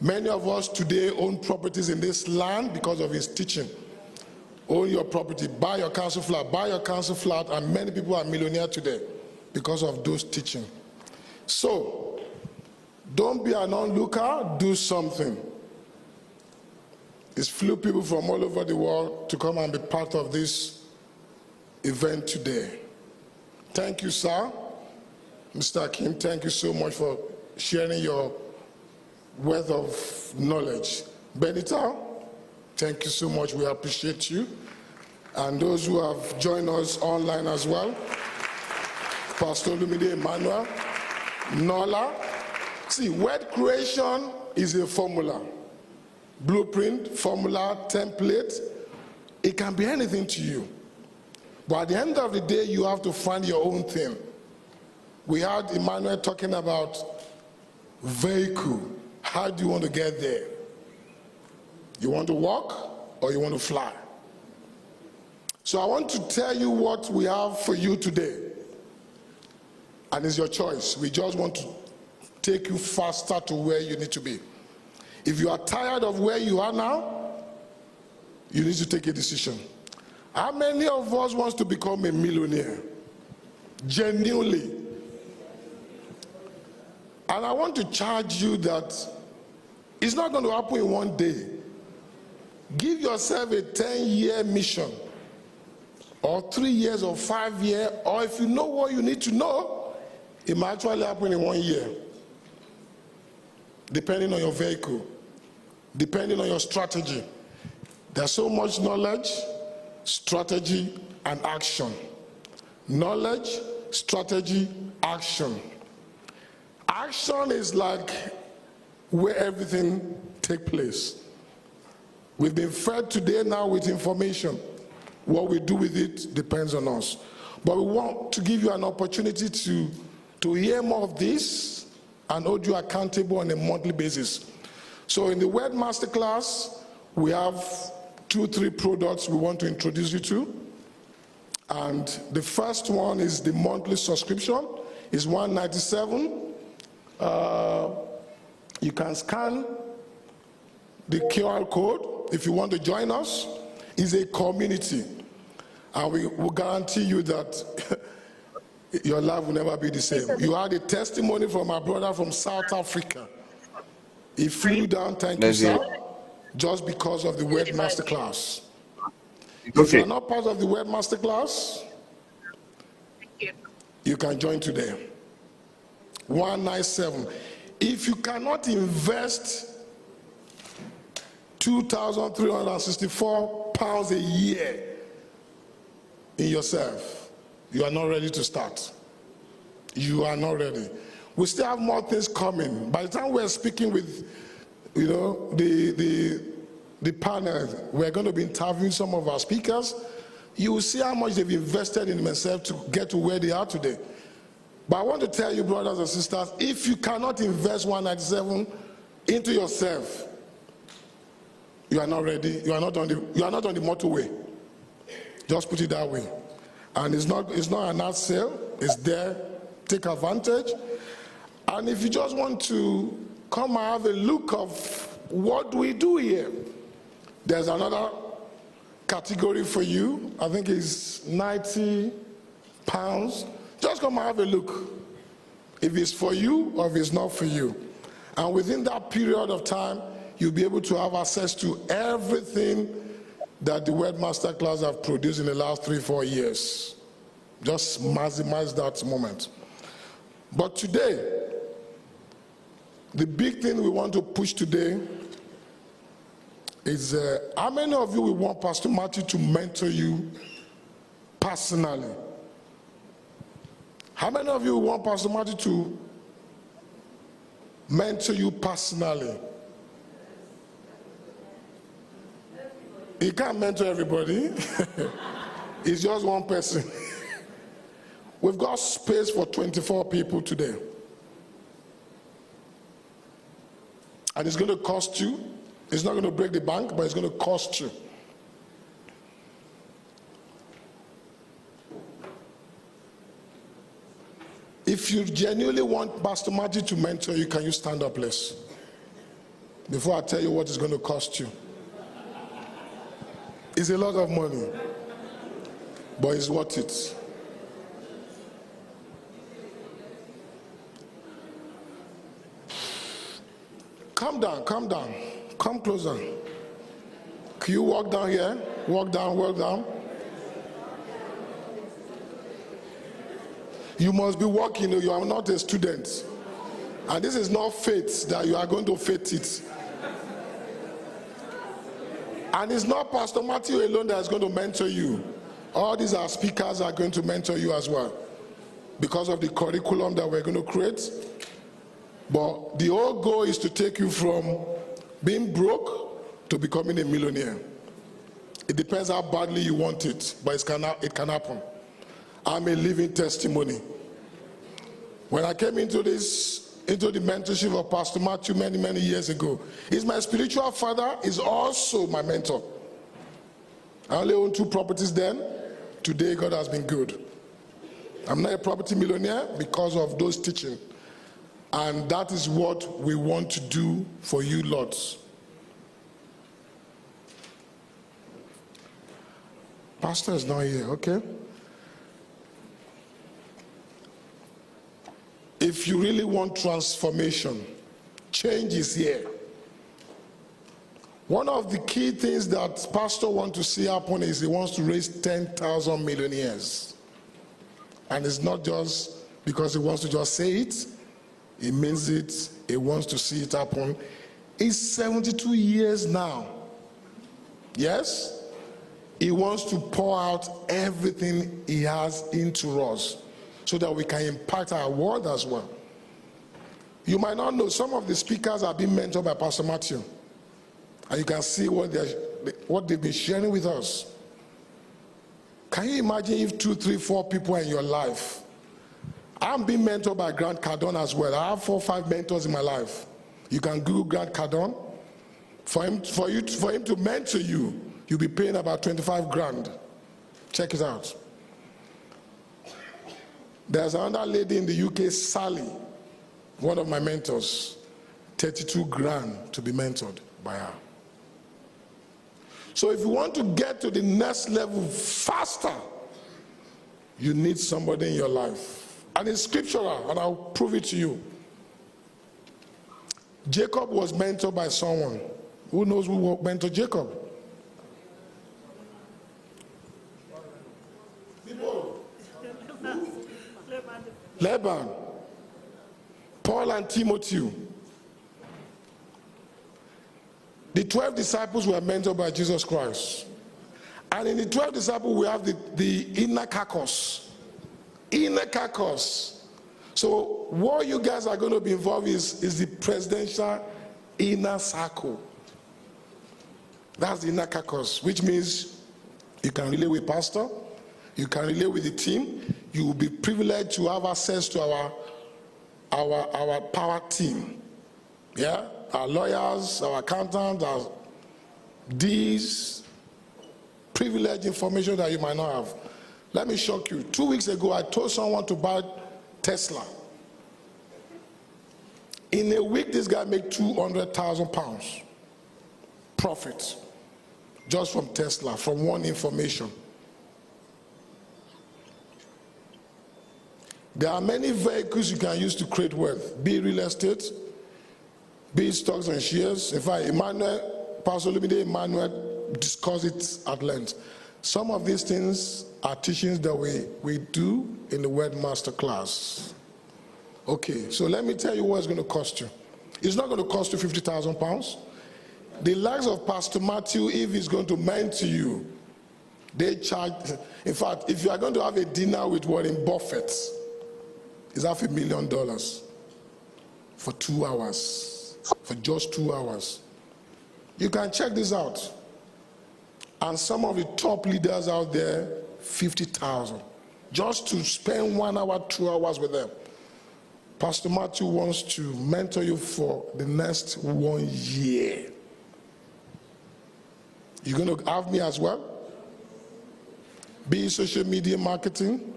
Many of us today own properties in this land because of his teaching. Own your property, buy your council flat, and many people are millionaires today because of those teaching. So, don't be an onlooker, do something. It's flew people from all over the world to come and be part of this event today. Thank you, sir. Mr. Kim, thank you so much for sharing your wealth of knowledge. Benita, thank you so much. We appreciate you. And those who have joined us online as well. Pastor Lumide Emmanuel, Nola. See, word creation is a formula. Blueprint, formula, template. It can be anything to you. But at the end of the day, you have to find your own thing. We had Emmanuel talking about vehicle. How do you want to get there? You want to walk or you want to fly? So I want to tell you what we have for you today. And it's your choice. We just want to take you faster to where you need to be. If you are tired of where you are now, you need to take a decision. How many of us wants to become a millionaire? Genuinely. And I want to charge you that it's not going to happen in one day. Give yourself a 10-year mission, or 3 years, or 5 years, or if you know what you need to know, it might actually happen in 1 year. Depending on your vehicle, depending on your strategy. There's so much knowledge, strategy, and action. Knowledge, strategy, action. Action is like where everything takes place. We've been fed today now with information. What we do with it depends on us. But we want to give you an opportunity to hear more of this and hold you accountable on a monthly basis. So in the Word Masterclass, we have 2-3 products we want to introduce you to. And the first one is the monthly subscription. It's $197. You can scan the QR code if you want to join us. It's a community. And we will guarantee you that your life will never be the same. You had a testimony from our brother from South Africa. He flew down, thank you, sir, just because of the Word Masterclass. If you're not part of the Word Masterclass, you can join today. 197. If you cannot invest £2,364 a year in yourself, you are not ready to start. You are not ready. We still have more things coming. By the time we're speaking with, the panel, we're going to be interviewing some of our speakers. You will see how much they've invested in themselves to get to where they are today. But I want to tell you, brothers and sisters, if you cannot invest 197 into yourself, you are not ready. You are not on the motorway. Just put it that way. And it's not an ad sale. It's there. Take advantage. And if you just want to come and have a look of what we do here, there's another category for you. I think it's £90. Just come and have a look. If it's for you or if it's not for you. And within that period of time, you'll be able to have access to everything that the Word Masterclass have produced in the last 3-4 years. Just maximize that moment. But today, the big thing we want to push today is how many of you will want Pastor Matthew to mentor you personally? How many of you will want Pastor Matthew to mentor you personally? He can't mentor everybody. It's just one person. We've got space for 24 people today. And it's going to cost you. It's not going to break the bank, but it's going to cost you. If you genuinely want Pastor Matthew to mentor you, can you stand up, please? Before I tell you what it's going to cost you. It's a lot of money, but it's worth it. Calm down, calm down. Come closer. Can you walk down here? Walk down, walk down. You must be walking, you are not a student. And this is not fate that you are going to fate it. And it's not Pastor Matthew alone that is going to mentor you. All these our speakers are going to mentor you as well, because of the curriculum that we're going to create. But the whole goal is to take you from being broke to becoming a millionaire. It depends how badly you want it, but it can happen. I'm a living testimony. When I came into the mentorship of Pastor Matthew many years ago, he's my spiritual father, is also my mentor. I only owned 2 properties then. Today, God has been good. I'm not a property millionaire because of those teachings. And that is what we want to do for you lots. Pastor is not here, okay? If you really want transformation, change is here. One of the key things that Pastor wants to see happen is he wants to raise 10,000 millionaires. And it's not just because he wants to just say it. He means it. He wants to see it happen. He's 72 years now. Yes? He wants to pour out everything he has into us so that we can impact our world as well. You might not know, some of the speakers are being mentored by Pastor Matthew. And you can see what they've been sharing with us. Can you imagine if 2, 3, 4 people are in your life? I'm being mentored by Grant Cardone as well. I have 4 or 5 mentors in my life. You can Google Grant Cardone. For him to mentor you, you'll be paying about 25 grand. Check it out. There's another lady in the UK, Sally, one of my mentors, 32 grand to be mentored by her. So if you want to get to the next level faster, you need somebody in your life. And it's scriptural, and I'll prove it to you. Jacob was mentored by someone. Who knows who mentored Jacob? Laban. Paul and Timothy. The 12 disciples were mentored by Jesus Christ. And in the 12 disciples, we have the inner carcass. Inner carcass. So what you guys are going to be involved is the presidential inner circle. That's the inner carcass, which means you can relate with pastor, you can relate with the team, you will be privileged to have access to our power team. Yeah? Our lawyers, our accountants, our D's, privileged information that you might not have. Let me shock you. 2 weeks ago, I told someone to buy Tesla. In a week, this guy made 200,000 pounds profit just from Tesla, from one information. There are many vehicles you can use to create wealth, be it real estate, be it stocks and shares. In fact, Pastor Olumide Emmanuel discussed it at length. Some of these things are teachings that we do in the Word Master class. Okay, so let me tell you what it's going to cost you. It's not going to cost you 50,000 pounds. The likes of Pastor Matthew, if he's going to mentor you, they charge. In fact, if you are going to have a dinner with Warren Buffett, it's $500,000 for 2 hours, for just 2 hours. You can check this out. And some of the top leaders out there, 50,000, just to spend 1 hour, 2 hours with them. Pastor Matthew wants to mentor you for the next 1 year. You're going to have me as well? Be it social media marketing,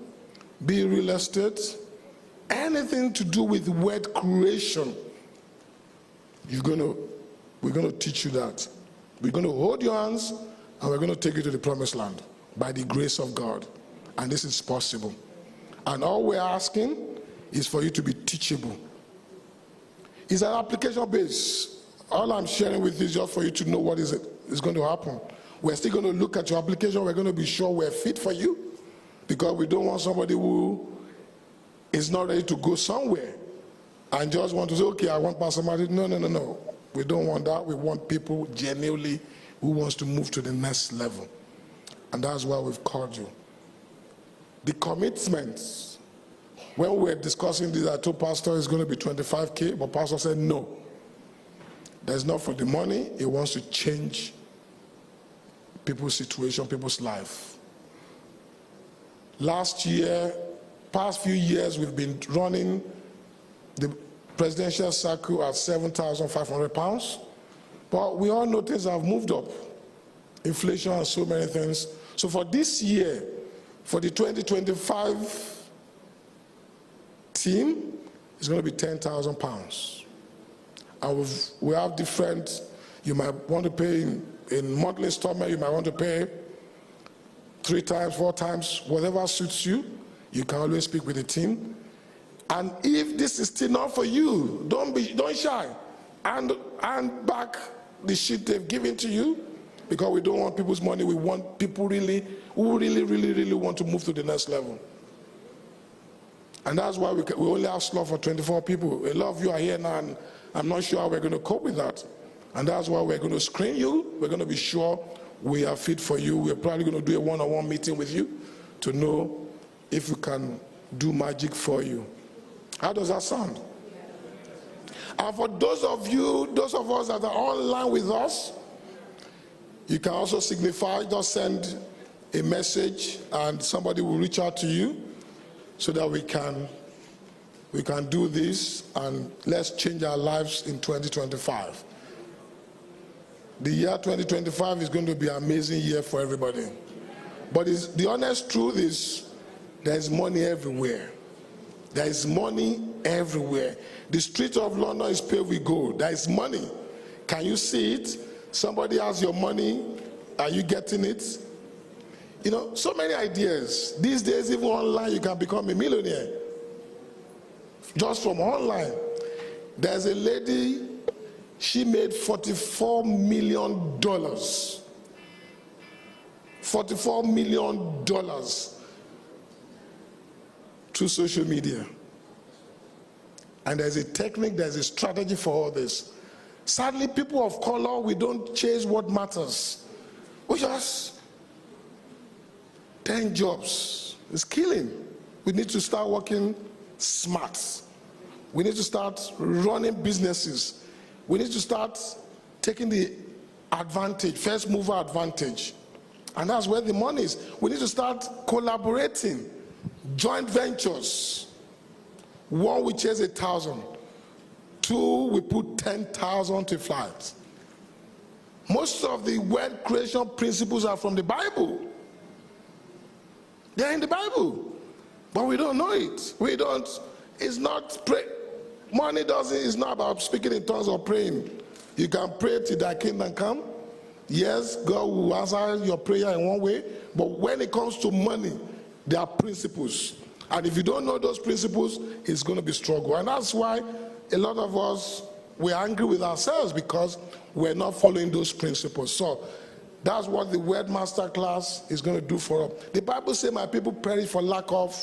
be it real estate, anything to do with word creation. We're going to teach you that. We're going to hold your hands and we're going to take you to the promised land by the grace of God. And this is possible. And all we're asking is for you to be teachable. It's an application base. All I'm sharing with you is just for you to know what is going to happen. We're still going to look at your application. We're going to be sure we're fit for you, because we don't want somebody who is not ready to go somewhere and just want to say, okay, I want Pastor Martin. No. We don't want that. We want people genuinely who wants to move to the next level. And that's why we've called you. The commitments, when we were discussing this, I told Pastor it's going to be 25K, but Pastor said no. That's not for the money. He wants to change people's situation, people's life. Last year, past few years, we've been running the presidential circle at 7,500 pounds. But we all know things have moved up. Inflation and so many things. So for this year, for the 2025 team, it's going to be 10,000 pounds. And we have different, you might want to pay in monthly installment, you might want to pay 3 times, 4 times, whatever suits you. You can always speak with the team. And if this is still not for you, don't shy. And back the sheet they've given to you, because we don't want people's money. We want people who really want to move to the next level. And that's why we only have slot for 24 people. A lot of you are here now, and I'm not sure how we're going to cope with that. And that's why we're going to screen you. We're going to be sure we are fit for you. We're probably going to do a one-on-one meeting with you to know if we can do magic for you. How does that sound? And for those of us that are online with us, you can also signify, just send a message and somebody will reach out to you so that we can do this, and let's change our lives in 2025. The year 2025 is going to be an amazing year for everybody. But the honest truth is, there's money everywhere. There is money everywhere. The street of London is paved with gold. There is money. Can you see it? Somebody has your money. Are you getting it? You know, so many ideas. These days, even online, you can become a millionaire. Just from online. There's a lady, she made $44 million. $44 million through social media. And there's a technique, there's a strategy for all this. Sadly, people of color, we don't chase what matters. We just 10 jobs. It's killing. We need to start working smart. We need to start running businesses. We need to start taking the advantage, first mover advantage. And that's where the money is. We need to start collaborating, joint ventures. One, we chase 1,000. Two, we put 10,000 to flight. Most of the wealth creation principles are from the Bible. They're in the Bible, but we don't know it. We don't, it's not, money it's not about speaking in tongues or praying. You can pray till thy kingdom come. Yes, God will answer your prayer in one way, but when it comes to money, there are principles. And if you don't know those principles, it's going to be struggle. And that's why a lot of us, we're angry with ourselves because we're not following those principles. So that's what the Word Masterclass is going to do for us. The Bible says, my people perish for lack of.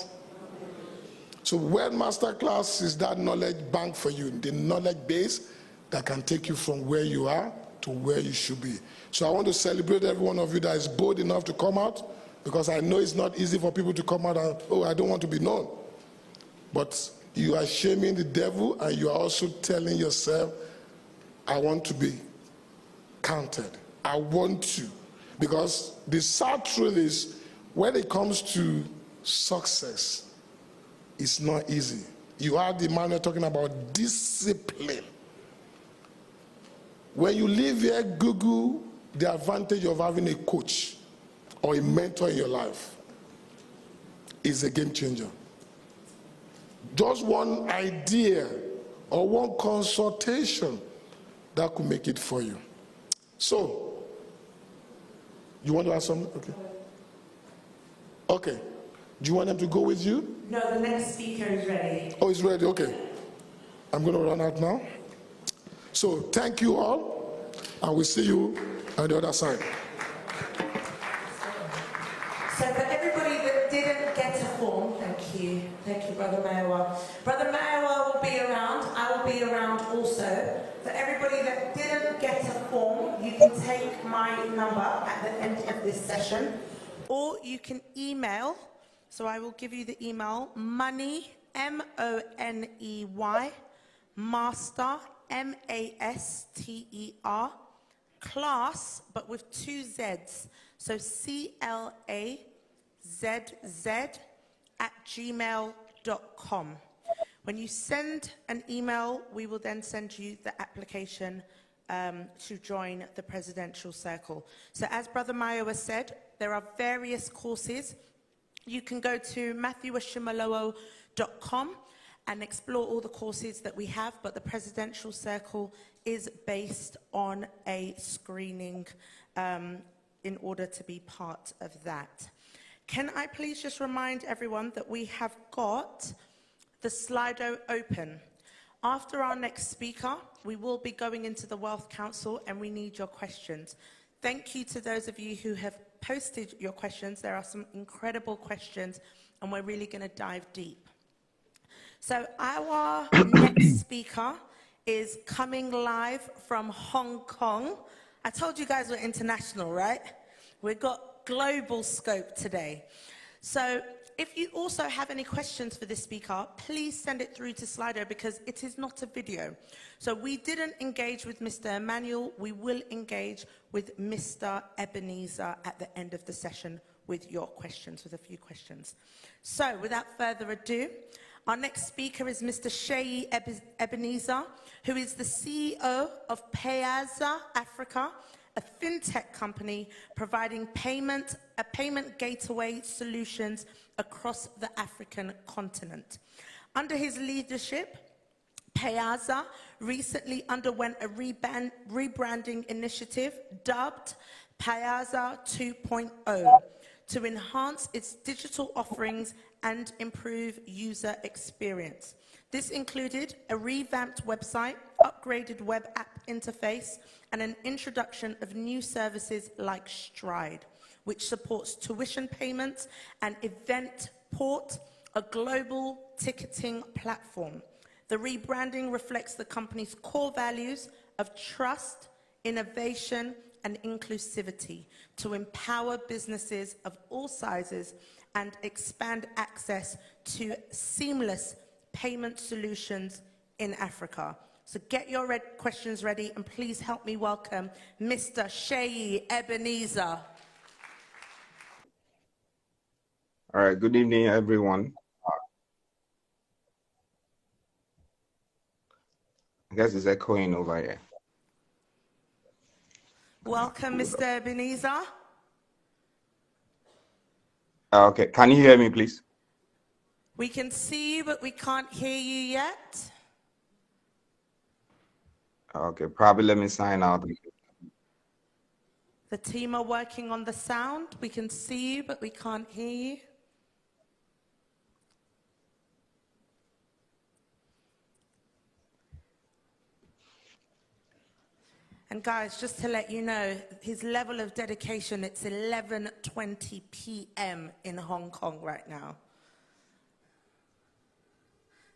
So Word Masterclass is that knowledge bank for you, the knowledge base that can take you from where you are to where you should be. So I want to celebrate every one of you that is bold enough to come out, because I know it's not easy for people to come out and, oh, I don't want to be known. But you are shaming the devil, and you are also telling yourself, I want to be counted. I want to. Because the sad truth is, when it comes to success, it's not easy. You heard the man talking about discipline. When you live here, Google the advantage of having a coach or a mentor in your life. Is a game changer. Just one idea or one consultation that could make it for you. So, you want to ask something? Okay. Okay. Do you want them to go with you? No, the next speaker is ready. Oh, he's ready. Okay. I'm going to run out now. So, thank you all, and we'll see you on the other side. So for everybody that didn't get a form, thank you, Brother Mayowa. Brother Mayowa will be around, I will be around also. For everybody that didn't get a form, you can take my number at the end of this session, or you can email, so I will give you the email, money, M-O-N-E-Y, master, M-A-S-T-E-R, class, but with 2 Zs. So CLAZZ@gmail.com. When you send an email, we will then send you the application to join the Presidential Circle. So as Brother Mayowa said, there are various courses. You can go to matthewashimalowo.com and explore all the courses that we have, but the Presidential Circle is based on a screening in order to be part of that. Can I please just remind everyone that we have got the Slido open. After our next speaker, we will be going into the Wealth Council, and we need your questions. Thank you to those of you who have posted your questions. There are some incredible questions, and we're really going to dive deep. So our next speaker is coming live from Hong Kong. I told you guys we're international, right? We've got global scope today. So if you also have any questions for this speaker, please send it through to Slido, because it is not a video. So we didn't engage with Mr. Emmanuel. We will engage with Mr. Ebenezer at the end of the session with your questions, with a few questions. So without further ado, our next speaker is Mr. Sheyi Ebenezer, who is the CEO of Payaza Africa, a fintech company providing payment gateway solutions across the African continent. Under his leadership, Payaza recently underwent a rebranding initiative dubbed Payaza 2.0 to enhance its digital offerings and improve user experience. This included a revamped website, upgraded web app interface, and an introduction of new services like Stride, which supports tuition payments, and Eventport, a global ticketing platform. The rebranding reflects the company's core values of trust, innovation, and inclusivity to empower businesses of all sizes and expand access to seamless payment solutions in Africa. So get your questions ready, and please help me welcome Mr. Sheyi Ebenezer. All right, good evening, everyone. I guess it's echoing over here. Welcome, Mr. Ebenezer. Okay, can you hear me, please? We can see you, but we can't hear you yet. Okay, probably let me sign out. The team are working on the sound. We can see you, but we can't hear you. And guys, just to let you know, his level of dedication, it's 11:20 p.m. in Hong Kong right now.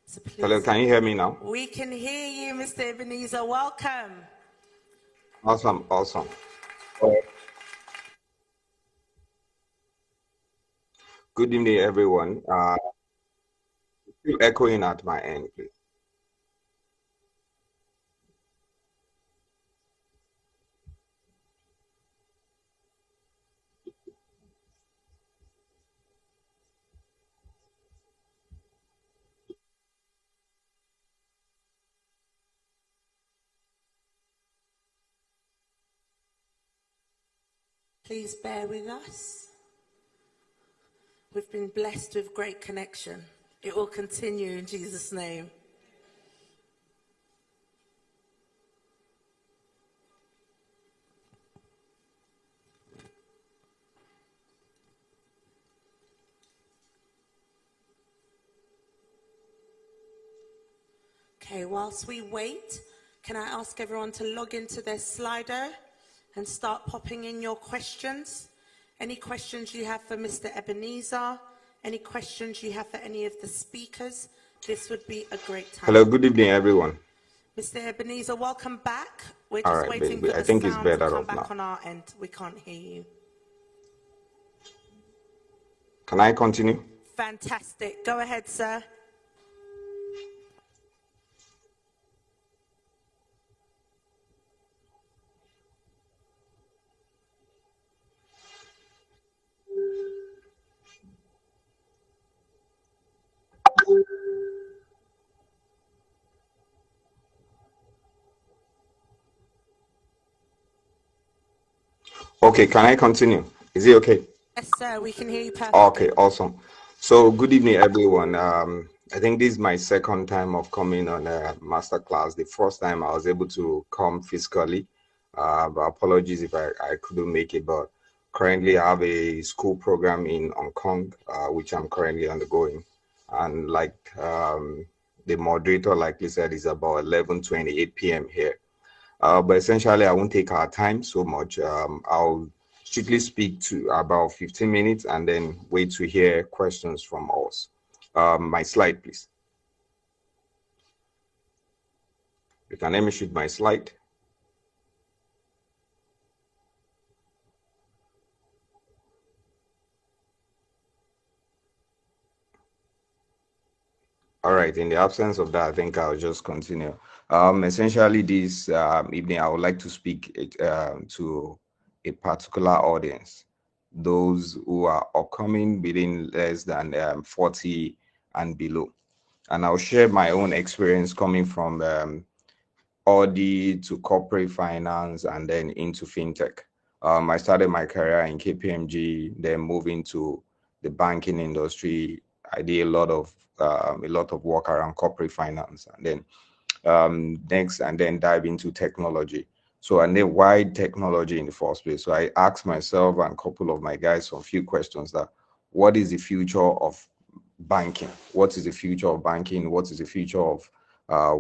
So please, Hello, can you hear me now? we can hear you, Mr. Ebenezer. Welcome. Awesome, awesome. Good evening, everyone. Still echoing at my end, please. Please bear with us. We've been blessed with great connection. It will continue in Jesus' name. Okay, whilst we wait, can I ask everyone to log into their Slido and start popping in your questions? Any questions you have for Mr. Ebenezer? Any questions you have for any of the speakers? This would be a great time. Hello, good evening, everyone. Mr. Ebenezer, welcome back. We're All just right, waiting baby. for I the think it's sound to better come off back now. on our end. We can't hear you. Can I continue? Fantastic. Go ahead, sir. Okay, can I continue? Is it okay? Yes, sir. We can hear you perfectly. Okay, awesome. So good evening, everyone. I think this is my second time of coming on a masterclass. The first time I was able to come physically, but apologies if I couldn't make it. But currently I have a school program in Hong Kong, which I'm currently undergoing. And like the moderator likely said, is about 11:28 p.m. here. But essentially, I won't take our time so much. I'll strictly speak to about 15 minutes and then wait to hear questions from us. My slide, please. You can let me shoot my slide. All right, in the absence of that, I think I'll just continue. Essentially, this evening, I would like to speak to a particular audience, those who are upcoming within less than 40 and below. And I'll share my own experience coming from audit to corporate finance and then into fintech. I started my career in KPMG, then moving to the banking industry. I did a lot of work around corporate finance, and then next, and then dive into technology. So, and then why technology in the first place? So I asked myself and a couple of my guys a few questions: that what is the future of banking? What is the future of banking? What is the future of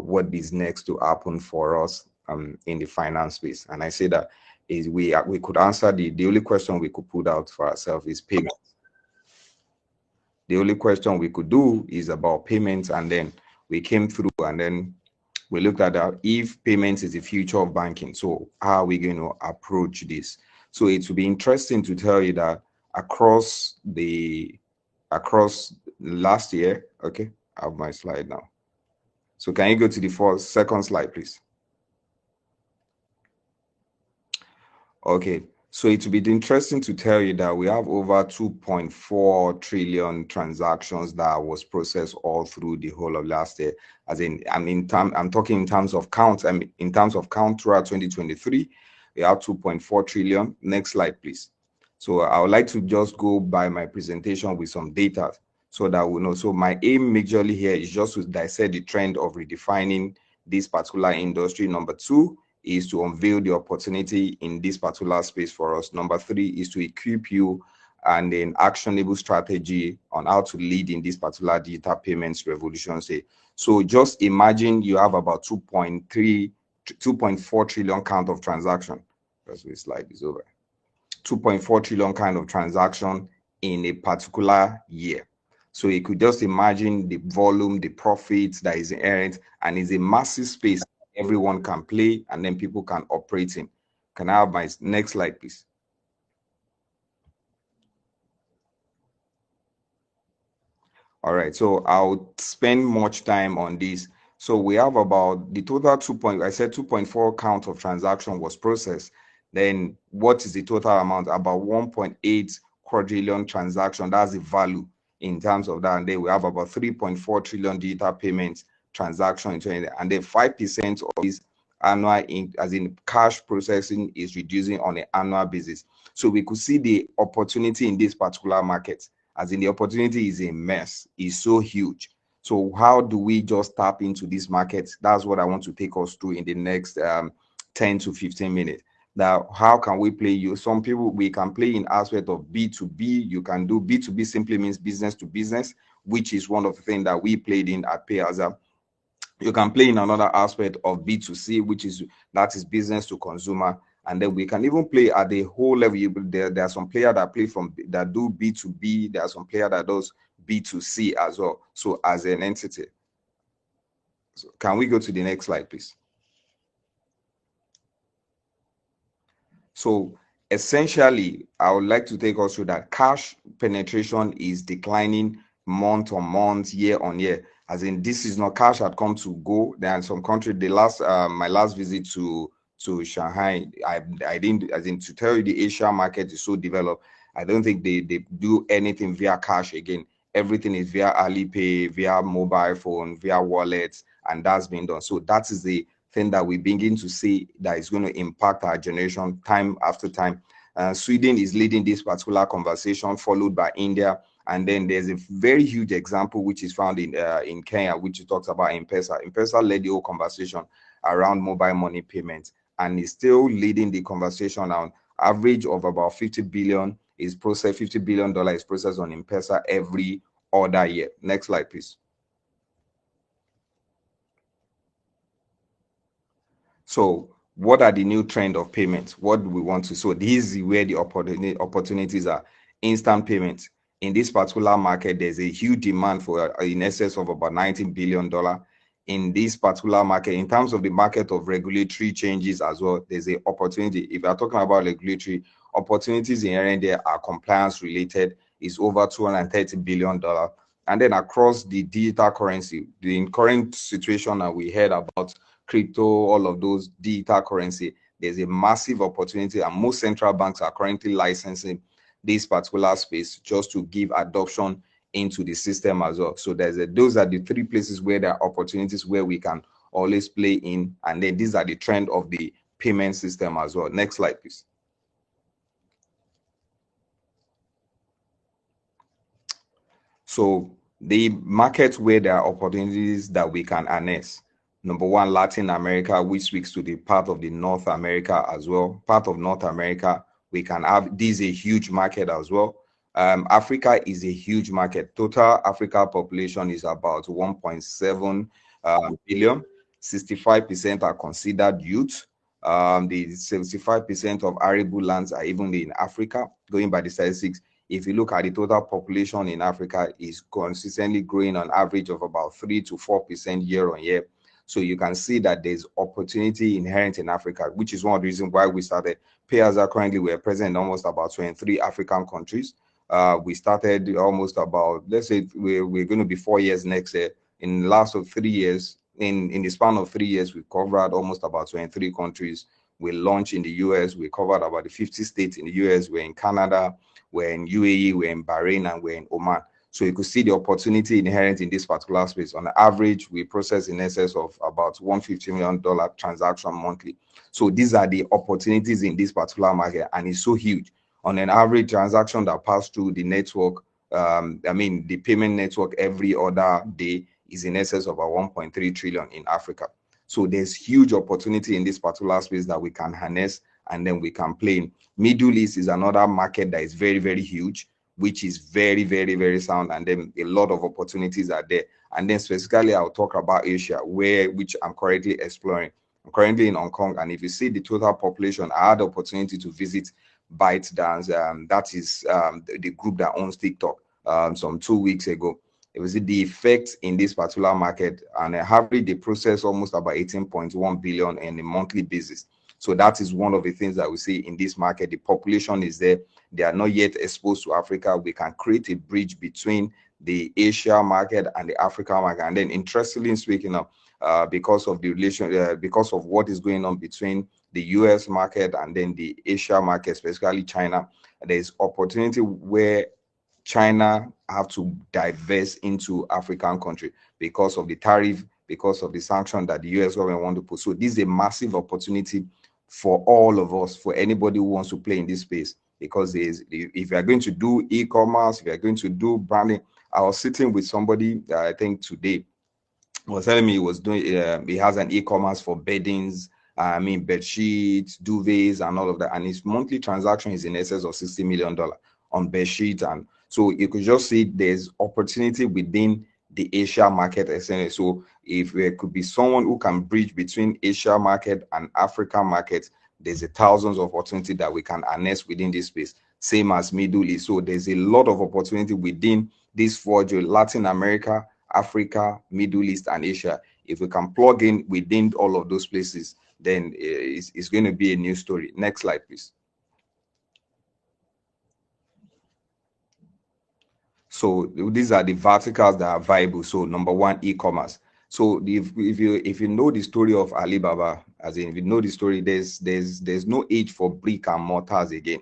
what is next to happen for us in the finance space? And I say that is we could answer the only question we could put out for ourselves is payment. The only question we could do is about payments, and then we came through, and then we looked at if payments is the future of banking. So how are we going to approach this? So it will be interesting to tell you that across last year, okay, I have my slide now. So can you go to the second slide, please? Okay, so it will be interesting to tell you that we have over 2.4 trillion transactions that was processed all through the whole of last year. As in, I'm talking in terms of count. In terms of count throughout 2023, we have 2.4 trillion. Next slide, please. So I would like to just go by my presentation with some data so that we know. So my aim majorly here is just to dissect the trend of redefining this particular industry. Number two is to unveil the opportunity in this particular space for us. Number three is to equip you and an actionable strategy on how to lead in this particular digital payments revolution. So just imagine you have about 2.4 trillion count of transaction. That's where the slide is over. 2.4 trillion kind of transaction in a particular year. So you could just imagine the volume, the profits that is earned, and it's a massive space everyone can play and then people can operate in. Can I have my next slide, please? All right, so I'll spend much time on this. So we have about the total 2.4 count of transaction was processed. Then what is the total amount? About 1.8 quadrillion transaction. That's the value in terms of that. And then we have about 3.4 trillion digital payments transaction in 2020. And then 5% of this annual, as in cash processing, is reducing on an annual basis. So we could see the opportunity in this particular market. As in, the opportunity is immense, is so huge. So how do we just tap into this market? That's what I want to take us through in the next 10 to 15 minutes. Now, how can we play you? Some people, we can play in aspect of B2B. You can do B2B simply means business to business, which is one of the things that we played in at Payaza. You can play in another aspect of B2C, which is business to consumer. And then we can even play at the whole level. There are some players that do B2B. There are some players that does B2C as well. So as an entity. So can we go to the next slide, please? So essentially, I would like to take us through that cash penetration is declining month on month, year on year. As in, this is not cash had come to go. There are some countries. My last visit to Shanghai, I didn't, as in, to tell you the Asia market is so developed. I don't think they do anything via cash again. Everything is via Alipay, via mobile phone, via wallets, and that's been done. So that is the thing that we begin to see that is going to impact our generation time after time. Sweden is leading this particular conversation, followed by India. And then there's a very huge example which is found in Kenya, which talks about M-Pesa. M-Pesa led the whole conversation around mobile money payments and is still leading the conversation on average of about $50 billion is processed on M-Pesa every other year. Next slide, please. So what are the new trend of payments? What do we want to? So this is where the opportunities are. Instant payments. In this particular market, there's a huge demand for in excess of about $19 billion in this particular market. In terms of the market of regulatory changes as well, there's an opportunity. If you're talking about regulatory opportunities in there are compliance related, is over $230 billion. And then across the digital currency, the current situation that we heard about crypto, all of those digital currency, there's a massive opportunity, and most central banks are currently licensing this particular space just to give adoption into the system as well. So those are the three places where there are opportunities where we can always play in, and then these are the trend of the payment system as well. Next slide, please. So the markets where there are opportunities that we can harness. Number one, Latin America, which speaks to the part of the North America as well. Part of North America, we can have, this is a huge market as well. Africa is a huge market. Total Africa population is about 1.7 billion. 65% are considered youth. The 75% of arable lands are even in Africa, going by the statistics. If you look at the total population in Africa, is consistently growing on average of about 3 to 4% year on year. So you can see that there's opportunity inherent in Africa, which is one of the reasons why we started. Payasa currently we're present in almost about 23 African countries. We started almost about, let's say we're going to be 4 years next year. In the last of 3 years, in the span of 3 years, we covered almost about 23 countries. We launched in the US, we covered about the 50 states in the US, we're in Canada, we're in UAE, we're in Bahrain, and we're in Oman. So you could see the opportunity inherent in this particular space. On average, we process in excess of about $150 million transaction monthly. So these are the opportunities in this particular market, and it's so huge. On an average transaction that pass through the network, the payment network every other day is in excess of about 1.3 trillion in Africa. So there's huge opportunity in this particular space that we can harness and then we can play in. Middle East is another market that is very, very huge, which is very, very, very sound, and then a lot of opportunities are there. And then specifically, I'll talk about Asia, which I'm currently exploring. I'm currently in Hong Kong, and if you see the total population, I had the opportunity to visit ByteDance. That is the group that owns TikTok some 2 weeks ago. It was the effect in this particular market, and average they process almost about 18.1 billion on a monthly basis. So that is one of the things that we see in this market. The population is there. They are not yet exposed to Africa. We can create a bridge between the Asia market and the Africa market. And then, interestingly speaking, because of the relation, because of what is going on between the US market and then the Asia market, especially China, there is opportunity where China have to divest into African country because of the tariff, because of the sanction that the US government want to put. So this is a massive opportunity for all of us, for anybody who wants to play in this space, because if you are going to do e-commerce, if you are going to do branding. I was sitting with somebody I think today was telling me he was doing, he has an e-commerce for beddings, bed sheets, duvets, and all of that. And his monthly transaction is in excess of $60 million on bed sheets. And so you could just see there's opportunity within the Asia market. So if there could be someone who can bridge between Asia market and Africa market, there's thousands of opportunity that we can harness within this space. Same as Middle East. So there's a lot of opportunity within this 4 Latin America, Africa, Middle East, and Asia. If we can plug in within all of those places, then it's going to be a new story. Next slide, please. So these are the verticals that are viable. So number one, e-commerce. So if you know the story of Alibaba, as in if you know the story, there's no age for brick and mortars again.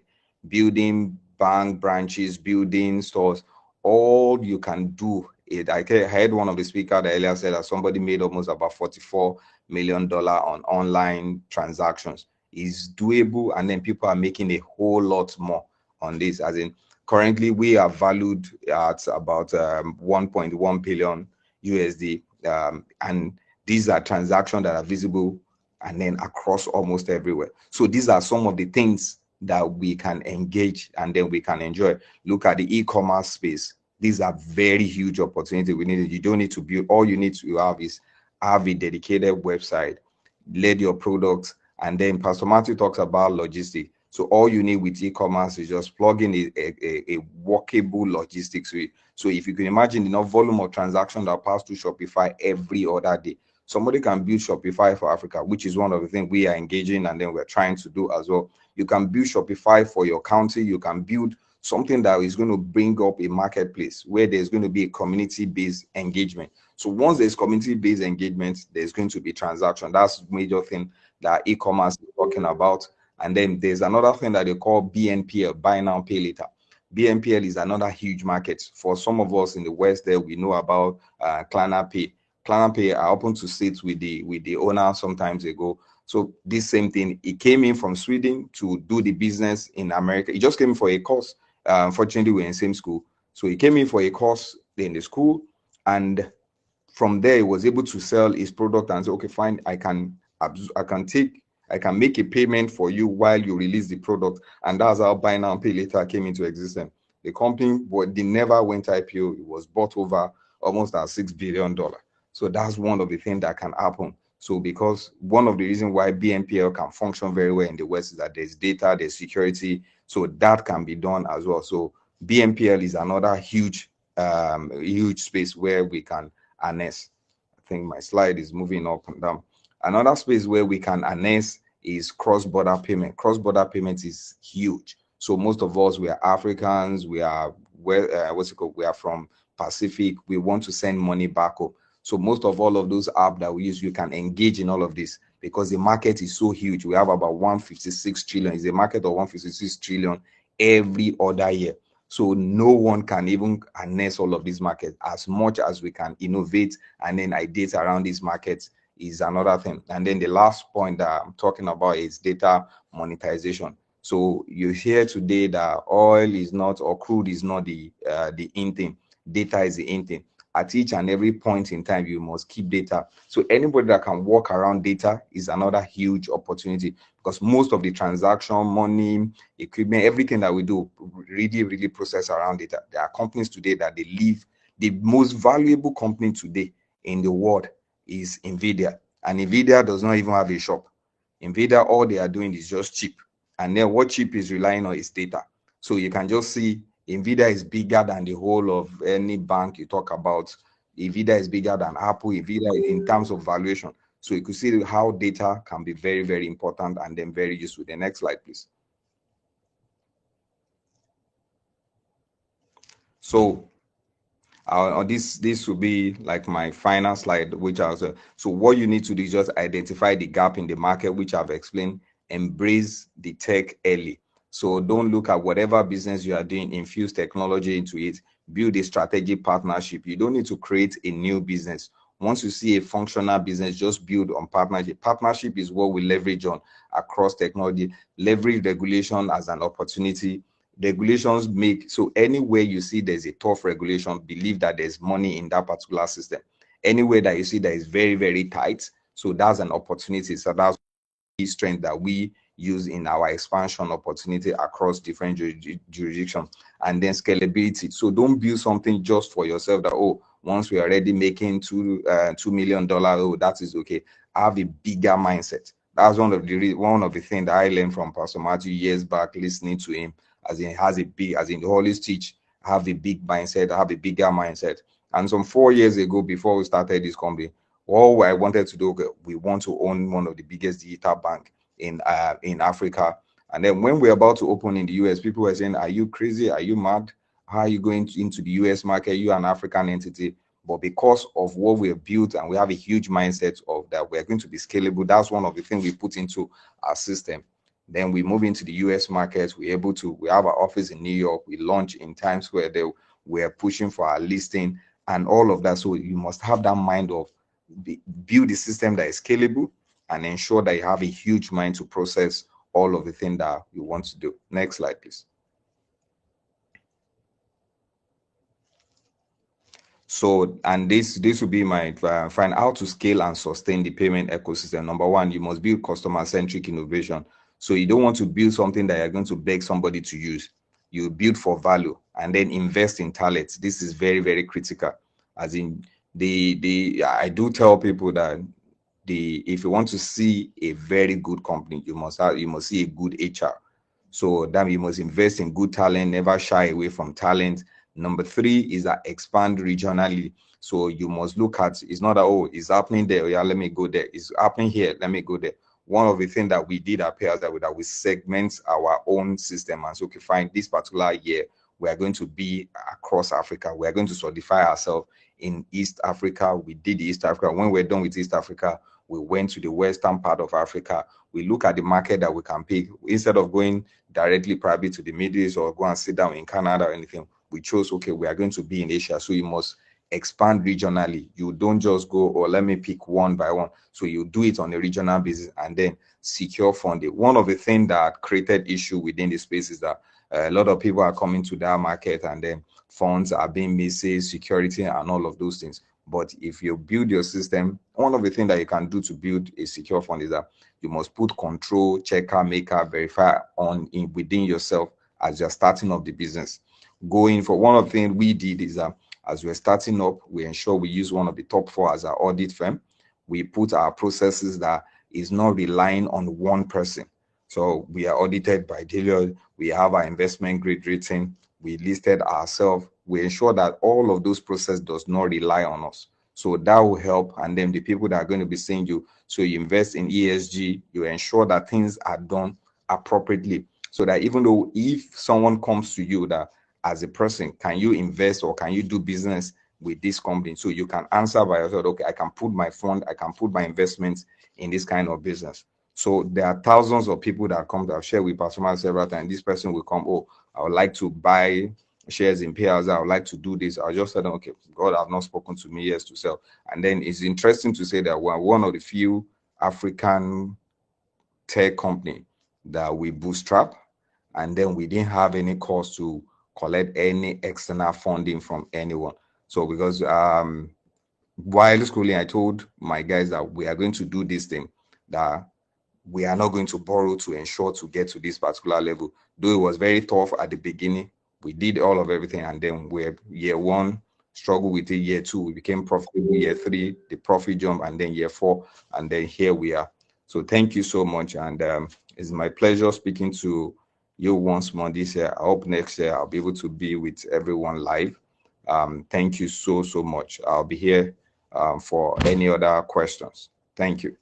Building bank branches, building stores, all you can do it. I heard one of the speakers earlier said that somebody made almost about $44 million on online transactions. It's doable, and then people are making a whole lot more on this. As in, currently we are valued at about 1.1 billion USD, and these are transactions that are visible and then across almost everywhere. So these are some of the things that we can engage and then we can enjoy. Look at the e-commerce space. These are very huge opportunities. You don't need to build. All you need to have is have a dedicated website, lead your products, and then Pastor Matthew talks about logistics. So all you need with e-commerce is just plug in a workable logistics suite. So if you can imagine enough volume of transactions that pass through Shopify every other day, somebody can build Shopify for Africa, which is one of the things we are engaging and then we're trying to do as well. You can build Shopify for your county. You can build something that is going to bring up a marketplace where there's going to be a community-based engagement. So once there's community-based engagement, there's going to be transaction. That's the major thing that e-commerce is talking about. And then there's another thing that they call BNPL, buy now, pay later. BNPL is another huge market. For some of us in the West there, we know about Klarna Pay. Klarna Pay, I happened to sit with the owner sometimes ago. So this same thing, he came in from Sweden to do the business in America. He just came for a course. Unfortunately, we're in the same school. So he came in for a course in the school, and from there he was able to sell his product and say, okay, fine, I can make a payment for you while you release the product. And that's how buy now, pay later came into existence. The company, but they never went IPO. It was bought over almost at $6 billion. So that's one of the things that can happen. So because one of the reasons why BNPL can function very well in the West is that there's data, there's security. So that can be done as well. So BNPL is another huge space where we can harness. think my slide is moving up and down. Another space where we can harness is cross-border payment. Cross-border payment is huge. So most of us, we are Africans, we are we are from Pacific, we want to send money back home. So most of all of those apps that we use, you can engage in all of this because the market is so huge. We have about 156 trillion. It's a market of 156 trillion every other year. So no one can even harness all of these markets. As much as we can innovate and then ideate around these markets is another thing. And then the last point that I'm talking about is data monetization. So you hear today that oil is not, or crude is not the in thing. Data is the in thing. At each and every point in time, you must keep data. So anybody that can work around data is another huge opportunity, because most of the transaction, money, equipment, everything that we do really process around data. There are companies today that they live. The most valuable company today in the world is NVIDIA. And NVIDIA does not even have a shop. NVIDIA, all they are doing is just chip. And then what chip is relying on is data. So you can just see NVIDIA is bigger than the whole of any bank you talk about. NVIDIA is bigger than Apple. NVIDIA in terms of valuation. So you could see how data can be very important and then very useful. The next slide, please. So this will be like my final slide, which also, so what you need to do is just identify the gap in the market, which I've explained. Embrace the tech early. So don't look at whatever business you are doing, infuse technology into it, build a strategic partnership. You don't need to create a new business. Once you see a functional business, just build on partnership. Partnership is what we leverage on across technology. Leverage regulation as an opportunity. Regulations make, so anywhere you see there's a tough regulation, believe that there's money in that particular system. Anywhere that you see that is very tight, so that's an opportunity. So that's the strength that we use in our expansion opportunity across different jurisdictions. And then scalability. So don't build something just for yourself that, oh, once we are already making $2 million, oh, that is okay. Have a bigger mindset. That's one of the things that I learned from Pastor Matthew years back, listening to him, as in the Holy teach, have a big mindset, have a bigger mindset. And some 4 years ago, before we started this company, all I wanted to do, we want to own one of the biggest digital bank in Africa. And then when we're about to open in the US, people were saying, are you crazy? Are you mad? How are you going into the US market? You're an African entity. But because of what we have built and we have a huge mindset of that we're going to be scalable, that's one of the things we put into our system. Then we move into the US market. We have our office in New York. We launch in Times Square. We're pushing for our listing and all of that. So you must have that mind of build a system that is scalable and ensure that you have a huge mind to process all of the things that you want to do. Next slide, please. So, and this will be my find how to scale and sustain the payment ecosystem. Number one, you must build customer-centric innovation. So you don't want to build something that you're going to beg somebody to use. You build for value and then invest in talent. This is very critical. As in I do tell people that if you want to see a very good company, you must see a good HR. So that you must invest in good talent, never shy away from talent. Number 3 is that expand regionally. So you must look at, it's not that, oh, it's happening there, yeah, let me go there. It's happening here, let me go there. One of the things that we did at Pairs that we segment our own system. And so, okay, fine, this particular year, we are going to be across Africa. We are going to solidify ourselves in East Africa. We did East Africa. When we're done with East Africa, we went to the western part of Africa. We look at the market that we can pick. Instead of going directly probably to the Middle East or go and sit down in Canada or anything, we chose, okay, we are going to be in Asia. So you must expand regionally. You don't just go, or let me pick one by one. So you do it on a regional basis and then secure funding. One of the things that created issue within the space is that a lot of people are coming to that market and then funds are being missing, security and all of those things. But if you build your system, one of the things that you can do to build a secure fund is that you must put control, checker, maker, verify within yourself as you're starting up the business. Going for one of the things we did is that as we're starting up, we ensure we use one of the top 4 as our audit firm. We put our processes that is not relying on one person. So we are audited by Deloitte. We have our investment grade rating. We listed ourselves. We ensure that all of those processes does not rely on us. So that will help. And then the people that are going to be seeing you, so you invest in ESG, you ensure that things are done appropriately. So that even though if someone comes to you that as a person, can you invest or can you do business with this company? So you can answer by yourself, okay, I can put my fund, I can put my investments in this kind of business. So there are thousands of people that come that I've shared with Pastor Mark several times. This person will come, oh, I would like to buy shares in payouts. I would like to do this. I'll just tell them, okay, God have not spoken to me yet to sell. And then it's interesting to say that we're one of the few African tech company that we bootstrap, and then we didn't have any cost to collect any external funding from anyone. So because while schooling, I told my guys that we are going to do this thing, that we are not going to borrow to ensure to get to this particular level. Though it was very tough at the beginning, we did all of everything, and then we're year one, struggle with it, year two, we became profitable, year three, the profit jump, and then year four, and then here we are. So thank you so much, and it's my pleasure speaking to you once more this year. I hope next year I'll be able to be with everyone live. Thank you so much. I'll be here for any other questions. Thank you.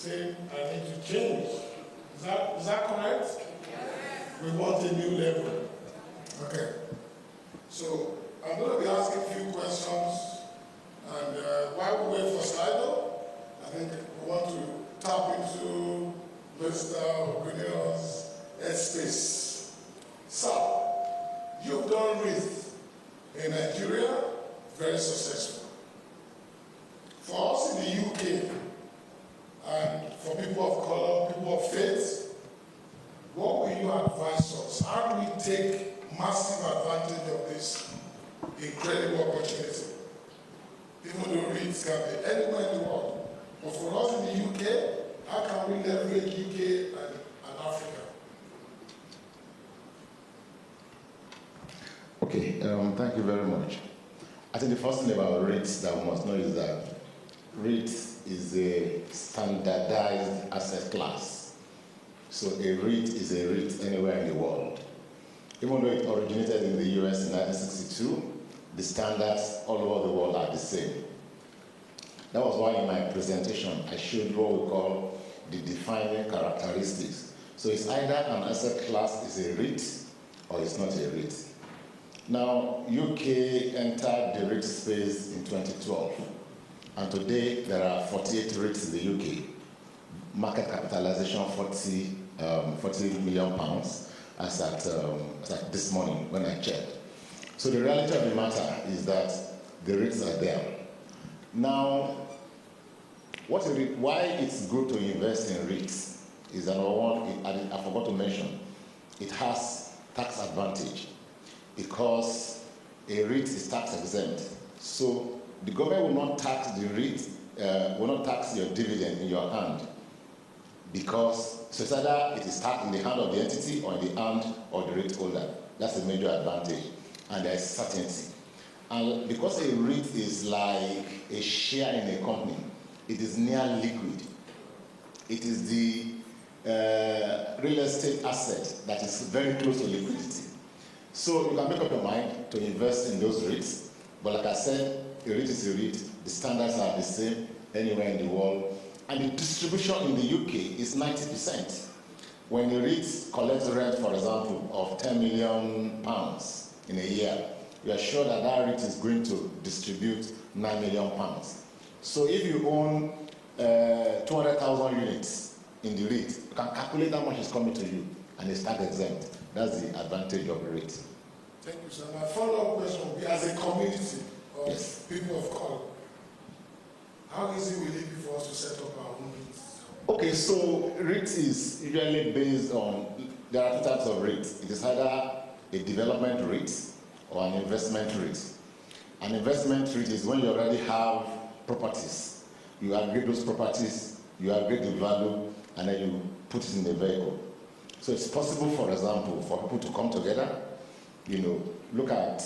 saying, I need to change. Is that correct? We want a new level. Okay. So I'm going to be asking a few questions, and while we wait for Slido, I think we want to tap into Mr. Ogunio's headspace. So, you've done REIT in Nigeria, very successful. For us in the UK, and for people of color, people of faith, what will you advise us? How do we take massive advantage of this incredible opportunity? Even though REITs can be anywhere in the world. But for us in the UK, how can we leverage UK and Africa? Okay, thank you very much. I think the first thing about REITs that we must know is that REIT is a standardized asset class. So a REIT is a REIT anywhere in the world. Even though it originated in the US in 1962, the standards all over the world are the same. That was why in my presentation I showed what we call the defining characteristics. So it's either an asset class is a REIT or it's not a REIT. Now, UK entered the REIT space in 2012, and today there are 48 REITs in the UK. Market capitalization 40 million pounds as at this morning when I checked. So the reality of the matter is that the REITs are there. Now, why it's good to invest in REITs is that number one, I forgot to mention, it has tax advantage because a REIT is tax exempt. So the government will not tax the REIT, will not tax your dividend in your hand because so it's either it is taxed in the hand of the entity or in the hand of the REIT holder. That's a major advantage, and there is certainty. And because a REIT is like a share in a company, it is near liquid. It is the real estate asset that is very close to liquidity. So you can make up your mind to invest in those REITs, but like I said, a REIT is a REIT. The standards are the same anywhere in the world. And the distribution in the UK is 90%. When a REIT collects rent, for example, of £10 million in a year, you are sure that that REIT is going to distribute £9 million. So if you own 200,000 units in the REIT, you can calculate how much is coming to you, and it's tax exempt. That's the advantage of the REIT. Thank you, sir. My follow-up question will be, as a community of people of color, how easy will it be for us to set up our own REITs? Okay, so REIT is usually based on, there are two types of REIT. It is either a development REIT or an investment REIT. An investment REIT is when you already have properties. You aggregate those properties, you aggregate the value, and then you put it in a vehicle. So it's possible, for example, for people to come together, look at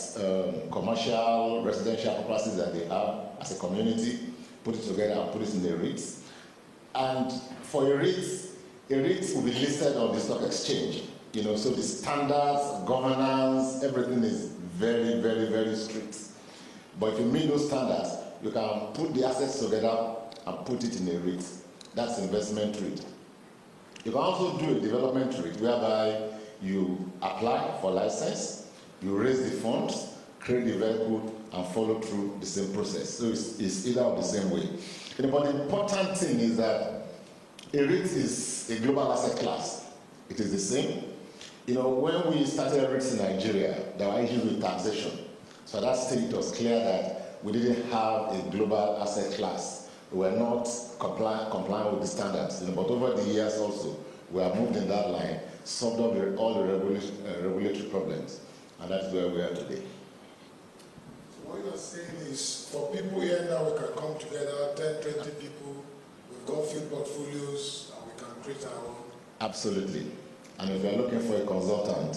commercial, residential properties that they have as a community, put it together and put it in the REITs. And for a REIT will be listed on the stock exchange. So the standards, governance, everything is very, very, very strict. But if you meet those standards, you can put the assets together and put it in a REIT. That's investment REIT. You can also do a development REIT whereby you apply for license, you raise the funds, create the vehicle, and follow through the same process. So it's either of the same way. But the important thing is that a REIT is a global asset class. It is the same. When we started REITs in Nigeria, there were issues with taxation. So at that stage, it was clear that we didn't have a global asset class. We were not complying with the standards. But over the years also, we have moved in that line, solved all the regulatory problems, and that's where we are today. So what you're saying is, for people here now, we can come together, 10, 20 people, we've got few portfolios, and we can create our own. Absolutely. And if you're looking for a consultant,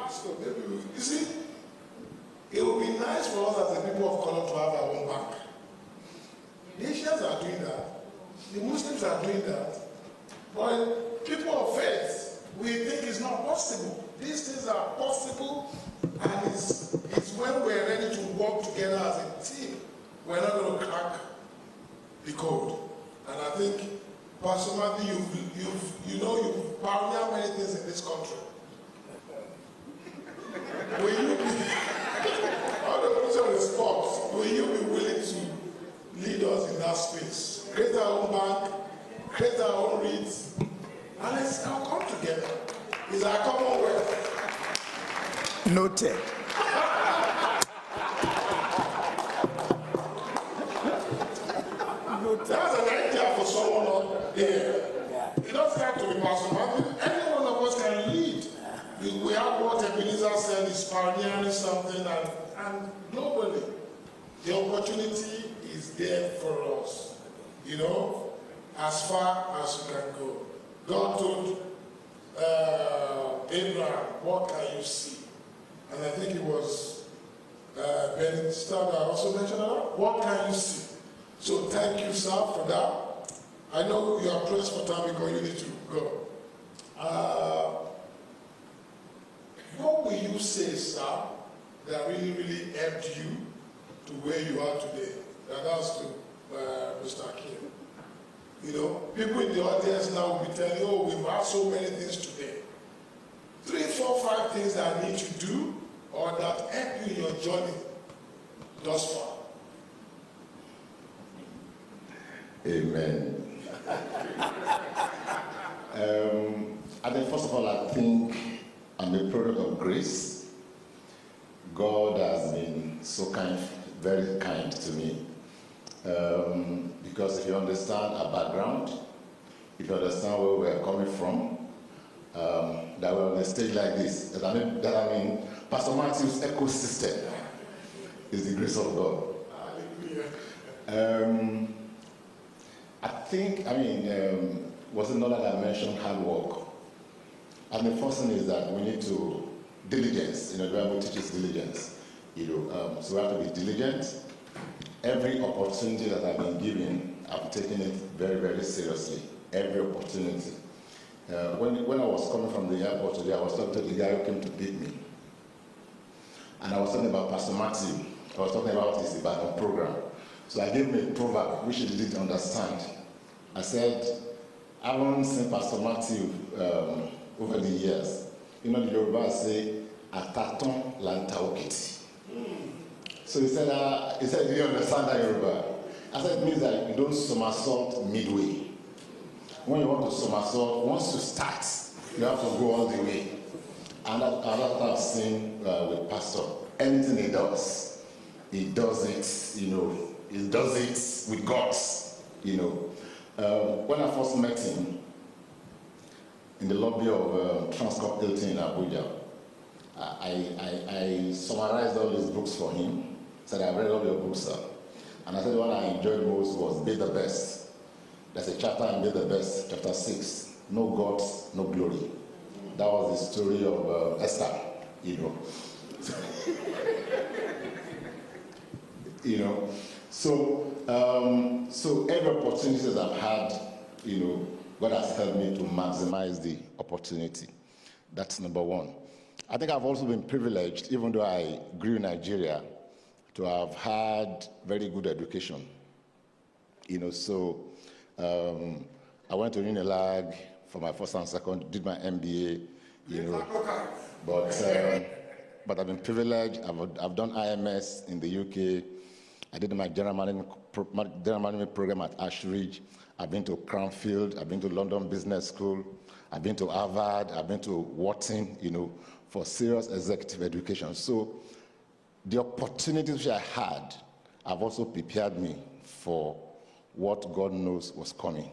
So maybe, you see, it would be nice for us as the people of color to have our own bank. The Asians are doing that. The Muslims are doing that. But people of faith, we think it's not possible. These things are possible, and it's when we're ready to work together as a team, we're not going to crack the code. And I think, Pastor Matthew, you've pioneered many things in this country. Will you be, on the position of the sports, will you be willing to lead us in that space? Create our own bank, create our own REITs, and let's all come together. It's our commonwealth. Noted. That's an idea for someone up there. It doesn't have to be Pastor Matthew. Any one of us can lead. We have what Ebenezer said is pioneering something, and globally, the opportunity is there for us. As far as you can go. God told Abraham, what can you see? And I think it was Ben Starr that also mentioned that. What can you see? So thank you, sir, for that. I know you are pressed for time because you need to go. What will you say, sir, that really, really helped you to where you are today? That's to Mr. Kim. People in the audience now will be telling you, we've had so many things today. 3, 4, 5 things that I need to do or that help you in your journey thus far. Amen. I think, first of all, I think I'm a product of grace. God has been so kind, very kind to me. Because if you understand our background, if you understand where we're coming from, that we're on a stage like this, that I mean, Pastor Matthew's ecosystem is the grace of God. Was another dimension hard work. And the first thing is that we need to diligence. The Bible teaches diligence. So we have to be diligent. Every opportunity that I've been given, I've taken it very, very seriously. Every opportunity. When I was coming from the airport today, I was talking to the guy who came to pick me. And I was talking about Pastor Matthew. I was talking about his Ibadan program. So I gave him a proverb, which he didn't understand. I said, I haven't seen Pastor Matthew over the years. The Yoruba say, Ataton Lantaokiti. So he said, do you understand that Yoruba? I said, it means that you don't somersault midway. When you want to somersault, once you start, you have to go all the way. And that's what I've seen with Pastor. Anything he does it, he does it with guts, When I first met him in the lobby of Transcorp Hilton in Abuja, I summarized all his books for him. Said, I read all your books, sir. And I said, what I enjoyed most was Be the Best. There's a chapter in Be the Best, chapter 6. No gods, no glory. That was the story of Esther, So every opportunity that I've had, God has helped me to maximize the opportunity. That's number one. I think I've also been privileged, even though I grew in Nigeria, to have had very good education. I went to Unilag for my first and second, did my MBA, but I've been privileged. I've done IMS in the UK. I did my general management program at Ashridge. I've been to Cranfield. I've been to London Business School. I've been to Harvard. I've been to Wharton, for serious executive education. So the opportunities which I had have also prepared me for what God knows was coming.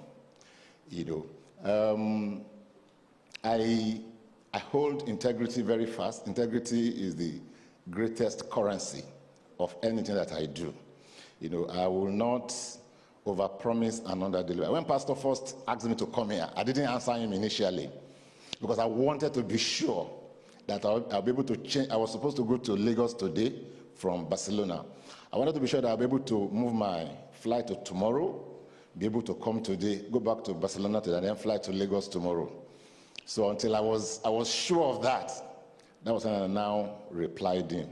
I hold integrity very fast. Integrity is the greatest currency of anything that I do. I will not overpromise and underdeliver. When Pastor first asked me to come here, I didn't answer him initially because I wanted to be sure that I'll be able to change. I was supposed to go to Lagos today from Barcelona. I wanted to be sure that I'll be able to move my flight to tomorrow, be able to come today, go back to Barcelona today, and then fly to Lagos tomorrow. So until I was sure of that, that was when I now replied him,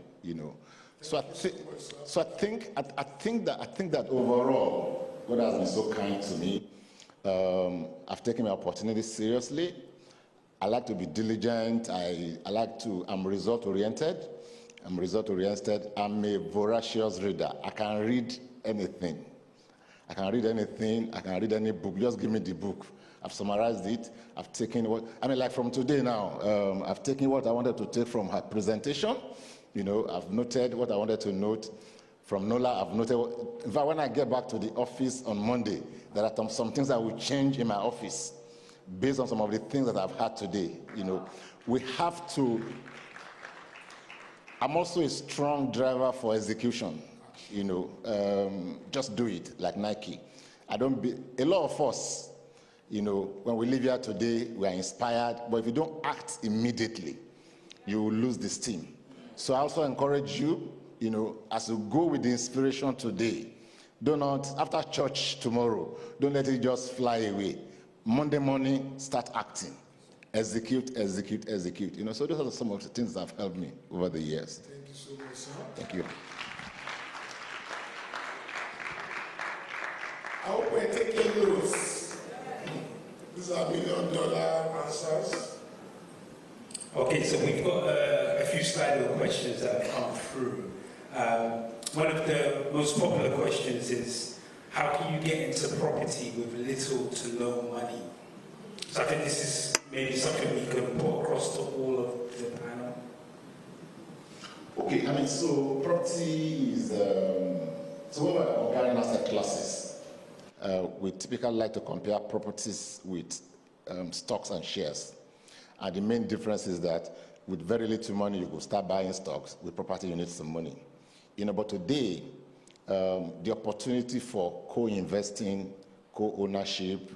So I think that overall, God has been so kind to me. I've taken my opportunity seriously. I like to be diligent. I'm result oriented. I'm a voracious reader. I can read anything. I can read any book. Just give me the book. I've summarized it. I've taken like from today now, I've taken what I wanted to take from her presentation. I've noted what I wanted to note. From Nola, I've noted. In fact, when I get back to the office on Monday, there are some things that will change in my office based on some of the things that I've had today. We have to. I'm also a strong driver for execution. Just do it like Nike. A lot of us, when we leave here today, we are inspired, but if you don't act immediately, you will lose the steam. So I also encourage you, as you go with the inspiration today, do not, after church tomorrow, don't let it just fly away. Monday morning, start acting. Execute. So those are some of the things that have helped me over the years. Thank you so much, sir. Thank you. I hope we're taking notes. These are $1 million answers. Okay, so we've got a few Slido questions that have come through. One of the most popular questions is, how can you get into property with little to no money? So I think this is maybe something we could put across to all of the panel. Okay, so property is, so when we're comparing asset classes, we typically like to compare properties with stocks and shares. And the main difference is that with very little money, you could start buying stocks. With property, you need some money. But today, the opportunity for co-investing, co-ownership,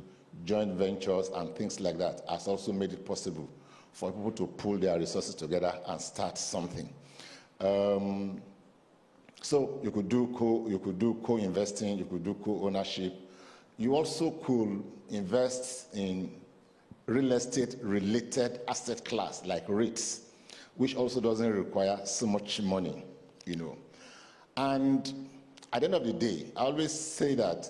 joint ventures, and things like that has also made it possible for people to pool their resources together and start something. So you could do co-investing, you could do co-ownership. You also could invest in real estate related asset class like REITs, which also doesn't require so much money, And at the end of the day, I always say that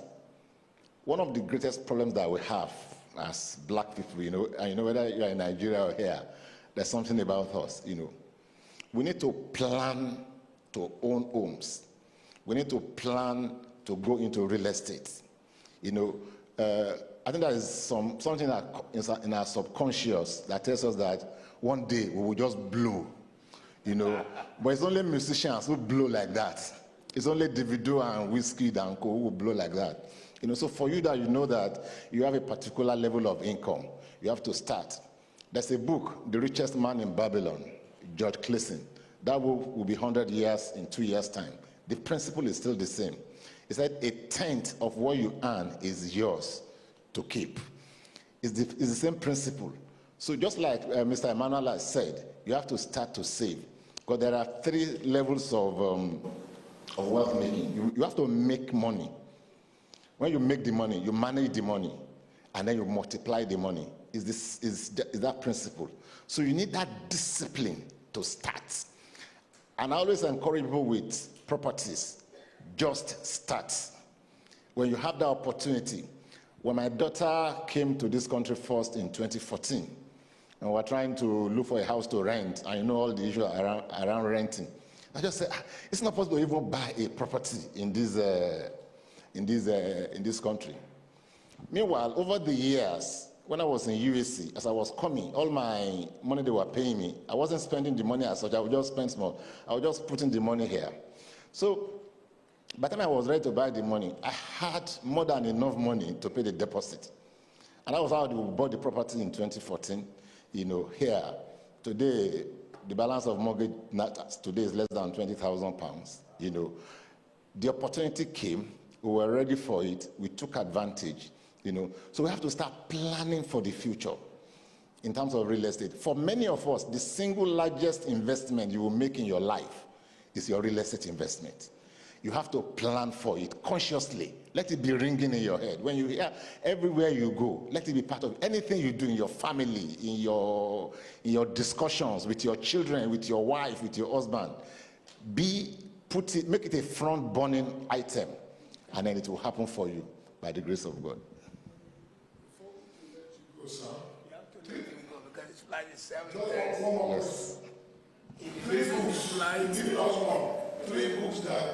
one of the greatest problems that we have as black people, and whether you're in Nigeria or here, there's something about us, We need to plan to own homes. We need to plan to go into real estate. I think there is something in our subconscious that tells us that one day we will just blow, But it's only musicians who blow like that. It's only Davido and Wizkid and co who blow like that. So for you that that you have a particular level of income, you have to start. There's a book, The Richest Man in Babylon, George Clason. That book will be 100 years in 2 years' time. The principle is still the same. It's that 1/10 of what you earn is yours to keep. It's the same principle. So just like Mr. Emmanuel has said, you have to start to save. Because there are 3 levels of wealth making. You have to make money. When you make the money, you manage the money, and then you multiply the money. Is that principle. So you need that discipline to start. And I always encourage people with properties, just start. When you have that opportunity. When my daughter came to this country first in 2014, and we're trying to look for a house to rent, and all the issues around renting, I just said, it's not possible to even buy a property in this country. Meanwhile, over the years, when I was in UAC, as I was coming, all my money they were paying me, I wasn't spending the money as such. I would just spend small. I was just putting the money here. So by the time I was ready to buy the money, I had more than enough money to pay the deposit. And that was how we bought the property in 2014. Here, today, the balance of mortgage today is less than £20,000. The opportunity came. We were ready for it. We took advantage. So we have to start planning for the future in terms of real estate. For many of us, the single largest investment you will make in your life is your real estate investment. You have to plan for it consciously. Let it be ringing in your head. When you hear everywhere you go, let it be part of anything you do in your family, in your discussions with your children, with your wife, with your husband. Be make it a front burning item, and then it will happen for you by the grace of God. Before we let you go, sir. You have to let him go because it's like it's 7:30. One more Yes. Three books. Give us one. 3 books that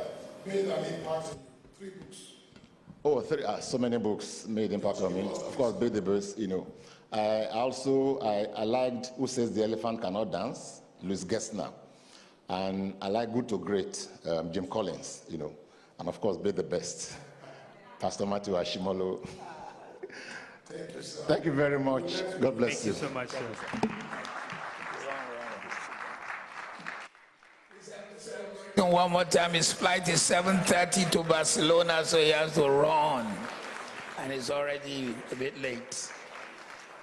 made an impact on you. 3 books. Oh, so many books made impact on me. Of course, Beat the Birds, you know. I liked Who Says the Elephant Cannot Dance, Louis Gessner. And I like Good to Great, Jim Collins, you know. And of course, Be the Best, Pastor Matthew Ashimolo. Thank you, sir. Thank you very much. God bless you. Thank you so much, sir. One more time, his flight is 7:30 to Barcelona, so he has to run. And it's already a bit late.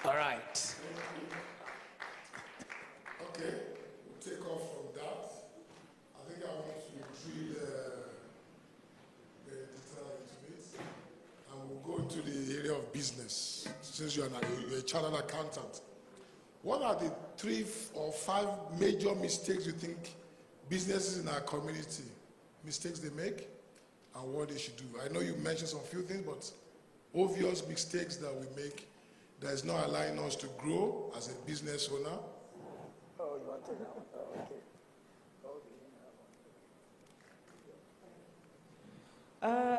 All right. Okay, we'll take off from that. I think I want to drill the detail into it. And we'll go to the area of business, since you're a chartered accountant. What are the 3 or 5 major mistakes you think businesses in our community, mistakes they make, and what they should do? I know you mentioned some few things, but obvious mistakes that we make that is not allowing us to grow as a business owner. Oh, you want to know? Oh, okay.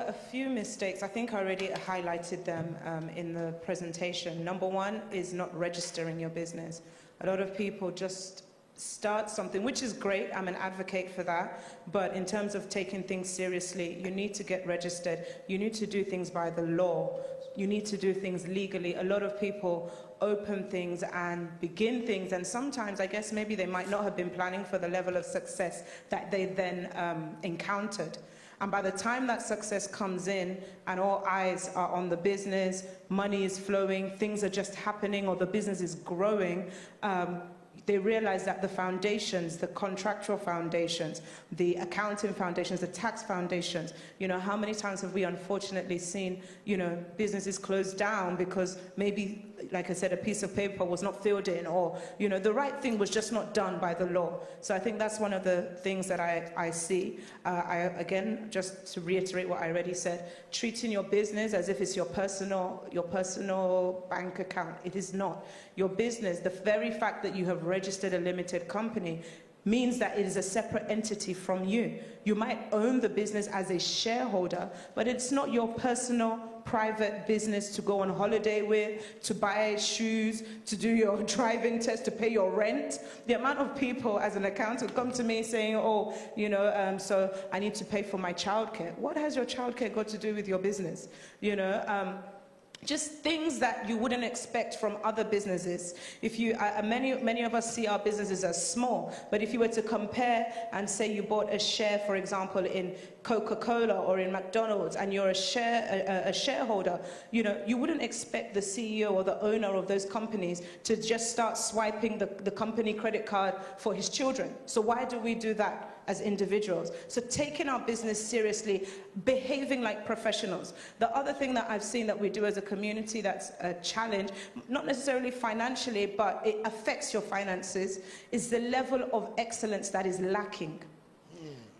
A few mistakes. I think I already highlighted them in the presentation. Number 1 is not registering your business. A lot of people just start something, which is great. I'm an advocate for that. But in terms of taking things seriously, you need to get registered. You need to do things by the law. You need to do things legally. A lot of people open things and begin things, and sometimes I guess maybe they might not have been planning for the level of success that they then encountered. And by the time that success comes in and all eyes are on the business, money is flowing, things are just happening, or the business is growing, they realize that the foundations, the contractual foundations, the accounting foundations, the tax foundations, how many times have we unfortunately seen, businesses closed down because maybe, like I said, a piece of paper was not filled in, or, the right thing was just not done by the law. So I think that's one of the things that I see. Again, just to reiterate what I already said, treating your business as if it's your personal bank account. It is not. Your business, the very fact that you have registered a limited company, means that it is a separate entity from you. You might own the business as a shareholder, but it's not your personal private business to go on holiday with, to buy shoes, to do your driving test, to pay your rent. The amount of people as an accountant come to me saying, so I need to pay for my childcare. What has your childcare got to do with your business? Just things that you wouldn't expect from other businesses. If you, many of us see our businesses as small, but if you were to compare and say you bought a share, for example, in Coca-Cola or in McDonald's, and you're a shareholder, you wouldn't expect the CEO or the owner of those companies to just start swiping the company credit card for his children. So why do we do that as individuals? So taking our business seriously, behaving like professionals. The other thing that I've seen that we do as a community that's a challenge, not necessarily financially, but it affects your finances, is the level of excellence that is lacking.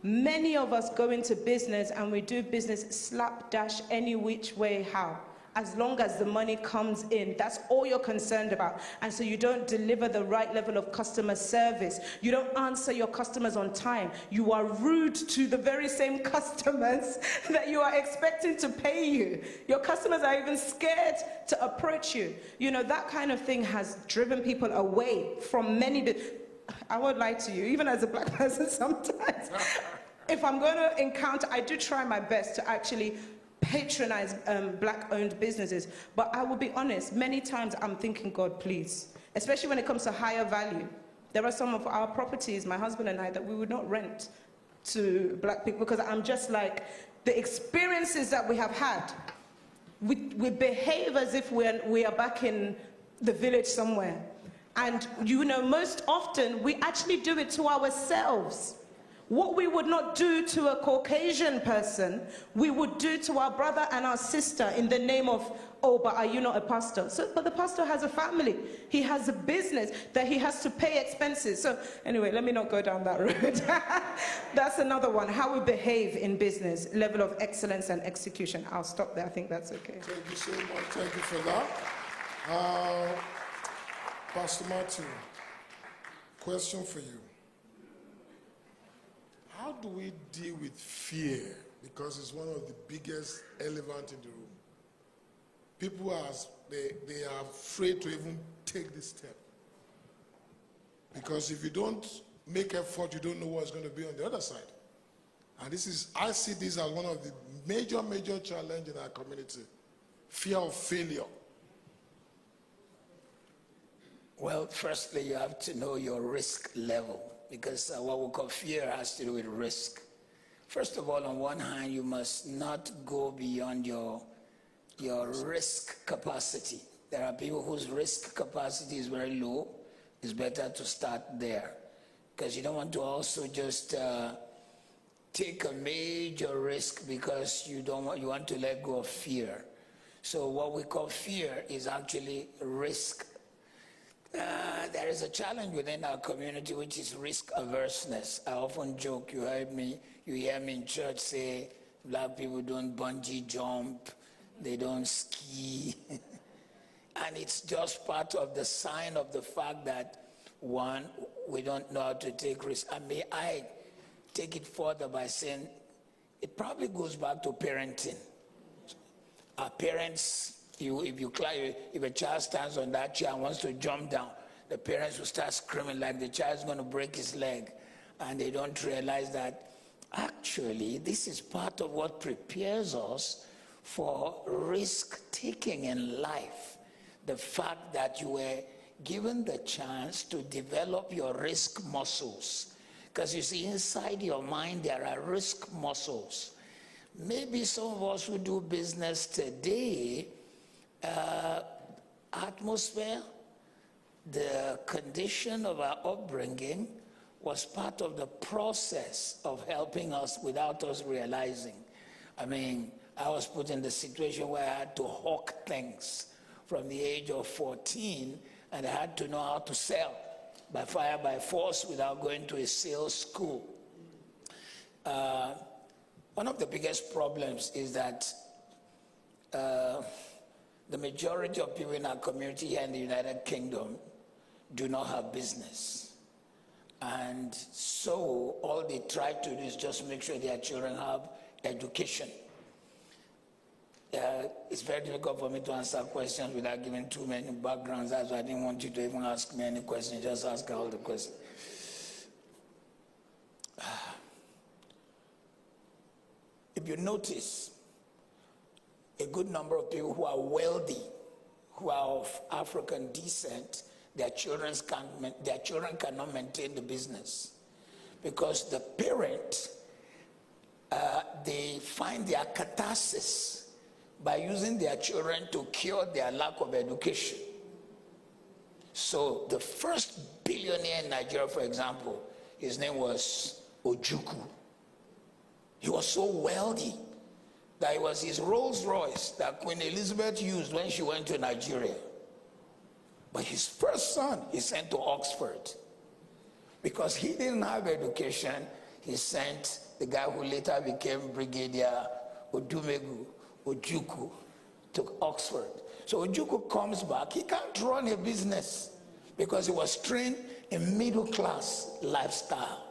Many of us go into business and we do business slapdash any which way how. As long as the money comes in, that's all you're concerned about. And so you don't deliver the right level of customer service. You don't answer your customers on time. You are rude to the very same customers that you are expecting to pay you. Your customers are even scared to approach you. That kind of thing has driven people away from many. I won't lie to you, even as a black person sometimes. If I'm going to encounter, I do try my best to actually patronize black-owned businesses, but I will be honest, many times I'm thinking, God, please, especially when it comes to higher value. There are some of our properties, my husband and I, that we would not rent to black people, because I'm just like, the experiences that we have had, we behave as if we are back in the village somewhere. And most often we actually do it to ourselves. What we would not do to a Caucasian person, we would do to our brother and our sister in the name of, oh, but are you not a pastor? So, but the pastor has a family. He has a business that he has to pay expenses. So anyway, let me not go down that road. That's another one. How we behave in business, level of excellence and execution. I'll stop there. I think that's okay. Thank you so much. Thank you for that. Pastor Matthew, question for you. How do we deal with fear? Because it's one of the biggest elements in the room. People they are afraid to even take this step. Because if you don't make effort, you don't know what's going to be on the other side. And I see this as one of the major challenges in our community. Fear of failure. Well, firstly, you have to know your risk level, because what we call fear has to do with risk. First of all, on one hand, you must not go beyond your risk capacity. There are people whose risk capacity is very low. It's better to start there, because you don't want to also just take a major risk because you want to let go of fear. So what we call fear is actually risk. There is a challenge within our community, which is risk averseness. I often joke, you hear me in church say, black people don't bungee jump, they don't ski. And it's just part of the sign of the fact that, one, we don't know how to take risks. And may I take it further by saying, it probably goes back to parenting. Our parents, if a child stands on that chair and wants to jump down, the parents will start screaming like the child's going to break his leg. And they don't realize that actually this is part of what prepares us for risk-taking in life. The fact that you were given the chance to develop your risk muscles. Because you see, inside your mind, there are risk muscles. Maybe some of us who do business today, atmosphere, the condition of our upbringing was part of the process of helping us without us realizing. I mean, I was put in the situation where I had to hawk things from the age of 14, and I had to know how to sell by fire, by force, without going to a sales school. One of the biggest problems is that the majority of people in our community here in the United Kingdom do not have business. And so all they try to do is just make sure their children have education. It's very difficult for me to answer questions without giving too many backgrounds. That's why I didn't want you to even ask me any questions. Just ask all the questions. If you notice, a good number of people who are wealthy, who are of African descent, their children cannot maintain the business because the parent, they find their catharsis by using their children to cure their lack of education. So the first billionaire in Nigeria, for example, his name was Ojukwu. He was so wealthy that it was his Rolls Royce that Queen Elizabeth used when she went to Nigeria. But his first son, he sent to Oxford. Because he didn't have education, he sent the guy who later became Brigadier Odumegu Ojukwu to Oxford. So Ojukwu comes back, he can't run a business because he was trained in middle-class lifestyle.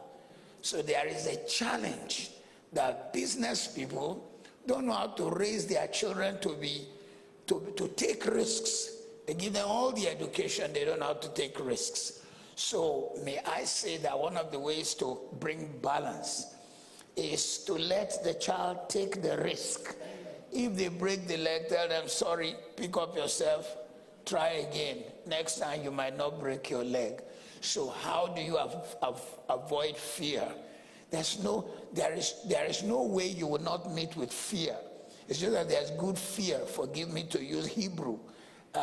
So there is a challenge that business people don't know how to raise their children to take risks. They give them all the education, they don't know how to take risks. So may I say that one of the ways to bring balance is to let the child take the risk. If they break the leg, tell them, sorry, pick up yourself, try again. Next time you might not break your leg. So how do you avoid fear? There is no way you will not meet with fear. It's just that there's good fear. Forgive me to use Hebrew.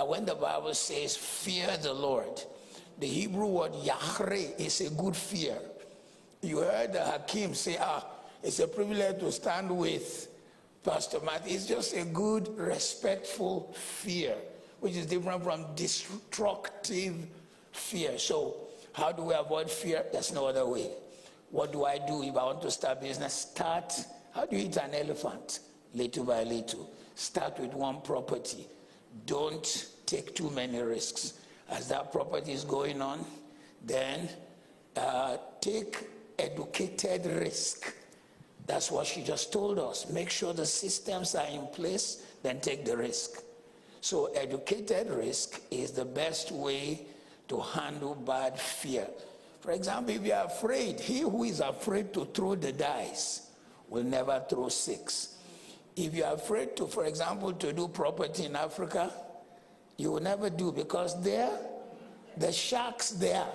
When the Bible says fear the Lord, the Hebrew word yachre is a good fear. You heard Hakim say, it's a privilege to stand with Pastor Matthew. It's just a good, respectful fear, which is different from destructive fear. So how do we avoid fear? There's no other way. What do I do if I want to start business? Start. How do you eat an elephant? Little by little. Start with one property. Don't take too many risks. As that property is going on, then take educated risk. That's what she just told us. Make sure the systems are in place, then take the risk. So educated risk is the best way to handle bad fear. For example, if you're afraid, he who is afraid to throw the dice will never throw 6. If you're afraid to, for example, to do property in Africa, you will never do, because there, the sharks there,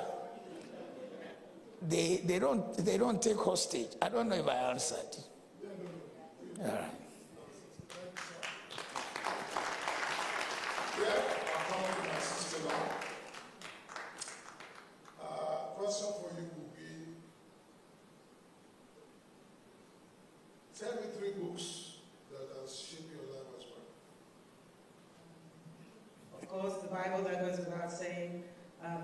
they don't take hostage. I don't know if I answered. All right. Question for you would be, tell me 3 books that have shaped your life as well. Of course, the Bible, that goes without saying. As a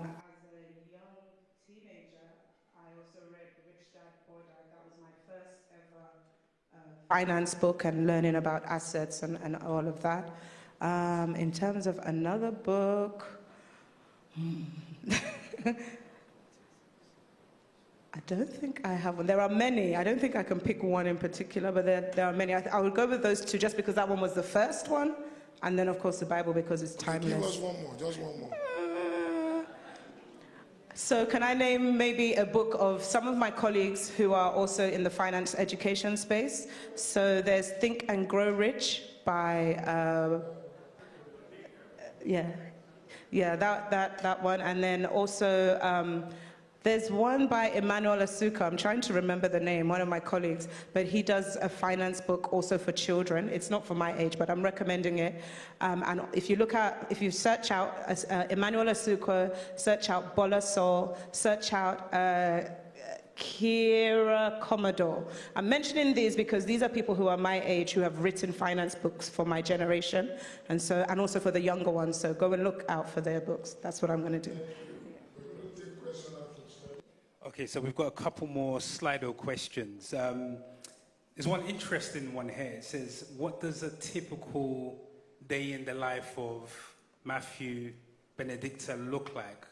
young teenager, I also read Rich Dad Poor Dad. That was my first ever finance book and learning about assets and all of that. In terms of another book, I don't think I have one. There are many. I don't think I can pick one in particular, but there are many. I will go with those 2 just because that one was the first one, and then of course the Bible because it's timeless. Give us one more, just one more. So can I name maybe a book of some of my colleagues who are also in the finance education space? So there's Think and Grow Rich by, that one. And then also, there's one by Emmanuel Asuka. I'm trying to remember the name, one of my colleagues, but he does a finance book also for children. It's not for my age, but I'm recommending it. And if you search out Emmanuel Asuka, search out Bola Sol, search out Kira Commodore. I'm mentioning these because these are people who are my age who have written finance books for my generation, and also for the younger ones. So go and look out for their books. That's what I'm going to do. Okay, so we've got a couple more Slido questions. There's one interesting one here. It says, what does a typical day in the life of Matthew Benedicta look like?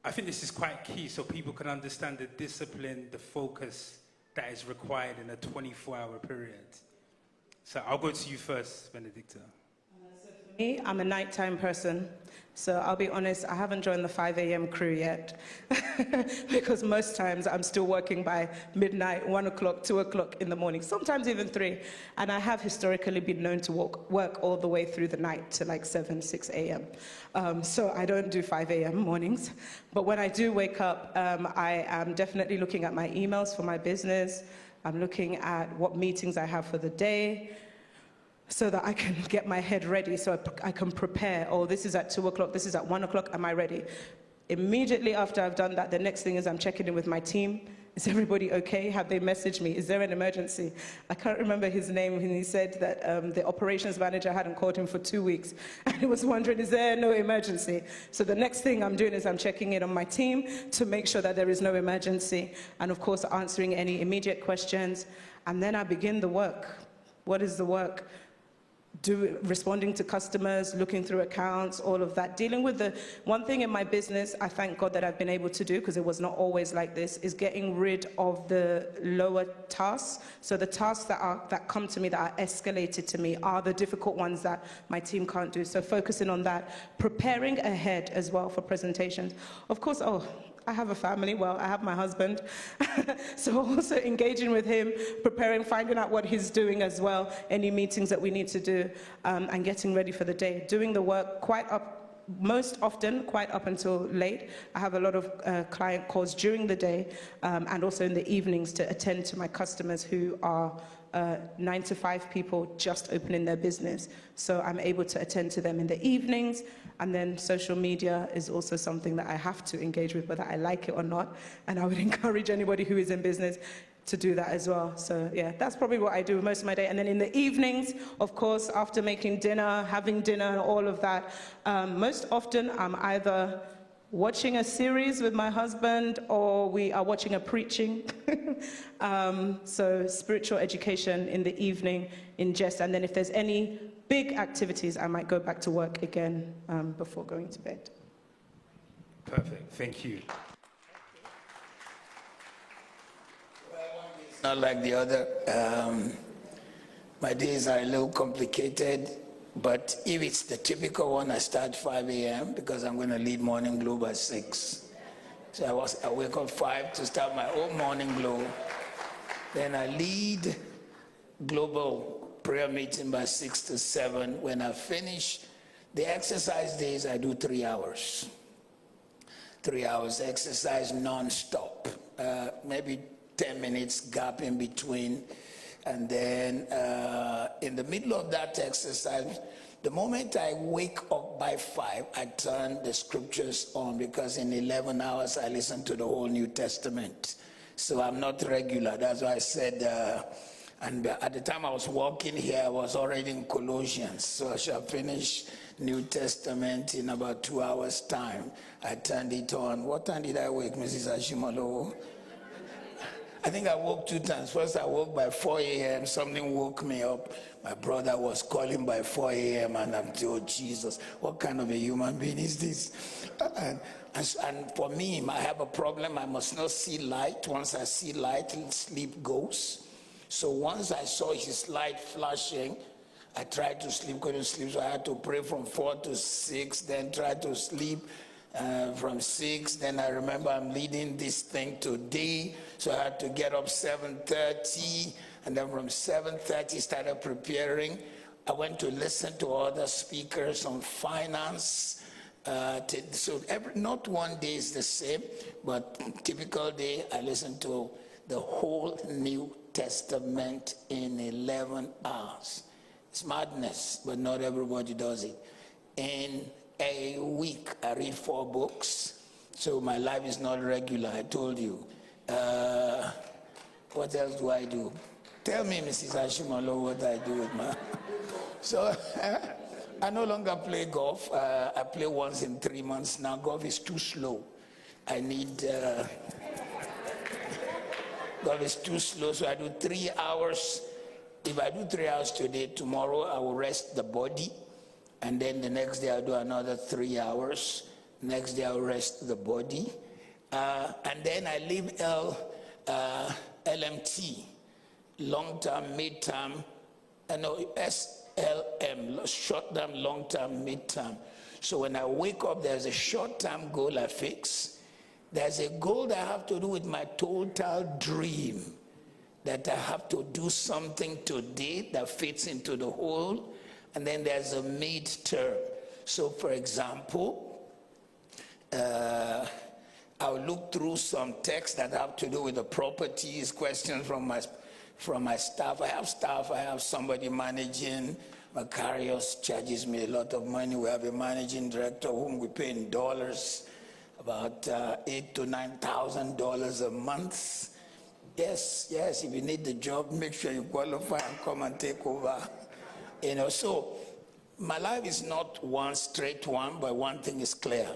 I think this is quite key so people can understand the discipline, the focus that is required in a 24-hour period. So I'll go to you first, Benedicta. Me, I'm a nighttime person, so I'll be honest, I haven't joined the 5 a.m. crew yet because most times I'm still working by midnight, 1 o'clock, 2 o'clock in the morning, sometimes even 3. And I have historically been known to work all the way through the night to like 7, 6 a.m. So I don't do 5 a.m. mornings. But when I do wake up, I am definitely looking at my emails for my business. I'm looking at what meetings I have for the day, so that I can get my head ready, so I can prepare. Oh, this is at 2 o'clock, this is at 1 o'clock, am I ready? Immediately after I've done that, the next thing is I'm checking in with my team. Is everybody okay? Have they messaged me? Is there an emergency? I can't remember his name, and he said that the operations manager hadn't called him for 2 weeks, and he was wondering, is there no emergency? So the next thing I'm doing is I'm checking in on my team to make sure that there is no emergency, and of course answering any immediate questions, and then I begin the work. What is the work? Responding to customers, looking through accounts, all of that. Dealing with the one thing in my business, I thank God that I've been able to do, because it was not always like this, is getting rid of the lower tasks. So the tasks that come to me, that are escalated to me, are the difficult ones that my team can't do. So focusing on that, preparing ahead as well for presentations. Of course, I have a family, well, I have my husband. So also engaging with him, preparing, finding out what he's doing as well, any meetings that we need to do, and getting ready for the day. Doing the work most often quite up until late. I have a lot of client calls during the day, and also in the evenings to attend to my customers who are 9 to 5 people just opening their business. So I'm able to attend to them in the evenings. And then social media is also something that I have to engage with, whether I like it or not. And I would encourage anybody who is in business to do that as well. So yeah, that's probably what I do most of my day. And then in the evenings, of course, after making dinner, having dinner and all of that, most often I'm either watching a series with my husband, or we are watching a preaching. So spiritual education in the evening in jest. And then if there's any big activities, I might go back to work again before going to bed. Perfect, thank you. Not like the other. My days are a little complicated. But if it's the typical one, I start 5 a.m. because I'm going to lead Morning Glow by 6. So I wake up 5 to start my own Morning Glow. Then I lead global prayer meeting by 6 to 7. When I finish the exercise days, I do 3 hours. 3 hours exercise non-stop. Maybe 10 minutes gap in between. And then in the middle of that exercise, the moment I wake up by 5, I turn the scriptures on, because in 11 hours I listen to the whole New Testament. So I'm not regular. That's why I said, and at the time I was walking here, I was already in Colossians. So I shall finish New Testament in about 2 hours' time. I turned it on. What time did I wake, Mrs. Ashimolo? I think I woke 2 times. First, I woke by 4 a.m. Something woke me up. My brother was calling by 4 a.m. and I'm told, Jesus, what kind of a human being is this? And for me, I have a problem. I must not see light. Once I see light, sleep goes. So once I saw his light flashing, I tried to sleep, couldn't sleep. So I had to pray from 4 to 6, then try to sleep. From 6, then I remember I'm leading this thing today, so I had to get up 7:30, and then from 7:30 started preparing. I went to listen to other speakers on finance. So not one day is the same, but typical day I listen to the whole New Testament in 11 hours. It's madness, but not everybody does it. In a week, I read 4 books, so my life is not regular, I told you. What else do I do? Tell me, Mrs. Ashimolo, what I do with my... So, I no longer play golf. I play once in 3 months now. Golf is too slow. I need... golf is too slow, so I do 3 hours. If I do 3 hours today, tomorrow I will rest the body. And then the next day I'll do another 3 hours. Next day I'll rest the body. And then I leave LMT, long-term, mid-term, SLM, short-term, long-term, mid-term. So when I wake up, there's a short-term goal I fix. There's a goal that I have to do with my total dream, that I have to do something today that fits into the whole. And then there's a mid-term. So for example, I'll look through some texts that have to do with the properties, questions from my staff. I have somebody managing. Macarius charges me a lot of money. We have a managing director whom we pay in dollars, about $8,000 to $9,000 a month. Yes, if you need the job, make sure you qualify and come and take over. So my life is not one straight one, but one thing is clear.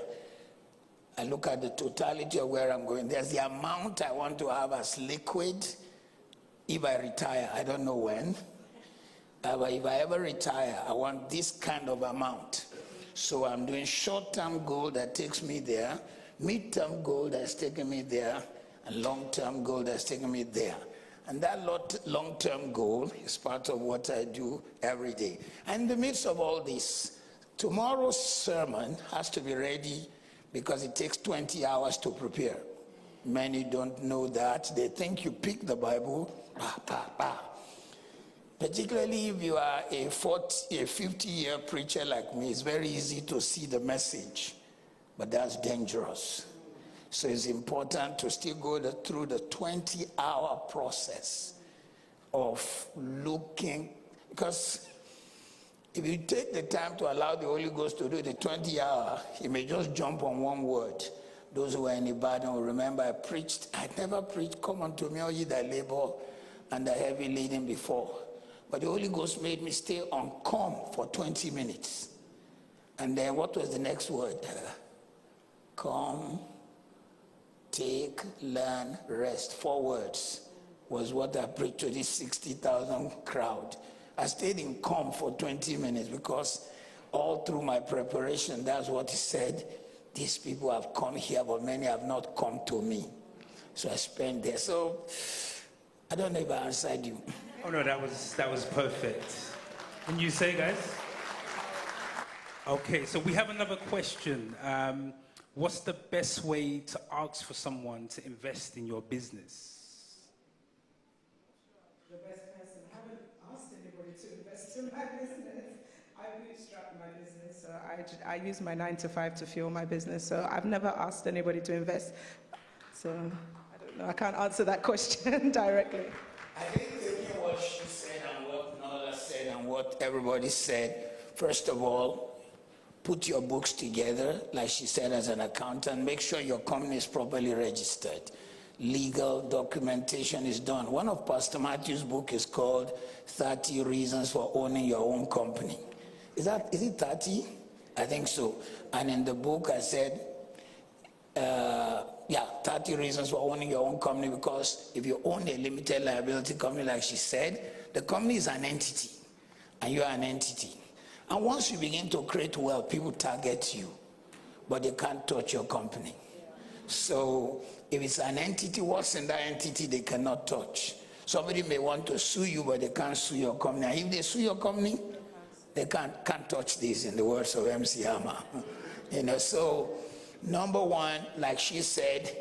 I look at the totality of where I'm going. There's the amount I want to have as liquid if I retire. I don't know when. But if I ever retire, I want this kind of amount. So I'm doing short-term goal that takes me there, mid-term goal that's taking me there, and long-term goal that's taking me there. And that long-term goal is part of what I do every day. And in the midst of all this, tomorrow's sermon has to be ready because it takes 20 hours to prepare. Many don't know that. They think you pick the Bible, Particularly if you are a 50-year preacher like me, it's very easy to see the message, but that's dangerous. So it's important to still go through the 20-hour process of looking, because if you take the time to allow the Holy Ghost to do the 20 hour, he may just jump on one word. Those who are in Ibadan will remember I never preached, come unto me all ye that labor and are heavy laden before. But the Holy Ghost made me stay on come for 20 minutes. And then what was the next word? Come, take, learn, rest. 4 words was what I preached to this 60,000 crowd. I stayed in calm for 20 minutes because all through my preparation, that's what he said. These people have come here, but many have not come to me. So I spent there. So I don't know if I answered you. Oh no, that was perfect. And you say, guys? Okay, so we have another question. What's the best way to ask for someone to invest in your business? The best person. I haven't asked anybody to invest in my business. I bootstrap my business, so I use my 9 to 5 to fuel my business. So I've never asked anybody to invest. So I don't know. I can't answer that question directly. I think taking what she said and what Nola said and what everybody said, first of all, put your books together, like she said, as an accountant. Make sure your company is properly registered. Legal documentation is done. One of Pastor Matthew's book is called 30 Reasons for Owning Your Own Company. Is it 30? I think so. And in the book I said, 30 reasons for owning your own company, because if you own a limited liability company, like she said, the company is an entity, and you are an entity. And once you begin to create wealth, people target you, but they can't touch your company. So if it's an entity, what's in that entity they cannot touch? Somebody may want to sue you, but they can't sue your company. And if they sue your company, they can't touch this, in the words of MC Hammer. So number one, like she said,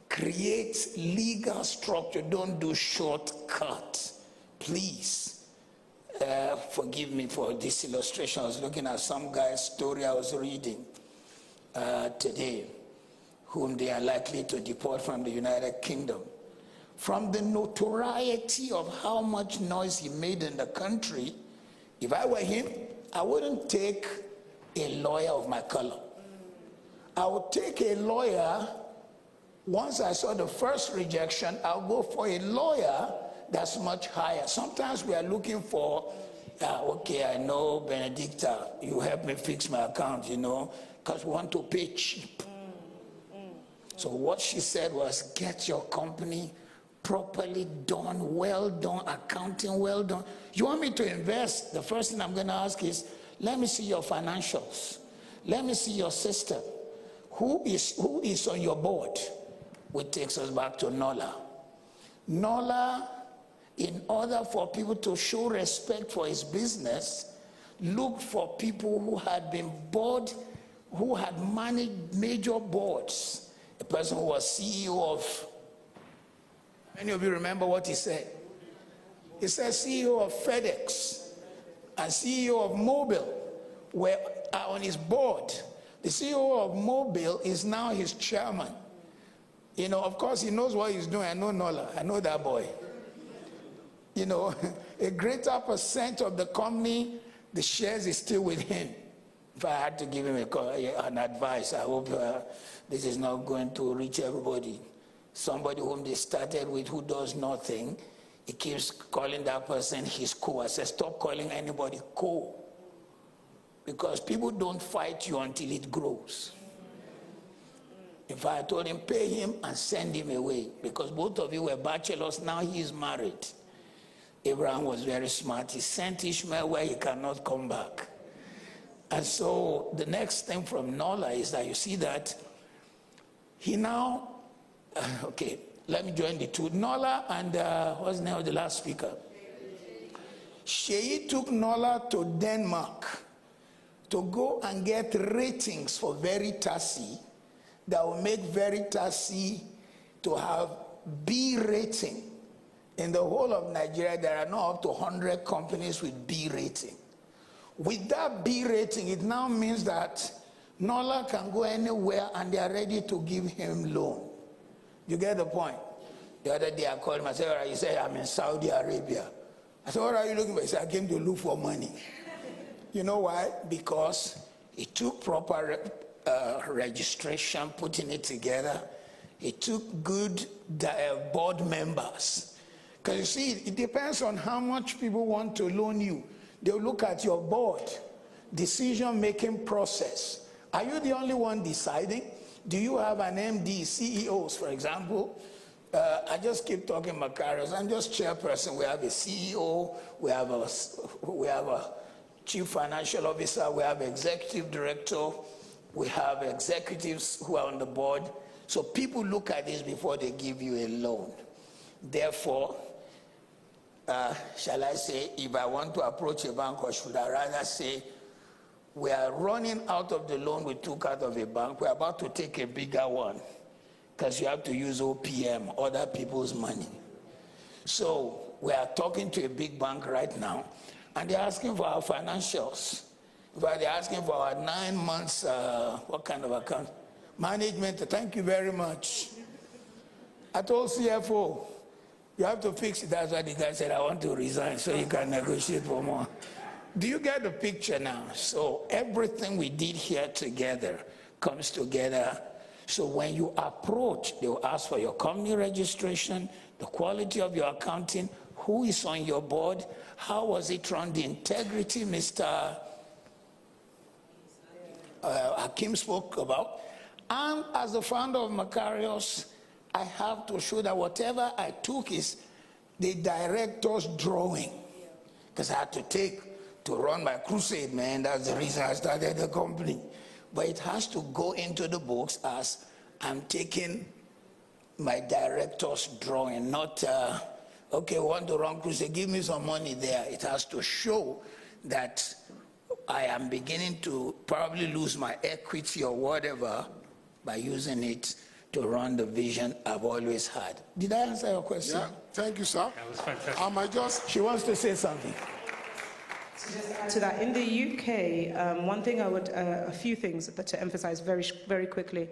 create legal structure. Don't do shortcut. Please forgive me for this illustration. I was looking at some guy's story I was reading today, whom they are likely to deport from the United Kingdom. From the notoriety of how much noise he made in the country, if I were him, I wouldn't take a lawyer of my color. I would take a lawyer. Once I saw the first rejection, I'll go for a lawyer that's much higher. Sometimes we are looking for, okay, I know, Benedicta, you help me fix my account, because we want to pay cheap. So what she said was, get your company properly done, well done, accounting well done. You want me to invest? The first thing I'm going to ask is, let me see your financials. Let me see your system. Who is on your board? Which takes us back to Nola. Nola, in order for people to show respect for his business, looked for people who had been board, who had managed major boards. A person who was CEO of, many of you remember what he said? He said CEO of FedEx and CEO of Mobile were on his board. The CEO of Mobile is now his chairman. Of course, he knows what he's doing. I know Nola. I know that boy. A greater percent of the company, the shares is still with him. If I had to give him an advice, I hope this is not going to reach everybody. Somebody whom they started with who does nothing, he keeps calling that person his co. I said, stop calling anybody co. Because people don't fight you until it grows. If I told him, pay him and send him away, because both of you were bachelors, now he is married. Abraham was very smart. He sent Ishmael where he cannot come back. And so the next thing from Nola is that you see that he now, okay, let me join the two. Nola and, what's the name of the last speaker? Sheyi took Nola to Denmark to go and get ratings for Veritasi that will make Veritasi to have B rating. In the whole of Nigeria, there are now up to 100 companies with B rating. With that B rating, it now means that Nola can go anywhere and they are ready to give him loan. You get the point? The other day I called him, I said, all right, he said, I'm in Saudi Arabia. I said, what are you looking for? He said, I came to look for money. You know why? Because it took proper registration, putting it together. It took good board members. Because you see, it depends on how much people want to loan you. They'll look at your board, decision-making process. Are you the only one deciding? Do you have an MD, CEOs, for example? I just keep talking Macarius. I'm just chairperson. We have a CEO, we have a chief financial officer, we have executive director, we have executives who are on the board. So people look at this before they give you a loan. Therefore, shall I say, if I want to approach a bank, or should I rather say, we are running out of the loan we took out of a bank. We're about to take a bigger one because you have to use OPM, other people's money. So we are talking to a big bank right now, and they're asking for our financials. In fact, they're asking for our 9 months, what kind of account? Management, thank you very much. I told CFO, you have to fix it. That's why the guy said, I want to resign so you can negotiate for more. Do you get the picture now? So everything we did here together comes together. So when you approach, they will ask for your company registration, the quality of your accounting, who is on your board, how was it run, the integrity Mr. Hakim spoke about. And as the founder of Macarius, I have to show that whatever I took is the director's drawing. Because I had to take to run my crusade, man. That's the reason I started the company. But it has to go into the books as I'm taking my director's drawing, not, okay, want to run crusade, give me some money there. It has to show that I am beginning to probably lose my equity or whatever by using it to run the vision I've always had. Did I answer your question? Yeah, thank you, sir. That was fantastic. She wants to say something. To that, in the UK, one thing I would, a few things to emphasize very, very quickly.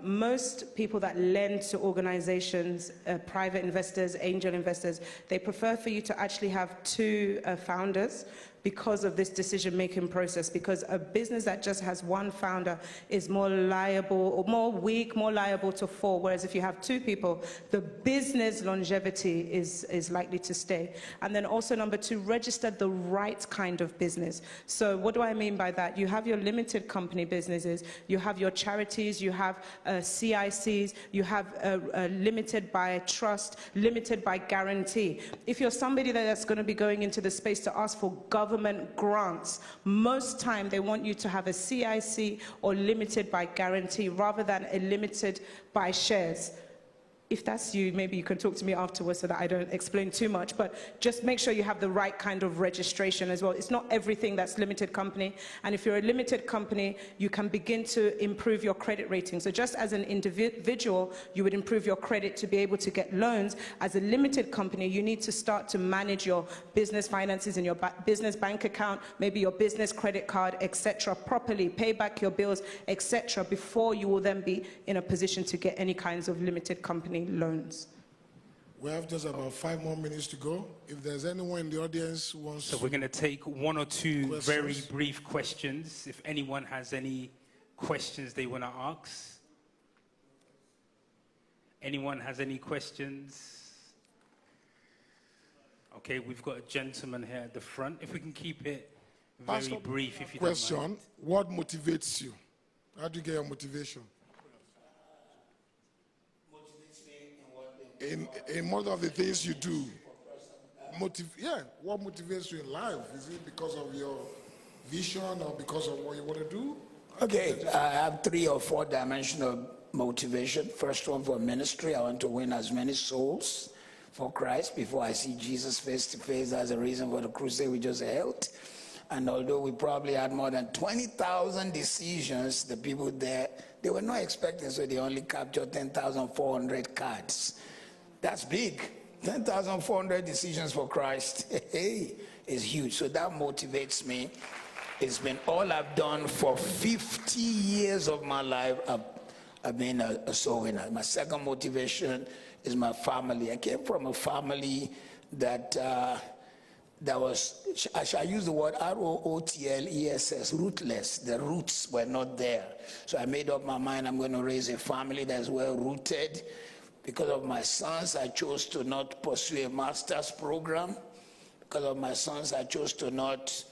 Most people that lend to organizations, private investors, angel investors, they prefer for you to actually have two founders because of this decision-making process, because a business that just has one founder is more liable, or more weak, more liable to fall, whereas if you have two people, the business longevity is likely to stay. And then also, number two, register the right kind of business. So what do I mean by that? You have your limited company businesses, you have your charities, you have CICs, you have limited by trust, limited by guarantee. If you're somebody that's going to be going into the space to ask for government grants, most time they want you to have a CIC or limited by guarantee rather than a limited by shares. If that's you, maybe you can talk to me afterwards so that I don't explain too much, but just make sure you have the right kind of registration as well. It's not everything that's limited company, and if you're a limited company, you can begin to improve your credit rating. So just as an individual, you would improve your credit to be able to get loans. As a limited company, you need to start to manage your business finances in your business bank account, maybe your business credit card, etc., properly, pay back your bills, etc., before you will then be in a position to get any kinds of limited company loans. We have just about 5 more minutes to go. If there's anyone in the audience who wants So we're going to take one or two questions. very brief questions. If anyone has any questions they want to ask. Anyone has any questions? Okay, we've got a gentleman here at the front. If we can keep it very Pastor, brief, if you question, don't mind. what motivates you? How do you get your motivation? In most of the things you do, what motivates you in life? Is it because of your vision or because of what you want to do? Okay, I have 3 or 4 dimensional motivation. First one for ministry, I want to win as many souls for Christ before I see Jesus face to face. That's the reason for the crusade we just held. And although we probably had more than 20,000 decisions, the people there, they were not expecting, so they only captured 10,400 cards. That's big. 10,400 decisions for Christ is huge. So that motivates me. It's been all I've done for 50 years of my life. I've been a soul winner. My second motivation is my family. I came from a family that was, I shall use the word R-O-O-T-L-E-S-S, rootless. The roots were not there. So I made up my mind I'm going to raise a family that's well rooted. Because of my sons, I chose to not pursue a master's program. Because of my sons, I chose to not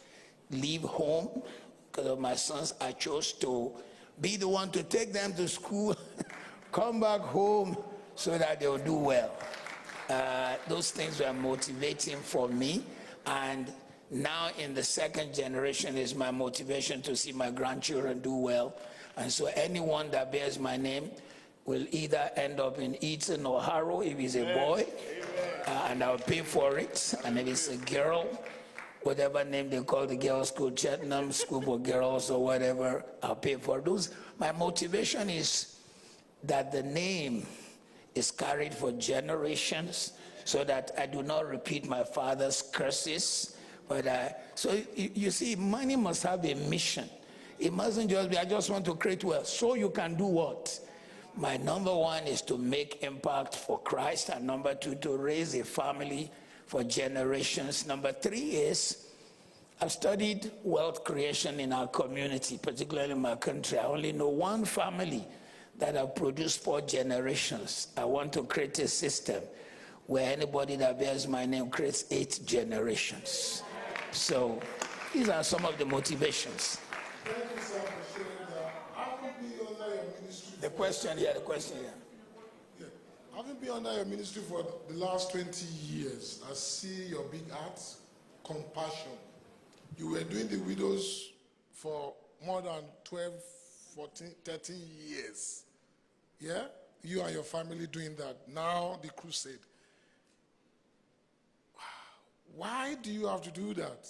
leave home. Because of my sons, I chose to be the one to take them to school, come back home so that they'll do well. Those things were motivating for me. And now in the second generation is my motivation to see my grandchildren do well. And so anyone that bears my name will either end up in Eton or Harrow if he's a boy, and I'll pay for it. And if it's a girl, whatever name they call the girls' school, Cheltenham School for Girls or whatever, I'll pay for those. My motivation is that the name is carried for generations so that I do not repeat my father's curses. So you see, money must have a mission. It mustn't just be, I just want to create wealth. So you can do what? My number one is to make impact for Christ, and number two, to raise a family for generations. Number three is, I've studied wealth creation in our community, particularly in my country. I only know one family that have produced 4 generations. I want to create a system where anybody that bears my name creates 8 generations. So these are some of the motivations. Thank you, sir, for sharing that. I haven't been under your ministry. The question here. Yeah. I haven't been under your ministry for the last 20 years. I see your big heart, compassion. You were doing the widows for more than 12, 14, 13 years. Yeah? You and your family doing that. Now the crusade. Why do you have to do that?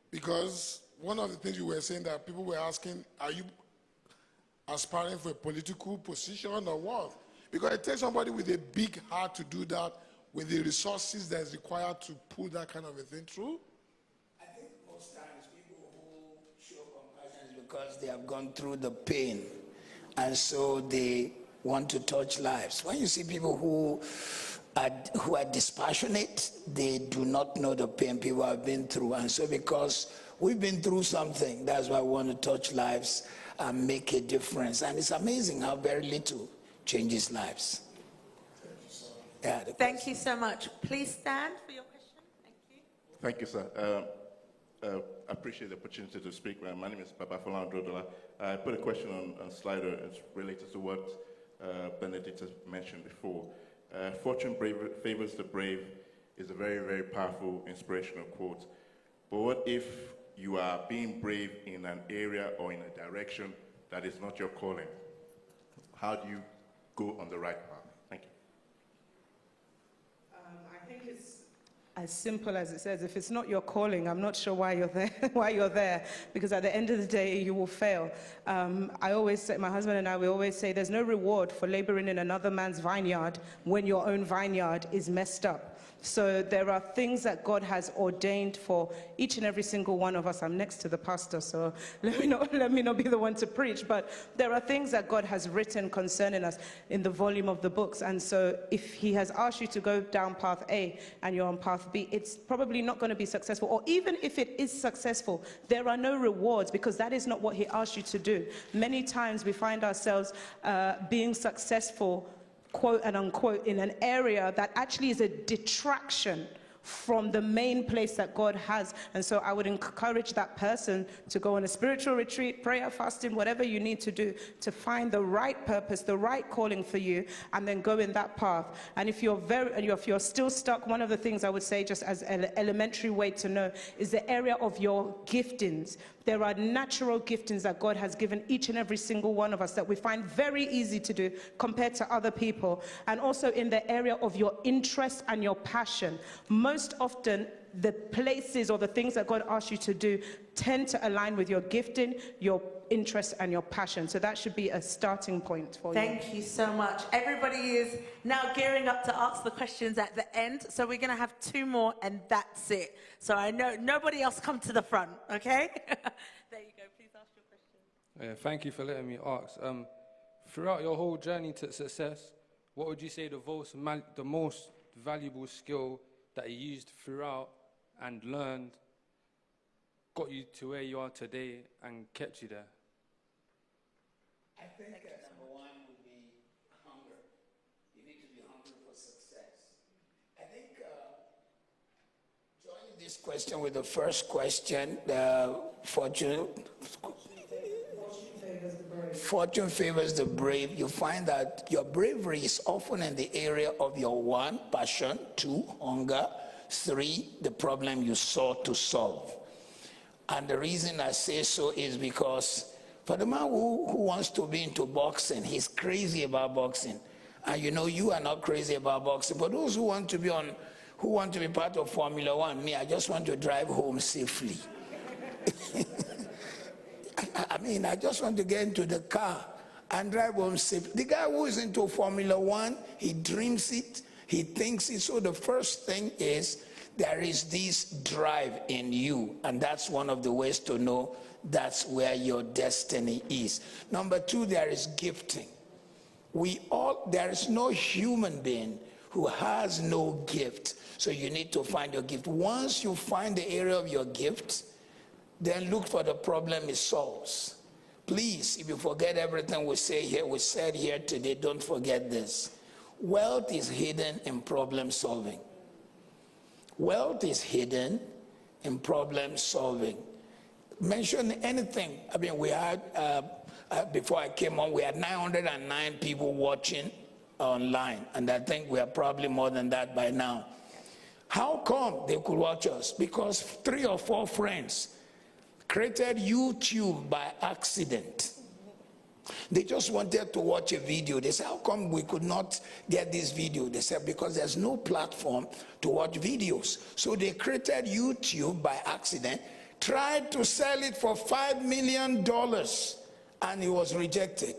Because one of the things you were saying that people were asking, are you aspiring for a political position or what? Because it takes somebody with a big heart to do that, with the resources that is required to pull that kind of a thing through. I think most times people who show compassion is because they have gone through the pain, and so they want to touch lives. When you see people who are dispassionate, they do not know the pain people have been through. And so because we've been through something, that's why we want to touch lives and make a difference. And it's amazing how very little changes lives. Thank you so much. Please stand for your question. Thank you. Thank you, sir. I appreciate the opportunity to speak. My name is Babafola Androdola. I put a question on Slido. It's related to what Benedict has mentioned before. Fortune favors the brave is a very, very powerful, inspirational quote. But what if you are being brave in an area or in a direction that is not your calling? How do you go on the right path? Thank you. I think it's as simple as it says. If it's not your calling, I'm not sure why you're there. Because at the end of the day, you will fail. I always say, my husband and I, we always say, there's no reward for laboring in another man's vineyard when your own vineyard is messed up. So there are things that God has ordained for each and every single one of us. I'm next to the pastor, so let me not be the one to preach. But there are things that God has written concerning us in the volume of the books. And so if he has asked you to go down path A and you're on path B, it's probably not going to be successful. Or even if it is successful, there are no rewards because that is not what he asked you to do. Many times we find ourselves being successful, quote and unquote, in an area that actually is a detraction from the main place that God has. And so I would encourage that person to go on a spiritual retreat, prayer, fasting, whatever you need to do to find the right purpose, the right calling for you, and then go in that path. And if you're still stuck, one of the things I would say, just as an elementary way to know, is the area of your giftings. There are natural giftings that God has given each and every single one of us that we find very easy to do compared to other people. And also in the area of your interest and your passion. Most often, the places or the things that God asks you to do tend to align with your gifting, your interest, and your passion. So that should be a starting point for you. Thank you so much. Everybody is now gearing up to ask the questions at the end. So we're going to have 2 more and that's it. So I know nobody else come to the front, okay? There you go. Please ask your question. Thank you for letting me ask. Throughout your whole journey to success, what would you say the most valuable skill that you used throughout and learned got you to where you are today and kept you there? I think number one would be hunger. You need to be hungry for success. I think joining this question with the first question, fortune favors the brave. You find that your bravery is often in the area of your 1, passion, 2, hunger, 3, the problem you sought to solve. And the reason I say so is because for the man who wants to be into boxing, he's crazy about boxing. And you know, you are not crazy about boxing. But those who want to be part of Formula One, me, I just want to drive home safely. I mean, I just want to get into the car and drive home safely. The guy who is into Formula One, he dreams it, he thinks it. So the first thing is there is this drive in you, and that's one of the ways to know that's where your destiny is. Number 2, there is gifting. There is no human being who has no gift. So you need to find your gift. Once you find the area of your gift, then look for the problem it solves. Please, if you forget everything we said here today, don't forget this. Wealth is hidden in problem solving. Wealth is hidden in problem solving. Mention anything. I mean, we had, before I came on, we had 909 people watching online, and I think we are probably more than that by now. How come they could watch us? Because 3 or 4 friends created YouTube by accident. They just wanted to watch a video. They said, how come we could not get this video? They said, because there's no platform to watch videos. So they created YouTube by accident, tried to sell it for $5 million, and it was rejected.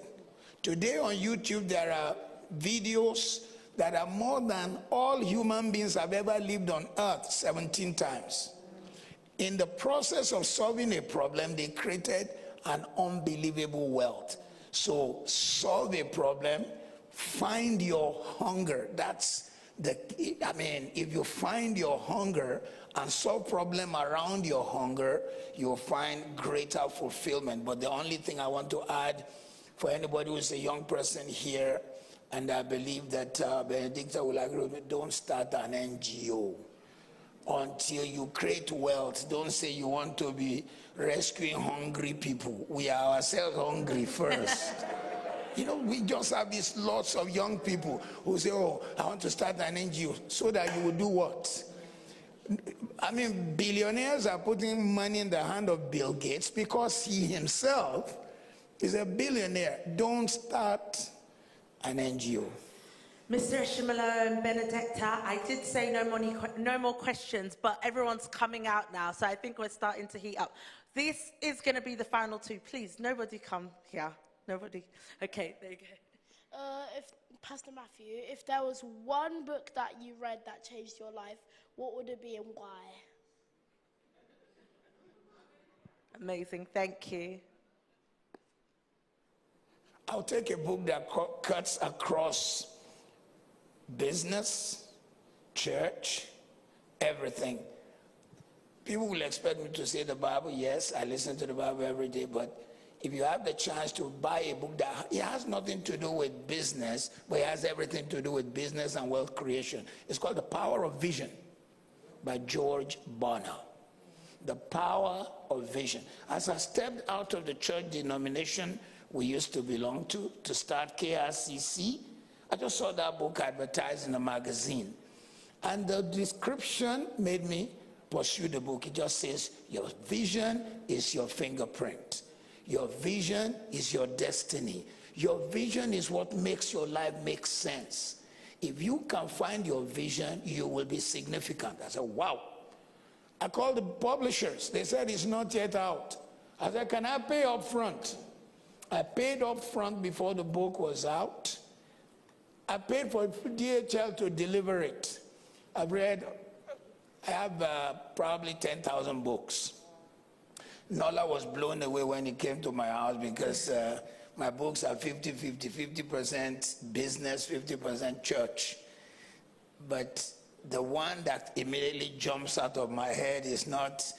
Today on YouTube, there are videos that are more than all human beings have ever lived on earth 17 times. In the process of solving a problem, they created an unbelievable wealth. So solve a problem, find your hunger. That's if you find your hunger and solve problem around your hunger, you'll find greater fulfillment. But the only thing I want to add for anybody who's a young person here, and I believe that Benedicta will agree with me, don't start an NGO until you create wealth. Don't say you want to be rescuing hungry people. We are ourselves hungry first. You know, we just have these lots of young people who say, oh, I want to start an NGO. So that you will do what? I mean, billionaires are putting money in the hand of Bill Gates because he himself is a billionaire. Don't start an NGO. Mr. Eshimolo and Benedicta, I did say no more questions, but everyone's coming out now, so I think we're starting to heat up. This is going to be the final 2. Please, nobody come here. Nobody. Okay, there you go. If Pastor Matthew, if there was one book that you read that changed your life, what would it be and why? Amazing, thank you. I'll take a book that cuts across business, church, everything. People will expect me to say the Bible. Yes, I listen to the Bible every day, but if you have the chance to buy a book that it has nothing to do with business, but it has everything to do with business and wealth creation. It's called The Power of Vision by George Barna. The Power of Vision. As I stepped out of the church denomination we used to belong to start KRCC, I just saw that book advertised in a magazine. And the description made me pursue the book. It just says, your vision is your fingerprint. Your vision is your destiny. Your vision is what makes your life make sense. If you can find your vision, you will be significant. I said, wow. I called the publishers. They said it's not yet out. I said, can I pay up front? I paid up front before the book was out. I paid for DHL to deliver it. I have probably 10,000 books. Nola was blown away when he came to my house because My books are 50% business, 50% church. But the one that immediately jumps out of my head is not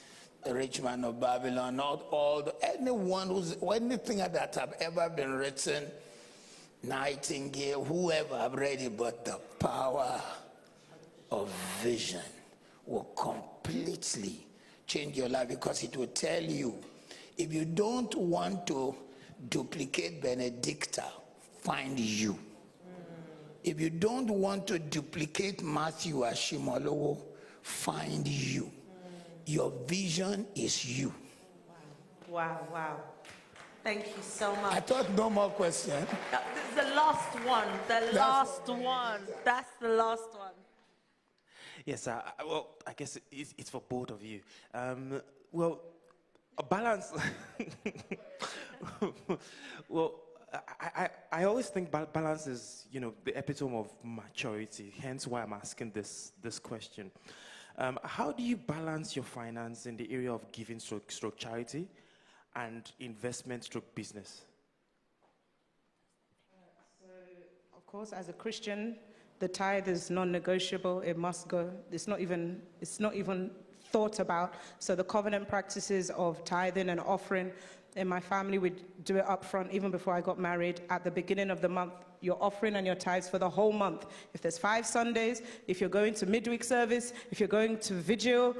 The Rich Man of Babylon, not anything that have ever been written, Nightingale, whoever, I've read it, but the power of vision will completely change your life, because it will tell you, if you don't want to duplicate Benedicta, find you. If you don't want to duplicate Matthew Ashimolowo, find you. Your vision is you. Wow. Thank you so much. I thought no more questions. The last one. That's the last one. Yes, well, I guess it's for both of you. Well, a balance. Well, I always think balance is, the epitome of maturity. Hence why I'm asking this question. How do you balance your finance in the area of giving stroke charity and investment stroke business? Of course, as a Christian, the tithe is non-negotiable. It must go. It's not even thought about. So the covenant practices of tithing and offering, in my family, we do it up front, even before I got married. At the beginning of the month, your offering and your tithes for the whole month. If there's 5 Sundays, if you're going to midweek service, if you're going to vigil,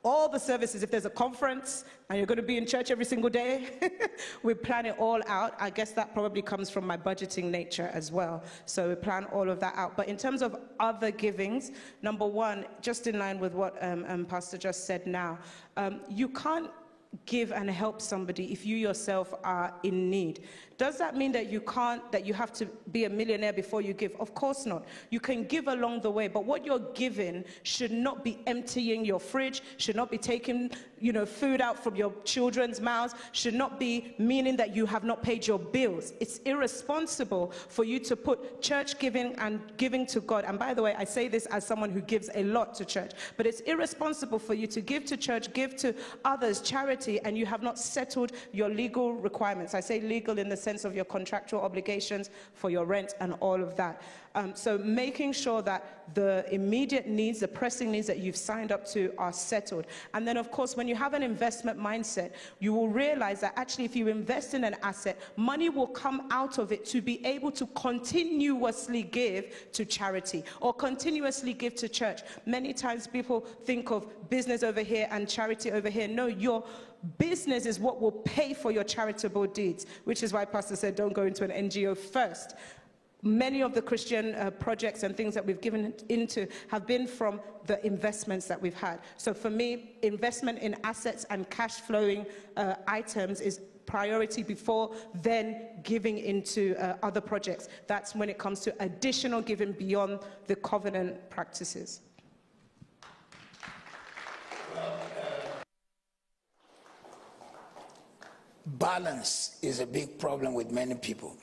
all the services, if there's a conference and you're going to be in church every single day, we plan it all out. I guess that probably comes from my budgeting nature as well. So we plan all of that out. But in terms of other givings, number one, just in line with what Pastor just said now, you can't give and help somebody if you yourself are in need. Does that mean that you have to be a millionaire before you give? Of course not. You can give along the way, but what you're giving should not be emptying your fridge, should not be taking, food out from your children's mouths, should not be meaning that you have not paid your bills. It's irresponsible for you to put church giving and giving to God. And by the way, I say this as someone who gives a lot to church, but it's irresponsible for you to give to church, give to others, charity, and you have not settled your legal requirements. I say legal in the sense of your contractual obligations for your rent and all of that. So making sure that the immediate needs, the pressing needs that you've signed up to are settled. And then, of course, when you have an investment mindset, you will realize that actually if you invest in an asset, money will come out of it to be able to continuously give to charity or continuously give to church. Many times people think of business over here and charity over here. No, your business is what will pay for your charitable deeds, which is why Pastor said don't go into an NGO first. Many of the Christian projects and things that we've given into have been from the investments that we've had. So for me, investment in assets and cash flowing items is priority before then giving into other projects. That's when it comes to additional giving beyond the covenant practices. Balance is a big problem with many people.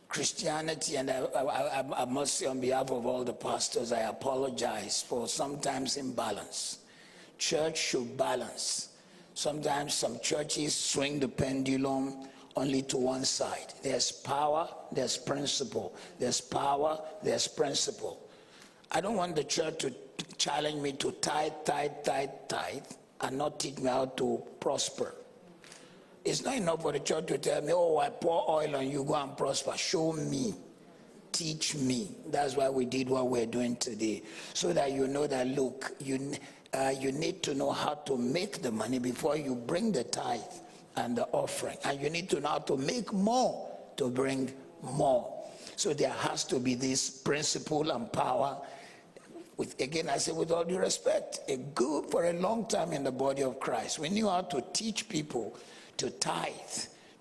Christianity, and I must say on behalf of all the pastors, I apologize for sometimes imbalance. Church should balance. Sometimes some churches swing the pendulum only to one side. There's power, there's principle. There's power, there's principle. I don't want the church to challenge me to tithe, and not teach me how to prosper. It's not enough for the church to tell me, oh, I pour oil on you, go and prosper. Show me. Teach me. That's why we did what we're doing today. So that you know that, look, you need to know how to make the money before you bring the tithe and the offering. And you need to know how to make more to bring more. So there has to be this principle and power. Again, I say with all due respect, for a long time in the body of Christ, we knew how to teach people to tithe,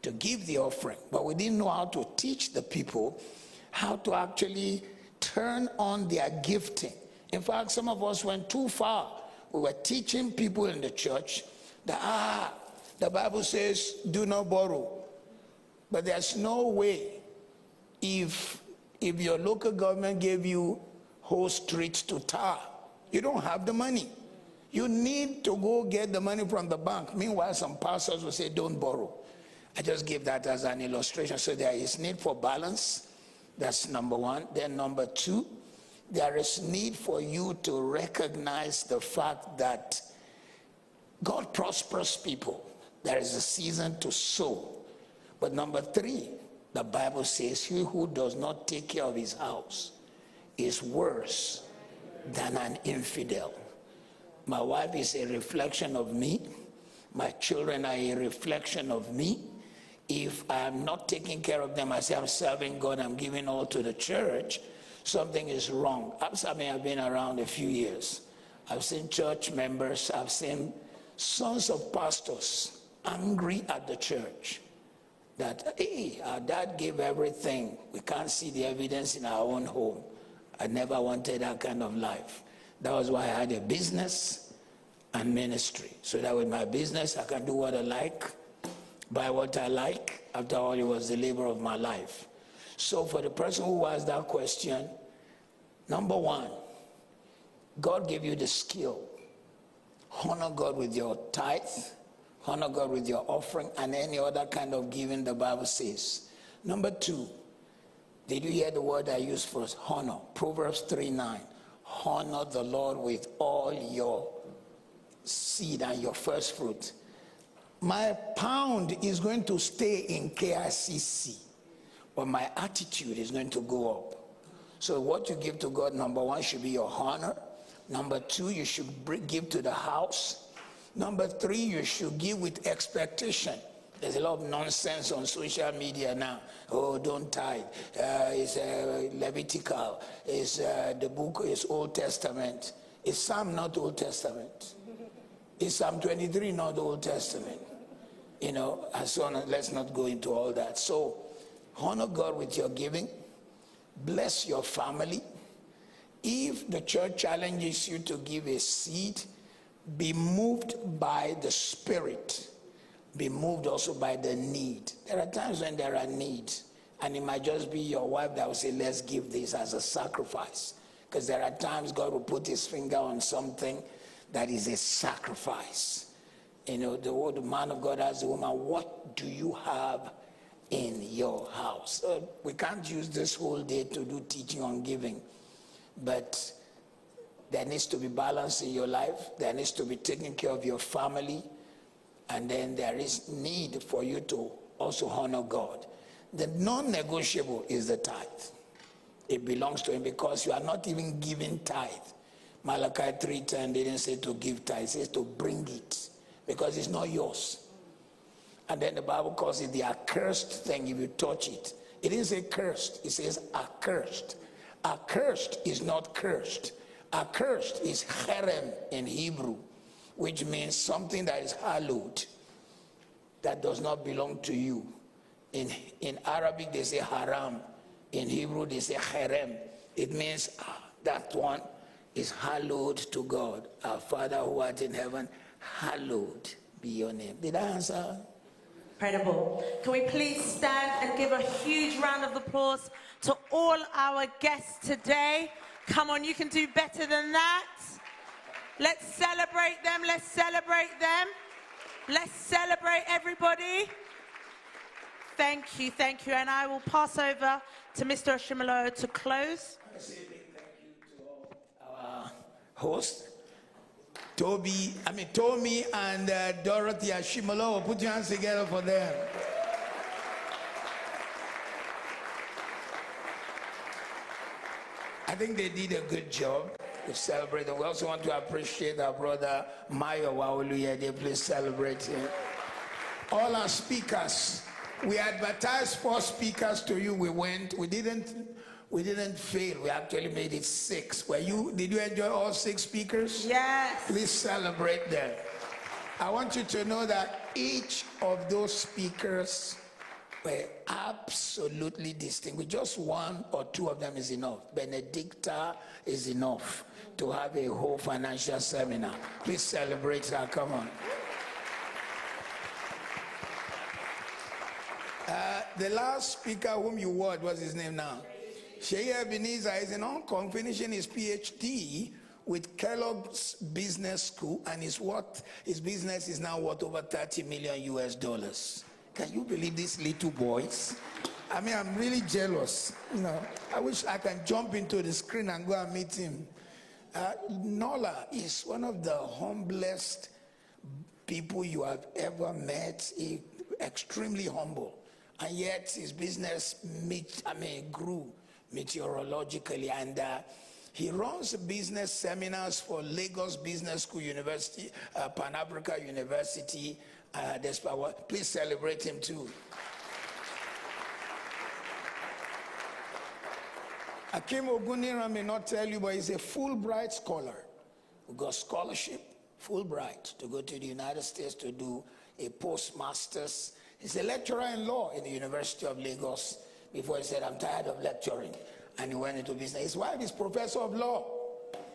to give the offering, but we didn't know how to teach the people how to actually turn on their gifting. In fact, some of us went too far. We were teaching people in the church that, the Bible says, do not borrow. But there's no way, if your local government gave you whole streets to tar, you don't have the money. You need to go get the money from the bank. Meanwhile, some pastors will say, don't borrow. I just give that as an illustration. So there is need for balance. That's number one. Then number two, there is need for you to recognize the fact that God prospers people. There is a season to sow. But number three, the Bible says, he who does not take care of his house is worse than an infidel. My wife is a reflection of me. My children are a reflection of me. If I'm not taking care of them, I say I'm serving God, I'm giving all to the church, something is wrong. I've been around a few years. I've seen church members, I've seen sons of pastors angry at the church that, hey, our dad gave everything. We can't see the evidence in our own home. I never wanted that kind of life. That was why I had a business and ministry. So that with my business, I can do what I like, buy what I like. After all, it was the labor of my life. So for the person who asked that question, number one, God gave you the skill. Honor God with your tithe, honor God with your offering, and any other kind of giving the Bible says. Number two, did you hear the word I used for honor? Proverbs 3:9. Honor the Lord with all your seed and your first fruit. My pound is going to stay in KICC, but my attitude is going to go up. So what you give to God, number one, should be your honor. Number two, you should give to the house. Number three, you should give with expectation. There's a lot of nonsense on social media now. Oh, don't tithe. It's Levitical. It's the book is Old Testament. Is Psalm not Old Testament? Is Psalm 23 not Old Testament? You know, and so on. Let's not go into all that. So, honor God with your giving. Bless your family. If the church challenges you to give a seed, be moved by the Spirit. Be moved also by the need. There are times when there are needs, and it might just be your wife that will say, let's give this as a sacrifice. Because there are times God will put his finger on something that is a sacrifice. You know, the man of God asks the woman, what do you have in your house? We can't use this whole day to do teaching on giving, but there needs to be balance in your life. There needs to be taking care of your family. And then there is need for you to also honor God. The non-negotiable is the tithe. It belongs to him because you are not even giving tithe. Malachi 3:10 didn't say to give tithe, it says to bring it because it's not yours. And then the Bible calls it the accursed thing if you touch it. It didn't say cursed, it says accursed. Accursed is not cursed. Accursed is cherem in Hebrew, which means something that is hallowed, that does not belong to you. In Arabic, they say haram. In Hebrew, they say cherem. It means that one is hallowed to God. Our Father who art in heaven, hallowed be your name. Did I answer? Incredible. Can we please stand and give a huge round of applause to all our guests today? Come on, you can do better than that. Let's celebrate them. Let's celebrate them. Let's celebrate everybody. Thank you, thank you. And I will pass over to Mr. Oshimolo to close. I say a big thank you to all our hosts, Tommy and Dorothy Oshimolo. Put your hands together for them. I think they did a good job. We celebrate them. We also want to appreciate our brother Mayo Waoluye. Please celebrate him. All our speakers. We advertised 4 speakers to you. We went. We didn't fail. We actually made it 6. Did you enjoy all 6 speakers? Yes. Please celebrate them. I want you to know that each of those speakers were absolutely distinguished. Just 1 or 2 of them is enough. Benedicta is enough to have a whole financial seminar. Please celebrate her. Come on. The last speaker whom you heard, what's his name now? Sheyi Ebenezer is in Hong Kong finishing his PhD with Kellogg's Business School, and his business is now worth over $30 million US. Can you believe these little boys? I mean, I'm really jealous. You know, I wish I can jump into the screen and go and meet him. Nola is one of the humblest people you have ever met. He extremely humble, and yet his business grew meteorologically, and he runs business seminars for Lagos Business School University, Pan Africa University. Please celebrate him too. Akim Ogunira may not tell you, but he's a Fulbright scholar who got scholarship, Fulbright, to go to the United States to do a postmaster's. He's a lecturer in law in the University of Lagos. Before he said, I'm tired of lecturing, and he went into business. His wife is professor of law.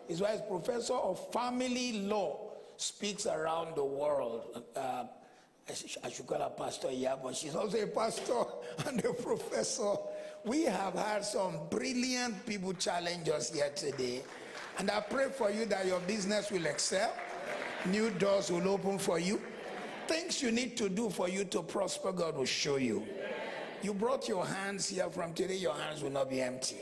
His wife is professor of family law, speaks around the world. I should call her Pastor, yeah, but she's also a pastor and a professor. We have had some brilliant people challenge us here today. And I pray for you that your business will excel. New doors will open for you. Things you need to do for you to prosper, God will show you. You brought your hands here. From today, your hands will not be empty.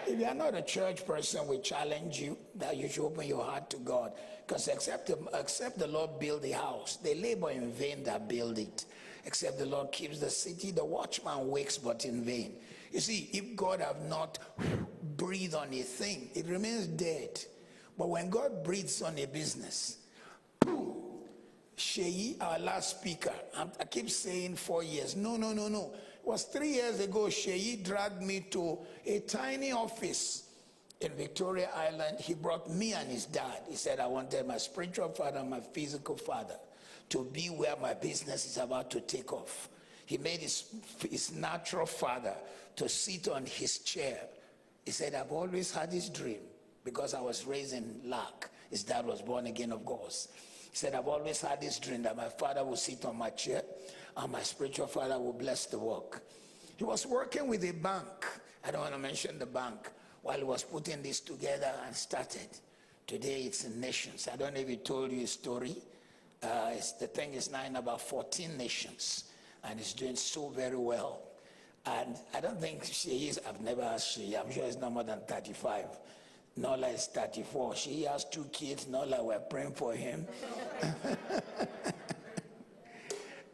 If you are not a church person, we challenge you that you should open your heart to God. Because except the Lord build the house, they labor in vain that build it. Except the Lord keeps the city, the watchman wakes but in vain. You see, if God have not breathed on a thing, it remains dead. But when God breathes on a business, boom. Sheyi, our last speaker, I keep saying 4 years. No. It was 3 years ago, Sheyi dragged me to a tiny office in Victoria Island. He brought me and his dad. He said, I wanted my spiritual father and my physical father to be where my business is about to take off. He made his natural father to sit on his chair. He said, I've always had this dream because I was raised in lack. His dad was born again, of course. He said, I've always had this dream that my father will sit on my chair and my spiritual father will bless the work. He was working with a bank. I don't want to mention the bank. While he was putting this together and started. Today it's in nations. I don't know if he told you a story. The thing is now in about 14 nations. And it's doing so very well. And I don't think she is, I've never asked she, I'm sure it's no more than 35. Nola is 34. She has 2 kids. Nola, we're praying for him.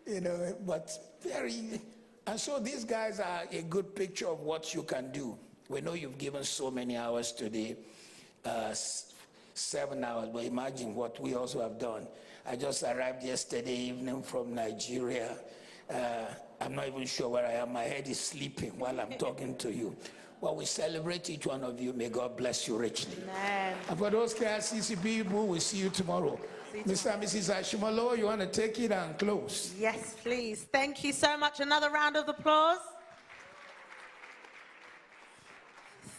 You know, but very, and so these guys are a good picture of what you can do. We know you've given so many hours today, 7 hours, but imagine what we also have done. I just arrived yesterday evening from Nigeria. I'm not even sure where I am. My head is sleeping while I'm talking to you. Well, we celebrate each one of you. May God bless you richly. Amen. And for those KICC people, we'll see you tomorrow. Mr. and Mrs. Ashimolo, you want to take it and close? Yes, please. Thank you so much. Another round of applause.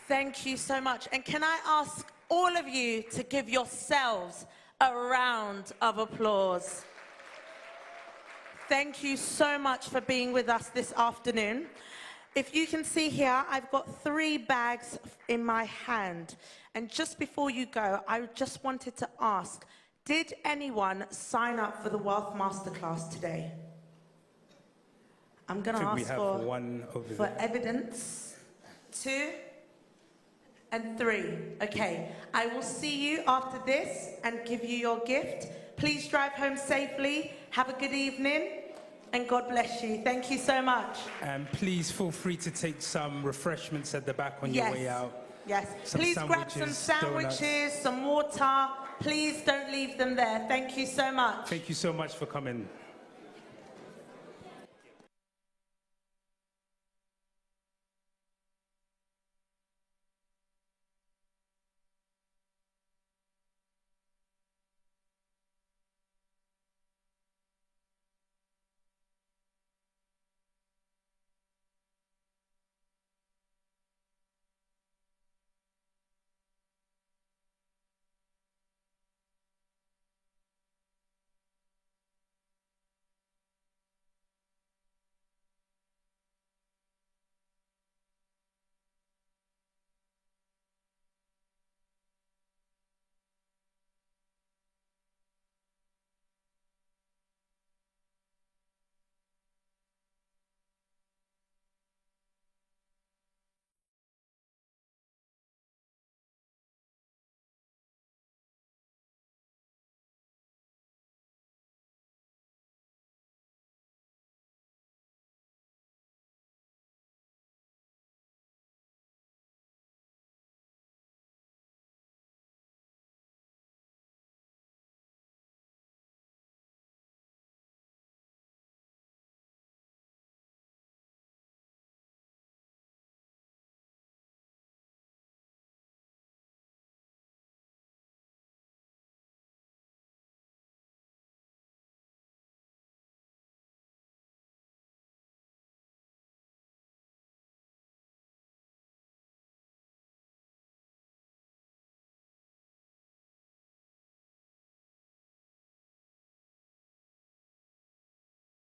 Thank you so much. And can I ask all of you to give yourselves a round of applause? Thank you so much for being with us this afternoon. If you can see here, I've got 3 bags in my hand. And just before you go, I just wanted to ask, did anyone sign up for the Wealth Masterclass today? I'm going to ask for evidence. 2 and 3. Okay, I will see you after this and give you your gift. Please drive home safely. Have a good evening. And God bless you. Thank you so much. And please feel free to take some refreshments at the back on your way out. Yes. Please grab some sandwiches, donuts, some water. Please don't leave them there. Thank you so much. Thank you so much for coming.